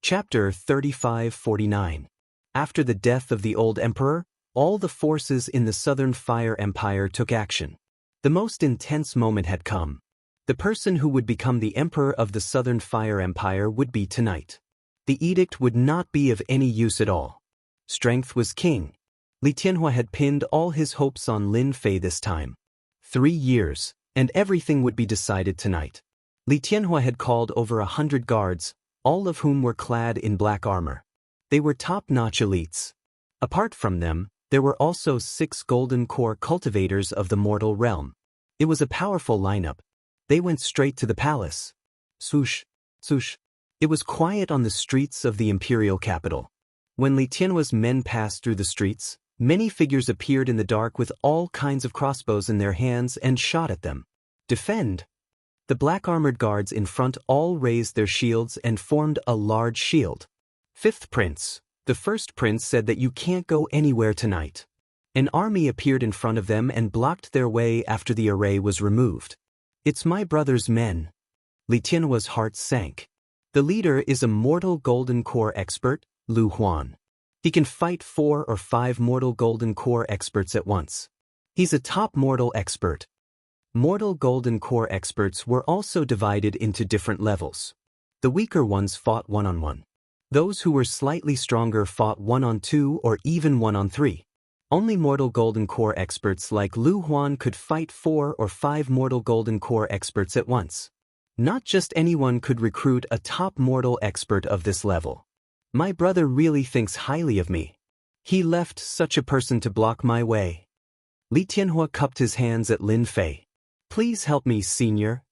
Chapter 3549. After the death of the old emperor, all the forces in the Southern Fire Empire took action. The most intense moment had come. The person who would become the emperor of the Southern Fire Empire would be tonight. The edict would not be of any use at all. Strength was king. Li Tianhua had pinned all his hopes on Lin Fei this time. 3 years, and everything would be decided tonight. Li Tianhua had called over 100 guards, all of whom were clad in black armor. They were top-notch elites. Apart from them, there were also 6 golden core cultivators of the mortal realm. It was a powerful lineup. They went straight to the palace. Swoosh, swoosh. It was quiet on the streets of the imperial capital. When Li Tianhua's men passed through the streets, many figures appeared in the dark with all kinds of crossbows in their hands and shot at them. Defend! The black-armored guards in front all raised their shields and formed a large shield. 5th Prince. The first prince said that you can't go anywhere tonight. An army appeared in front of them and blocked their way after the array was removed. It's my brother's men. Li Tianhua's heart sank. The leader is a mortal golden core expert, Lu Huan. He can fight 4 or 5 mortal golden core experts at once. He's a top mortal expert. Mortal Golden Core experts were also divided into different levels. The weaker ones fought one-on-one. Those who were slightly stronger fought one-on-two or even one-on-three. Only Mortal Golden Core experts like Lu Huan could fight 4 or 5 Mortal Golden Core experts at once. Not just anyone could recruit a top mortal expert of this level. My brother really thinks highly of me. He left such a person to block my way. Li Tianhua cupped his hands at Lin Fei. Please help me, senior.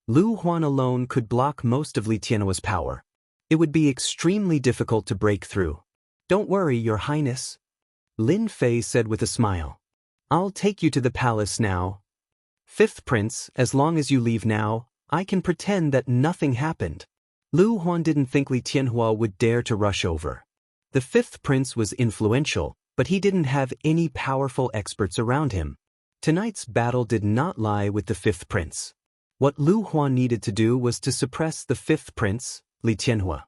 Lu Huan alone could block most of Li Tianhua's power. It would be extremely difficult to break through. Don't worry, Your Highness. Lin Fei said with a smile. I'll take you to the palace now. Fifth Prince, as long as you leave now, I can pretend that nothing happened. Lu Huan didn't think Li Tianhua would dare to rush over. The Fifth Prince was influential, but he didn't have any powerful experts around him. Tonight's battle did not lie with the Fifth Prince. What Lu Huan needed to do was to suppress the Fifth Prince, Li Tianhua.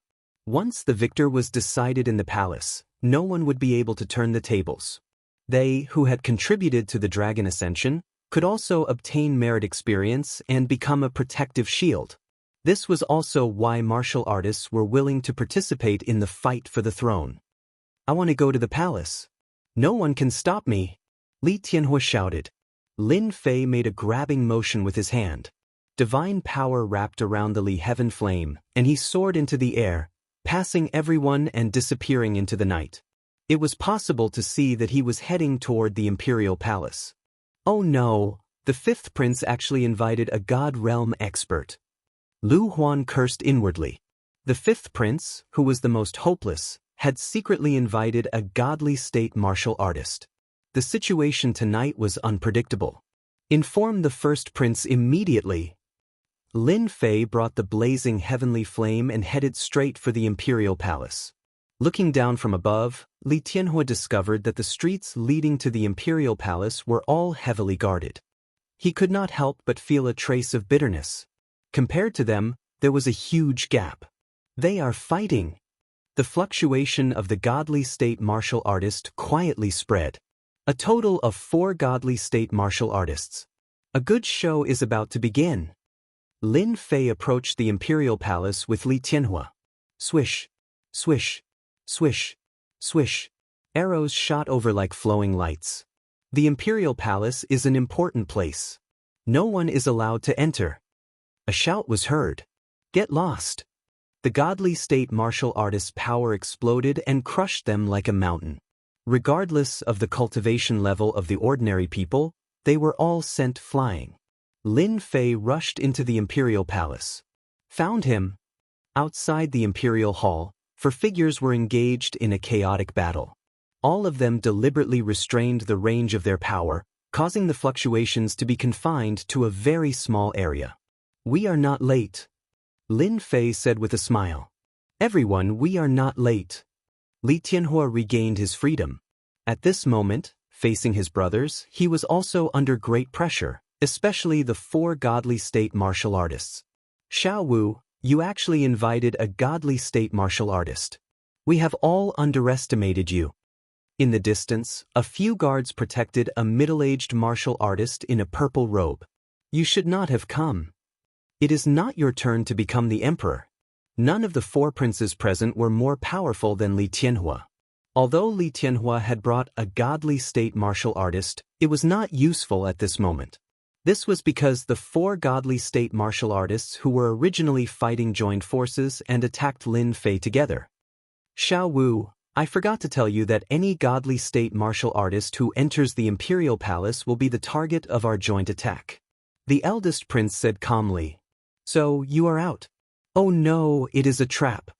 Once the victor was decided in the palace, no one would be able to turn the tables. They, who had contributed to the Dragon Ascension, could also obtain merit experience and become a protective shield. This was also why martial artists were willing to participate in the fight for the throne. I want to go to the palace. No one can stop me, Li Tianhua shouted. Lin Fei made a grabbing motion with his hand. Divine power wrapped around the Li Heaven flame, and he soared into the air, passing everyone and disappearing into the night. It was possible to see that he was heading toward the Imperial Palace. Oh no, the Fifth Prince actually invited a God Realm expert. Lu Huan cursed inwardly. The Fifth Prince, who was the most hopeless, had secretly invited a godly state martial artist. The situation tonight was unpredictable. Inform the First Prince immediately. Lin Fei brought the blazing heavenly flame and headed straight for the Imperial Palace. Looking down from above, Li Tianhua discovered that the streets leading to the Imperial Palace were all heavily guarded. He could not help but feel a trace of bitterness. Compared to them, there was a huge gap. They are fighting. The fluctuation of the godly state martial artist quietly spread. A total of 4 godly state martial artists. A good show is about to begin. Lin Fei approached the Imperial Palace with Li Tianhua. Swish, swish, swish, swish. Arrows shot over like flowing lights. The Imperial Palace is an important place. No one is allowed to enter. A shout was heard. Get lost. The godly state martial artists' power exploded and crushed them like a mountain. Regardless of the cultivation level of the ordinary people, they were all sent flying. Lin Fei rushed into the Imperial Palace. Found him. Outside the Imperial Hall, 4 figures were engaged in a chaotic battle. All of them deliberately restrained the range of their power, causing the fluctuations to be confined to a very small area. We are not late, Lin Fei said with a smile. Everyone, we are not late. Li Tianhua regained his freedom. At this moment, facing his brothers, he was also under great pressure, especially the 4 godly state martial artists. Xiao Wu, you actually invited a godly state martial artist. We have all underestimated you. In the distance, a few guards protected a middle-aged martial artist in a purple robe. You should not have come. It is not your turn to become the emperor. None of the 4 princes present were more powerful than Li Tianhua. Although Li Tianhua had brought a godly state martial artist, it was not useful at this moment. This was because the 4 godly state martial artists who were originally fighting joined forces and attacked Lin Fei together. Xiao Wu, I forgot to tell you that any godly state martial artist who enters the Imperial Palace will be the target of our joint attack. The eldest prince said calmly. So, you are out. Oh no, it is a trap.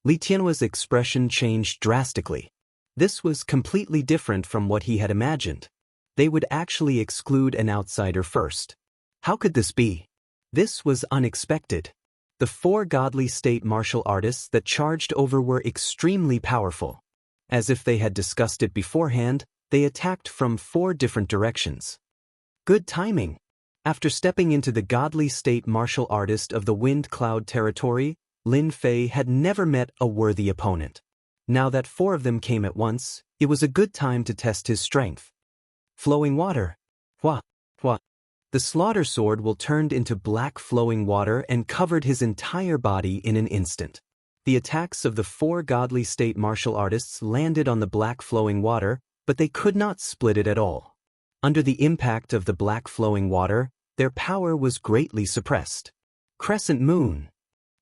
Li Tianhua's expression changed drastically. This was completely different from what he had imagined. They would actually exclude an outsider first. How could this be? This was unexpected. The 4 godly state martial artists that charged over were extremely powerful. As if they had discussed it beforehand, they attacked from 4 different directions. Good timing. After stepping into the godly state martial artist of the Wind Cloud territory, Lin Fei had never met a worthy opponent. Now that 4 of them came at once, it was a good time to test his strength. Flowing water. Hua, hua. The slaughter sword will turned into black flowing water and covered his entire body in an instant. The attacks of the 4 godly state martial artists landed on the black flowing water, but they could not split it at all. Under the impact of the black flowing water, their power was greatly suppressed. Crescent moon.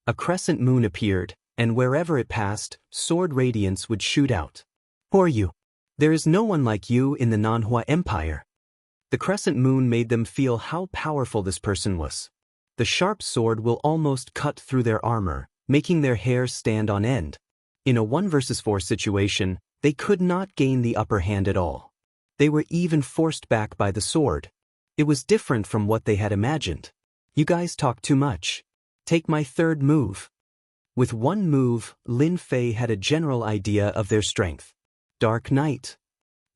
A crescent moon appeared, and wherever it passed, sword radiance would shoot out. Who are you? There is no one like you in the Nanhua Empire. The crescent moon made them feel how powerful this person was. The sharp sword will almost cut through their armor, making their hair stand on end. In a 1 versus 4 situation, they could not gain the upper hand at all. They were even forced back by the sword. It was different from what they had imagined. You guys talk too much. Take my 3rd move. With 1 move, Lin Fei had a general idea of their strength. Dark Night.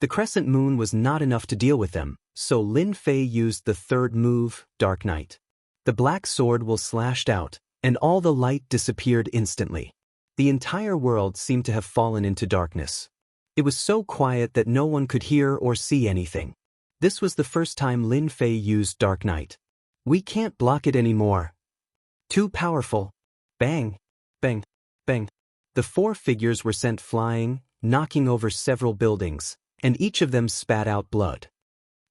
The crescent moon was not enough to deal with them, so Lin Fei used the 3rd move, Dark Night. The black sword will slashed out, and all the light disappeared instantly. The entire world seemed to have fallen into darkness. It was so quiet that no one could hear or see anything. This was the first time Lin Fei used Dark Night. We can't block it anymore. Too powerful. Bang, bang, bang. The 4 figures were sent flying, knocking over several buildings, and each of them spat out blood.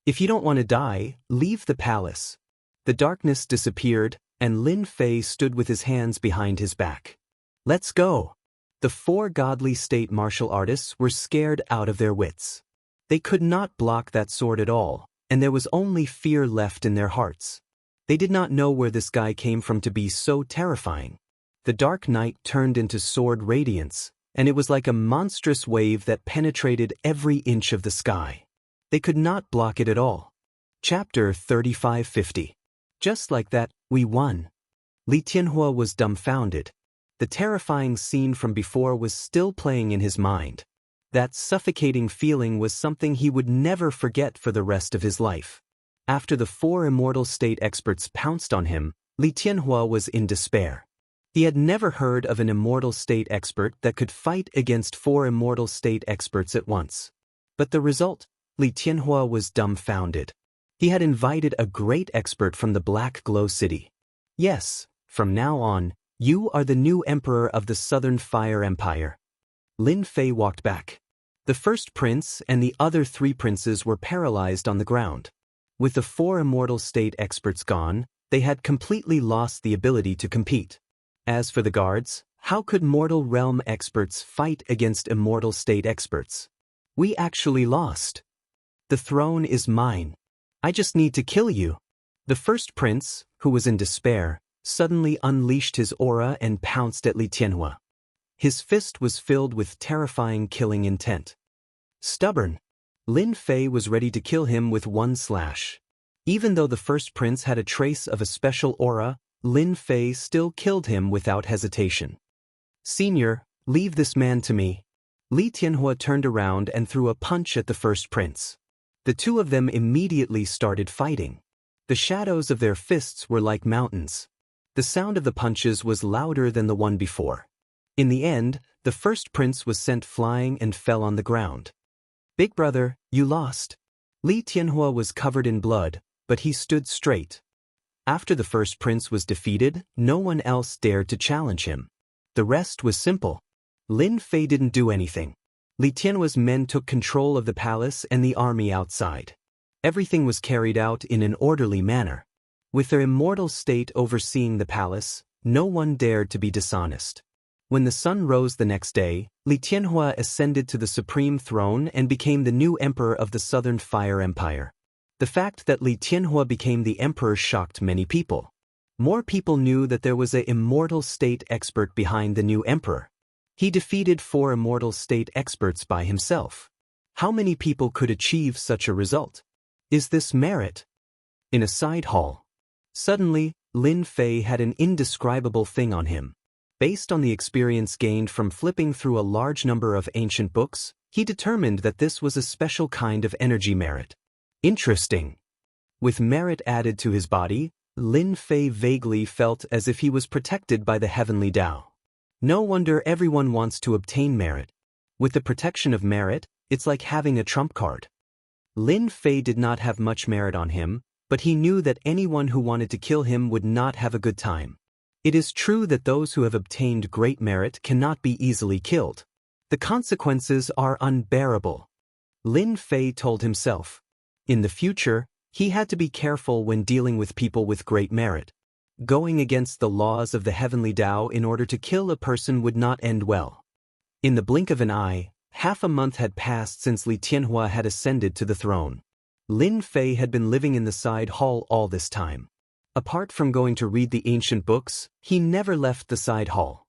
If you don't want to die, leave the palace. The darkness disappeared, and Lin Fei stood with his hands behind his back. Let's go. The 4 godly state martial artists were scared out of their wits. They could not block that sword at all, and there was only fear left in their hearts. They did not know where this guy came from to be so terrifying. The dark night turned into sword radiance, and it was like a monstrous wave that penetrated every inch of the sky. They could not block it at all. Chapter 3550. Just like that, we won. Li Tianhua was dumbfounded. The terrifying scene from before was still playing in his mind. That suffocating feeling was something he would never forget for the rest of his life. After the 4 immortal state experts pounced on him, Li Tianhua was in despair. He had never heard of an immortal state expert that could fight against 4 immortal state experts at once. But the result? Li Tianhua was dumbfounded. He had invited a great expert from the Black Glow City. Yes, from now on, you are the new emperor of the Southern Fire Empire. Lin Fei walked back. The first prince and the other 3 princes were paralyzed on the ground. With the 4 immortal state experts gone, they had completely lost the ability to compete. As for the guards, how could mortal realm experts fight against immortal state experts? We actually lost. The throne is mine. I just need to kill you. The first prince, who was in despair, suddenly unleashed his aura and pounced at Li Tianhua. His fist was filled with terrifying killing intent. Stubborn. Lin Fei was ready to kill him with 1 slash. Even though the first prince had a trace of a special aura, Lin Fei still killed him without hesitation. Senior, leave this man to me. Li Tianhua turned around and threw a punch at the first prince. The 2 of them immediately started fighting. The shadows of their fists were like mountains. The sound of the punches was louder than the one before. In the end, the first prince was sent flying and fell on the ground. Big brother, you lost. Li Tianhua was covered in blood, but he stood straight. After the first prince was defeated, no one else dared to challenge him. The rest was simple. Lin Fei didn't do anything. Li Tianhua's men took control of the palace and the army outside. Everything was carried out in an orderly manner. With their immortal state overseeing the palace, no one dared to be dishonest. When the sun rose the next day, Li Tianhua ascended to the supreme throne and became the new emperor of the Southern Fire Empire. The fact that Li Tianhua became the emperor shocked many people. More people knew that there was an immortal state expert behind the new emperor. He defeated 4 immortal state experts by himself. How many people could achieve such a result? Is this merit? In a side hall. Suddenly, Lin Fei had an indescribable thing on him. Based on the experience gained from flipping through a large number of ancient books, he determined that this was a special kind of energy merit. Interesting. With merit added to his body, Lin Fei vaguely felt as if he was protected by the heavenly Tao. No wonder everyone wants to obtain merit. With the protection of merit, it's like having a trump card. Lin Fei did not have much merit on him, but he knew that anyone who wanted to kill him would not have a good time. It is true that those who have obtained great merit cannot be easily killed. The consequences are unbearable. Lin Fei told himself. In the future, he had to be careful when dealing with people with great merit. Going against the laws of the heavenly Tao in order to kill a person would not end well. In the blink of an eye, half a month had passed since Li Tianhua had ascended to the throne. Lin Fei had been living in the side hall all this time. Apart from going to read the ancient books, he never left the side hall.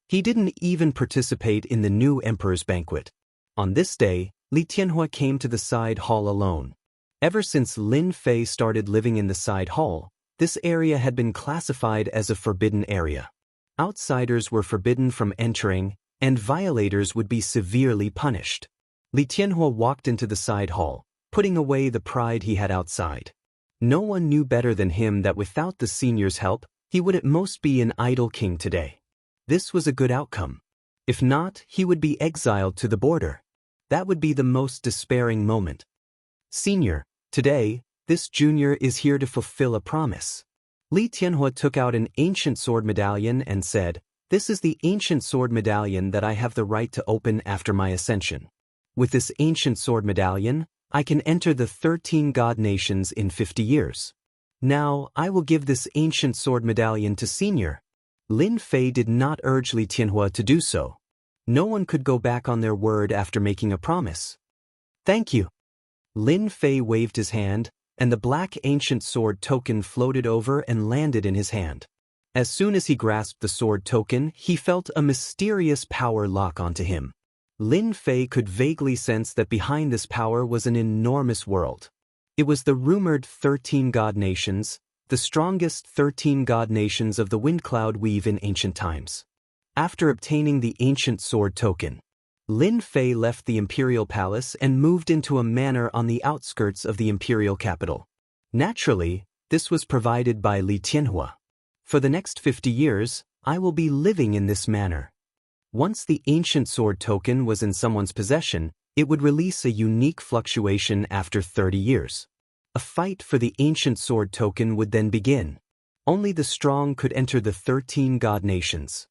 He didn't even participate in the new emperor's banquet. On this day, Li Tianhua came to the side hall alone. Ever since Lin Fei started living in the side hall, this area had been classified as a forbidden area. Outsiders were forbidden from entering, and violators would be severely punished. Li Tianhua walked into the side hall, putting away the pride he had outside. No one knew better than him that without the senior's help, he would at most be an idle king today. This was a good outcome. If not, he would be exiled to the border. That would be the most despairing moment. Senior, today, this junior is here to fulfill a promise. Li Tianhua took out an ancient sword medallion and said, "This is the ancient sword medallion that I have the right to open after my ascension. With this ancient sword medallion, I can enter the 13 god nations in 50 years. Now, I will give this ancient sword medallion to Senior." Lin Fei did not urge Li Tianhua to do so. No one could go back on their word after making a promise. "Thank you." Lin Fei waved his hand, and the black ancient sword token floated over and landed in his hand. As soon as he grasped the sword token, he felt a mysterious power lock onto him. Lin Fei could vaguely sense that behind this power was an enormous world. It was the rumored 13 god nations, the strongest 13 god nations of the wind cloud weave in ancient times. After obtaining the ancient sword token, Lin Fei left the imperial palace and moved into a manor on the outskirts of the imperial capital. Naturally, this was provided by Li Tianhua. For the next 50 years, I will be living in this manor. Once the ancient sword token was in someone's possession, it would release a unique fluctuation after 30 years. A fight for the ancient sword token would then begin. Only the strong could enter the 13 god nations.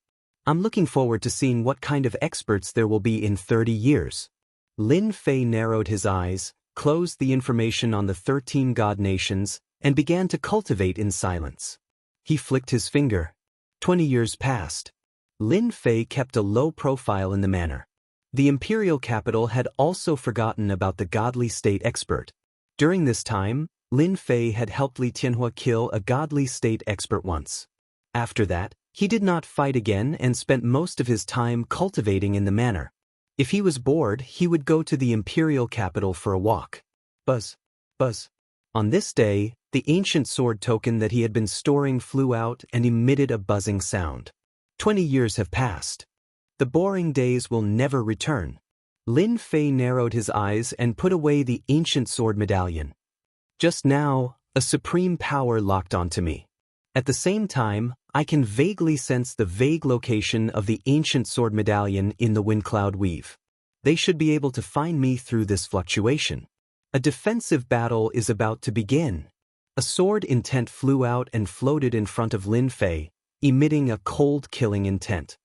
I'm looking forward to seeing what kind of experts there will be in 30 years. Lin Fei narrowed his eyes, closed the information on the 13 god nations, and began to cultivate in silence. He flicked his finger. 20 years passed. Lin Fei kept a low profile in the manor. The imperial capital had also forgotten about the godly state expert. During this time, Lin Fei had helped Li Tianhua kill a godly state expert once. After that, he did not fight again and spent most of his time cultivating in the manor. If he was bored, he would go to the imperial capital for a walk. Buzz, buzz. On this day, the ancient sword token that he had been storing flew out and emitted a buzzing sound. 20 years have passed. The boring days will never return. Lin Fei narrowed his eyes and put away the ancient sword medallion. Just now, a supreme power locked onto me. At the same time, I can vaguely sense the vague location of the ancient sword medallion in the wind cloud weave. They should be able to find me through this fluctuation. A defensive battle is about to begin. A sword intent flew out and floated in front of Lin Fei, emitting a cold killing intent.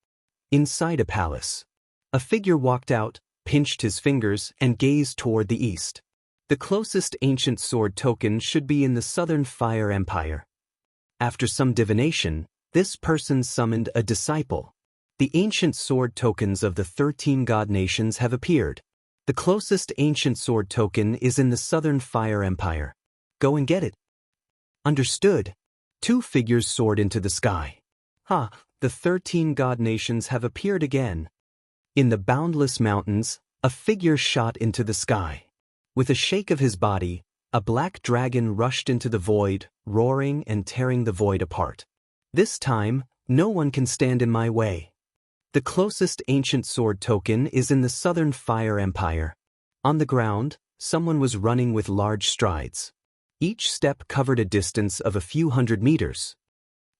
Inside a palace, a figure walked out, pinched his fingers, and gazed toward the east. The closest ancient sword token should be in the southern Fire Empire. After some divination, this person summoned a disciple. The ancient sword tokens of the 13 god nations have appeared. The closest ancient sword token is in the southern Fire Empire. Go and get it. Understood. Two figures soared into the sky. The 13 god nations have appeared again. In the boundless mountains, a figure shot into the sky. With a shake of his body, a black dragon rushed into the void, roaring and tearing the void apart. This time, no one can stand in my way. The closest ancient sword token is in the southern Fire Empire. On the ground, someone was running with large strides. Each step covered a distance of a few hundred meters.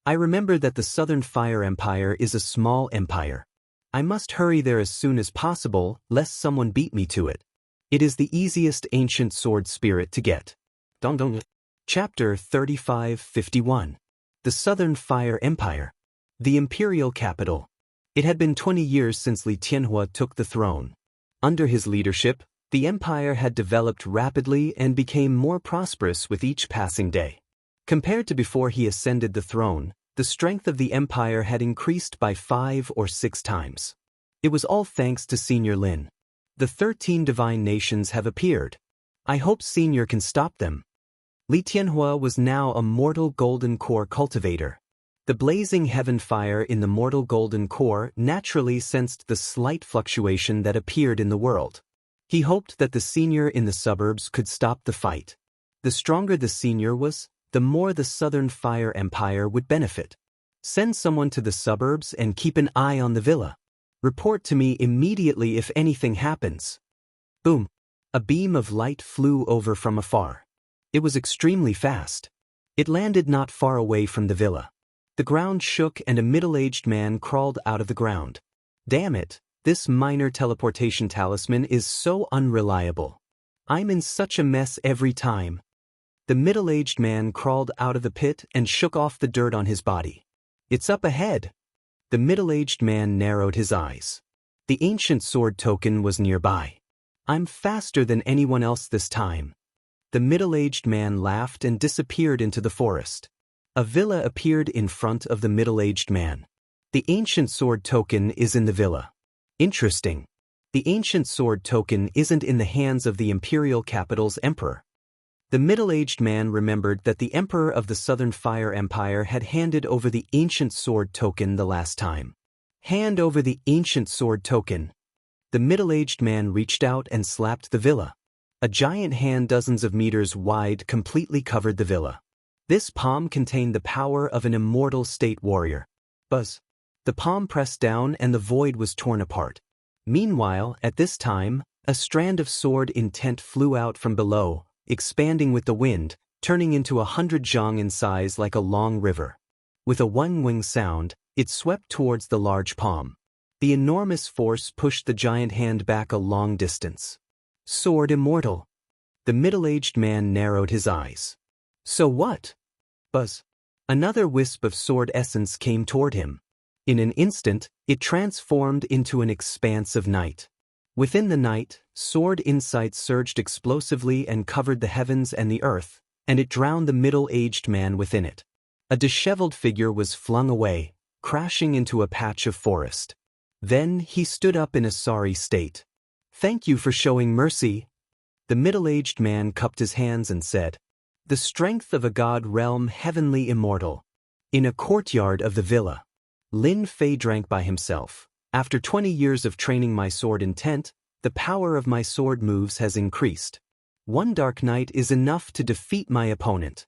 I remember that the southern Fire Empire is a small empire. I must hurry there as soon as possible, lest someone beat me to it. It is the easiest ancient sword spirit to get. Dong dong. Chapter 3551. The Southern Fire Empire. The imperial capital. It had been 20 years since Li Tianhua took the throne. Under his leadership, the empire had developed rapidly and became more prosperous with each passing day. Compared to before he ascended the throne, the strength of the empire had increased by 5 or 6 times. It was all thanks to Senior Lin. The 13 divine nations have appeared. I hope Senior can stop them. Li Tianhua was now a mortal golden core cultivator. The blazing heaven fire in the mortal golden core naturally sensed the slight fluctuation that appeared in the world. He hoped that the senior in the suburbs could stop the fight. The stronger the senior was, the more the Southern Fire Empire would benefit. Send someone to the suburbs and keep an eye on the villa. Report to me immediately if anything happens. Boom! A beam of light flew over from afar. It was extremely fast. It landed not far away from the villa. The ground shook and a middle-aged man crawled out of the ground. Damn it, this minor teleportation talisman is so unreliable. I'm in such a mess every time. The middle-aged man crawled out of the pit and shook off the dirt on his body. It's up ahead. The middle-aged man narrowed his eyes. The ancient sword token was nearby. I'm faster than anyone else this time. The middle-aged man laughed and disappeared into the forest. A villa appeared in front of the middle-aged man. The ancient sword token is in the villa. Interesting. The ancient sword token isn't in the hands of the imperial capital's emperor. The middle-aged man remembered that the emperor of the Southern Fire Empire had handed over the ancient sword token the last time. Hand over the ancient sword token. The middle-aged man reached out and slapped the villa. A giant hand dozens of meters wide completely covered the villa. This palm contained the power of an immortal state warrior. Buzz. The palm pressed down and the void was torn apart. Meanwhile, at this time, a strand of sword intent flew out from below, expanding with the wind, turning into 100 zhang in size like a long river. With a wing sound, it swept towards the large palm. The enormous force pushed the giant hand back a long distance. Sword Immortal. The middle-aged man narrowed his eyes. So what? Buzz. Another wisp of sword essence came toward him. In an instant, it transformed into an expanse of night. Within the night, sword insight surged explosively and covered the heavens and the earth, and it drowned the middle-aged man within it. A disheveled figure was flung away, crashing into a patch of forest. Then he stood up in a sorry state. Thank you for showing mercy. The middle-aged man cupped his hands and said, The strength of a god realm heavenly immortal. In a courtyard of the villa. Lin Fei drank by himself. After 20 years of training my sword intent, the power of my sword moves has increased. One dark night is enough to defeat my opponent.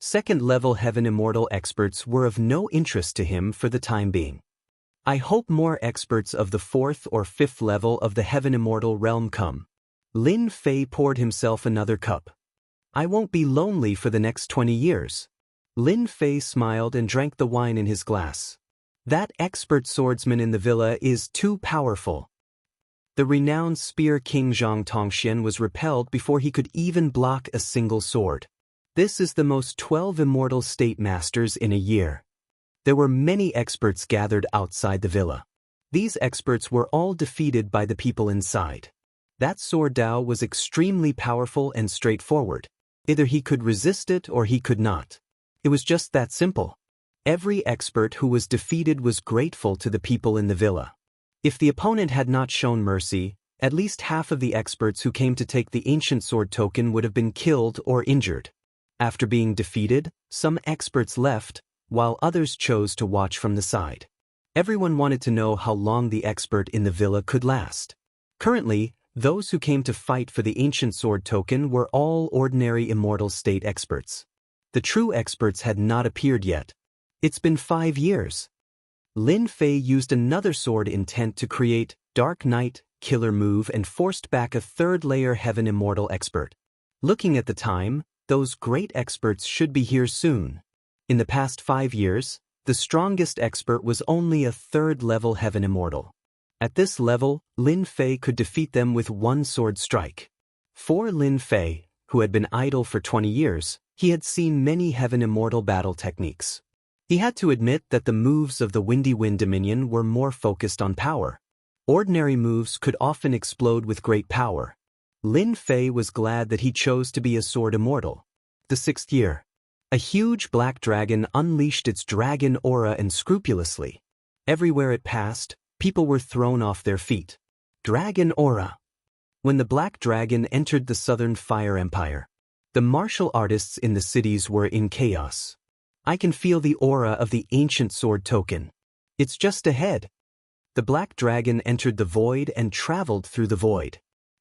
Second-level Heaven Immortal experts were of no interest to him for the time being. I hope more experts of the 4th or 5th level of the Heaven Immortal realm come. Lin Fei poured himself another cup. I won't be lonely for the next 20 years. Lin Fei smiled and drank the wine in his glass. That expert swordsman in the villa is too powerful. The renowned spear king Zhang Tongxian was repelled before he could even block a single sword. This is the most 12 immortal state masters in a year. There were many experts gathered outside the villa. These experts were all defeated by the people inside. That sword Dao was extremely powerful and straightforward. Either he could resist it or he could not. It was just that simple. Every expert who was defeated was grateful to the people in the villa. If the opponent had not shown mercy, at least half of the experts who came to take the ancient sword token would have been killed or injured. After being defeated, some experts left, while others chose to watch from the side. Everyone wanted to know how long the expert in the villa could last. Currently, those who came to fight for the ancient sword token were all ordinary immortal state experts. The true experts had not appeared yet. It's been 5 years. Lin Fei used another sword intent to create Dark Knight killer move and forced back a 3rd-layer Heaven Immortal expert. Looking at the time, those great experts should be here soon. In the past 5 years, the strongest expert was only a 3rd-level Heaven Immortal. At this level, Lin Fei could defeat them with one sword strike. For Lin Fei, who had been idle for 20 years, he had seen many Heaven Immortal battle techniques. He had to admit that the moves of the Windy Wind Dominion were more focused on power. Ordinary moves could often explode with great power. Lin Fei was glad that he chose to be a Sword Immortal. The 6th year. A huge black dragon unleashed its dragon aura unscrupulously. Everywhere it passed, people were thrown off their feet. Dragon aura. When the black dragon entered the Southern Fire Empire, the martial artists in the cities were in chaos. I can feel the aura of the ancient sword token. It's just ahead. The black dragon entered the void and traveled through the void.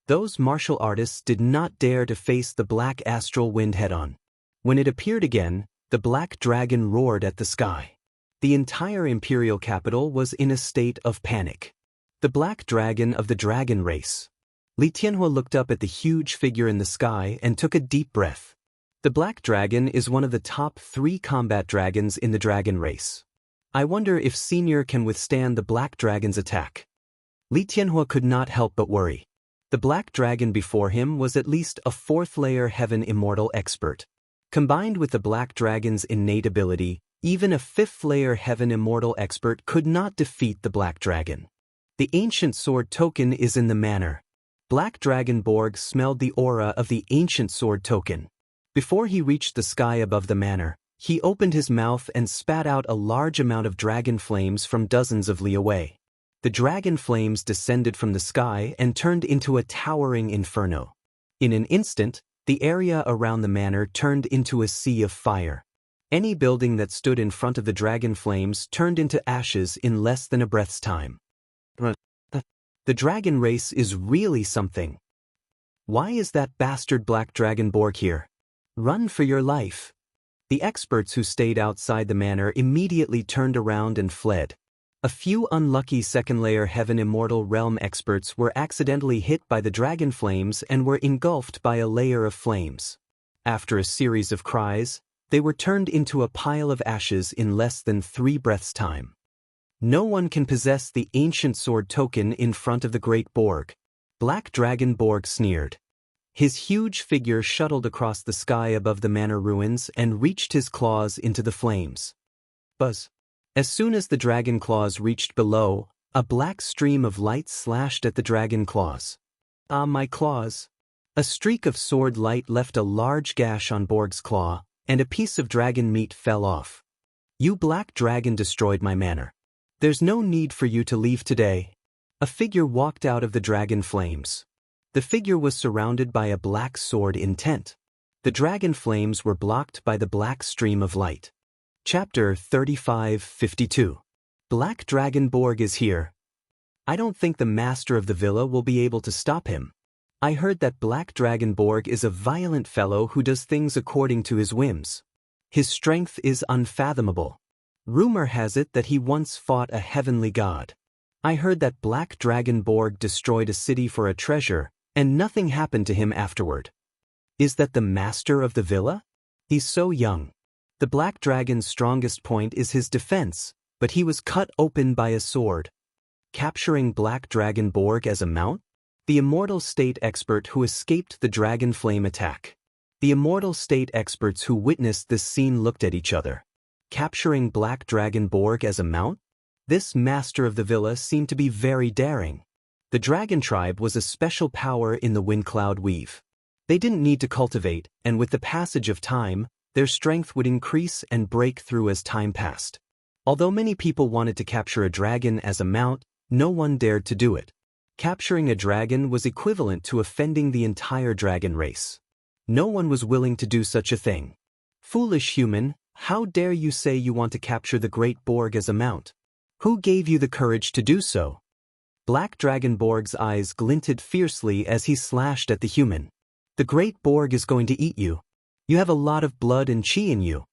Those martial artists did not dare to face the black astral wind head-on. When it appeared again, the black dragon roared at the sky. The entire imperial capital was in a state of panic. The black dragon of the dragon race. Li Tianhua looked up at the huge figure in the sky and took a deep breath. The black dragon is one of the top 3 combat dragons in the dragon race. I wonder if Senior can withstand the black dragon's attack. Li Tianhua could not help but worry. The black dragon before him was at least a 4th-layer Heaven Immortal expert. Combined with the black dragon's innate ability, even a 5th-layer Heaven Immortal expert could not defeat the black dragon. The ancient sword token is in the manor. Black Dragon Borg smelled the aura of the ancient sword token. Before he reached the sky above the manor, he opened his mouth and spat out a large amount of dragon flames from dozens of li away. The dragon flames descended from the sky and turned into a towering inferno. In an instant, the area around the manor turned into a sea of fire. Any building that stood in front of the dragon flames turned into ashes in less than a breath's time. The dragon race is really something. Why is that bastard black dragon Borg here? Run for your life. The experts who stayed outside the manor immediately turned around and fled. A few unlucky 2nd-layer Heaven Immortal Realm experts were accidentally hit by the dragon flames and were engulfed by a layer of flames. After a series of cries, they were turned into a pile of ashes in less than 3 breaths' time. No one can possess the ancient sword token in front of the Great Borg. Black Dragon Borg sneered. His huge figure shuttled across the sky above the manor ruins and reached his claws into the flames. Buzz. As soon as the dragon claws reached below, a black stream of light slashed at the dragon claws. Ah, my claws. A streak of sword light left a large gash on Borg's claw, and a piece of dragon meat fell off. You black dragon destroyed my manor. There's no need for you to leave today. A figure walked out of the dragon flames. The figure was surrounded by a black sword in tent. The dragon flames were blocked by the black stream of light. Chapter 3552. Black Dragon Borg is here. I don't think the master of the villa will be able to stop him. I heard that Black Dragon Borg is a violent fellow who does things according to his whims. His strength is unfathomable. Rumor has it that he once fought a heavenly god. I heard that Black Dragon Borg destroyed a city for a treasure, and nothing happened to him afterward. Is that the master of the villa? He's so young. The Black Dragon's strongest point is his defense, but he was cut open by a sword. Capturing Black Dragon Borg as a mount? The Immortal State expert who escaped the dragon flame attack. The Immortal State experts who witnessed this scene looked at each other. Capturing Black Dragon Borg as a mount? This master of the villa seemed to be very daring. The Dragon Tribe was a special power in the Wind Cloud Weave. They didn't need to cultivate, and with the passage of time, their strength would increase and break through as time passed. Although many people wanted to capture a dragon as a mount, no one dared to do it. Capturing a dragon was equivalent to offending the entire dragon race. No one was willing to do such a thing. Foolish human, how dare you say you want to capture the Great Borg as a mount? Who gave you the courage to do so? Black Dragon Borg's eyes glinted fiercely as he slashed at the human. The Great Borg is going to eat you. You have a lot of blood and chi in you.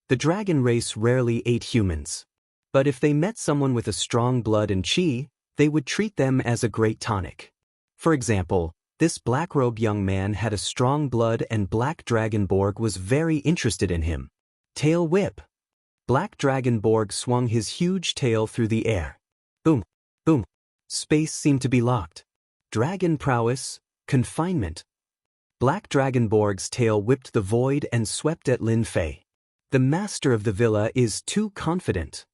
The dragon race rarely ate humans. But if they met someone with a strong blood and chi, they would treat them as a great tonic. For example, this black-robed young man had a strong blood and Black Dragon Borg was very interested in him. Tail whip. Black Dragon Borg swung his huge tail through the air. Boom, boom. Space seemed to be locked. Dragon prowess, confinement. Black Dragonborg's tail whipped the void and swept at Lin Fei. The master of the villa is too confident.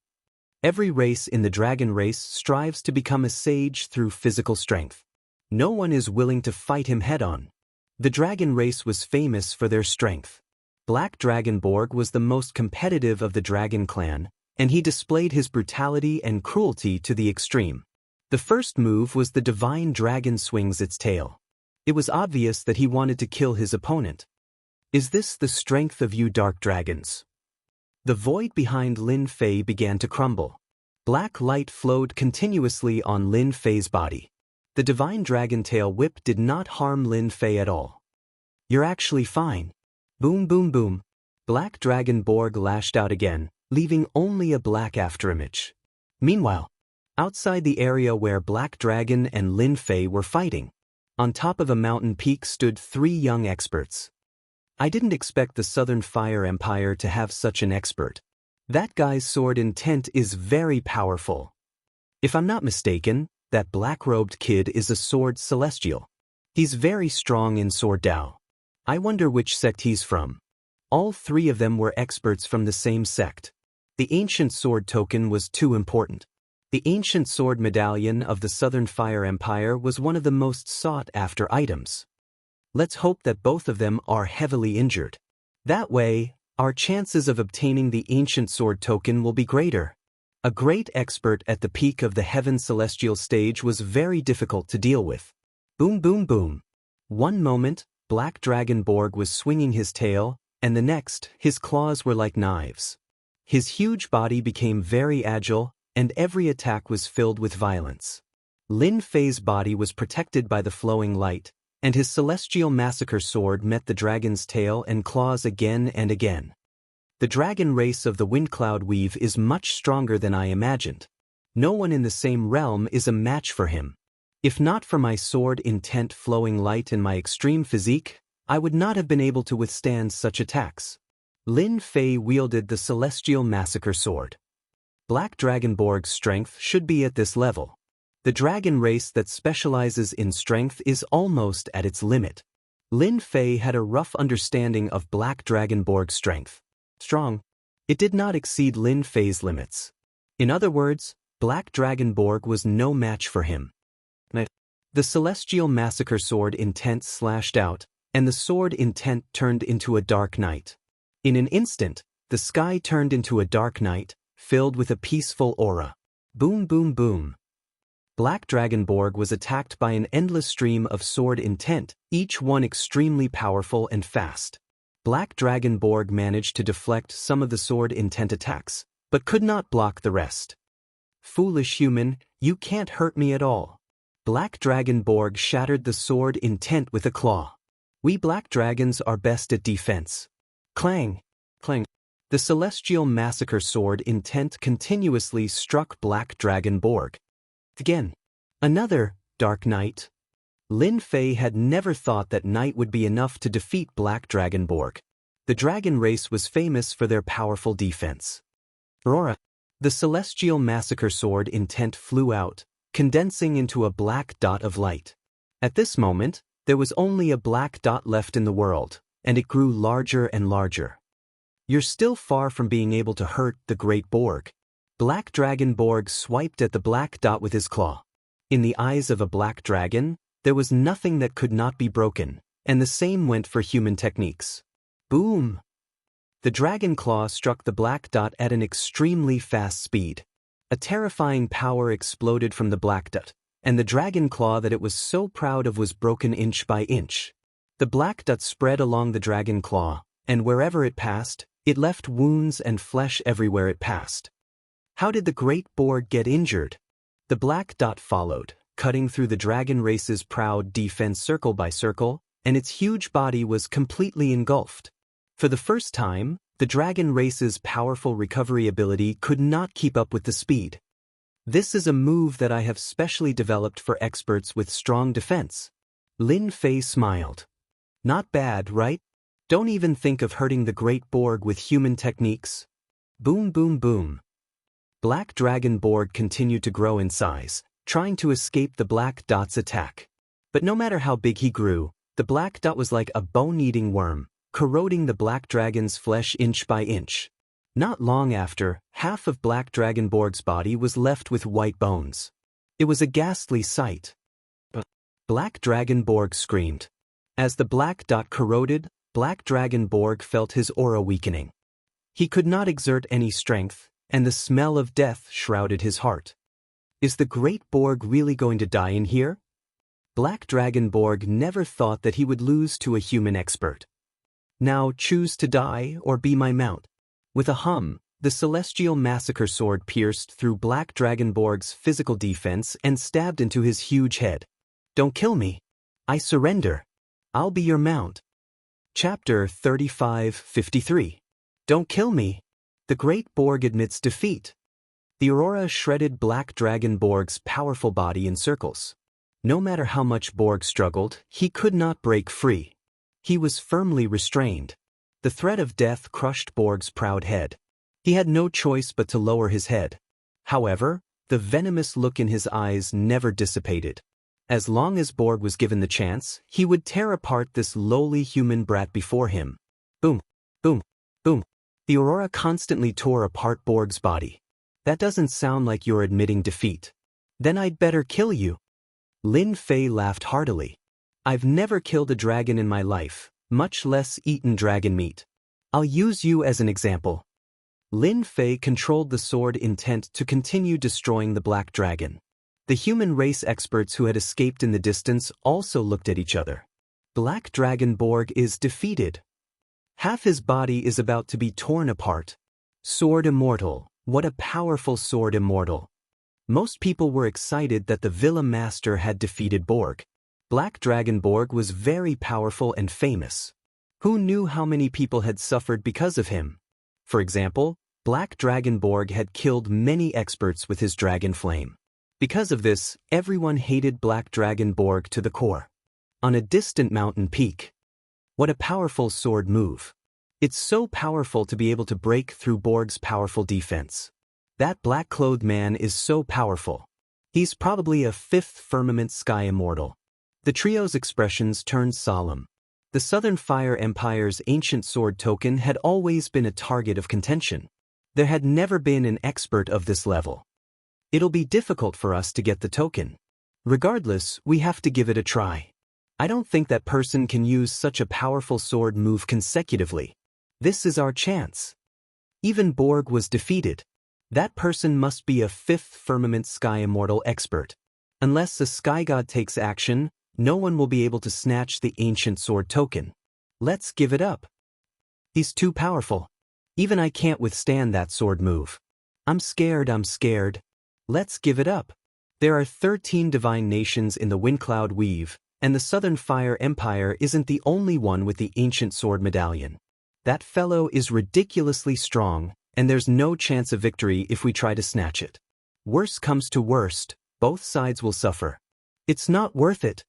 Every race in the dragon race strives to become a sage through physical strength. No one is willing to fight him head-on. The dragon race was famous for their strength. Black Dragonborg was the most competitive of the dragon clan, and he displayed his brutality and cruelty to the extreme. The first move was the divine dragon swings its tail. It was obvious that he wanted to kill his opponent. Is this the strength of you dark dragons? The void behind Lin Fei began to crumble. Black light flowed continuously on Lin Fei's body. The divine dragon tail whip did not harm Lin Fei at all. You're actually fine. Boom boom boom. Black Dragonborg lashed out again, leaving only a black afterimage. Meanwhile, outside the area where Black Dragon and Lin Fei were fighting, on top of a mountain peak stood 3 young experts. I didn't expect the Southern Fire Empire to have such an expert. That guy's sword intent is very powerful. If I'm not mistaken, that black-robed kid is a sword celestial. He's very strong in sword Dao. I wonder which sect he's from. All 3 of them were experts from the same sect. The ancient sword token was too important. The ancient sword medallion of the Southern Fire Empire was one of the most sought-after items. Let's hope that both of them are heavily injured. That way, our chances of obtaining the ancient sword token will be greater. A great expert at the peak of the Heaven Celestial stage was very difficult to deal with. Boom boom boom. One moment, Black Dragonborg was swinging his tail, and the next, his claws were like knives. His huge body became very agile, and every attack was filled with violence. Lin Fei's body was protected by the flowing light, and his celestial massacre sword met the dragon's tail and claws again and again. The dragon race of the Windcloud Weave is much stronger than I imagined. No one in the same realm is a match for him. If not for my sword intent flowing light and my extreme physique, I would not have been able to withstand such attacks. Lin Fei wielded the celestial massacre sword. Black Dragonborg's strength should be at this level. The dragon race that specializes in strength is almost at its limit. Lin Fei had a rough understanding of Black Dragonborg's strength. Strong. It did not exceed Lin Fei's limits. In other words, Black Dragonborg was no match for him. The celestial massacre sword intent slashed out, and the sword intent turned into a dark night. In an instant, the sky turned into a dark night, filled with a peaceful aura. Boom boom boom. Black Dragonborg was attacked by an endless stream of sword intent, each one extremely powerful and fast. Black Dragonborg managed to deflect some of the sword intent attacks, but could not block the rest. Foolish human, you can't hurt me at all. Black Dragonborg shattered the sword intent with a claw. We black dragons are best at defense. Clang! Clang! The celestial massacre sword intent continuously struck Black Dragonborg. Again. Another dark night. Lin Fei had never thought that night would be enough to defeat Black Dragonborg. The dragon race was famous for their powerful defense. Aurora. The celestial massacre sword intent flew out, condensing into a black dot of light. At this moment, there was only a black dot left in the world, and it grew larger and larger. You're still far from being able to hurt the Great Borg. Black Dragonborg swiped at the black dot with his claw. In the eyes of a black dragon, there was nothing that could not be broken, and the same went for human techniques. Boom! The dragon claw struck the black dot at an extremely fast speed. A terrifying power exploded from the black dot, and the dragon claw that it was so proud of was broken inch by inch. The black dot spread along the dragon claw, and wherever it passed, it left wounds and flesh everywhere it passed. How did the Great Borg get injured? The black dot followed, cutting through the dragon race's proud defense circle by circle, and its huge body was completely engulfed. For the first time, the dragon race's powerful recovery ability could not keep up with the speed. This is a move that I have specially developed for experts with strong defense. Lin Fei smiled. Not bad, right? Don't even think of hurting the Great Borg with human techniques. Boom boom boom. Black Dragonborg continued to grow in size, trying to escape the black dot's attack. But no matter how big he grew, The black dot was like a bone-eating worm, corroding the black dragon's flesh inch by inch. Not long after, half of Black Dragonborg's body was left with white bones. It was a ghastly sight. Black Dragonborg screamed. As the black dot corroded, Black Dragonborg felt his aura weakening. He could not exert any strength, and the smell of death shrouded his heart. Is the Great Borg really going to die in here? Black Dragonborg never thought that he would lose to a human expert. Now choose to die or be my mount. With a hum, the celestial massacre sword pierced through Black Dragonborg's physical defense and stabbed into his huge head. Don't kill me. I surrender. I'll be your mount. Chapter 35-53. Don't kill me. The Great Borg admits defeat. The aurora shredded Black Dragonborg's powerful body in circles. No matter how much Borg struggled, he could not break free. He was firmly restrained. The threat of death crushed Borg's proud head. He had no choice but to lower his head. However, the venomous look in his eyes never dissipated. As long as Borg was given the chance, he would tear apart this lowly human brat before him. Boom, boom, boom. The aurora constantly tore apart Borg's body. That doesn't sound like you're admitting defeat. Then I'd better kill you. Lin Fei laughed heartily. I've never killed a dragon in my life, much less eaten dragon meat. I'll use you as an example. Lin Fei controlled the sword intent to continue destroying the black dragon. The human race experts who had escaped in the distance also looked at each other. Black Dragonborg is defeated. Half his body is about to be torn apart. Sword Immortal, what a powerful sword Immortal. Most people were excited that the Villa Master had defeated Borg. Black Dragonborg was very powerful and famous. Who knew how many people had suffered because of him? For example, Black Dragonborg had killed many experts with his dragon flame. Because of this, everyone hated Black Dragonborg to the core. On a distant mountain peak. What a powerful sword move. It's so powerful to be able to break through Borg's powerful defense. That black-clothed man is so powerful. He's probably a fifth firmament sky immortal. The trio's expressions turned solemn. The Southern Fire Empire's ancient sword token had always been a target of contention. There had never been an expert of this level. It'll be difficult for us to get the token. Regardless, we have to give it a try. I don't think that person can use such a powerful sword move consecutively. This is our chance. Even Borg was defeated. That person must be a fifth firmament sky immortal expert. Unless a sky god takes action, no one will be able to snatch the ancient sword token. Let's give it up. He's too powerful. Even I can't withstand that sword move. I'm scared. Let's give it up. There are 13 divine nations in the Windcloud Weave, and the Southern Fire Empire isn't the only one with the ancient sword medallion. That fellow is ridiculously strong, and there's no chance of victory if we try to snatch it. Worst comes to worst, both sides will suffer. It's not worth it.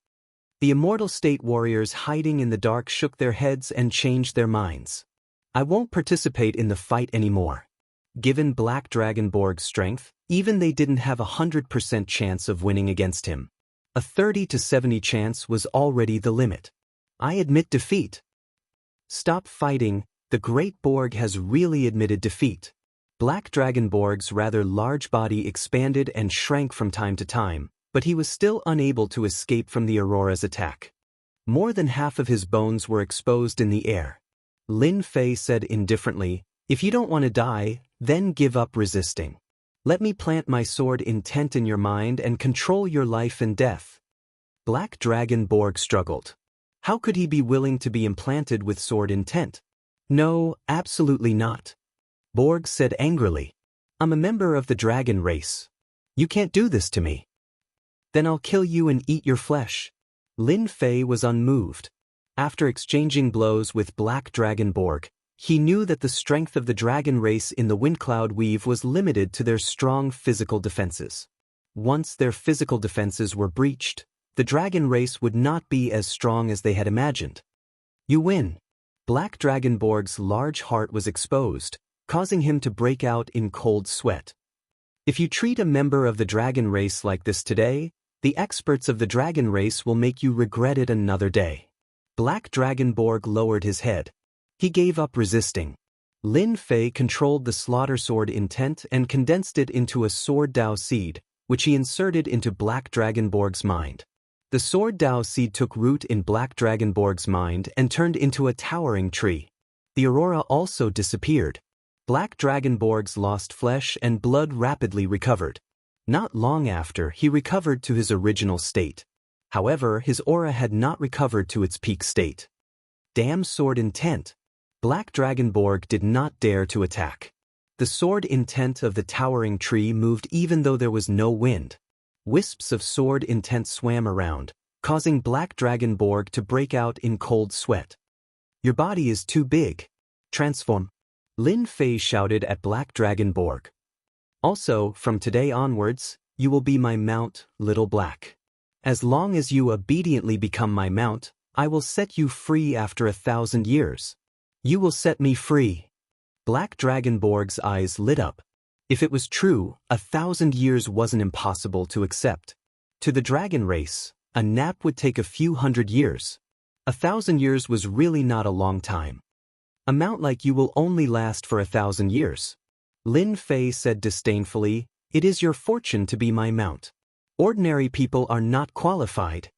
The immortal state warriors hiding in the dark shook their heads and changed their minds. I won't participate in the fight anymore. Given Black Dragonborg's strength, even they didn't have 100% chance of winning against him. A 30 to 70 chance was already the limit. I admit defeat. Stop fighting, the Great Borg has really admitted defeat. Black Dragonborg's rather large body expanded and shrank from time to time, but he was still unable to escape from the Aurora's attack. More than half of his bones were exposed in the air. Lin Fei said indifferently, if you don't want to die, then give up resisting. Let me plant my sword intent in your mind and control your life and death. Black Dragonborg struggled. How could he be willing to be implanted with sword intent? No, absolutely not. Borg said angrily. I'm a member of the dragon race. You can't do this to me. Then I'll kill you and eat your flesh. Lin Fei was unmoved. After exchanging blows with Black Dragonborg, he knew that the strength of the dragon race in the Windcloud Weave was limited to their strong physical defenses. Once their physical defenses were breached, the dragon race would not be as strong as they had imagined. You win. Black Dragonborg's large heart was exposed, causing him to break out in cold sweat. If you treat a member of the dragon race like this today, the experts of the dragon race will make you regret it another day. Black Dragonborg lowered his head. He gave up resisting. Lin Fei controlled the slaughter sword intent and condensed it into a sword Dao seed, which he inserted into Black Dragonborg's mind. The sword Dao seed took root in Black Dragonborg's mind and turned into a towering tree. The aurora also disappeared. Black Dragonborg's lost flesh and blood rapidly recovered. Not long after, he recovered to his original state. However, his aura had not recovered to its peak state. Damn sword intent! Black Dragonborg did not dare to attack. The sword intent of the towering tree moved even though there was no wind. Wisps of sword intent swam around, causing Black Dragonborg to break out in cold sweat. Your body is too big. Transform. Lin Fei shouted at Black Dragonborg. Also, from today onwards, you will be my mount, Little Black. As long as you obediently become my mount, I will set you free after 1,000 years. You will set me free. Black Dragonborg's eyes lit up. If it was true, 1,000 years wasn't impossible to accept. To the dragon race, a nap would take a few hundred years. 1,000 years was really not a long time. A mount like you will only last for 1,000 years. Lin Fei said disdainfully, it is your fortune to be my mount. Ordinary people are not qualified.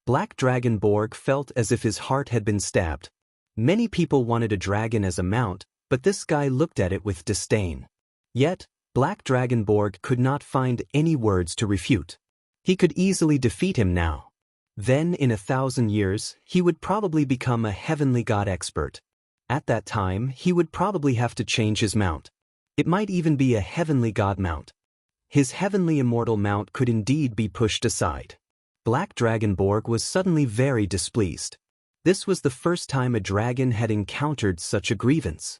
Black Dragonborg felt as if his heart had been stabbed. Many people wanted a dragon as a mount, but this guy looked at it with disdain. Yet, Black Dragonborg could not find any words to refute. He could easily defeat him now. Then, in 1,000 years, he would probably become a heavenly god expert. At that time, he would probably have to change his mount. It might even be a heavenly god mount. His heavenly immortal mount could indeed be pushed aside. Black Dragonborg was suddenly very displeased. This was the first time a dragon had encountered such a grievance.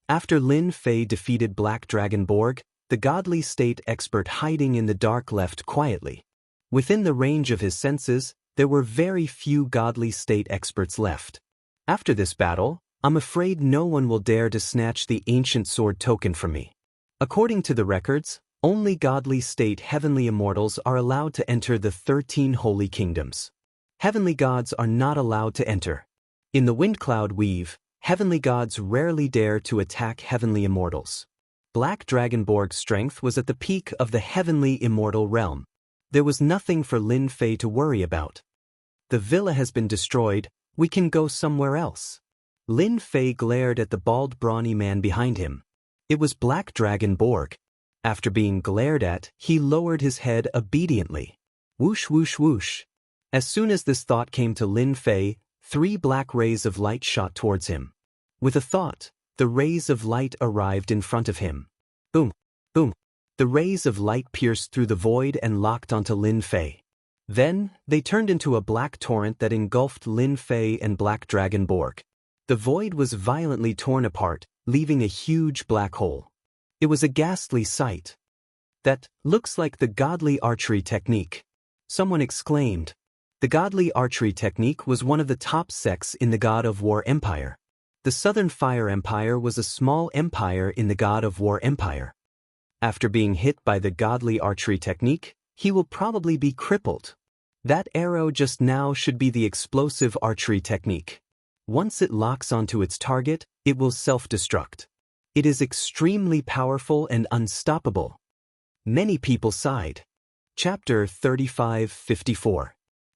After Lin Fei defeated Black Dragonborg, the godly state expert hiding in the dark left quietly. Within the range of his senses, there were very few godly state experts left. After this battle, I'm afraid no one will dare to snatch the ancient sword token from me. According to the records, only godly state heavenly immortals are allowed to enter the 13 holy kingdoms. Heavenly gods are not allowed to enter. In the wind cloud weave, heavenly gods rarely dare to attack heavenly immortals. Black Dragonborg's strength was at the peak of the heavenly immortal realm. There was nothing for Lin Fei to worry about. The villa has been destroyed, we can go somewhere else. Lin Fei glared at the bald brawny man behind him. It was Black Dragonborg. After being glared at, he lowered his head obediently. Whoosh whoosh whoosh. As soon as this thought came to Lin Fei, 3 black rays of light shot towards him. With a thought, the rays of light arrived in front of him. Boom, boom. The rays of light pierced through the void and locked onto Lin Fei. Then, they turned into a black torrent that engulfed Lin Fei and Black Dragonborg. The void was violently torn apart, leaving a huge black hole. It was a ghastly sight. That looks like the godly archery technique. Someone exclaimed. The godly archery technique was one of the top sects in the God of War Empire. The Southern Fire Empire was a small empire in the God of War Empire. After being hit by the godly archery technique, he will probably be crippled. That arrow just now should be the explosive archery technique. Once it locks onto its target, it will self-destruct. It is extremely powerful and unstoppable. Many people sighed. Chapter 35-54.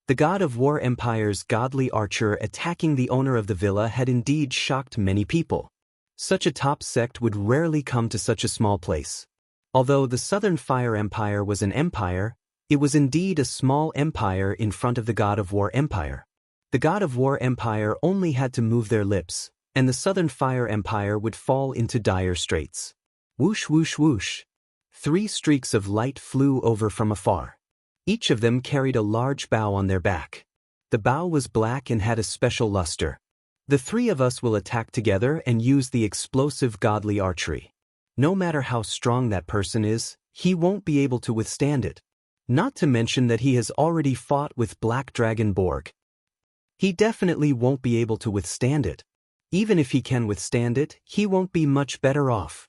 The God of War Empire's godly archer attacking the owner of the villa had indeed shocked many people. Such a top sect would rarely come to such a small place. Although the Southern Fire Empire was an empire, it was indeed a small empire in front of the God of War Empire. The God of War Empire only had to move their lips, and the Southern Fire Empire would fall into dire straits. Whoosh whoosh whoosh. 3 streaks of light flew over from afar. Each of them carried a large bow on their back. The bow was black and had a special luster. The 3 of us will attack together and use the explosive godly archery. No matter how strong that person is, he won't be able to withstand it. Not to mention that he has already fought with Black Dragonborg. He definitely won't be able to withstand it. Even if he can withstand it, he won't be much better off.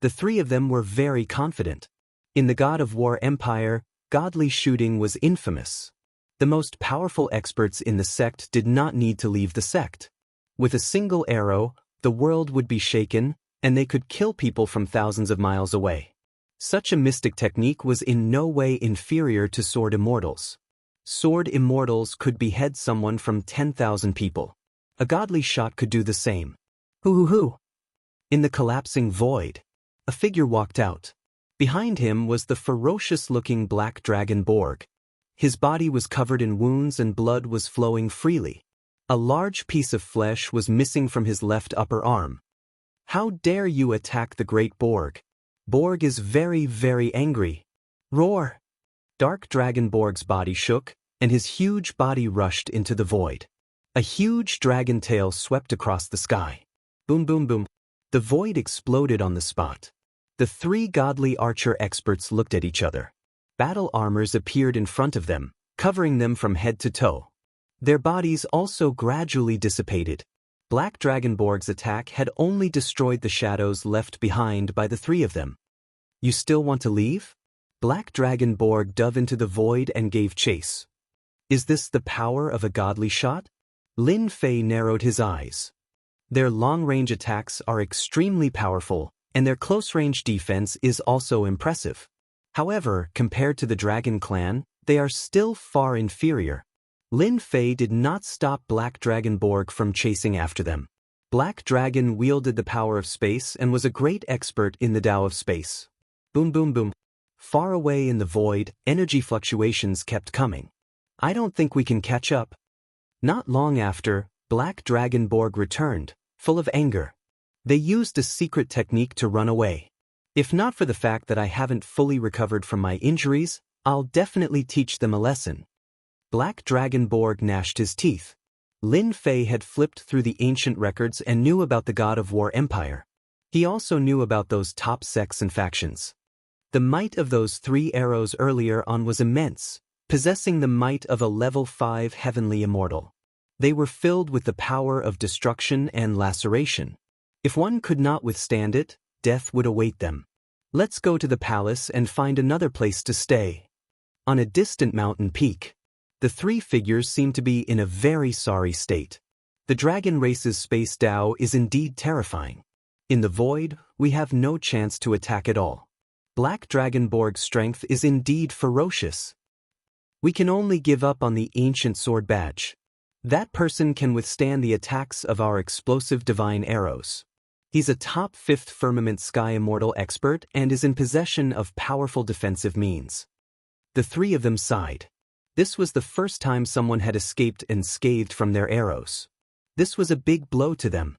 The 3 of them were very confident. In the God of War Empire, godly shooting was infamous. The most powerful experts in the sect did not need to leave the sect. With a single arrow, the world would be shaken, and they could kill people from thousands of miles away. Such a mystic technique was in no way inferior to sword immortals. Sword immortals could behead someone from 10,000 people. A godly shot could do the same. Hoo. In the collapsing void, a figure walked out. Behind him was the ferocious-looking black dragon Borg. His body was covered in wounds and blood was flowing freely. A large piece of flesh was missing from his left upper arm. How dare you attack the great Borg? Borg is very, very angry. Roar! Dark Dragon Borg's body shook, and his huge body rushed into the void. A huge dragon tail swept across the sky. Boom, boom, boom. The void exploded on the spot. The three godly archer experts looked at each other. Battle armors appeared in front of them, covering them from head to toe. Their bodies also gradually dissipated. Black Dragon Borg's attack had only destroyed the shadows left behind by the three of them. You still want to leave? Black Dragon Borg dove into the void and gave chase. Is this the power of a godly shot? Lin Fei narrowed his eyes. Their long-range attacks are extremely powerful, and their close-range defense is also impressive. However, compared to the Dragon Clan, they are still far inferior. Lin Fei did not stop Black Dragon Borg from chasing after them. Black Dragon wielded the power of space and was a great expert in the Tao of space. Boom, boom, boom. Far away in the void, energy fluctuations kept coming. I don't think we can catch up. Not long after, Black Dragon Borg returned, full of anger. They used a secret technique to run away. If not for the fact that I haven't fully recovered from my injuries, I'll definitely teach them a lesson. Black Dragon Borg gnashed his teeth. Lin Fei had flipped through the ancient records and knew about the God of War Empire. He also knew about those top sects and factions. The might of those 3 arrows earlier on was immense, possessing the might of a level 5 heavenly immortal. They were filled with the power of destruction and laceration. If one could not withstand it, death would await them. Let's go to the palace and find another place to stay. On a distant mountain peak, the 3 figures seem to be in a very sorry state. The dragon race's space Tao is indeed terrifying. In the void, we have no chance to attack at all. Black Dragon Borg's strength is indeed ferocious. We can only give up on the ancient sword badge. That person can withstand the attacks of our explosive divine arrows. He's a top 5th firmament sky immortal expert and is in possession of powerful defensive means. The 3 of them sighed. This was the first time someone had escaped unscathed from their arrows. This was a big blow to them.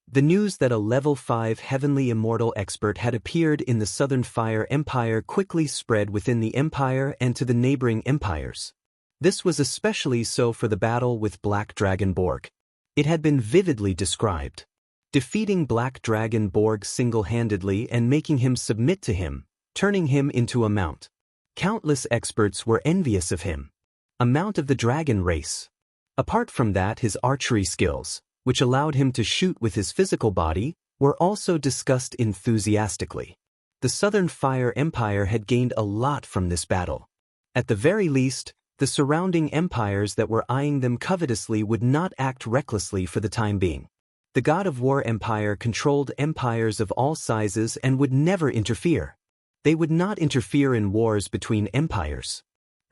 The news that a level 5 heavenly immortal expert had appeared in the Southern Fire Empire quickly spread within the empire and to the neighboring empires. This was especially so for the battle with Black Dragon Borg. It had been vividly described. Defeating Black Dragon Borg single-handedly and making him submit to him, turning him into a mount. Countless experts were envious of him. A mount of the dragon race. Apart from that, his archery skills, which allowed him to shoot with his physical body, were also discussed enthusiastically. The Southern Fire Empire had gained a lot from this battle. At the very least, the surrounding empires that were eyeing them covetously would not act recklessly for the time being. The God of War Empire controlled empires of all sizes and would never interfere. They would not interfere in wars between empires.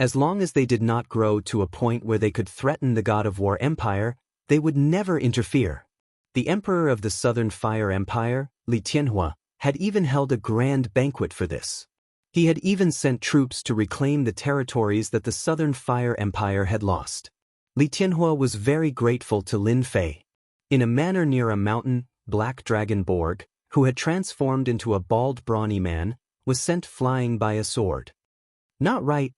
As long as they did not grow to a point where they could threaten the God of War Empire, they would never interfere. The Emperor of the Southern Fire Empire, Li Tianhua, had even held a grand banquet for this. He had even sent troops to reclaim the territories that the Southern Fire Empire had lost. Li Tianhua was very grateful to Lin Fei. In a manor near a mountain, Black Dragon Borg, who had transformed into a bald brawny man, was sent flying by a sword. Not right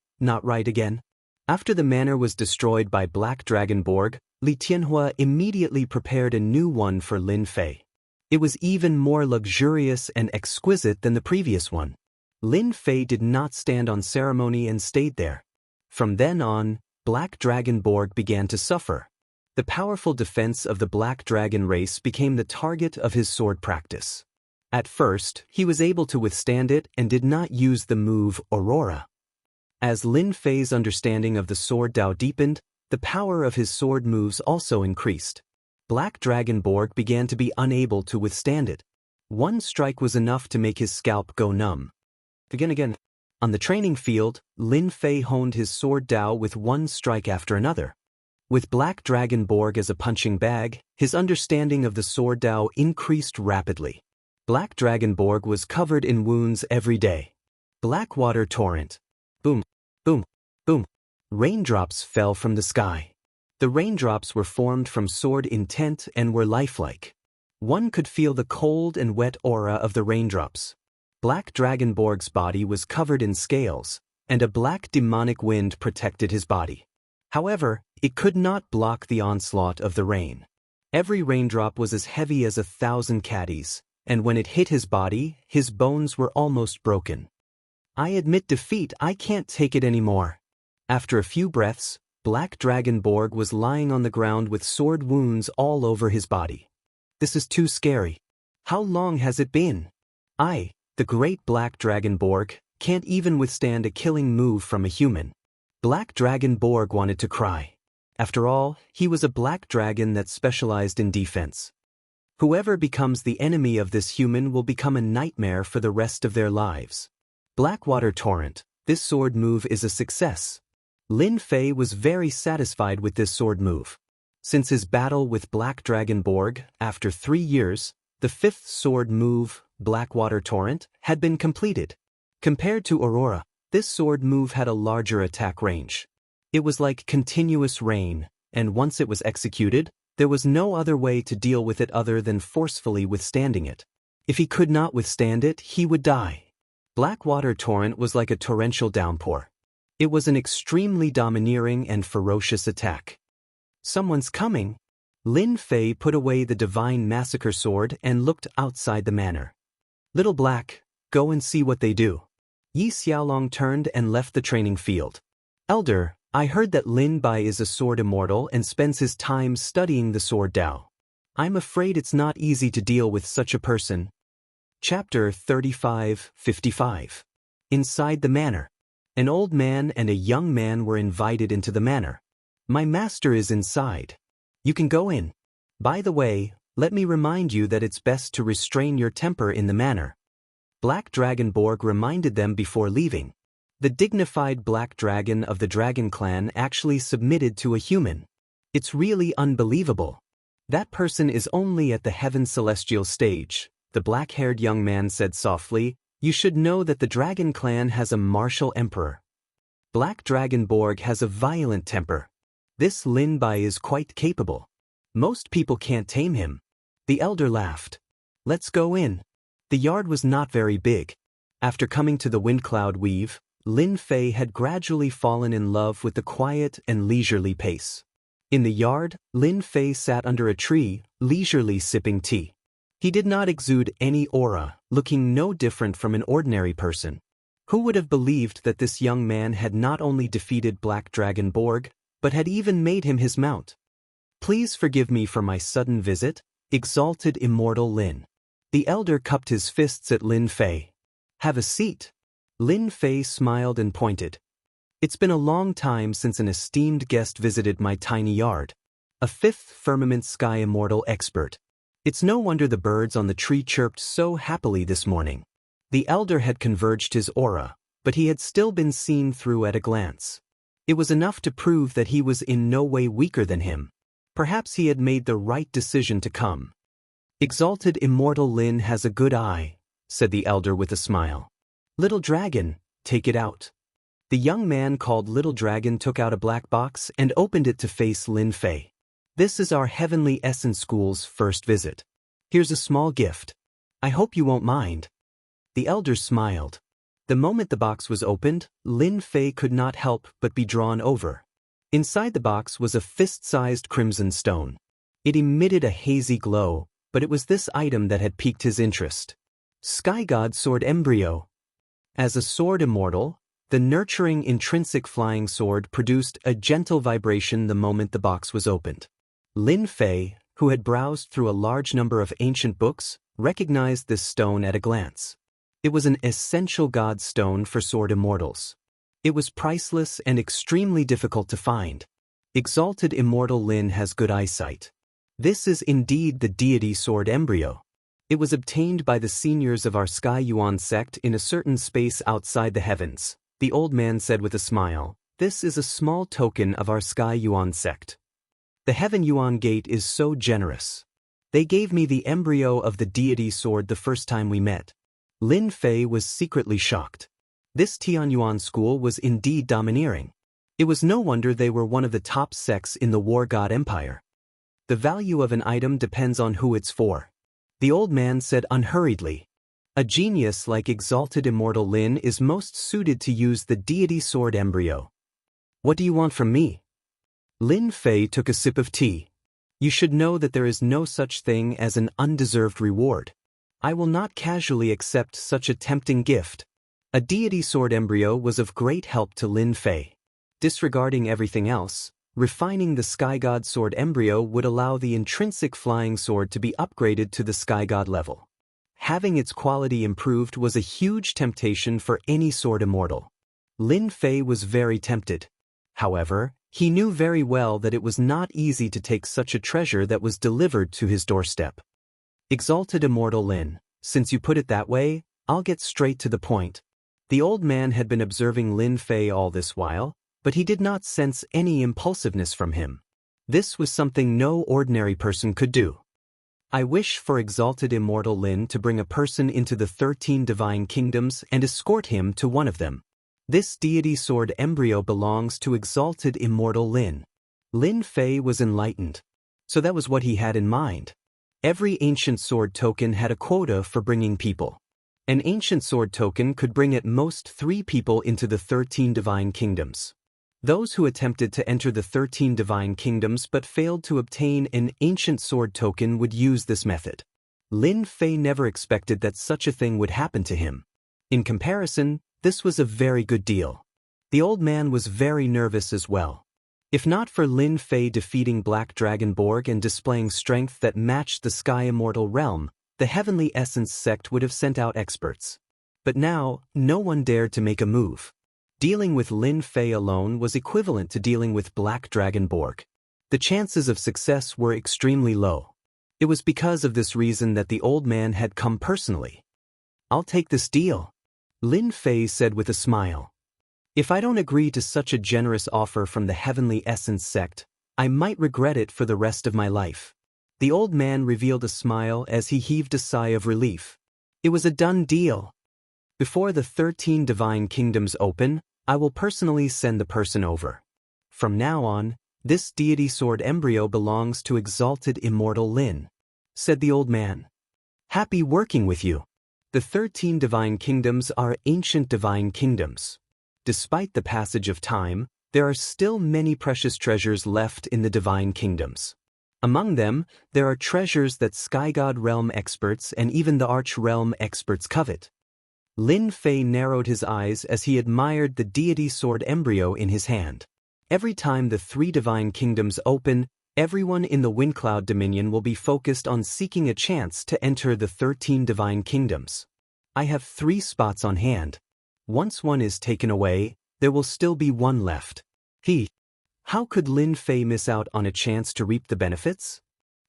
again. After the manor was destroyed by Black Dragon Borg, Li Tianhua immediately prepared a new one for Lin Fei. It was even more luxurious and exquisite than the previous one. Lin Fei did not stand on ceremony and stayed there. From then on, Black Dragon Borg began to suffer. The powerful defense of the Black Dragon race became the target of his sword practice. At first, he was able to withstand it and did not use the move Aurora. As Lin Fei's understanding of the sword Dao deepened, the power of his sword moves also increased. Black Dragon Borg began to be unable to withstand it. One strike was enough to make his scalp go numb. Again. On the training field, Lin Fei honed his sword Dao with one strike after another. With Black Dragon Borg as a punching bag, his understanding of the sword Dao increased rapidly. Black Dragon Borg was covered in wounds every day. Black water torrent. Boom, boom, boom. Raindrops fell from the sky. The raindrops were formed from sword intent and were lifelike. One could feel the cold and wet aura of the raindrops. Black Dragon Borg's body was covered in scales, and a black demonic wind protected his body. However, it could not block the onslaught of the rain. Every raindrop was as heavy as 1,000 caddies, and when it hit his body, his bones were almost broken. I admit defeat, I can't take it anymore. After a few breaths, Black Dragon Borg was lying on the ground with sword wounds all over his body. This is too scary. How long has it been? The great Black Dragon Borg, can't even withstand a killing move from a human. Black Dragon Borg wanted to cry. After all, he was a black dragon that specialized in defense. Whoever becomes the enemy of this human will become a nightmare for the rest of their lives. Blackwater Torrent, this sword move is a success. Lin Fei was very satisfied with this sword move. Since his battle with Black Dragon Borg, after 3 years, the 5th sword move, Blackwater Torrent, had been completed. Compared to Aurora, this sword move had a larger attack range. It was like continuous rain, and once it was executed, there was no other way to deal with it other than forcefully withstanding it. If he could not withstand it, he would die. Blackwater Torrent was like a torrential downpour. It was an extremely domineering and ferocious attack. Someone's coming. Lin Fei put away the Divine Massacre sword and looked outside the manor. Little Black, go and see what they do. Yi Xiaolong turned and left the training field. Elder, I heard that Lin Bai is a sword immortal and spends his time studying the sword Dao. I'm afraid it's not easy to deal with such a person. Chapter 35-55. Inside the manor. An old man and a young man were invited into the manor. My master is inside. You can go in. By the way, let me remind you that it's best to restrain your temper in the manor. Black Dragon Borg reminded them before leaving. The dignified Black Dragon of the Dragon Clan actually submitted to a human. It's really unbelievable. That person is only at the Heaven Celestial stage, the black-haired young man said softly. You should know that the Dragon Clan has a martial emperor. Black Dragon Borg has a violent temper. This Lin Bai is quite capable. Most people can't tame him. The elder laughed. Let's go in. The yard was not very big. After coming to the Wind Cloud Weave, Lin Fei had gradually fallen in love with the quiet and leisurely pace. In the yard, Lin Fei sat under a tree, leisurely sipping tea. He did not exude any aura, looking no different from an ordinary person. Who would have believed that this young man had not only defeated Black Dragon Borg, but had even made him his mount? Please forgive me for my sudden visit, exalted Immortal Lin. The elder cupped his fists at Lin Fei. Have a seat. Lin Fei smiled and pointed. It's been a long time since an esteemed guest visited my tiny yard. A 5th firmament sky immortal expert. It's no wonder the birds on the tree chirped so happily this morning. The elder had converged his aura, but he had still been seen through at a glance. It was enough to prove that he was in no way weaker than him. Perhaps he had made the right decision to come. Exalted Immortal Lin has a good eye, said the elder with a smile. Little Dragon, take it out. The young man called Little Dragon took out a black box and opened it to face Lin Fei. This is our Heavenly Essence School's first visit. Here's a small gift. I hope you won't mind. The elder smiled. The moment the box was opened, Lin Fei could not help but be drawn over. Inside the box was a fist-sized crimson stone. It emitted a hazy glow, but it was this item that had piqued his interest. Sky God Sword Embryo. As a sword immortal, the nurturing intrinsic flying sword produced a gentle vibration the moment the box was opened. Lin Fei, who had browsed through a large number of ancient books, recognized this stone at a glance. It was an essential god stone for sword immortals. It was priceless and extremely difficult to find. Exalted Immortal Lin has good eyesight. This is indeed the deity sword embryo. It was obtained by the seniors of our Sky Yuan sect in a certain space outside the heavens, the old man said with a smile. This is a small token of our Sky Yuan sect. The Heaven Yuan Gate is so generous. They gave me the embryo of the deity sword the first time we met. Lin Fei was secretly shocked. This Tianyuan school was indeed domineering. It was no wonder they were one of the top sects in the War God Empire. The value of an item depends on who it's for. The old man said unhurriedly. A genius like Exalted Immortal Lin is most suited to use the deity sword embryo. What do you want from me? Lin Fei took a sip of tea. You should know that there is no such thing as an undeserved reward. I will not casually accept such a tempting gift. A deity sword embryo was of great help to Lin Fei. Disregarding everything else, refining the Sky God sword embryo would allow the intrinsic flying sword to be upgraded to the Sky God level. Having its quality improved was a huge temptation for any sword immortal. Lin Fei was very tempted. However, he knew very well that it was not easy to take such a treasure that was delivered to his doorstep. Exalted Immortal Lin, since you put it that way, I'll get straight to the point. The old man had been observing Lin Fei all this while, but he did not sense any impulsiveness from him. This was something no ordinary person could do. I wish for Exalted Immortal Lin to bring a person into the 13 divine kingdoms and escort him to one of them. This deity sword embryo belongs to Exalted Immortal Lin. Lin Fei was enlightened. So that was what he had in mind. Every ancient sword token had a quota for bringing people. An ancient sword token could bring at most 3 people into the 13 divine kingdoms. Those who attempted to enter the 13 divine kingdoms but failed to obtain an ancient sword token would use this method. Lin Fei never expected that such a thing would happen to him. In comparison, this was a very good deal. The old man was very nervous as well. If not for Lin Fei defeating Black Dragon Borg and displaying strength that matched the Sky Immortal realm, the Heavenly Essence sect would have sent out experts. But now, no one dared to make a move. Dealing with Lin Fei alone was equivalent to dealing with Black Dragon Borg. The chances of success were extremely low. It was because of this reason that the old man had come personally. I'll take this deal, Lin Fei said with a smile. If I don't agree to such a generous offer from the Heavenly Essence sect, I might regret it for the rest of my life. The old man revealed a smile as he heaved a sigh of relief. It was a done deal. Before the 13 divine kingdoms open, I will personally send the person over. From now on, this deity sword embryo belongs to Exalted Immortal Lin, said the old man. Happy working with you. The 13 divine kingdoms are ancient divine kingdoms. Despite the passage of time, there are still many precious treasures left in the divine kingdoms. Among them, there are treasures that Sky God realm experts and even the Arch realm experts covet. Lin Fei narrowed his eyes as he admired the deity sword embryo in his hand. Every time the 3 divine kingdoms open, everyone in the Windcloud Dominion will be focused on seeking a chance to enter the 13 divine kingdoms. I have 3 spots on hand. Once one is taken away, there will still be 1 left. How could Lin Fei miss out on a chance to reap the benefits?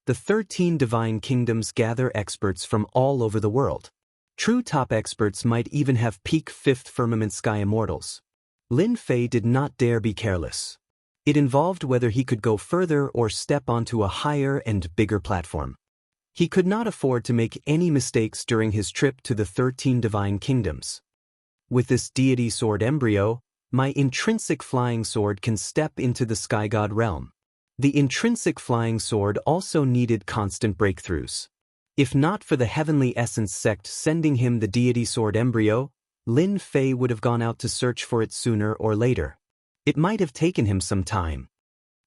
The 13 divine kingdoms gather experts from all over the world. True top experts might even have peak 5th firmament Sky Immortals. Lin Fei did not dare be careless. It involved whether he could go further or step onto a higher and bigger platform. He could not afford to make any mistakes during his trip to the 13 divine kingdoms. With this deity sword embryo, my intrinsic flying sword can step into the Sky God realm. The intrinsic flying sword also needed constant breakthroughs. If not for the Heavenly Essence sect sending him the deity sword embryo, Lin Fei would have gone out to search for it sooner or later. It might have taken him some time.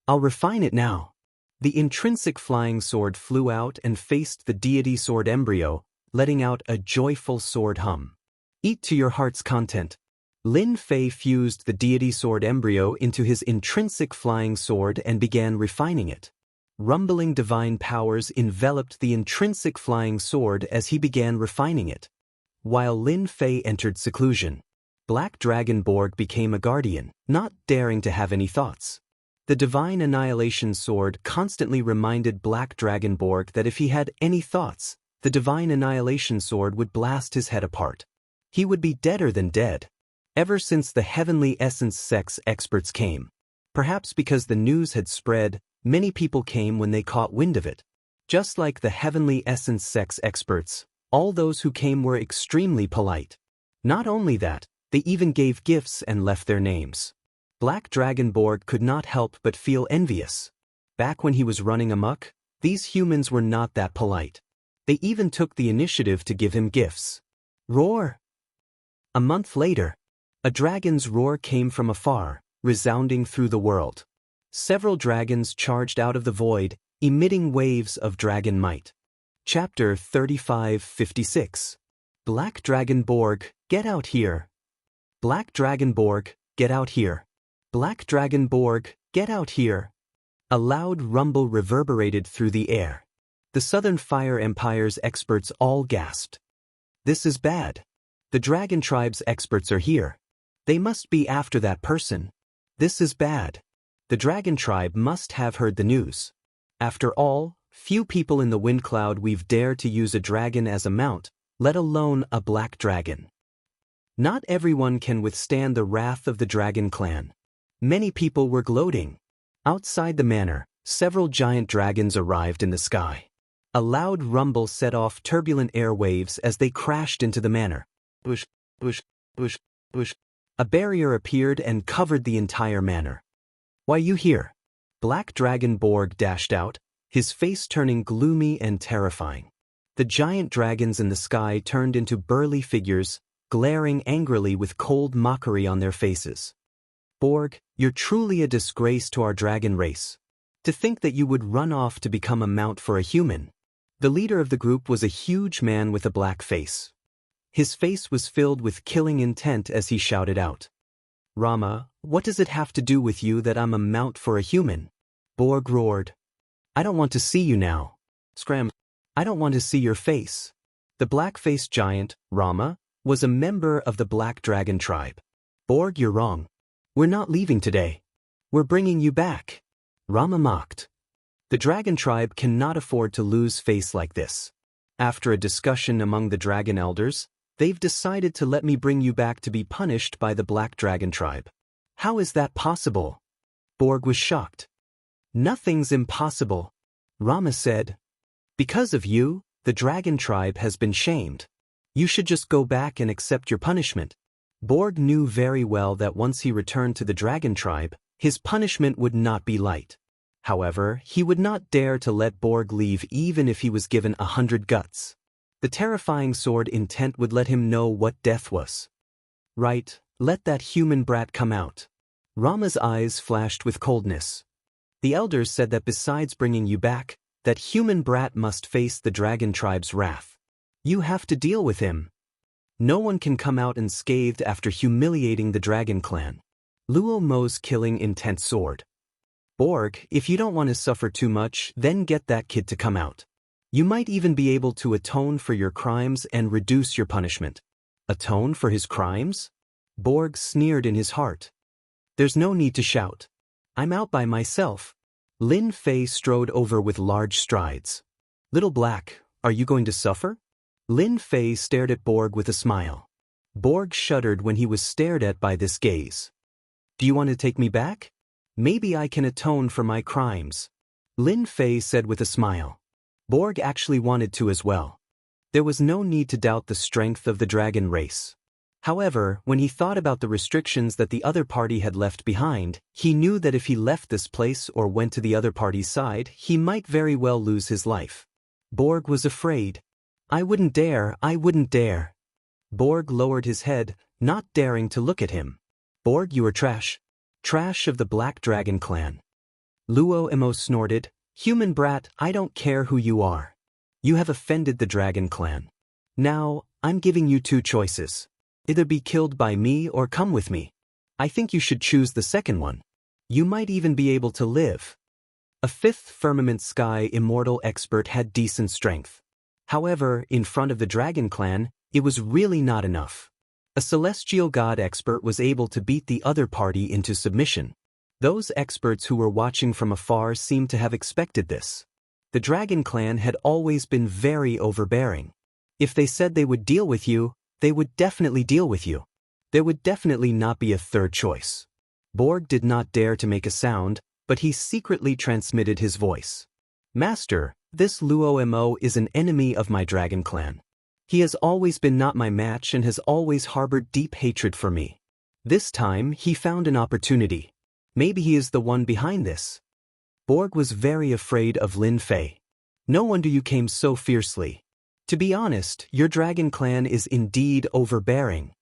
I'll refine it now. The intrinsic flying sword flew out and faced the deity sword embryo, letting out a joyful sword hum. Eat to your heart's content. Lin Fei fused the deity sword embryo into his intrinsic flying sword and began refining it. Rumbling divine powers enveloped the intrinsic flying sword as he began refining it. While Lin Fei entered seclusion, Black Dragon Borg became a guardian, not daring to have any thoughts. The Divine Annihilation Sword constantly reminded Black Dragon Borg that if he had any thoughts, the Divine Annihilation Sword would blast his head apart. He would be deader than dead. Ever since the Heavenly Essence Sex experts came. Perhaps because the news had spread, many people came when they caught wind of it. Just like the Heavenly Essence Sex experts, all those who came were extremely polite. Not only that, they even gave gifts and left their names. Black Dragon Borg could not help but feel envious. Back when he was running amok, these humans were not that polite. They even took the initiative to give him gifts. Roar! A month later, a dragon's roar came from afar, resounding through the world. Several dragons charged out of the void, emitting waves of dragon might. Chapter 3556. Black Dragon Borg, get out here. Black Dragon Borg, get out here. Black Dragon Borg, get out here. A loud rumble reverberated through the air. The Southern Fire Empire's experts all gasped. This is bad. The Dragon Tribe's experts are here. They must be after that person. This is bad. The Dragon Tribe must have heard the news. After all, few people in the wind cloud weave dare to use a dragon as a mount, let alone a black dragon. Not everyone can withstand the wrath of the Dragon Clan. Many people were gloating. Outside the manor, several giant dragons arrived in the sky. A loud rumble set off turbulent airwaves as they crashed into the manor. Bush, bush, bush, bush. A barrier appeared and covered the entire manor. Why you here? Black Dragon Borg dashed out, his face turning gloomy and terrifying. The giant dragons in the sky turned into burly figures, glaring angrily with cold mockery on their faces. Borg, you're truly a disgrace to our dragon race. To think that you would run off to become a mount for a human. The leader of the group was a huge man with a black face. His face was filled with killing intent as he shouted out. Rama, what does it have to do with you that I'm a mount for a human? Borg roared. I don't want to see you now. Scram. I don't want to see your face. The black-faced giant, Rama, was a member of the Black Dragon Tribe. Borg, you're wrong. We're not leaving today. We're bringing you back. Rama mocked. The Dragon Tribe cannot afford to lose face like this. After a discussion among the Dragon Elders, they've decided to let me bring you back to be punished by the Black Dragon Tribe. How is that possible? Borg was shocked. Nothing's impossible, Rama said. Because of you, the Dragon Tribe has been shamed. You should just go back and accept your punishment. Borg knew very well that once he returned to the Dragon Tribe, his punishment would not be light. However, he would not dare to let Borg leave even if he was given 100 guts. The terrifying sword intent would let him know what death was. Right, let that human brat come out. Rama's eyes flashed with coldness. The elders said that besides bringing you back, that human brat must face the Dragon Tribe's wrath. You have to deal with him. No one can come out unscathed after humiliating the Dragon Clan. Luo Mo's killing intent sword. Borg, if you don't want to suffer too much, then get that kid to come out. You might even be able to atone for your crimes and reduce your punishment. Atone for his crimes? Borg sneered in his heart. There's no need to shout. I'm out by myself. Lin Fei strode over with large strides. Little Black, are you going to suffer? Lin Fei stared at Borg with a smile. Borg shuddered when he was stared at by this gaze. Do you want to take me back? Maybe I can atone for my crimes. Lin Fei said with a smile. Borg actually wanted to as well. There was no need to doubt the strength of the dragon race. However, when he thought about the restrictions that the other party had left behind, he knew that if he left this place or went to the other party's side, he might very well lose his life. Borg was afraid. I wouldn't dare. Borg lowered his head, not daring to look at him. Borg, you are trash. Trash of the Black Dragon Clan. Luo Mo snorted. Human brat, I don't care who you are. You have offended the Dragon Clan. Now, I'm giving you two choices. Either be killed by me or come with me. I think you should choose the second one. You might even be able to live. A fifth Firmament Sky Immortal expert had decent strength. However, in front of the Dragon Clan, it was really not enough. A celestial god expert was able to beat the other party into submission. Those experts who were watching from afar seemed to have expected this. The Dragon Clan had always been very overbearing. If they said they would deal with you, they would definitely deal with you. There would definitely not be a third choice. Borg did not dare to make a sound, but he secretly transmitted his voice. Master, this Luo Mo is an enemy of my Dragon Clan. He has always been not my match and has always harbored deep hatred for me. This time, he found an opportunity. Maybe he is the one behind this. Borg was very afraid of Lin Fei. No wonder you came so fiercely. To be honest, your Dragon Clan is indeed overbearing.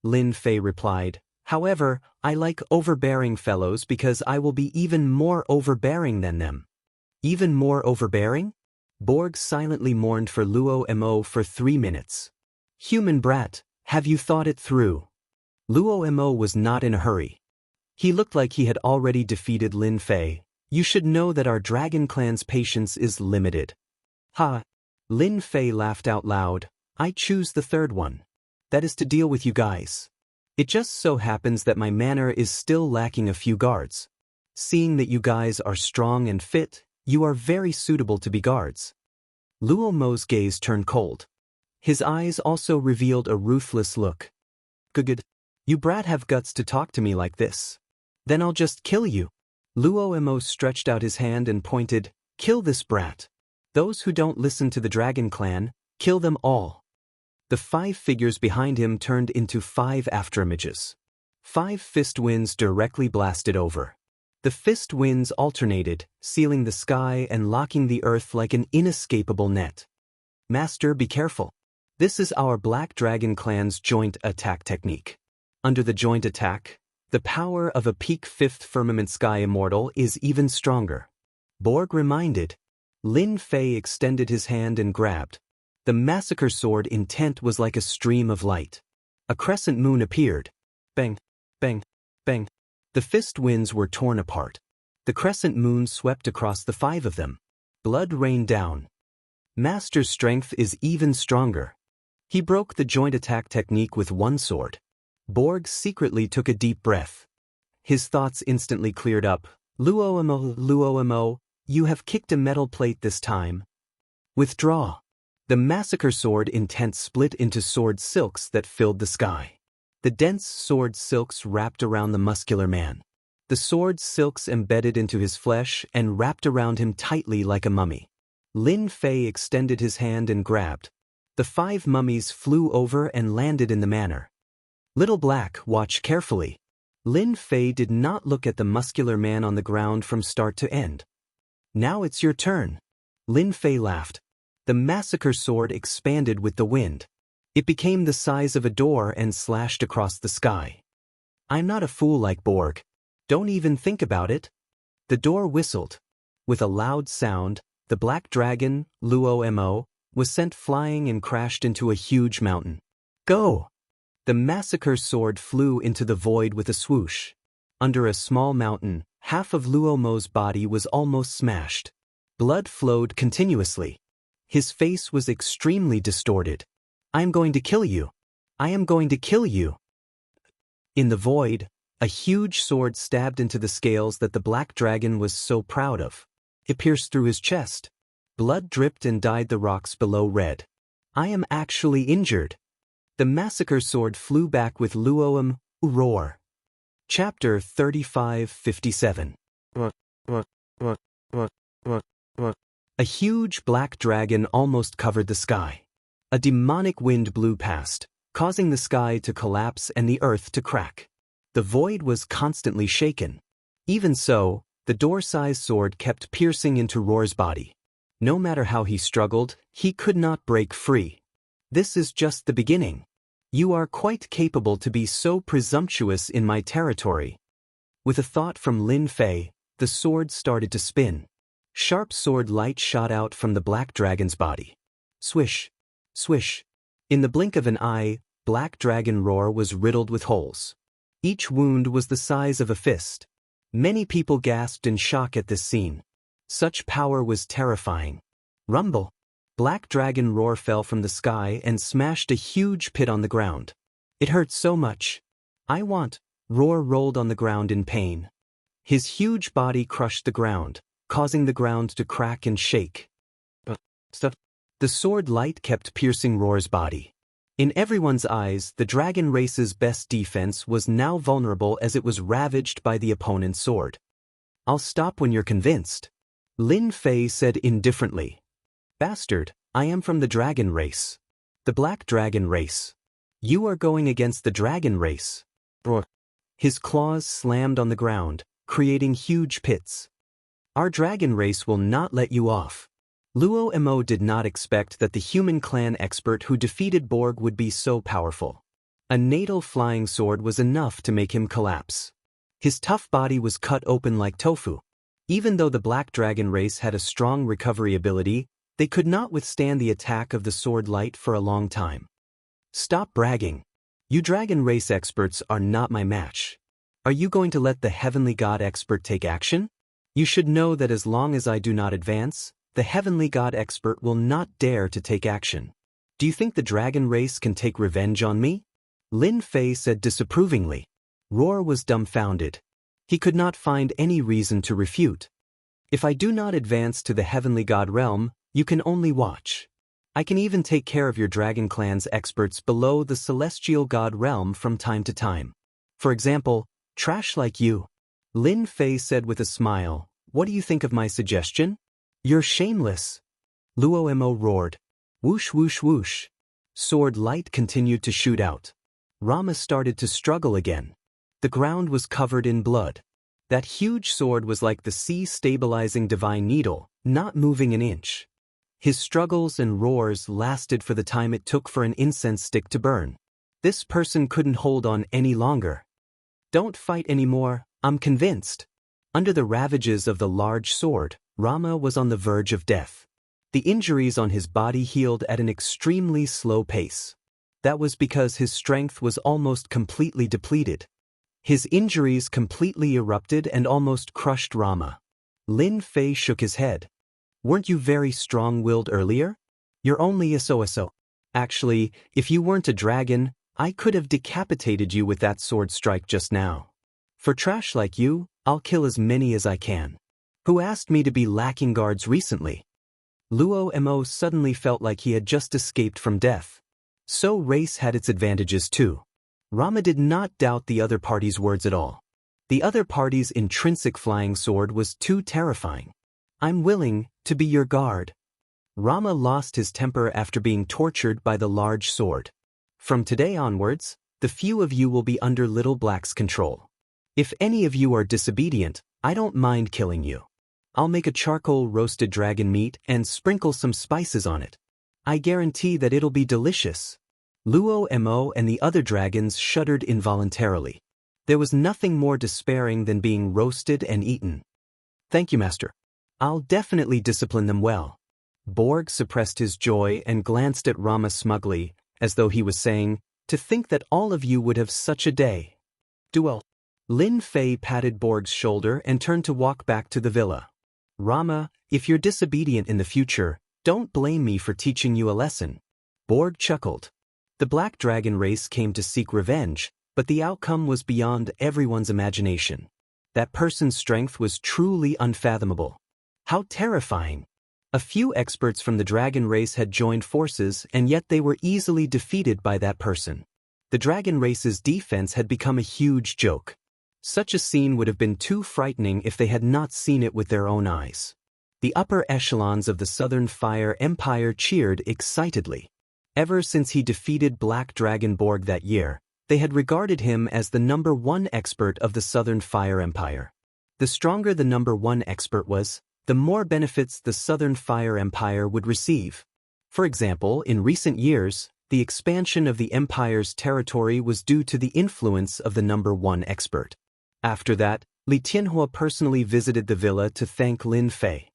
Lin Fei replied, however, I like overbearing fellows because I will be even more overbearing than them. Even more overbearing? Borg silently mourned for Luo Mo for 3 minutes. Human brat, have you thought it through? Luo Mo was not in a hurry. He looked like he had already defeated Lin Fei. You should know that our Dragon Clan's patience is limited. Ha! Lin Fei laughed out loud. I choose the third one. That is to deal with you guys. It just so happens that my manor is still lacking a few guards. Seeing that you guys are strong and fit, you are very suitable to be guards. Luo Mo's gaze turned cold. His eyes also revealed a ruthless look. Good. You brat have guts to talk to me like this. Then I'll just kill you. Luo Mo stretched out his hand and pointed, kill this brat. Those who don't listen to the Dragon Clan, kill them all. The 5 figures behind him turned into 5 afterimages. 5 fist winds directly blasted over. The fist winds alternated, sealing the sky and locking the earth like an inescapable net. Master, be careful. This is our Black Dragon Clan's joint attack technique. Under the joint attack, the power of a peak 5th firmament sky immortal is even stronger. Borg reminded. Lin Fei extended his hand and grabbed. The massacre sword intent was like a stream of light. A crescent moon appeared. Bang, bang, bang. The fist winds were torn apart. The crescent moon swept across the 5 of them. Blood rained down. Master's strength is even stronger. He broke the joint attack technique with one sword. Borg secretly took a deep breath. His thoughts instantly cleared up. Luo Mo, you have kicked a metal plate this time. Withdraw. The massacre sword intent split into sword silks that filled the sky. The dense sword silks wrapped around the muscular man. The sword silks embedded into his flesh and wrapped around him tightly like a mummy. Lin Fei extended his hand and grabbed. The 5 mummies flew over and landed in the manor. Little Black, watch carefully. Lin Fei did not look at the muscular man on the ground from start to end. Now it's your turn. Lin Fei laughed. The massacre sword expanded with the wind. It became the size of a door and slashed across the sky. I'm not a fool like Borg. Don't even think about it. The door whistled. With a loud sound, the black dragon, Luo Mo, was sent flying and crashed into a huge mountain. Go! The massacre sword flew into the void with a swoosh. Under a small mountain, half of Luo Mo's body was almost smashed. Blood flowed continuously. His face was extremely distorted. I am going to kill you. I am going to kill you. In the void, a huge sword stabbed into the scales that the black dragon was so proud of. It pierced through his chest. Blood dripped and dyed the rocks below red. I am actually injured. The massacre sword flew back with Luo'em, roar. Chapter 3557. A huge black dragon almost covered the sky. A demonic wind blew past, causing the sky to collapse and the earth to crack. The void was constantly shaken. Even so, the door-sized sword kept piercing into Roar's body. No matter how he struggled, he could not break free. This is just the beginning. You are quite capable to be so presumptuous in my territory. With a thought from Lin Fei, the sword started to spin. Sharp sword light shot out from the black dragon's body. Swish, swish. In the blink of an eye, Black Dragon Roar was riddled with holes. Each wound was the size of a fist. Many people gasped in shock at this scene. Such power was terrifying. Rumble. Black Dragon Roar fell from the sky and smashed a huge pit on the ground. It hurts so much. I want. Roar rolled on the ground in pain. His huge body crushed the ground, causing the ground to crack and shake. But stuff. The sword light kept piercing Roar's body. In everyone's eyes, the dragon race's best defense was now vulnerable as it was ravaged by the opponent's sword. I'll stop when you're convinced. Lin Fei said indifferently. Bastard, I am from the dragon race. The black dragon race. You are going against the dragon race. Roar. His claws slammed on the ground, creating huge pits. Our dragon race will not let you off. Luo Mo did not expect that the human clan expert who defeated Borg would be so powerful. A natal flying sword was enough to make him collapse. His tough body was cut open like tofu. Even though the black dragon race had a strong recovery ability, they could not withstand the attack of the sword light for a long time. Stop bragging. You dragon race experts are not my match. Are you going to let the heavenly god expert take action? You should know that as long as I do not advance, the heavenly god expert will not dare to take action. Do you think the dragon race can take revenge on me? Lin Fei said disapprovingly. Roar was dumbfounded. He could not find any reason to refute. If I do not advance to the heavenly god realm, you can only watch. I can even take care of your dragon clan's experts below the celestial god realm from time to time. For example, trash like you. Lin Fei said with a smile, what do you think of my suggestion? You're shameless. Luo Mo roared. Whoosh whoosh whoosh. Sword light continued to shoot out. Rama started to struggle again. The ground was covered in blood. That huge sword was like the sea-stabilizing divine needle, not moving an inch. His struggles and roars lasted for the time it took for an incense stick to burn. This person couldn't hold on any longer. Don't fight anymore, I'm convinced. Under the ravages of the large sword, Rama was on the verge of death. The injuries on his body healed at an extremely slow pace. That was because his strength was almost completely depleted. His injuries completely erupted and almost crushed Rama. Lin Fei shook his head. Weren't you very strong-willed earlier? You're only a so-so. Actually, if you weren't a dragon, I could have decapitated you with that sword strike just now. For trash like you, I'll kill as many as I can. Who asked me to be lacking guards recently? Luo Mo suddenly felt like he had just escaped from death. So race had its advantages too. Rama did not doubt the other party's words at all. The other party's intrinsic flying sword was too terrifying. I'm willing to be your guard. Rama lost his temper after being tortured by the large sword. From today onwards, the few of you will be under Little Black's control. If any of you are disobedient, I don't mind killing you. I'll make a charcoal roasted dragon meat and sprinkle some spices on it. I guarantee that it'll be delicious. Luo Mo and the other dragons shuddered involuntarily. There was nothing more despairing than being roasted and eaten. Thank you, Master. I'll definitely discipline them well. Borg suppressed his joy and glanced at Rama smugly, as though he was saying, to think that all of you would have such a day. Duel. Lin Fei patted Borg's shoulder and turned to walk back to the villa. Rama, if you're disobedient in the future, don't blame me for teaching you a lesson. Borg chuckled. The black dragon race came to seek revenge, but the outcome was beyond everyone's imagination. That person's strength was truly unfathomable. How terrifying! A few experts from the dragon race had joined forces, and yet they were easily defeated by that person. The dragon race's defense had become a huge joke. Such a scene would have been too frightening if they had not seen it with their own eyes. The upper echelons of the Southern Fire Empire cheered excitedly. Ever since he defeated Black Dragon Borg that year, they had regarded him as the #1 expert of the Southern Fire Empire. The stronger the #1 expert was, the more benefits the Southern Fire Empire would receive. For example, in recent years, the expansion of the Empire's territory was due to the influence of the #1 expert. After that, Li Tianhua personally visited the villa to thank Lin Fei.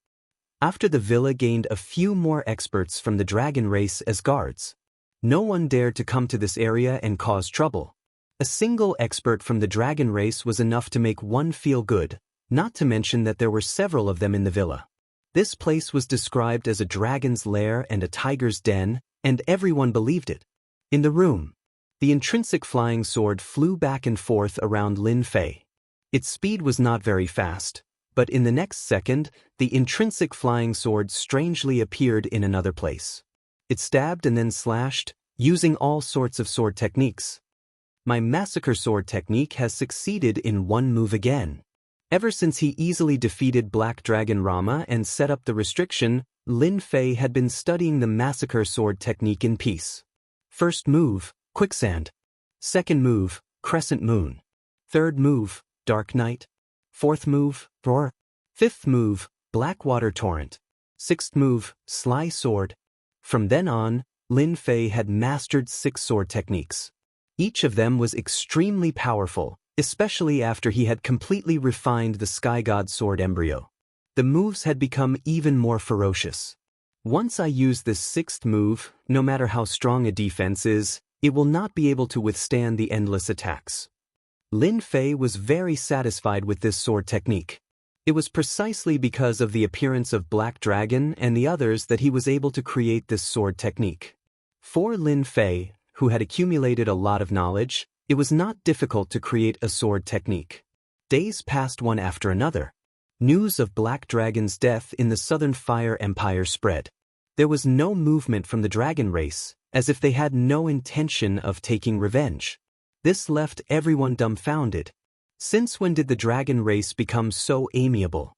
After the villa gained a few more experts from the dragon race as guards, no one dared to come to this area and cause trouble. A single expert from the dragon race was enough to make one feel good, not to mention that there were several of them in the villa. This place was described as a dragon's lair and a tiger's den, and everyone believed it. In the room, The intrinsic flying sword flew back and forth around Lin Fei. Its speed was not very fast, but in the next second, the intrinsic flying sword strangely appeared in another place. It stabbed and then slashed, using all sorts of sword techniques. My massacre sword technique has succeeded in one move again. Ever since he easily defeated Black Dragon Rama and set up the restriction, Lin Fei had been studying the massacre sword technique in peace. First move, Quicksand. Second move, Crescent Moon. Third move, Dark Night. Fourth move, Roar. Fifth move, Blackwater Torrent. Sixth move, Sly Sword. From then on, Lin Fei had mastered 6 sword techniques. Each of them was extremely powerful, especially after he had completely refined the Sky God Sword embryo. The moves had become even more ferocious. Once I use this 6th move, no matter how strong a defense is, it will not be able to withstand the endless attacks. Lin Fei was very satisfied with this sword technique. It was precisely because of the appearance of Black Dragon and the others that he was able to create this sword technique. For Lin Fei, who had accumulated a lot of knowledge, it was not difficult to create a sword technique. Days passed one after another. News of Black Dragon's death in the Southern Fire Empire spread. There was no movement from the dragon race, as if they had no intention of taking revenge. This left everyone dumbfounded. Since when did the dragon race become so amiable?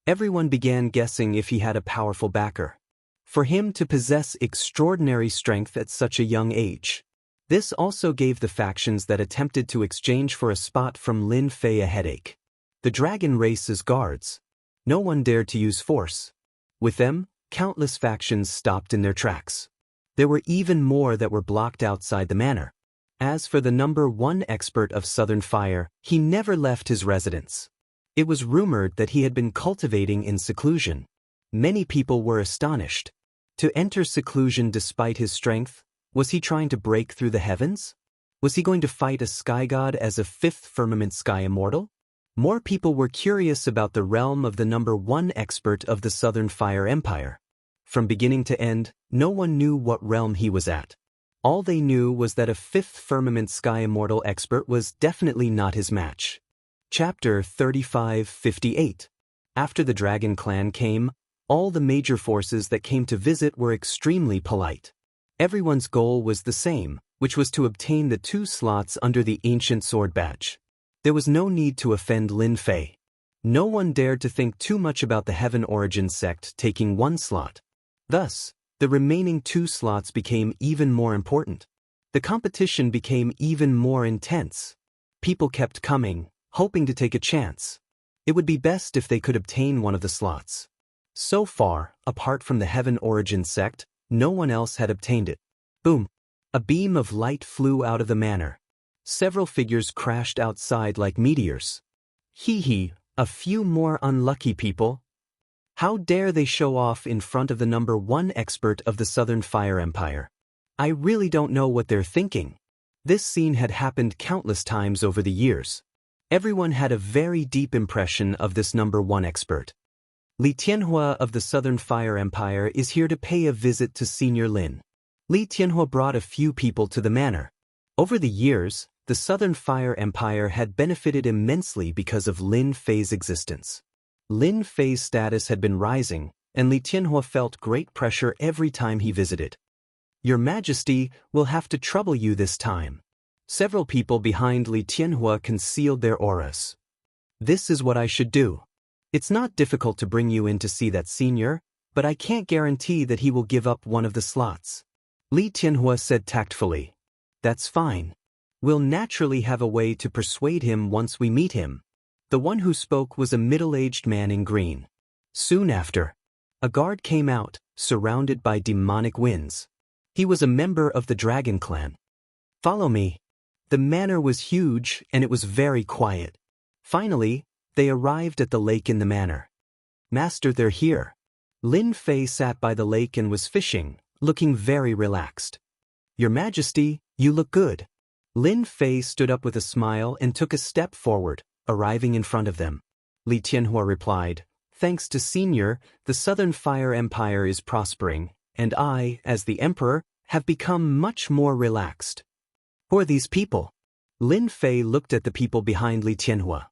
Everyone began guessing if he had a powerful backer. For him to possess extraordinary strength at such a young age. This also gave the factions that attempted to exchange for a spot from Lin Fei a headache. The dragon race's guards. No one dared to use force. With them, countless factions stopped in their tracks. There were even more that were blocked outside the manor. As for the number 1 expert of Southern Fire, he never left his residence. It was rumored that he had been cultivating in seclusion. Many people were astonished. To enter seclusion despite his strength? Was he trying to break through the heavens? Was he going to fight a sky god as a 5th firmament sky immortal? More people were curious about the realm of the number 1 expert of the Southern Fire Empire. From beginning to end, no one knew what realm he was at. All they knew was that a 5th firmament sky immortal expert was definitely not his match. Chapter 3558. After the Dragon Clan came, all the major forces that came to visit were extremely polite. Everyone's goal was the same, which was to obtain the 2 slots under the Ancient Sword Badge. There was no need to offend Lin Fei. No one dared to think too much about the Heaven Origin sect taking 1 slot. Thus, the remaining 2 slots became even more important. The competition became even more intense. People kept coming, hoping to take a chance. It would be best if they could obtain one of the slots. So far, apart from the Heaven Origin sect, no one else had obtained it. Boom! A beam of light flew out of the manor. Several figures crashed outside like meteors. Hee, a few more unlucky people. How dare they show off in front of the number 1 expert of the Southern Fire Empire? I really don't know what they're thinking. This scene had happened countless times over the years. Everyone had a very deep impression of this number 1 expert. Li Tianhua of the Southern Fire Empire is here to pay a visit to Senior Lin. Li Tianhua brought a few people to the manor. Over the years, the Southern Fire Empire had benefited immensely because of Lin Fei's existence. Lin Fei's status had been rising, and Li Tianhua felt great pressure every time he visited. Your Majesty will have to trouble you this time. Several people behind Li Tianhua concealed their auras. This is what I should do. It's not difficult to bring you in to see that senior, but I can't guarantee that he will give up one of the slots. Li Tianhua said tactfully. That's fine. We'll naturally have a way to persuade him once we meet him. The one who spoke was a middle-aged man in green. Soon after, a guard came out, surrounded by demonic winds. He was a member of the Dragon Clan. Follow me. The manor was huge and it was very quiet. Finally, they arrived at the lake in the manor. Master, they're here. Lin Fei sat by the lake and was fishing, looking very relaxed. Your Majesty, you look good. Lin Fei stood up with a smile and took a step forward, arriving in front of them. Li Tianhua replied, Thanks to Senior, the Southern Fire Empire is prospering, and I, as the Emperor, have become much more relaxed. Who are these people? Lin Fei looked at the people behind Li Tianhua.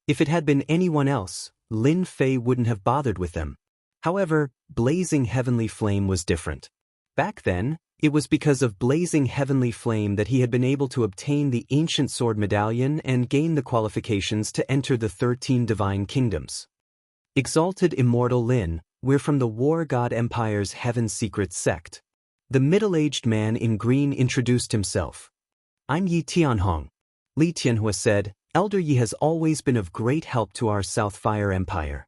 If it had been anyone else, Lin Fei wouldn't have bothered with them. However, Blazing Heavenly Flame was different. Back then, it was because of Blazing Heavenly Flame that he had been able to obtain the Ancient Sword Medallion and gain the qualifications to enter the 13 Divine Kingdoms. Exalted Immortal Lin, we're from the War God Empire's Heaven Secret sect. The middle-aged man in green introduced himself. I'm Yi Tianhong. Li Tianhua said, Elder Yi has always been of great help to our South Fire Empire.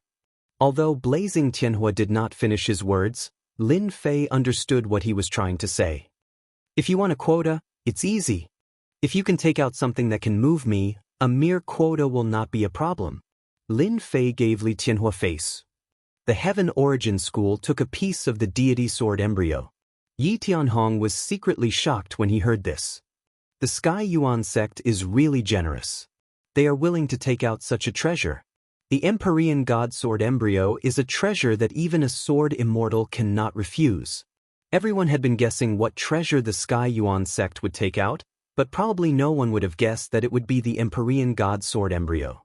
Although Blazing Tianhua did not finish his words, Lin Fei understood what he was trying to say. If you want a quota, it's easy. If you can take out something that can move me, a mere quota will not be a problem. Lin Fei gave Li Tianhua face. The Heaven Origin School took a piece of the deity sword embryo. Yi Tianhong was secretly shocked when he heard this. The Sky Yuan sect is really generous. They are willing to take out such a treasure. The Empyrean God Sword embryo is a treasure that even a sword immortal cannot refuse. Everyone had been guessing what treasure the Sky Yuan sect would take out, but probably no one would have guessed that it would be the Empyrean God Sword embryo.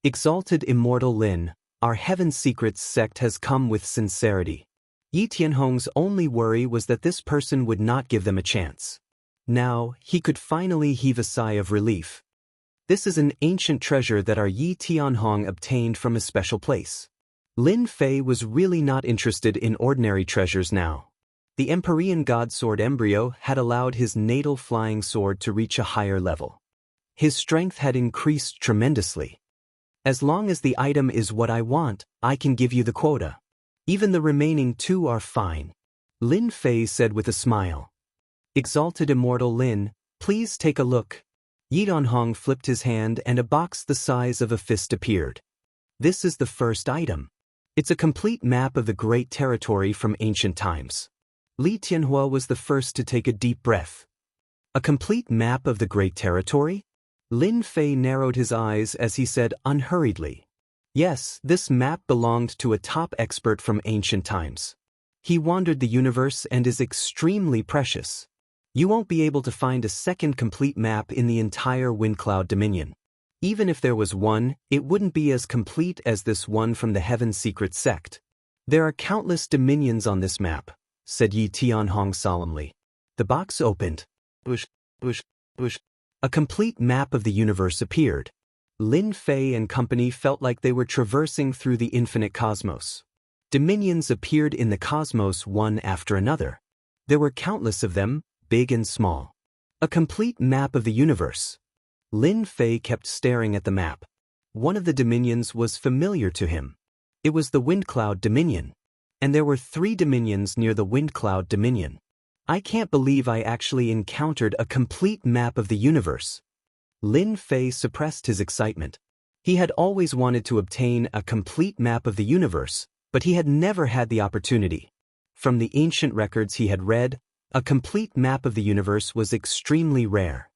Exalted Immortal Lin, our Heaven Secrets sect has come with sincerity. Yi Tianhong's only worry was that this person would not give them a chance. Now, he could finally heave a sigh of relief. This is an ancient treasure that our Yi Tianhong obtained from a special place. Lin Fei was really not interested in ordinary treasures now. The Empyrean God Sword embryo had allowed his natal flying sword to reach a higher level. His strength had increased tremendously. As long as the item is what I want, I can give you the quota. Even the remaining 2 are fine. Lin Fei said with a smile. Exalted Immortal Lin, please take a look. Yi Tianhong flipped his hand and a box the size of a fist appeared. This is the first item. It's a complete map of the great territory from ancient times. Li Tianhua was the first to take a deep breath. A complete map of the great territory? Lin Fei narrowed his eyes as he said unhurriedly. Yes, this map belonged to a top expert from ancient times. He wandered the universe and is extremely precious. You won't be able to find a second complete map in the entire Windcloud Dominion. Even if there was one, it wouldn't be as complete as this one from the Heaven Secret sect. There are countless dominions on this map, said Yi Tianhong solemnly. The box opened. A complete map of the universe appeared. Lin Fei and company felt like they were traversing through the infinite cosmos. Dominions appeared in the cosmos one after another. There were countless of them, big and small. A complete map of the universe. Lin Fei kept staring at the map. One of the dominions was familiar to him. It was the Windcloud Dominion. And there were 3 dominions near the Windcloud Dominion. I can't believe I actually encountered a complete map of the universe. Lin Fei suppressed his excitement. He had always wanted to obtain a complete map of the universe, but he had never had the opportunity. From the ancient records he had read, a complete map of the universe was extremely rare.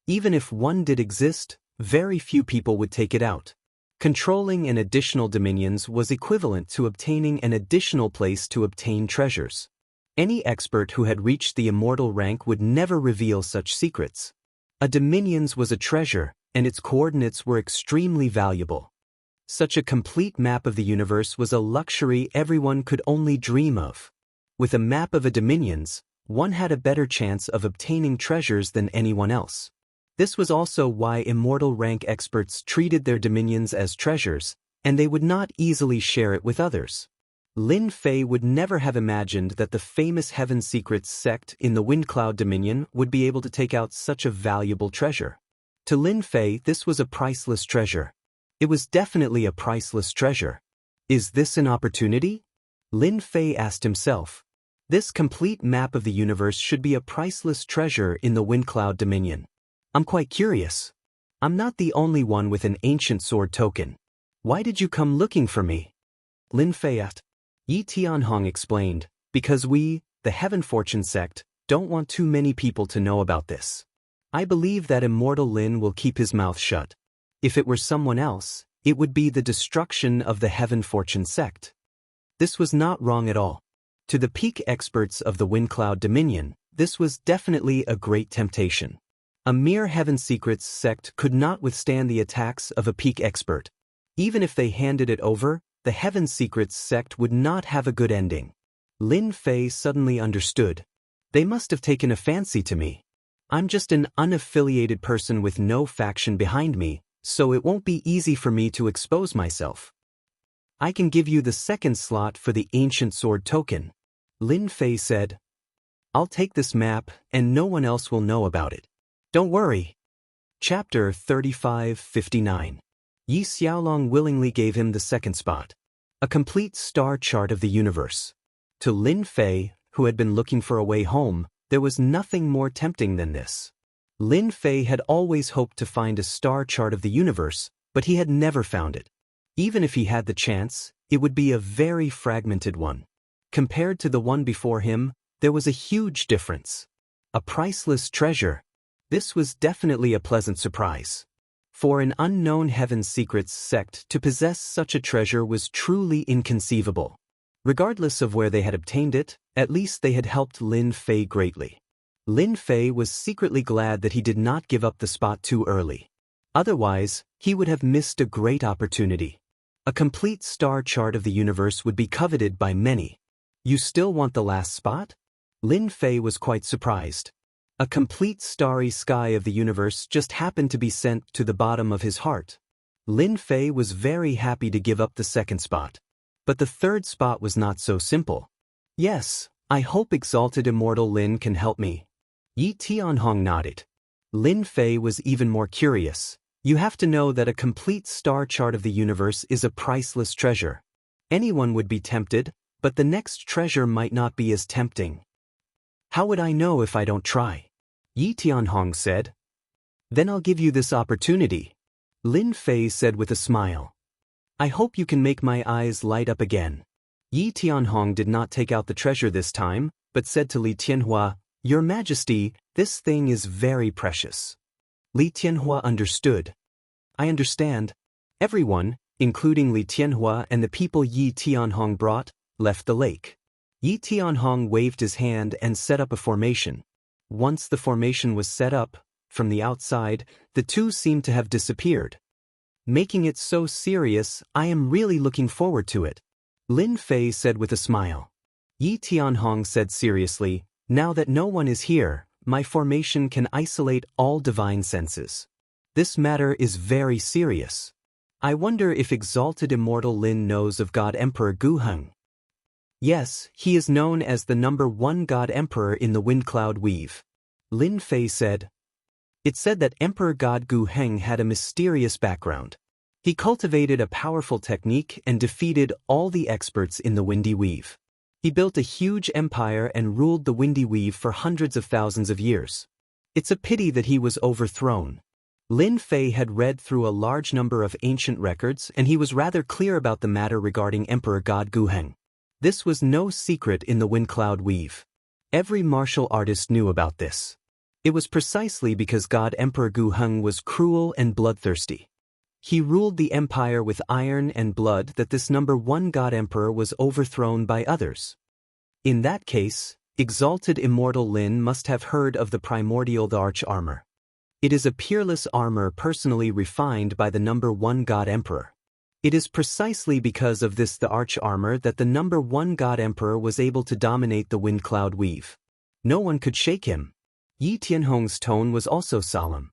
Even if one did exist, very few people would take it out. Controlling an additional dominions was equivalent to obtaining an additional place to obtain treasures. Any expert who had reached the immortal rank would never reveal such secrets. A dominions was a treasure, and its coordinates were extremely valuable. Such a complete map of the universe was a luxury everyone could only dream of. With a map of a dominions, one had a better chance of obtaining treasures than anyone else. This was also why immortal rank experts treated their dominions as treasures, and they would not easily share it with others. Lin Fei would never have imagined that the famous Heaven Secrets sect in the Windcloud Dominion would be able to take out such a valuable treasure. To Lin Fei, this was a priceless treasure. It was definitely a priceless treasure. Is this an opportunity? Lin Fei asked himself. This complete map of the universe should be a priceless treasure in the Windcloud Dominion. I'm quite curious. I'm not the only one with an ancient sword token. Why did you come looking for me? Lin Fei asked. Yi Tianhong explained, because we, the Heaven Fortune sect, don't want too many people to know about this. I believe that Immortal Lin will keep his mouth shut. If it were someone else, it would be the destruction of the Heaven Fortune sect. This was not wrong at all. To the peak experts of the Windcloud Dominion, this was definitely a great temptation. A mere Heaven Secrets sect could not withstand the attacks of a peak expert. Even if they handed it over, the Heaven Secrets sect would not have a good ending. Lin Fei suddenly understood. They must have taken a fancy to me. I'm just an unaffiliated person with no faction behind me, so it won't be easy for me to expose myself. I can give you the second slot for the Ancient Sword token. Lin Fei said. I'll take this map and no one else will know about it. Don't worry. Chapter 3559. Yi Xiaolong willingly gave him the second spot. A complete star chart of the universe. To Lin Fei, who had been looking for a way home, there was nothing more tempting than this. Lin Fei had always hoped to find a star chart of the universe, but he had never found it. Even if he had the chance, it would be a very fragmented one. Compared to the one before him, there was a huge difference. A priceless treasure. This was definitely a pleasant surprise. For an unknown Heaven Secrets sect to possess such a treasure was truly inconceivable. Regardless of where they had obtained it, at least they had helped Lin Fei greatly. Lin Fei was secretly glad that he did not give up the spot too early. Otherwise, he would have missed a great opportunity. A complete star chart of the universe would be coveted by many. You still want the last spot? Lin Fei was quite surprised. A complete starry sky of the universe just happened to be sent to the bottom of his heart. Lin Fei was very happy to give up the second spot. But the third spot was not so simple. Yes, I hope Exalted Immortal Lin can help me. Yi Tianhong nodded. Lin Fei was even more curious. You have to know that a complete star chart of the universe is a priceless treasure. Anyone would be tempted, but the next treasure might not be as tempting. How would I know if I don't try? Yi Tianhong said. Then I'll give you this opportunity. Lin Fei said with a smile. I hope you can make my eyes light up again. Yi Tianhong did not take out the treasure this time, but said to Li Tianhua, Your Majesty, this thing is very precious. Li Tianhua understood. I understand. Everyone, including Li Tianhua and the people Yi Tianhong brought, left the lake. Yi Tianhong waved his hand and set up a formation. Once the formation was set up, from the outside, the two seemed to have disappeared. Making it so serious, I am really looking forward to it. Lin Fei said with a smile. Yi Tianhong said seriously, Now that no one is here, my formation can isolate all divine senses. This matter is very serious. I wonder if Exalted Immortal Lin knows of God Emperor Guheng. Yes, he is known as the #1 God Emperor in the Wind Cloud Weave. Lin Fei said. It said that Emperor God Guheng had a mysterious background. He cultivated a powerful technique and defeated all the experts in the Windy Weave. He built a huge empire and ruled the Windy Weave for hundreds of thousands of years. It's a pity that he was overthrown. Lin Fei had read through a large number of ancient records and he was rather clear about the matter regarding Emperor God Guheng. This was no secret in the Wind Cloud Weave. Every martial artist knew about this. It was precisely because God Emperor Guheng was cruel and bloodthirsty. He ruled the empire with iron and blood that this #1 God Emperor was overthrown by others. In that case, Exalted Immortal Lin must have heard of the primordial the Arch Armor. It is a peerless armor personally refined by the #1 God Emperor. It is precisely because of this the Arch Armor that the #1 God Emperor was able to dominate the Wind Cloud Weave. No one could shake him. Yi Tianhong's tone was also solemn.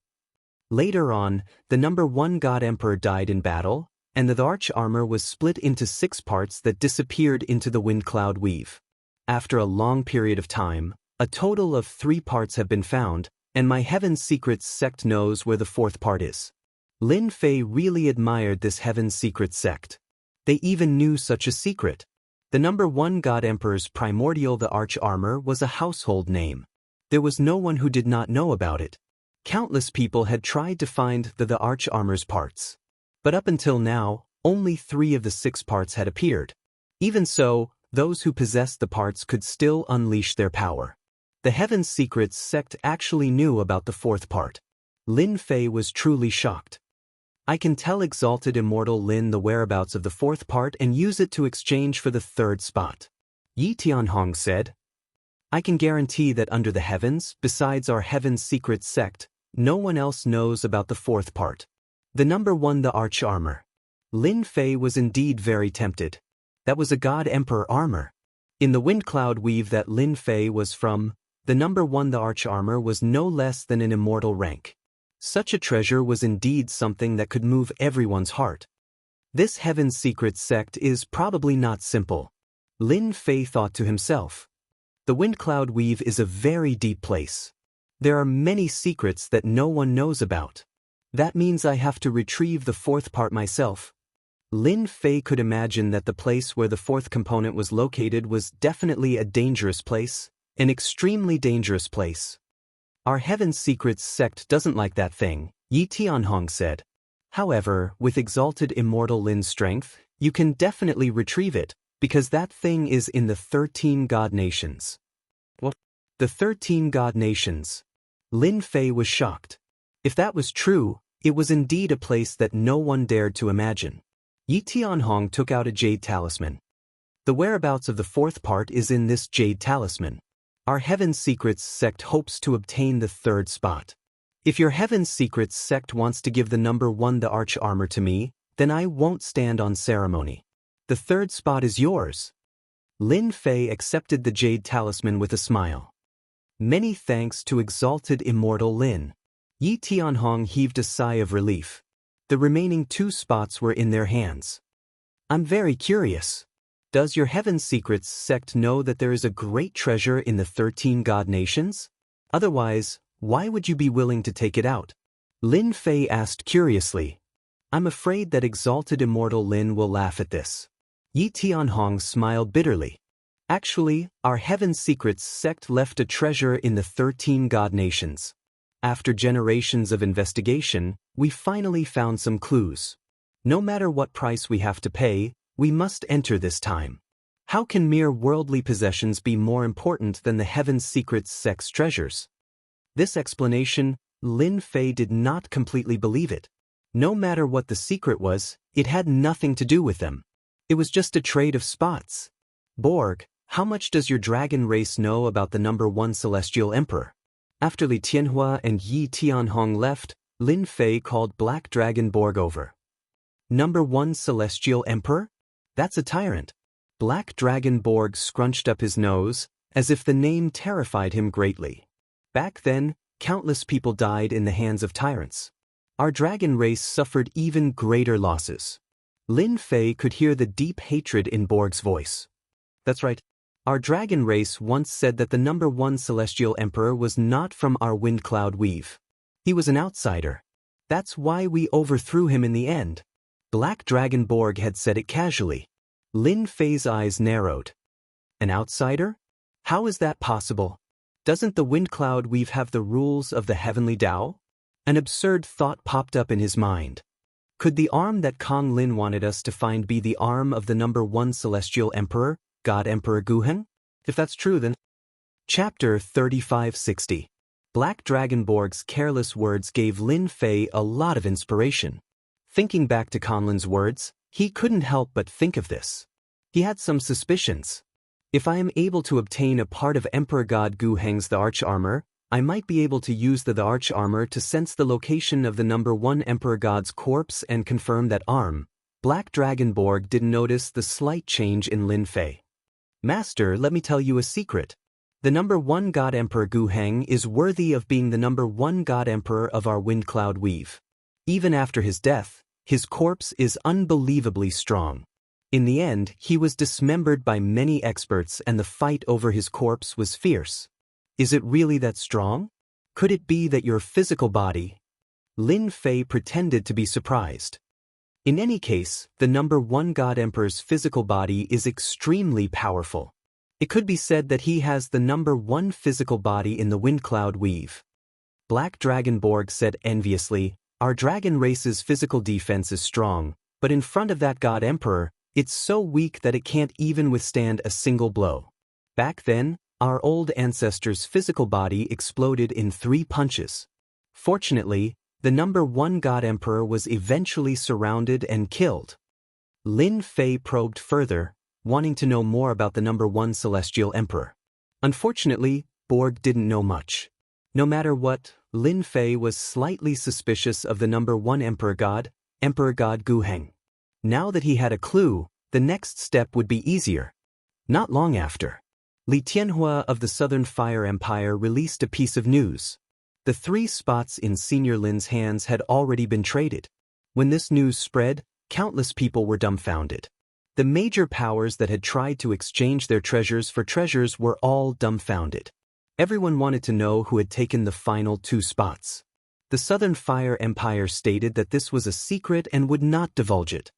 Later on, the #1 God Emperor died in battle, and the Arch Armor was split into 6 parts that disappeared into the Wind Cloud Weave. After a long period of time, a total of 3 parts have been found, and my Heaven Secrets sect knows where the 4th part is. Lin Fei really admired this Heaven Secrets sect. They even knew such a secret. The #1 God Emperor's primordial the Arch Armor was a household name. There was no one who did not know about it. Countless people had tried to find the Arch Armor's parts. But up until now, only 3 of the 6 parts had appeared. Even so, those who possessed the parts could still unleash their power. The Heaven Secrets sect actually knew about the 4th part. Lin Fei was truly shocked. I can tell Exalted Immortal Lin the whereabouts of the 4th part and use it to exchange for the 3rd spot. Yi Tianhong said. I can guarantee that under the heavens, besides our Heaven Secrets sect, No one else knows about the fourth part. The number 1, the arch armor. Lin Fei was indeed very tempted. That was a God Emperor armor. In the wind cloud weave that Lin Fei was from, the number 1, the arch armor, was no less than an immortal rank. Such a treasure was indeed something that could move everyone's heart. This Heaven's Secret sect is probably not simple. Lin Fei thought to himself. The wind cloud weave is a very deep place. There are many secrets that no one knows about. That means I have to retrieve the fourth part myself. Lin Fei could imagine that the place where the fourth component was located was definitely a dangerous place, an extremely dangerous place. Our Heaven's Secrets sect doesn't like that thing, Yi Tianhong said. However, with exalted immortal Lin's strength, you can definitely retrieve it, because that thing is in the 13 God Nations. What? The 13 God Nations? Lin Fei was shocked. If that was true, it was indeed a place that no one dared to imagine. Yi Tianhong took out a jade talisman. The whereabouts of the fourth part is in this jade talisman. Our Heaven's Secrets sect hopes to obtain the third spot. If your Heaven's Secrets sect wants to give the number 1, the arch armor, to me, then I won't stand on ceremony. The third spot is yours. Lin Fei accepted the jade talisman with a smile. Many thanks to exalted immortal Lin. Yi Tianhong heaved a sigh of relief. The remaining 2 spots were in their hands. I'm very curious. Does your Heaven's Secrets sect know that there is a great treasure in the 13 God Nations? Otherwise, why would you be willing to take it out? Lin Fei asked curiously. I'm afraid that exalted immortal Lin will laugh at this. Yi Tianhong smiled bitterly. Actually, our Heaven's Secrets sect left a treasure in the 13 God Nations. After generations of investigation, we finally found some clues. No matter what price we have to pay, we must enter this time. How can mere worldly possessions be more important than the Heaven's Secrets sect's treasures? This explanation, Lin Fei did not completely believe it. No matter what the secret was, it had nothing to do with them. It was just a trade of spots. Borg, how much does your dragon race know about the number 1 celestial emperor? After Li Tianhua and Yi Tianhong left, Lin Fei called Black Dragon Borg over. Number 1 celestial emperor? That's a tyrant. Black Dragon Borg scrunched up his nose, as if the name terrified him greatly. Back then, countless people died in the hands of tyrants. Our dragon race suffered even greater losses. Lin Fei could hear the deep hatred in Borg's voice. That's right. Our dragon race once said that the number 1 celestial emperor was not from our wind cloud weave. He was an outsider. That's why we overthrew him in the end. Black Dragon Borg had said it casually. Lin Fei's eyes narrowed. An outsider? How is that possible? Doesn't the wind cloud weave have the rules of the heavenly Tao? An absurd thought popped up in his mind. Could the arm that Kong Lin wanted us to find be the arm of the number 1 celestial emperor, God Emperor Guheng? If that's true, then... Chapter 3560. Black Dragon Borg's careless words gave Lin Fei a lot of inspiration. Thinking back to Conlin's words, he couldn't help but think of this. He had some suspicions. If I am able to obtain a part of Emperor God Guheng's the arch armor, I might be able to use the arch armor to sense the location of the number 1 Emperor God's corpse and confirm that arm. Black Dragon Borg didn't notice the slight change in Lin Fei. Master, let me tell you a secret. The number 1 God Emperor Guheng is worthy of being the number 1 God Emperor of our wind cloud weave. Even after his death, his corpse is unbelievably strong. In the end, he was dismembered by many experts and the fight over his corpse was fierce. Is it really that strong? Could it be that your physical body... Lin Fei pretended to be surprised. In any case, the number 1 God Emperor's physical body is extremely powerful. It could be said that he has the number 1 physical body in the wind cloud weave. Black Dragon Borg said enviously, our dragon race's physical defense is strong, but in front of that God Emperor, it's so weak that it can't even withstand a single blow. Back then, our old ancestor's physical body exploded in 3 punches. Fortunately, the number 1 God Emperor was eventually surrounded and killed. Lin Fei probed further, wanting to know more about the number 1 Celestial Emperor. Unfortunately, Borg didn't know much. No matter what, Lin Fei was slightly suspicious of the number 1 Emperor God Gu Heng. Now that he had a clue, the next step would be easier. Not long after, Li Tianhua of the Southern Fire Empire released a piece of news. The 3 spots in Senior Lin's hands had already been traded. When this news spread, countless people were dumbfounded. The major powers that had tried to exchange their treasures for treasures were all dumbfounded. Everyone wanted to know who had taken the final 2 spots. The Southern Fire Empire stated that this was a secret and would not divulge it.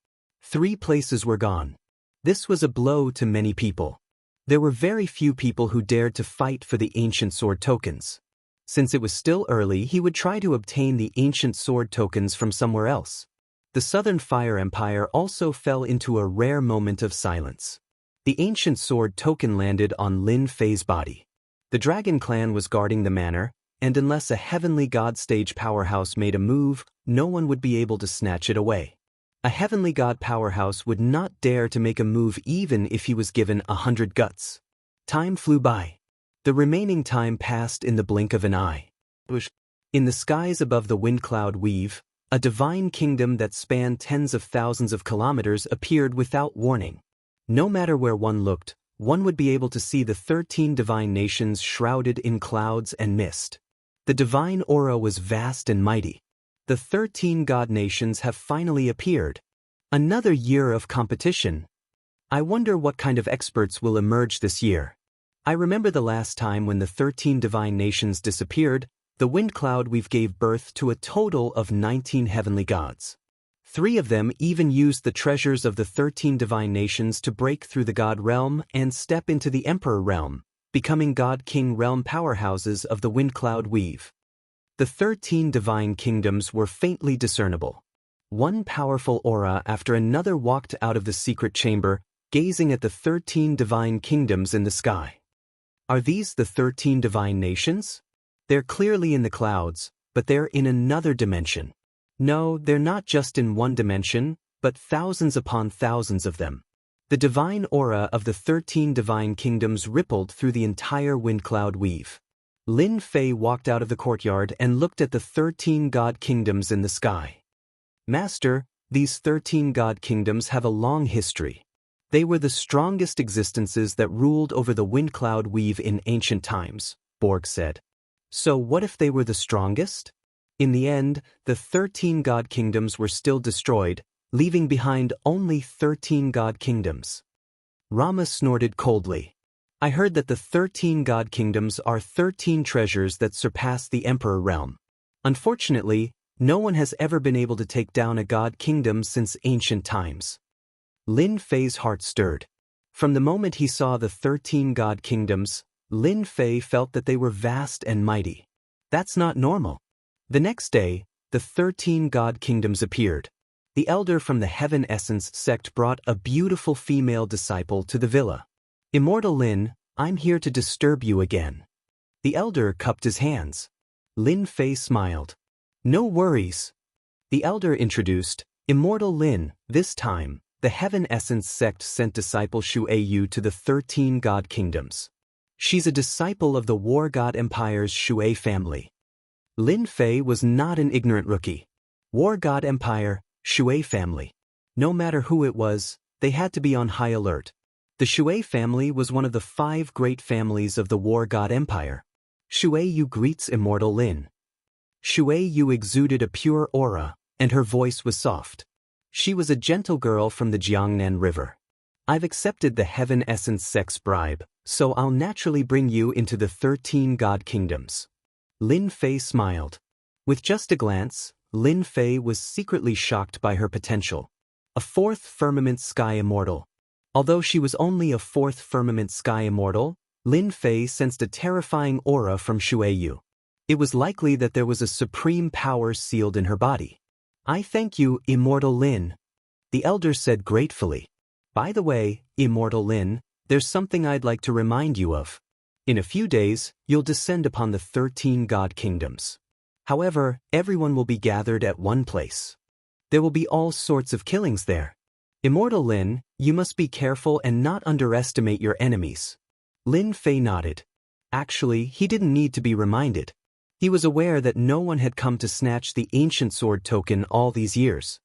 3 places were gone. This was a blow to many people. There were very few people who dared to fight for the ancient sword tokens. Since it was still early, he would try to obtain the ancient sword tokens from somewhere else. The Southern Fire Empire also fell into a rare moment of silence. The ancient sword token landed on Lin Fei's body. The Dragon Clan was guarding the manor, and unless a Heavenly God stage powerhouse made a move, no one would be able to snatch it away. A Heavenly God powerhouse would not dare to make a move even if he was given 100 guts. Time flew by. The remaining time passed in the blink of an eye. In the skies above the wind cloud weave, a divine kingdom that spanned tens of thousands of kilometers appeared without warning. No matter where one looked, one would be able to see the 13 divine nations shrouded in clouds and mist. The divine aura was vast and mighty. The 13 god nations have finally appeared. Another year of competition. I wonder what kind of experts will emerge this year. I remember the last time when the 13 divine nations disappeared, the wind cloud weave gave birth to a total of 19 heavenly gods. 3 of them even used the treasures of the 13 divine nations to break through the god realm and step into the emperor realm, becoming god-king realm powerhouses of the wind cloud weave. The 13 divine kingdoms were faintly discernible. One powerful aura after another walked out of the secret chamber, gazing at the 13 divine kingdoms in the sky. Are these the 13 divine nations? They're clearly in the clouds, but they're in another dimension. No, they're not just in one dimension, but thousands upon thousands of them. The divine aura of the 13 divine kingdoms rippled through the entire wind cloud weave. Lin Fei walked out of the courtyard and looked at the 13 god kingdoms in the sky. Master, these 13 god kingdoms have a long history. They were the strongest existences that ruled over the wind cloud weave in ancient times, Borg said. So what if they were the strongest? In the end, the 13 god kingdoms were still destroyed, leaving behind only 13 god kingdoms. Rama snorted coldly. I heard that the 13 god kingdoms are 13 treasures that surpass the emperor realm. Unfortunately, no one has ever been able to take down a god kingdom since ancient times. Lin Fei's heart stirred. From the moment he saw the 13 god kingdoms, Lin Fei felt that they were vast and mighty. That's not normal. The next day, the 13 god kingdoms appeared. The elder from the Heaven Essence sect brought a beautiful female disciple to the villa. Immortal Lin, I'm here to disturb you again. The elder cupped his hands. Lin Fei smiled. No worries. The elder introduced, Immortal Lin, this time, the Heaven Essence sect sent disciple Shueyu to the 13 god kingdoms. She's a disciple of the War God Empire's Shui family. Lin Fei was not an ignorant rookie. War God Empire, Shui family. No matter who it was, they had to be on high alert. The Shui family was one of the 5 great families of the War God Empire. Shueyu greets Immortal Lin. Shueyu exuded a pure aura, and her voice was soft. She was a gentle girl from the Jiangnan River. I've accepted the Heaven Essence sect's bribe, so I'll naturally bring you into the 13 god kingdoms. Lin Fei smiled. With just a glance, Lin Fei was secretly shocked by her potential. A 4th firmament sky immortal. Although she was only a 4th firmament sky immortal, Lin Fei sensed a terrifying aura from Shueyu. It was likely that there was a supreme power sealed in her body. I thank you, Immortal Lin. The elder said gratefully. By the way, Immortal Lin, there's something I'd like to remind you of. In a few days, you'll descend upon the 13 god kingdoms. However, everyone will be gathered at one place. There will be all sorts of killings there. Immortal Lin, you must be careful and not underestimate your enemies. Lin Fei nodded. Actually, he didn't need to be reminded. He was aware that no one had come to snatch the ancient sword token all these years.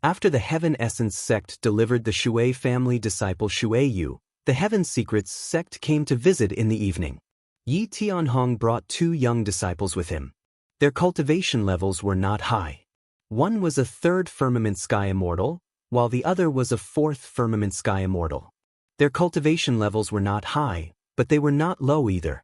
After the Heaven Essence sect delivered the Shui family disciple Shui Yu, the Heaven Secrets sect came to visit in the evening. Yi Tianhong brought 2 young disciples with him. Their cultivation levels were not high. One was a 3rd Firmament Sky Immortal, while the other was a 4th Firmament Sky Immortal. Their cultivation levels were not high, but they were not low either.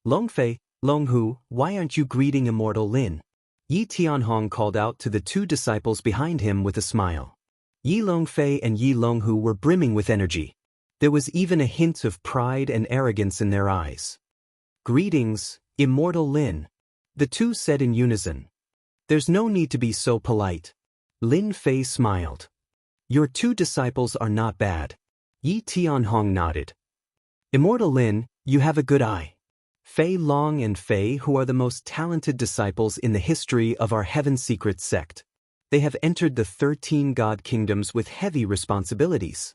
Longfei, Longhu, why aren't you greeting Immortal Lin? Yi Tianhong called out to the 2 disciples behind him with a smile. Yi Longfei and Yi Longhu were brimming with energy. There was even a hint of pride and arrogance in their eyes. Greetings, Immortal Lin. The 2 said in unison. There's no need to be so polite. Lin Fei smiled. Your 2 disciples are not bad. Yi Tianhong nodded. Immortal Lin, you have a good eye. Fei Long and Fei, who are the most talented disciples in the history of our Heaven Secret sect. They have entered the 13 God Kingdoms with heavy responsibilities.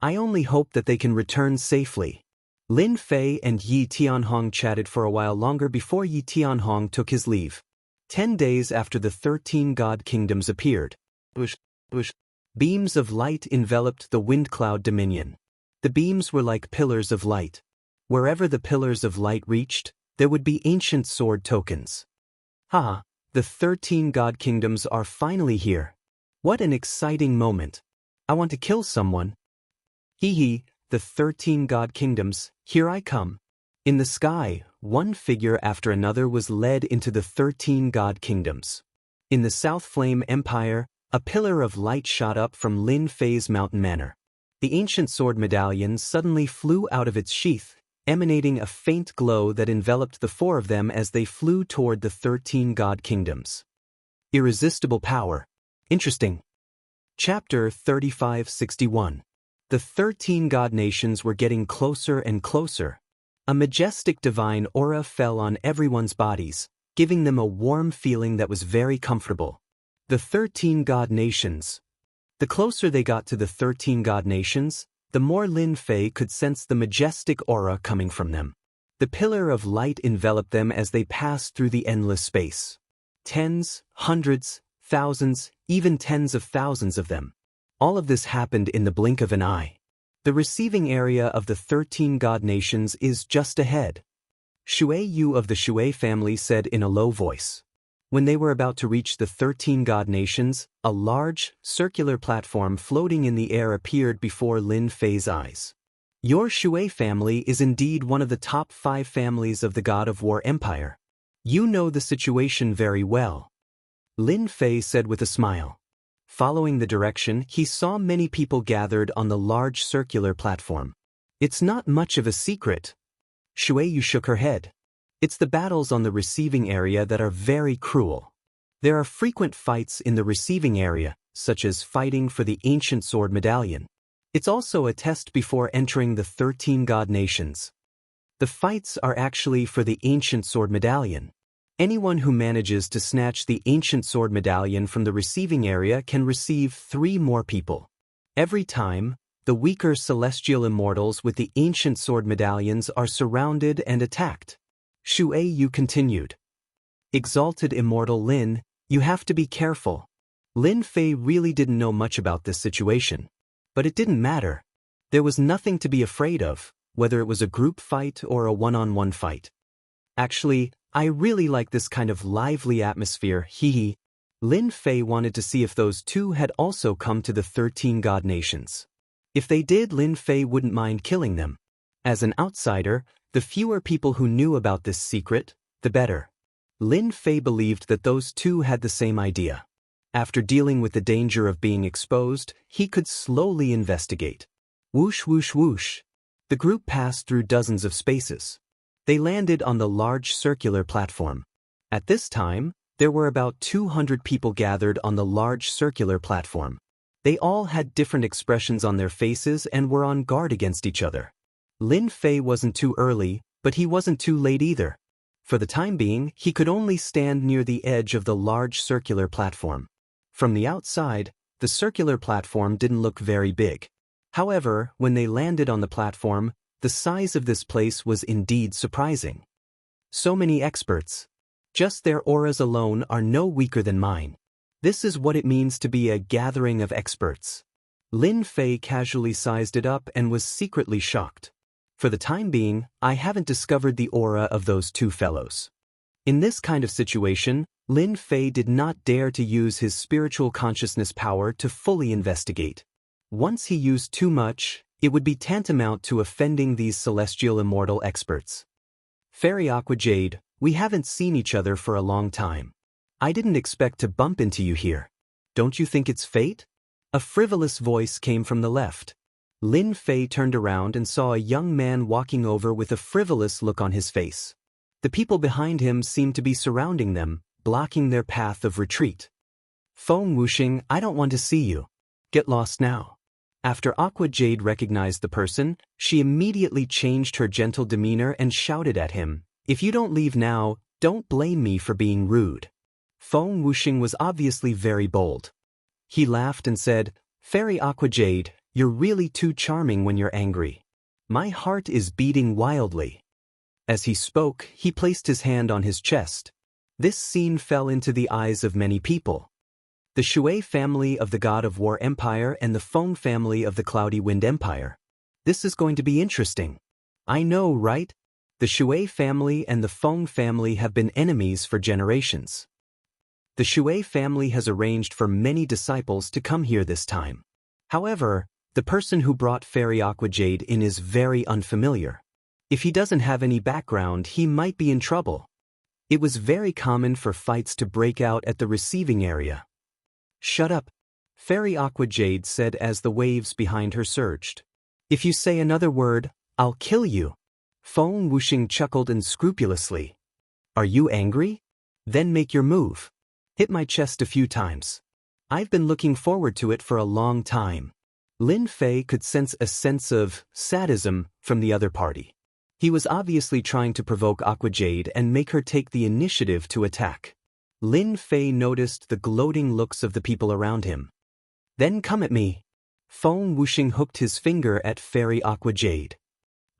I only hope that they can return safely. Lin Fei and Yi Tianhong chatted for a while longer before Yi Tianhong took his leave. 10 days after the 13 God Kingdoms appeared, beams of light enveloped the wind cloud dominion. The beams were like pillars of light. Wherever the pillars of light reached, there would be ancient sword tokens. The 13 God Kingdoms are finally here. What an exciting moment. I want to kill someone. Hee, the 13 God Kingdoms, here I come. In the sky, one figure after another was led into the 13 God Kingdoms. In the South Flame Empire, a pillar of light shot up from Lin Fei's mountain manor. The ancient sword medallion suddenly flew out of its sheath, emanating a faint glow that enveloped the 4 of them as they flew toward the 13 God Kingdoms. Irresistible power. Interesting. Chapter 3561. The 13 God Nations were getting closer and closer. A majestic divine aura fell on everyone's bodies, giving them a warm feeling that was very comfortable. The 13 God Nations. The closer they got to the 13 God Nations, the more Lin Fei could sense the majestic aura coming from them. The pillar of light enveloped them as they passed through the endless space. Tens, hundreds, thousands, even tens of thousands of them. All of this happened in the blink of an eye. The receiving area of the 13 God Nations is just ahead. Shui Yu of the Shui family said in a low voice. When they were about to reach the 13 God Nations, a large, circular platform floating in the air appeared before Lin Fei's eyes. Your Shui family is indeed one of the top 5 families of the God of War Empire. You know the situation very well. Lin Fei said with a smile. Following the direction, he saw many people gathered on the large circular platform. It's not much of a secret. Shui Yu shook her head. It's the battles on the receiving area that are very cruel. There are frequent fights in the receiving area, such as fighting for the ancient sword medallion. It's also a test before entering the 13 God Nations. The fights are actually for the ancient sword medallion. Anyone who manages to snatch the ancient sword medallion from the receiving area can receive 3 more people. Every time, the weaker celestial immortals with the ancient sword medallions are surrounded and attacked. Shui Yu continued. Exalted Immortal Lin, you have to be careful. Lin Fei really didn't know much about this situation. But it didn't matter. There was nothing to be afraid of, whether it was a group fight or a one-on-one fight. Actually, I really like this kind of lively atmosphere, hee. Lin Fei wanted to see if those 2 had also come to the 13 God Nations. If they did, Lin Fei wouldn't mind killing them. As an outsider, the fewer people who knew about this secret, the better. Lin Fei believed that those 2 had the same idea. After dealing with the danger of being exposed, he could slowly investigate. Whoosh whoosh whoosh. The group passed through dozens of spaces. They landed on the large circular platform. At this time, there were about 200 people gathered on the large circular platform. They all had different expressions on their faces and were on guard against each other. Lin Fei wasn't too early, but he wasn't too late either. For the time being, he could only stand near the edge of the large circular platform. From the outside, the circular platform didn't look very big. However, when they landed on the platform, the size of this place was indeed surprising. So many experts. Just their auras alone are no weaker than mine. This is what it means to be a gathering of experts. Lin Fei casually sized it up and was secretly shocked. For the time being, I haven't discovered the aura of those two fellows. In this kind of situation, Lin Fei did not dare to use his spiritual consciousness power to fully investigate. Once he used too much, it would be tantamount to offending these celestial immortal experts. Fairy Aqua Jade, we haven't seen each other for a long time. I didn't expect to bump into you here. Don't you think it's fate? A frivolous voice came from the left. Lin Fei turned around and saw a young man walking over with a frivolous look on his face. The people behind him seemed to be surrounding them, blocking their path of retreat. Feng Wuxing, I don't want to see you. Get lost now. After Aqua Jade recognized the person, she immediately changed her gentle demeanor and shouted at him, "If you don't leave now, don't blame me for being rude." Feng Wuxing was obviously very bold. He laughed and said, "Fairy Aqua Jade, you're really too charming when you're angry. My heart is beating wildly." As he spoke, he placed his hand on his chest. This scene fell into the eyes of many people. The Shui family of the God of War Empire and the Feng family of the Cloudy Wind Empire. This is going to be interesting. I know, right? The Shui family and the Feng family have been enemies for generations. The Shui family has arranged for many disciples to come here this time. However, the person who brought Fairy Aqua Jade in is very unfamiliar. If he doesn't have any background, he might be in trouble. It was very common for fights to break out at the receiving area. "Shut up," Fairy Aqua Jade said as the waves behind her surged. "If you say another word, I'll kill you." Feng Wuxing chuckled unscrupulously. "Are you angry? Then make your move. Hit my chest a few times. I've been looking forward to it for a long time." Lin Fei could sense a sense of sadism from the other party. He was obviously trying to provoke Aqua Jade and make her take the initiative to attack. Lin Fei noticed the gloating looks of the people around him. "Then come at me." Feng Wuxing hooked his finger at Fairy Aqua Jade.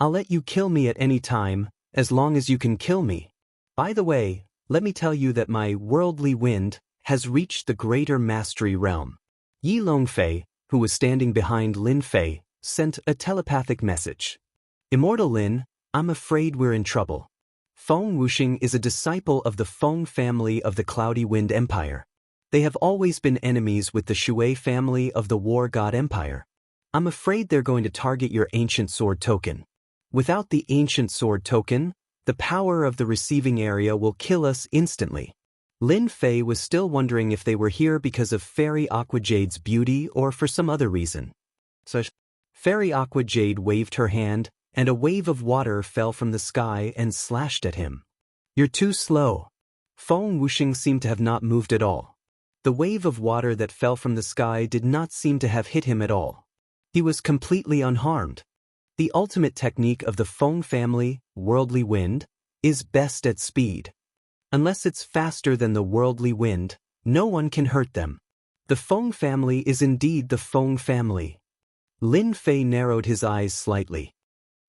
"I'll let you kill me at any time, as long as you can kill me. By the way, let me tell you that my worldly wind has reached the greater mastery realm." Yi Longfei, who was standing behind Lin Fei, sent a telepathic message. "Immortal Lin, I'm afraid we're in trouble. Feng Wuxing is a disciple of the Feng family of the Cloudy Wind Empire. They have always been enemies with the Shui family of the War God Empire. I'm afraid they're going to target your ancient sword token. Without the ancient sword token, the power of the receiving area will kill us instantly." Lin Fei was still wondering if they were here because of Fairy Aqua Jade's beauty or for some other reason. So, Fairy Aqua Jade waved her hand, and a wave of water fell from the sky and slashed at him. "You're too slow." Feng Wuxing seemed to have not moved at all. The wave of water that fell from the sky did not seem to have hit him at all. He was completely unharmed. The ultimate technique of the Feng family, Worldly Wind, is best at speed. Unless it's faster than the Worldly Wind, no one can hurt them. The Feng family is indeed the Feng family. Lin Fei narrowed his eyes slightly.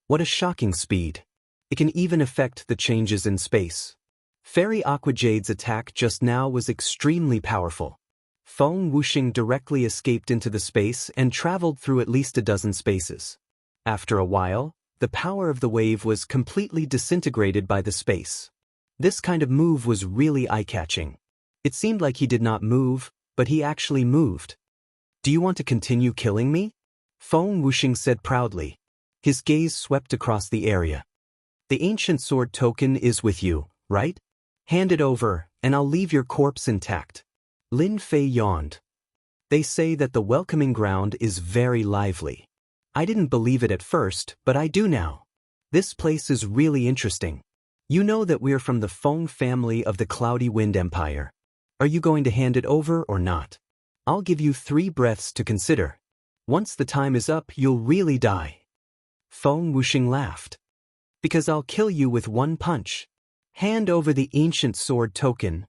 What a shocking speed. It can even affect the changes in space. Fairy Aqua Jade's attack just now was extremely powerful. Feng Wuxing directly escaped into the space and traveled through at least a dozen spaces. After a while, the power of the wave was completely disintegrated by the space. This kind of move was really eye-catching. It seemed like he did not move, but he actually moved. "Do you want to continue killing me?" Feng Wuxing said proudly. His gaze swept across the area. "The ancient sword token is with you, right? Hand it over, and I'll leave your corpse intact." Lin Fei yawned. "They say that the welcoming ground is very lively. I didn't believe it at first, but I do now. This place is really interesting. You know that we're from the Feng family of the Cloudy Wind Empire. Are you going to hand it over or not? I'll give you 3 breaths to consider. Once the time is up, you'll really die." Feng Wuxing laughed. "Because I'll kill you with one punch. Hand over the ancient sword token."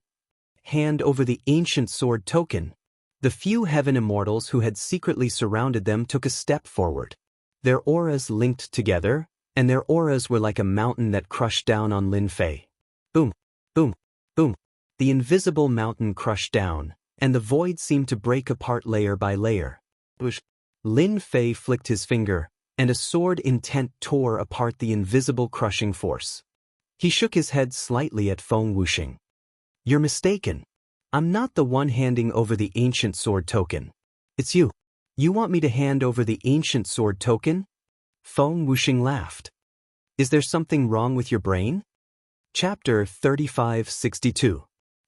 Hand over the ancient sword token. The few heaven immortals who had secretly surrounded them took a step forward. Their auras linked together, and their auras were like a mountain that crushed down on Lin Fei. Boom, boom. Boom. The invisible mountain crushed down, and the void seemed to break apart layer by layer. Lin Fei flicked his finger, and a sword intent tore apart the invisible crushing force. He shook his head slightly at Feng Wuxing. You're mistaken. I'm not the one handing over the ancient sword token. It's you. You want me to hand over the ancient sword token? Feng Wuxing laughed. Is there something wrong with your brain? Chapter 3562.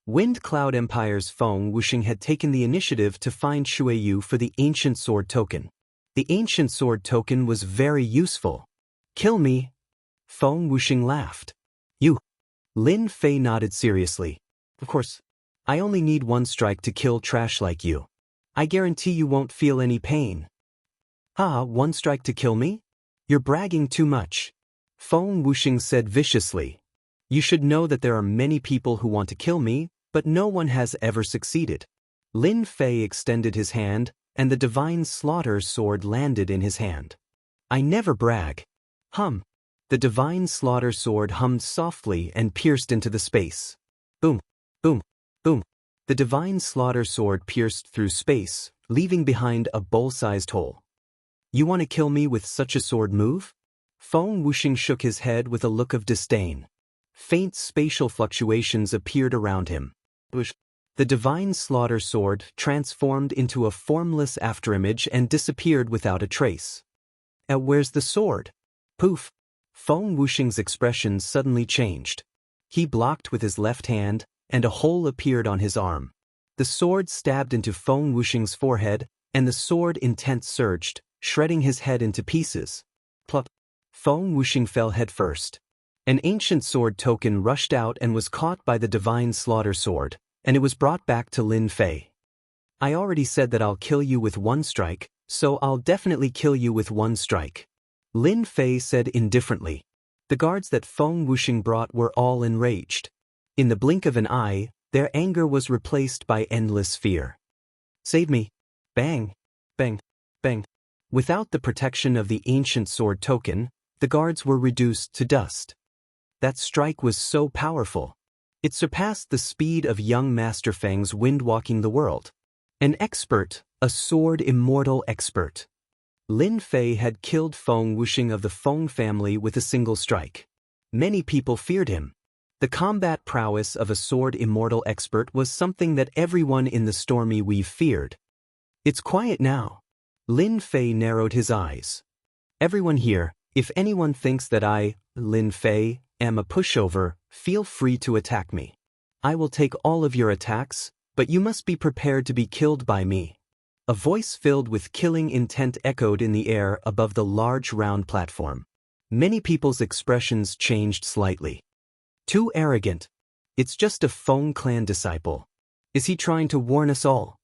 Wind Cloud Empire's Feng Wuxing had taken the initiative to find Shuiyu for the ancient sword token. The ancient sword token was very useful. Kill me. Feng Wuxing laughed. You. Lin Fei nodded seriously. Of course. I only need one strike to kill trash like you. I guarantee you won't feel any pain. Ah, one strike to kill me? You're bragging too much. Feng Wuxing said viciously. You should know that there are many people who want to kill me, but no one has ever succeeded. Lin Fei extended his hand, and the divine slaughter sword landed in his hand. I never brag. Hum. The divine slaughter sword hummed softly and pierced into the space. Boom, boom, boom. The divine slaughter sword pierced through space, leaving behind a bowl-sized hole. You want to kill me with such a sword move? Feng Wuxing shook his head with a look of disdain. Faint spatial fluctuations appeared around him. The divine slaughter sword transformed into a formless afterimage and disappeared without a trace. Where's the sword? Poof! Feng Wuxing's expression suddenly changed. He blocked with his left hand, and a hole appeared on his arm. The sword stabbed into Feng Wuxing's forehead, and the sword intent surged, shredding his head into pieces. Plop! Feng Wuxing fell headfirst. An ancient sword token rushed out and was caught by the divine slaughter sword, and it was brought back to Lin Fei. I already said that I'll kill you with one strike, so I'll definitely kill you with one strike. Lin Fei said indifferently. The guards that Feng Wuxing brought were all enraged. In the blink of an eye, their anger was replaced by endless fear. Save me. Bang, bang, bang. Without the protection of the ancient sword token, the guards were reduced to dust. That strike was so powerful. It surpassed the speed of young Master Feng's wind walking the world. An expert, a sword immortal expert. Lin Fei had killed Feng Wuxing of the Feng family with a single strike. Many people feared him. The combat prowess of a sword immortal expert was something that everyone in the Stormy Weave feared. It's quiet now. Lin Fei narrowed his eyes. Everyone here, if anyone thinks that I, Lin Fei, am a pushover, feel free to attack me. I will take all of your attacks, but you must be prepared to be killed by me. A voice filled with killing intent echoed in the air above the large round platform. Many people's expressions changed slightly. Too arrogant. It's just a Feng clan disciple. Is he trying to warn us all?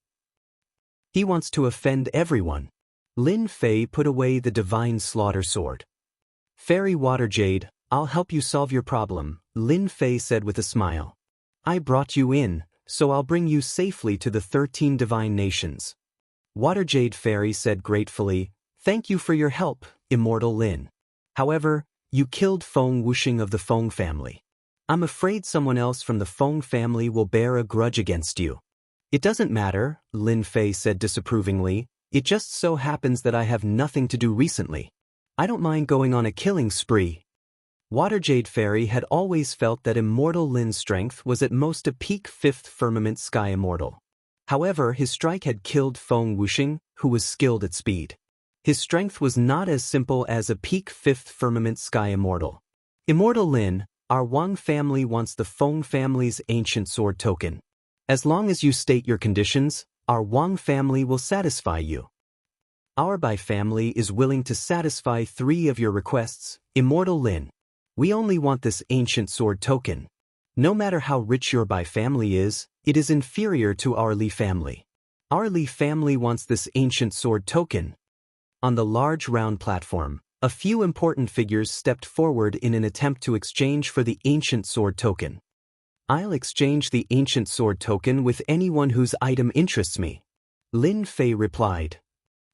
He wants to offend everyone. Lin Fei put away the divine slaughter sword. Fairy Water Jade, I'll help you solve your problem, Lin Fei said with a smile. I brought you in, so I'll bring you safely to the 13 divine nations. Water Jade Fairy said gratefully, thank you for your help, Immortal Lin. However, you killed Feng Wuxing of the Feng family. I'm afraid someone else from the Feng family will bear a grudge against you. It doesn't matter, Lin Fei said disapprovingly, it just so happens that I have nothing to do recently. I don't mind going on a killing spree. Water Jade Fairy had always felt that Immortal Lin's strength was at most a peak 5th firmament sky immortal. However, his strike had killed Feng Wuxing, who was skilled at speed. His strength was not as simple as a peak 5th firmament sky immortal. Immortal Lin, our Wang family wants the Feng family's ancient sword token. As long as you state your conditions, our Wang family will satisfy you. Our Bai family is willing to satisfy 3 of your requests, Immortal Lin. We only want this ancient sword token. No matter how rich your Bai family is, it is inferior to our Li family. Our Li family wants this ancient sword token. On the large round platform, a few important figures stepped forward in an attempt to exchange for the ancient sword token. I'll exchange the ancient sword token with anyone whose item interests me. Lin Fei replied.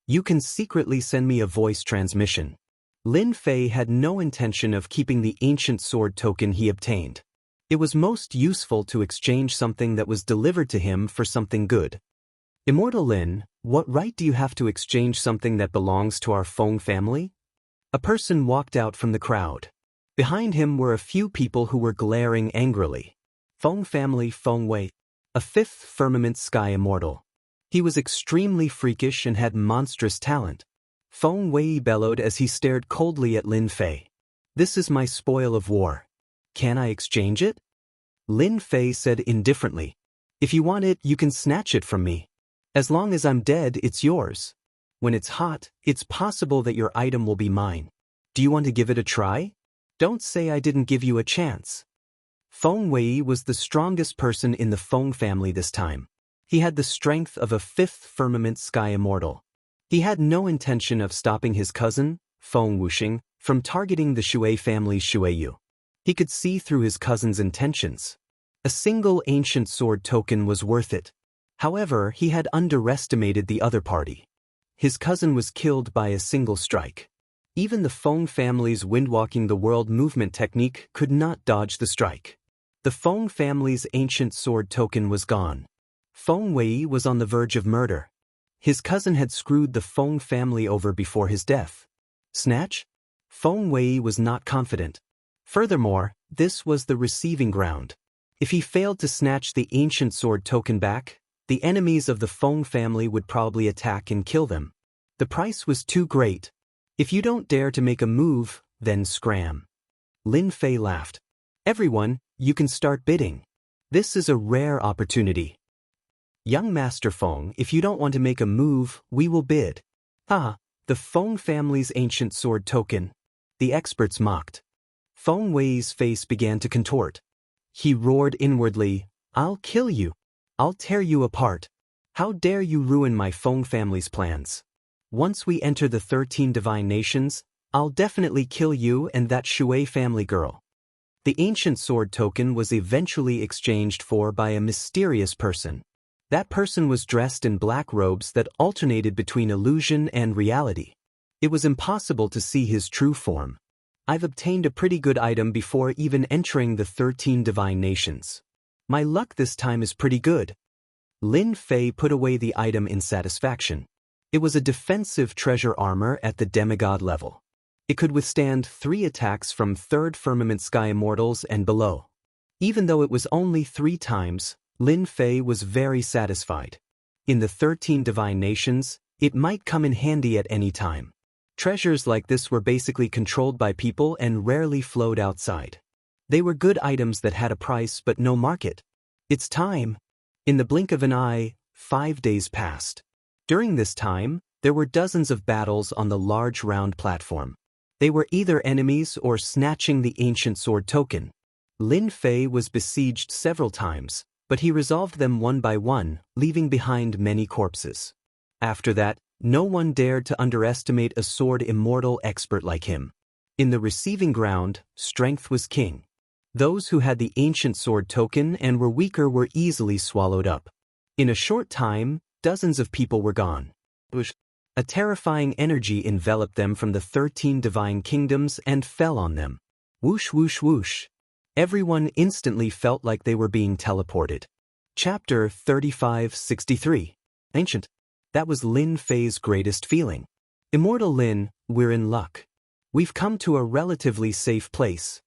You can secretly send me a voice transmission. Lin Fei had no intention of keeping the ancient sword token he obtained. It was most useful to exchange something that was delivered to him for something good. Immortal Lin, what right do you have to exchange something that belongs to our Feng family? A person walked out from the crowd. Behind him were a few people who were glaring angrily. Feng family Feng Wei, a fifth firmament sky immortal. He was extremely freakish and had monstrous talent. Feng Wei bellowed as he stared coldly at Lin Fei. This is my spoil of war. Can I exchange it? Lin Fei said indifferently. If you want it, you can snatch it from me. As long as I'm dead, it's yours. When it's hot, it's possible that your item will be mine. Do you want to give it a try? Don't say I didn't give you a chance. Feng Wei was the strongest person in the Feng family this time. He had the strength of a fifth firmament sky immortal. He had no intention of stopping his cousin, Feng Wuxing, from targeting the Shui family's Shuiyu. He could see through his cousin's intentions. A single ancient sword token was worth it. However, he had underestimated the other party. His cousin was killed by a single strike. Even the Feng family's windwalking the world movement technique could not dodge the strike. The Feng family's ancient sword token was gone. Feng Wei was on the verge of murder. His cousin had screwed the Feng family over before his death. Snatch? Feng Wei was not confident. Furthermore, this was the receiving ground. If he failed to snatch the ancient sword token back, the enemies of the Feng family would probably attack and kill them. The price was too great. If you don't dare to make a move, then scram. Lin Fei laughed. Everyone, you can start bidding. This is a rare opportunity. Young Master Feng, if you don't want to make a move, we will bid. Ah, the Feng family's ancient sword token. The experts mocked. Feng Wei's face began to contort. He roared inwardly, I'll kill you. I'll tear you apart. How dare you ruin my Feng family's plans? Once we enter the 13 divine nations, I'll definitely kill you and that Shui family girl. The ancient sword token was eventually exchanged for by a mysterious person. That person was dressed in black robes that alternated between illusion and reality. It was impossible to see his true form. I've obtained a pretty good item before even entering the 13 divine nations. My luck this time is pretty good. Lin Fei put away the item in satisfaction. It was a defensive treasure armor at the demigod level. It could withstand 3 attacks from 3rd firmament sky immortals and below. Even though it was only 3 times, Lin Fei was very satisfied. In the 13 divine nations, it might come in handy at any time. Treasures like this were basically controlled by people and rarely flowed outside. They were good items that had a price but no market. It's time. In the blink of an eye, 5 days passed. During this time, there were dozens of battles on the large round platform. They were either enemies or snatching the ancient sword token. Lin Fei was besieged several times, but he resolved them one by one, leaving behind many corpses. After that, no one dared to underestimate a sword immortal expert like him. In the receiving ground, strength was king. Those who had the ancient sword token and were weaker were easily swallowed up. In a short time, dozens of people were gone. A terrifying energy enveloped them from the 13 divine kingdoms and fell on them. Whoosh whoosh whoosh. Everyone instantly felt like they were being teleported. Chapter 3563. Ancient. That was Lin Fei's greatest feeling. Immortal Lin, we're in luck. We've come to a relatively safe place.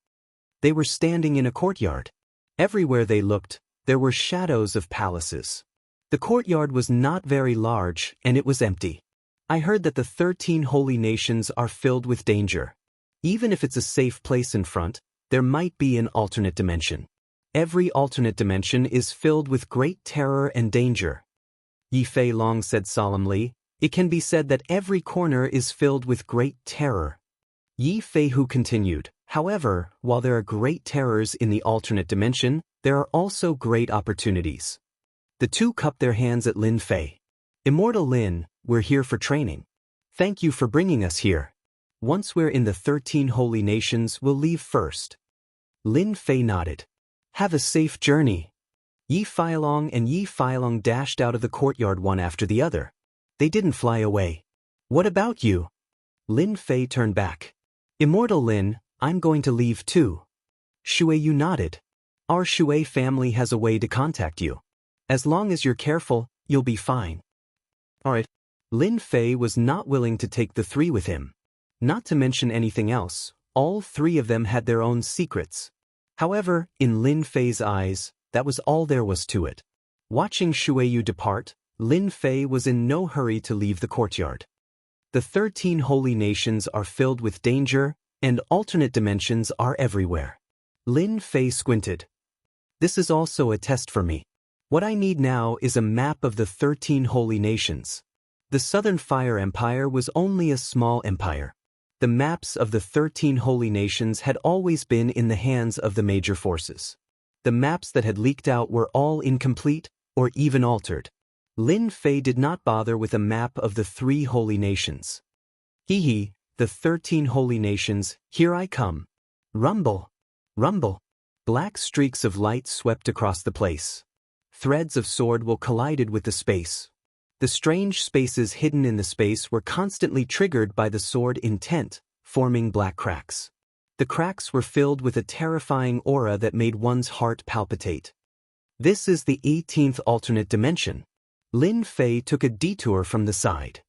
They were standing in a courtyard. Everywhere they looked, there were shadows of palaces. The courtyard was not very large, and it was empty. I heard that the 13 holy nations are filled with danger. Even if it's a safe place in front, there might be an alternate dimension. Every alternate dimension is filled with great terror and danger. Yi Fei Long said solemnly, it can be said that every corner is filled with great terror. Yi Fei Hu continued, however, while there are great terrors in the alternate dimension, there are also great opportunities. The two cupped their hands at Lin Fei. Immortal Lin, we're here for training. Thank you for bringing us here. Once we're in the 13 holy nations, we'll leave first. Lin Fei nodded. Have a safe journey. Yi Feilong and Yi Feilong dashed out of the courtyard one after the other. They didn't fly away. What about you? Lin Fei turned back. Immortal Lin, I'm going to leave too. Shuiyu nodded. Our Shui family has a way to contact you. As long as you're careful, you'll be fine. Alright. Lin Fei was not willing to take the three with him. Not to mention anything else, all three of them had their own secrets. However, in Lin Fei's eyes, that was all there was to it. Watching Shuiyu depart, Lin Fei was in no hurry to leave the courtyard. The 13 holy nations are filled with danger, and alternate dimensions are everywhere. Lin Fei squinted. This is also a test for me. What I need now is a map of the 13 holy nations. The Southern Fire Empire was only a small empire. The maps of the 13 holy nations had always been in the hands of the major forces. The maps that had leaked out were all incomplete, or even altered. Lin Fei did not bother with a map of the 3 holy nations. Hee, the 13 holy nations, here I come. Rumble, rumble. Black streaks of light swept across the place. Threads of sword will collided with the space. The strange spaces hidden in the space were constantly triggered by the sword intent, forming black cracks. The cracks were filled with a terrifying aura that made one's heart palpitate. This is the 18th alternate dimension. Lin Fei took a detour from the side.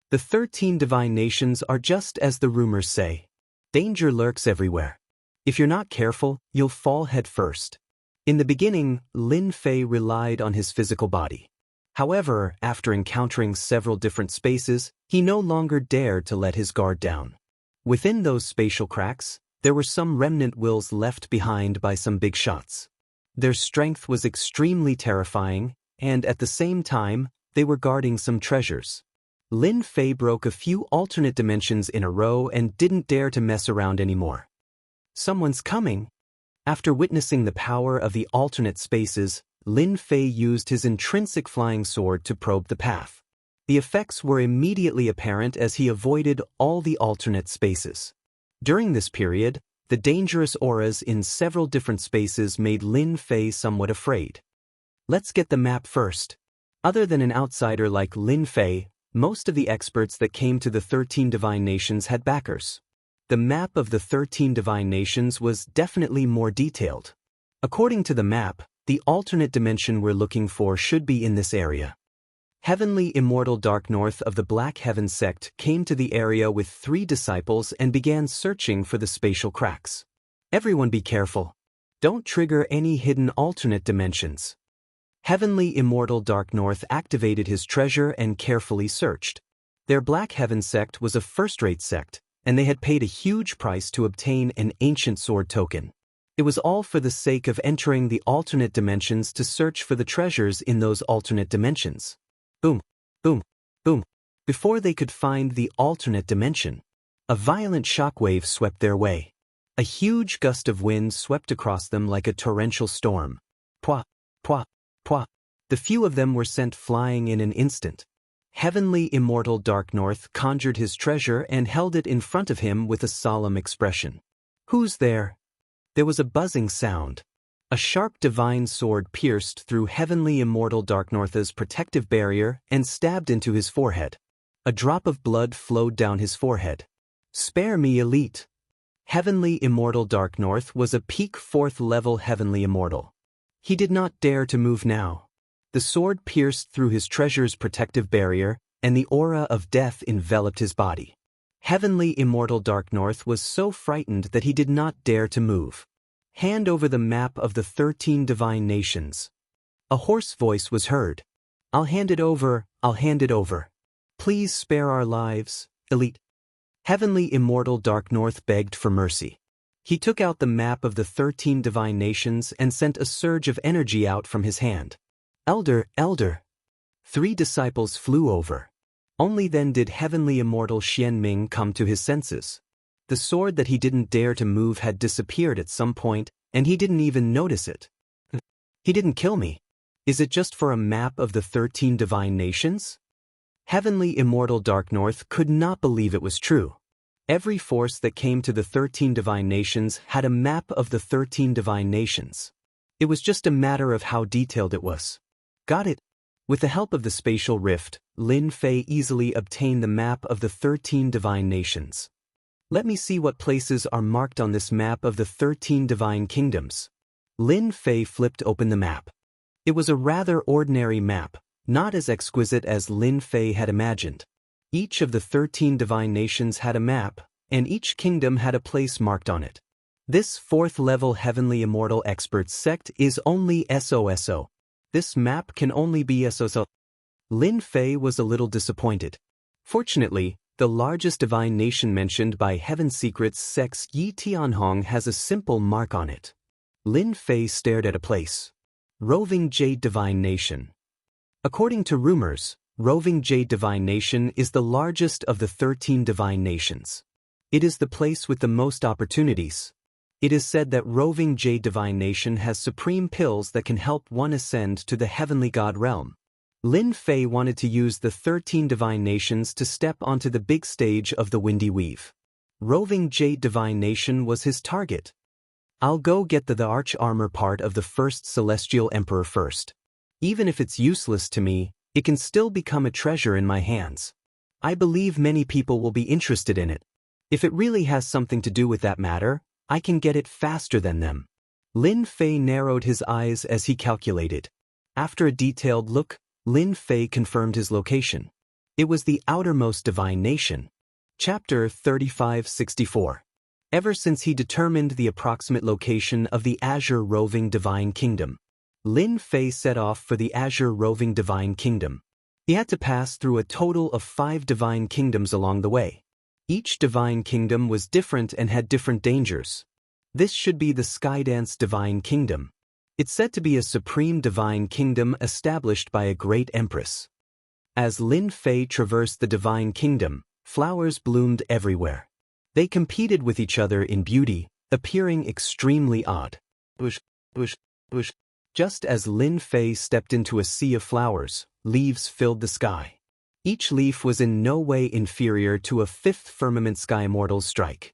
The 13 divine nations are just as the rumors say. Danger lurks everywhere. If you're not careful, you'll fall head first. In the beginning, Lin Fei relied on his physical body. However, after encountering several different spaces, he no longer dared to let his guard down. Within those spatial cracks, there were some remnant wills left behind by some big shots. Their strength was extremely terrifying, and at the same time, they were guarding some treasures. Lin Fei broke a few alternate dimensions in a row and didn't dare to mess around anymore. Someone's coming. After witnessing the power of the alternate spaces, Lin Fei used his intrinsic flying sword to probe the path. The effects were immediately apparent as he avoided all the alternate spaces. During this period, the dangerous auras in several different spaces made Lin Fei somewhat afraid. Let's get the map first. Other than an outsider like Lin Fei, most of the experts that came to the 13 divine nations had backers. The map of the 13 divine nations was definitely more detailed. According to the map, the alternate dimension we're looking for should be in this area. Heavenly Immortal Dark North of the Black Heaven sect came to the area with 3 disciples and began searching for the spatial cracks. Everyone be careful. Don't trigger any hidden alternate dimensions. Heavenly Immortal Dark North activated his treasure and carefully searched. Their Black Heaven sect was a first-rate sect, and they had paid a huge price to obtain an ancient sword token. It was all for the sake of entering the alternate dimensions to search for the treasures in those alternate dimensions. Boom, boom, boom. Before they could find the alternate dimension, a violent shockwave swept their way. A huge gust of wind swept across them like a torrential storm. Pwa, pwa, pwa. The few of them were sent flying in an instant. Heavenly Immortal Dark North conjured his treasure and held it in front of him with a solemn expression. Who's there? There was a buzzing sound. A sharp divine sword pierced through Heavenly Immortal Dark North's protective barrier and stabbed into his forehead. A drop of blood flowed down his forehead. Spare me, Elite. Heavenly Immortal Dark North was a peak 4th level Heavenly Immortal. He did not dare to move now. The sword pierced through his treasure's protective barrier, and the aura of death enveloped his body. Heavenly Immortal Dark North was so frightened that he did not dare to move. Hand over the map of the 13 divine nations. A hoarse voice was heard. I'll hand it over, I'll hand it over. Please spare our lives, Elite. Heavenly Immortal Dark North begged for mercy. He took out the map of the 13 divine nations and sent a surge of energy out from his hand. Elder, Elder. 3 disciples flew over. Only then did Heavenly Immortal Xianming come to his senses. The sword that he didn't dare to move had disappeared at some point, and he didn't even notice it. He didn't kill me. Is it just for a map of the 13 divine nations? Heavenly Immortal Dark North could not believe it was true. Every force that came to the 13 divine nations had a map of the 13 divine nations. It was just a matter of how detailed it was. Got it. With the help of the spatial rift, Lin Fei easily obtained the map of the 13 divine nations. Let me see what places are marked on this map of the 13 divine kingdoms. Lin Fei flipped open the map. It was a rather ordinary map, not as exquisite as Lin Fei had imagined. Each of the 13 divine nations had a map, and each kingdom had a place marked on it. This 4th-level Heavenly Immortal Experts sect is only SOSO. This map can only be SOSO. Lin Fei was a little disappointed. Fortunately, the largest divine nation mentioned by Heaven Secrets sect's Yi Tianhong has a simple mark on it. Lin Fei stared at a place. Roving Jade Divine Nation. According to rumors, Roving Jade Divine Nation is the largest of the 13 divine nations. It is the place with the most opportunities. It is said that Roving Jade Divine Nation has supreme pills that can help one ascend to the heavenly god realm. Lin Fei wanted to use the 13 divine nations to step onto the big stage of the Windy Weave. Roving Jade Divine Nation was his target. I'll go get the arch armor part of the first Celestial Emperor first. Even if it's useless to me, it can still become a treasure in my hands. I believe many people will be interested in it. If it really has something to do with that matter, I can get it faster than them. Lin Fei narrowed his eyes as he calculated. After a detailed look, Lin Fei confirmed his location. It was the outermost divine nation. Chapter 3564. Ever since he determined the approximate location of the Azure Roving Divine Kingdom, Lin Fei set off for the Azure Roving Divine Kingdom. He had to pass through a total of 5 divine kingdoms along the way. Each divine kingdom was different and had different dangers. This should be the Skydance Divine Kingdom. It's said to be a supreme divine kingdom established by a great empress. As Lin Fei traversed the divine kingdom, flowers bloomed everywhere. They competed with each other in beauty, appearing extremely odd. Bush, bush, bush. Just as Lin Fei stepped into a sea of flowers, leaves filled the sky. Each leaf was in no way inferior to a 5th Firmament Sky Immortal's strike.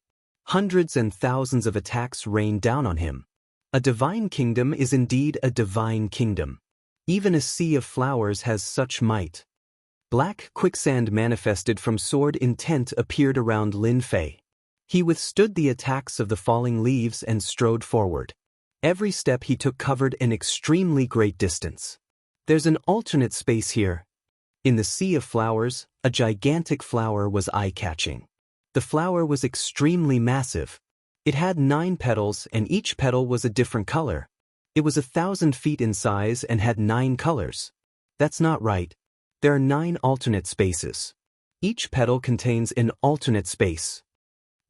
Hundreds and thousands of attacks rained down on him. A divine kingdom is indeed a divine kingdom. Even a sea of flowers has such might. Black quicksand manifested from sword intent appeared around Lin Fei. He withstood the attacks of the falling leaves and strode forward. Every step he took covered an extremely great distance. There's an alternate space here. In the sea of flowers, a gigantic flower was eye-catching. The flower was extremely massive. It had 9 petals and each petal was a different color. It was 1,000 feet in size and had 9 colors. That's not right. There are 9 alternate spaces. Each petal contains an alternate space.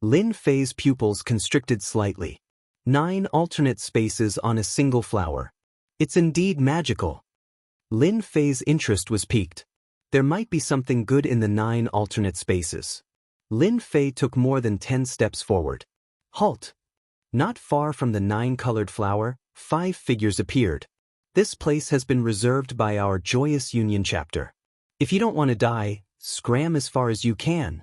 Lin Fei's pupils constricted slightly. 9 alternate spaces on a single flower. It's indeed magical. Lin Fei's interest was piqued. There might be something good in the 9 alternate spaces. Lin Fei took more than 10 steps forward. Halt! Not far from the 9-colored flower, 5 figures appeared. This place has been reserved by our Joyous Union chapter. If you don't want to die, scram as far as you can.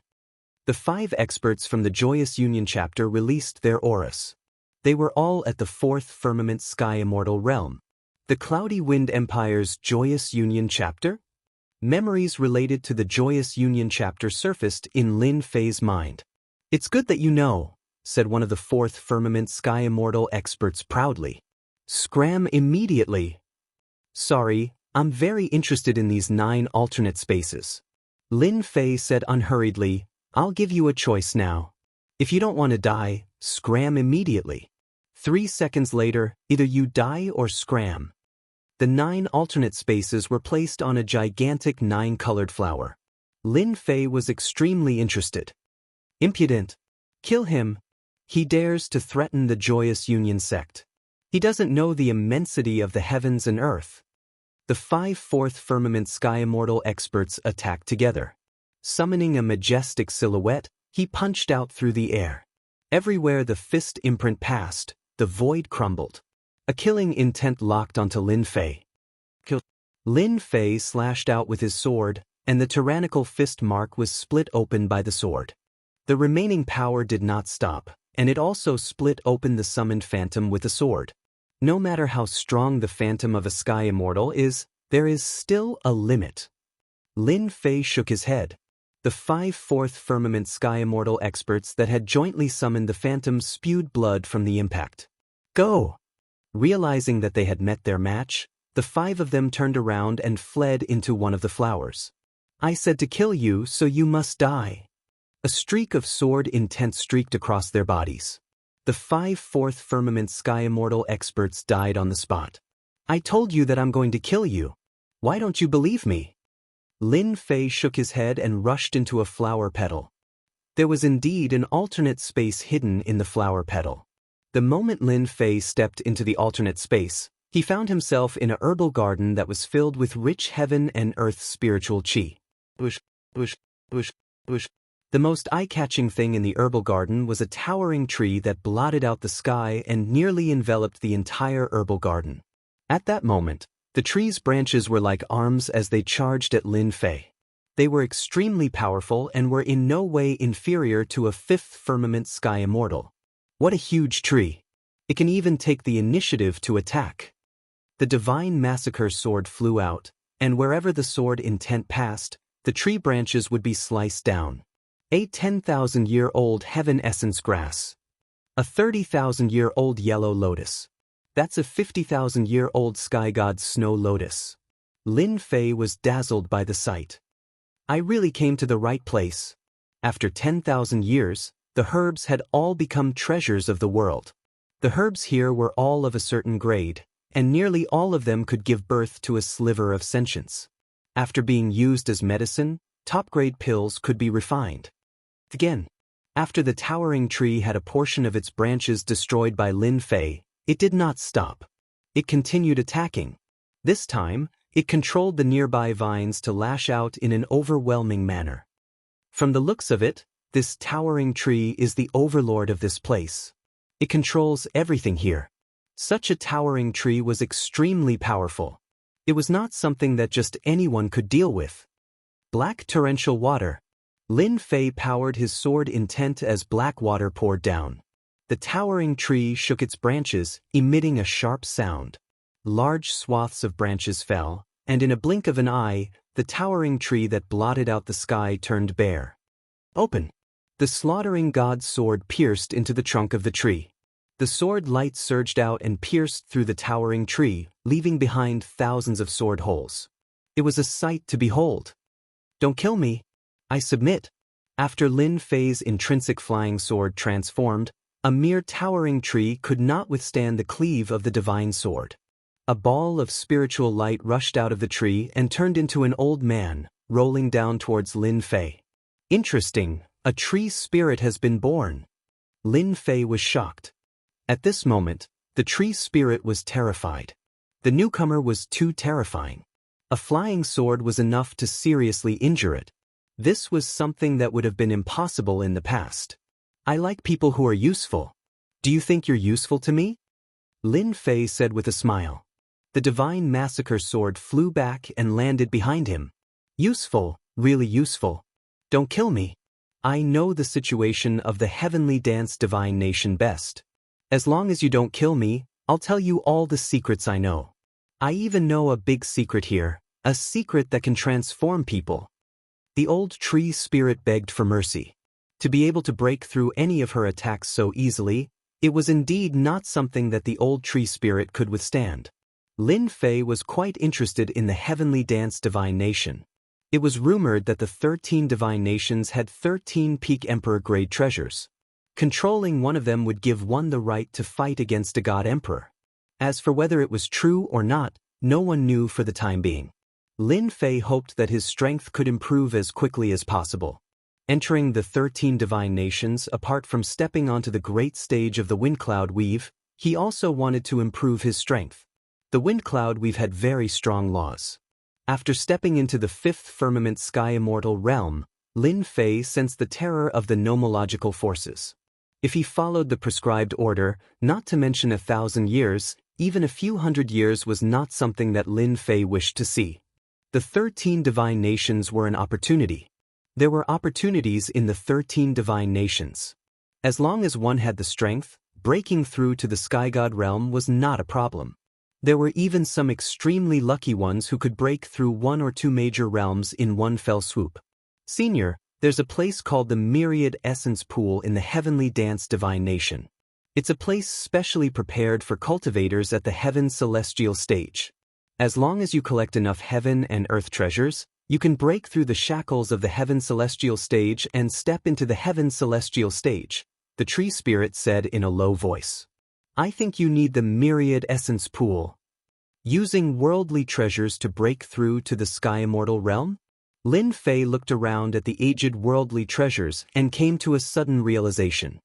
The 5 experts from the Joyous Union chapter released their auras. They were all at the 4th Firmament Sky Immortal realm. The Cloudy Wind Empire's Joyous Union chapter? Memories related to the Joyous Union chapter surfaced in Lin Fei's mind. It's good that you know, said one of the 4th Firmament Sky Immortal experts proudly. Scram immediately. Sorry, I'm very interested in these 9 alternate spaces. Lin Fei said unhurriedly, I'll give you a choice now. If you don't want to die, scram immediately. 3 seconds later, either you die or scram. The 9 alternate spaces were placed on a gigantic 9-colored flower. Lin Fei was extremely interested. Impudent. Kill him. He dares to threaten the Joyous Union sect. He doesn't know the immensity of the heavens and earth. The 5 4th Firmament Sky Immortal experts attacked together. Summoning a majestic silhouette, he punched out through the air. Everywhere the fist imprint passed, the void crumbled. A killing intent locked onto Lin Fei. Kill. Lin Fei slashed out with his sword, and the tyrannical fist mark was split open by the sword. The remaining power did not stop, and it also split open the summoned phantom with the sword. No matter how strong the phantom of a Sky Immortal is, there is still a limit. Lin Fei shook his head. The 5 4th Firmament Sky Immortal experts that had jointly summoned the phantom spewed blood from the impact. Go! Realizing that they had met their match, the 5 of them turned around and fled into one of the flowers. I said to kill you, so you must die. A streak of sword intent streaked across their bodies. The 5 fourth firmament sky immortal experts died on the spot. I told you that I'm going to kill you. Why don't you believe me? Lin Fei shook his head and rushed into a flower petal. There was indeed an alternate space hidden in the flower petal. The moment Lin Fei stepped into the alternate space, he found himself in a herbal garden that was filled with rich heaven and earth spiritual qi. Bush, bush, bush, bush. The most eye-catching thing in the herbal garden was a towering tree that blotted out the sky and nearly enveloped the entire herbal garden. At that moment, the tree's branches were like arms as they charged at Lin Fei. They were extremely powerful and were in no way inferior to a 5th firmament sky immortal. What a huge tree! It can even take the initiative to attack. The divine massacre sword flew out, and wherever the sword intent passed, the tree branches would be sliced down. A 10,000-year-old heaven essence grass. A 30,000-year-old yellow lotus. That's a 50,000-year-old sky god's snow lotus. Lin Fei was dazzled by the sight. I really came to the right place. After 10,000 years, the herbs had all become treasures of the world. The herbs here were all of a certain grade, and nearly all of them could give birth to a sliver of sentience. After being used as medicine, top-grade pills could be refined. Again, after the towering tree had a portion of its branches destroyed by Lin Fei, it did not stop. It continued attacking. This time, it controlled the nearby vines to lash out in an overwhelming manner. From the looks of it, this towering tree is the overlord of this place. It controls everything here. Such a towering tree was extremely powerful. It was not something that just anyone could deal with. Black torrential water. Lin Fei powered his sword intent as black water poured down. The towering tree shook its branches, emitting a sharp sound. Large swaths of branches fell, and in a blink of an eye, the towering tree that blotted out the sky turned bare. Open! The slaughtering god's sword pierced into the trunk of the tree. The sword light surged out and pierced through the towering tree, leaving behind thousands of sword holes. It was a sight to behold. Don't kill me. I submit. After Lin Fei's intrinsic flying sword transformed, a mere towering tree could not withstand the cleave of the divine sword. A ball of spiritual light rushed out of the tree and turned into an old man, rolling down towards Lin Fei. Interesting, a tree spirit has been born. Lin Fei was shocked. At this moment, the tree spirit was terrified. The newcomer was too terrifying. A flying sword was enough to seriously injure it. This was something that would have been impossible in the past. I like people who are useful. Do you think you're useful to me? Lin Fei said with a smile. The divine massacre sword flew back and landed behind him. Useful, really useful. Don't kill me. I know the situation of the heavenly dance divine nation best. As long as you don't kill me, I'll tell you all the secrets I know. I even know a big secret here, a secret that can transform people. The old tree spirit begged for mercy. To be able to break through any of her attacks so easily, it was indeed not something that the old tree spirit could withstand. Lin Fei was quite interested in the heavenly dance divine nation. It was rumored that the 13 divine nations had 13 peak emperor-grade treasures. Controlling one of them would give one the right to fight against a god emperor. As for whether it was true or not, no one knew for the time being. Lin Fei hoped that his strength could improve as quickly as possible. Entering the 13 divine nations apart from stepping onto the great stage of the Wind Cloud Weave, he also wanted to improve his strength. The Wind Cloud Weave had very strong laws. After stepping into the 5th firmament sky immortal realm, Lin Fei sensed the terror of the nomological forces. If he followed the prescribed order, not to mention 1,000 years, even a few hundred years was not something that Lin Fei wished to see. The 13 divine nations were an opportunity. There were opportunities in the 13 divine nations. As long as one had the strength, breaking through to the sky god realm was not a problem. There were even some extremely lucky ones who could break through 1 or 2 major realms in one fell swoop. Senior, there's a place called the Myriad Essence Pool in the Heavenly Dance Divine Nation. It's a place specially prepared for cultivators at the heaven celestial stage. As long as you collect enough heaven and earth treasures, you can break through the shackles of the heaven celestial stage and step into the heaven celestial stage, the tree spirit said in a low voice. I think you need the myriad essence pool. Using worldly treasures to break through to the sky immortal realm? Lin Fei looked around at the aged worldly treasures and came to a sudden realization.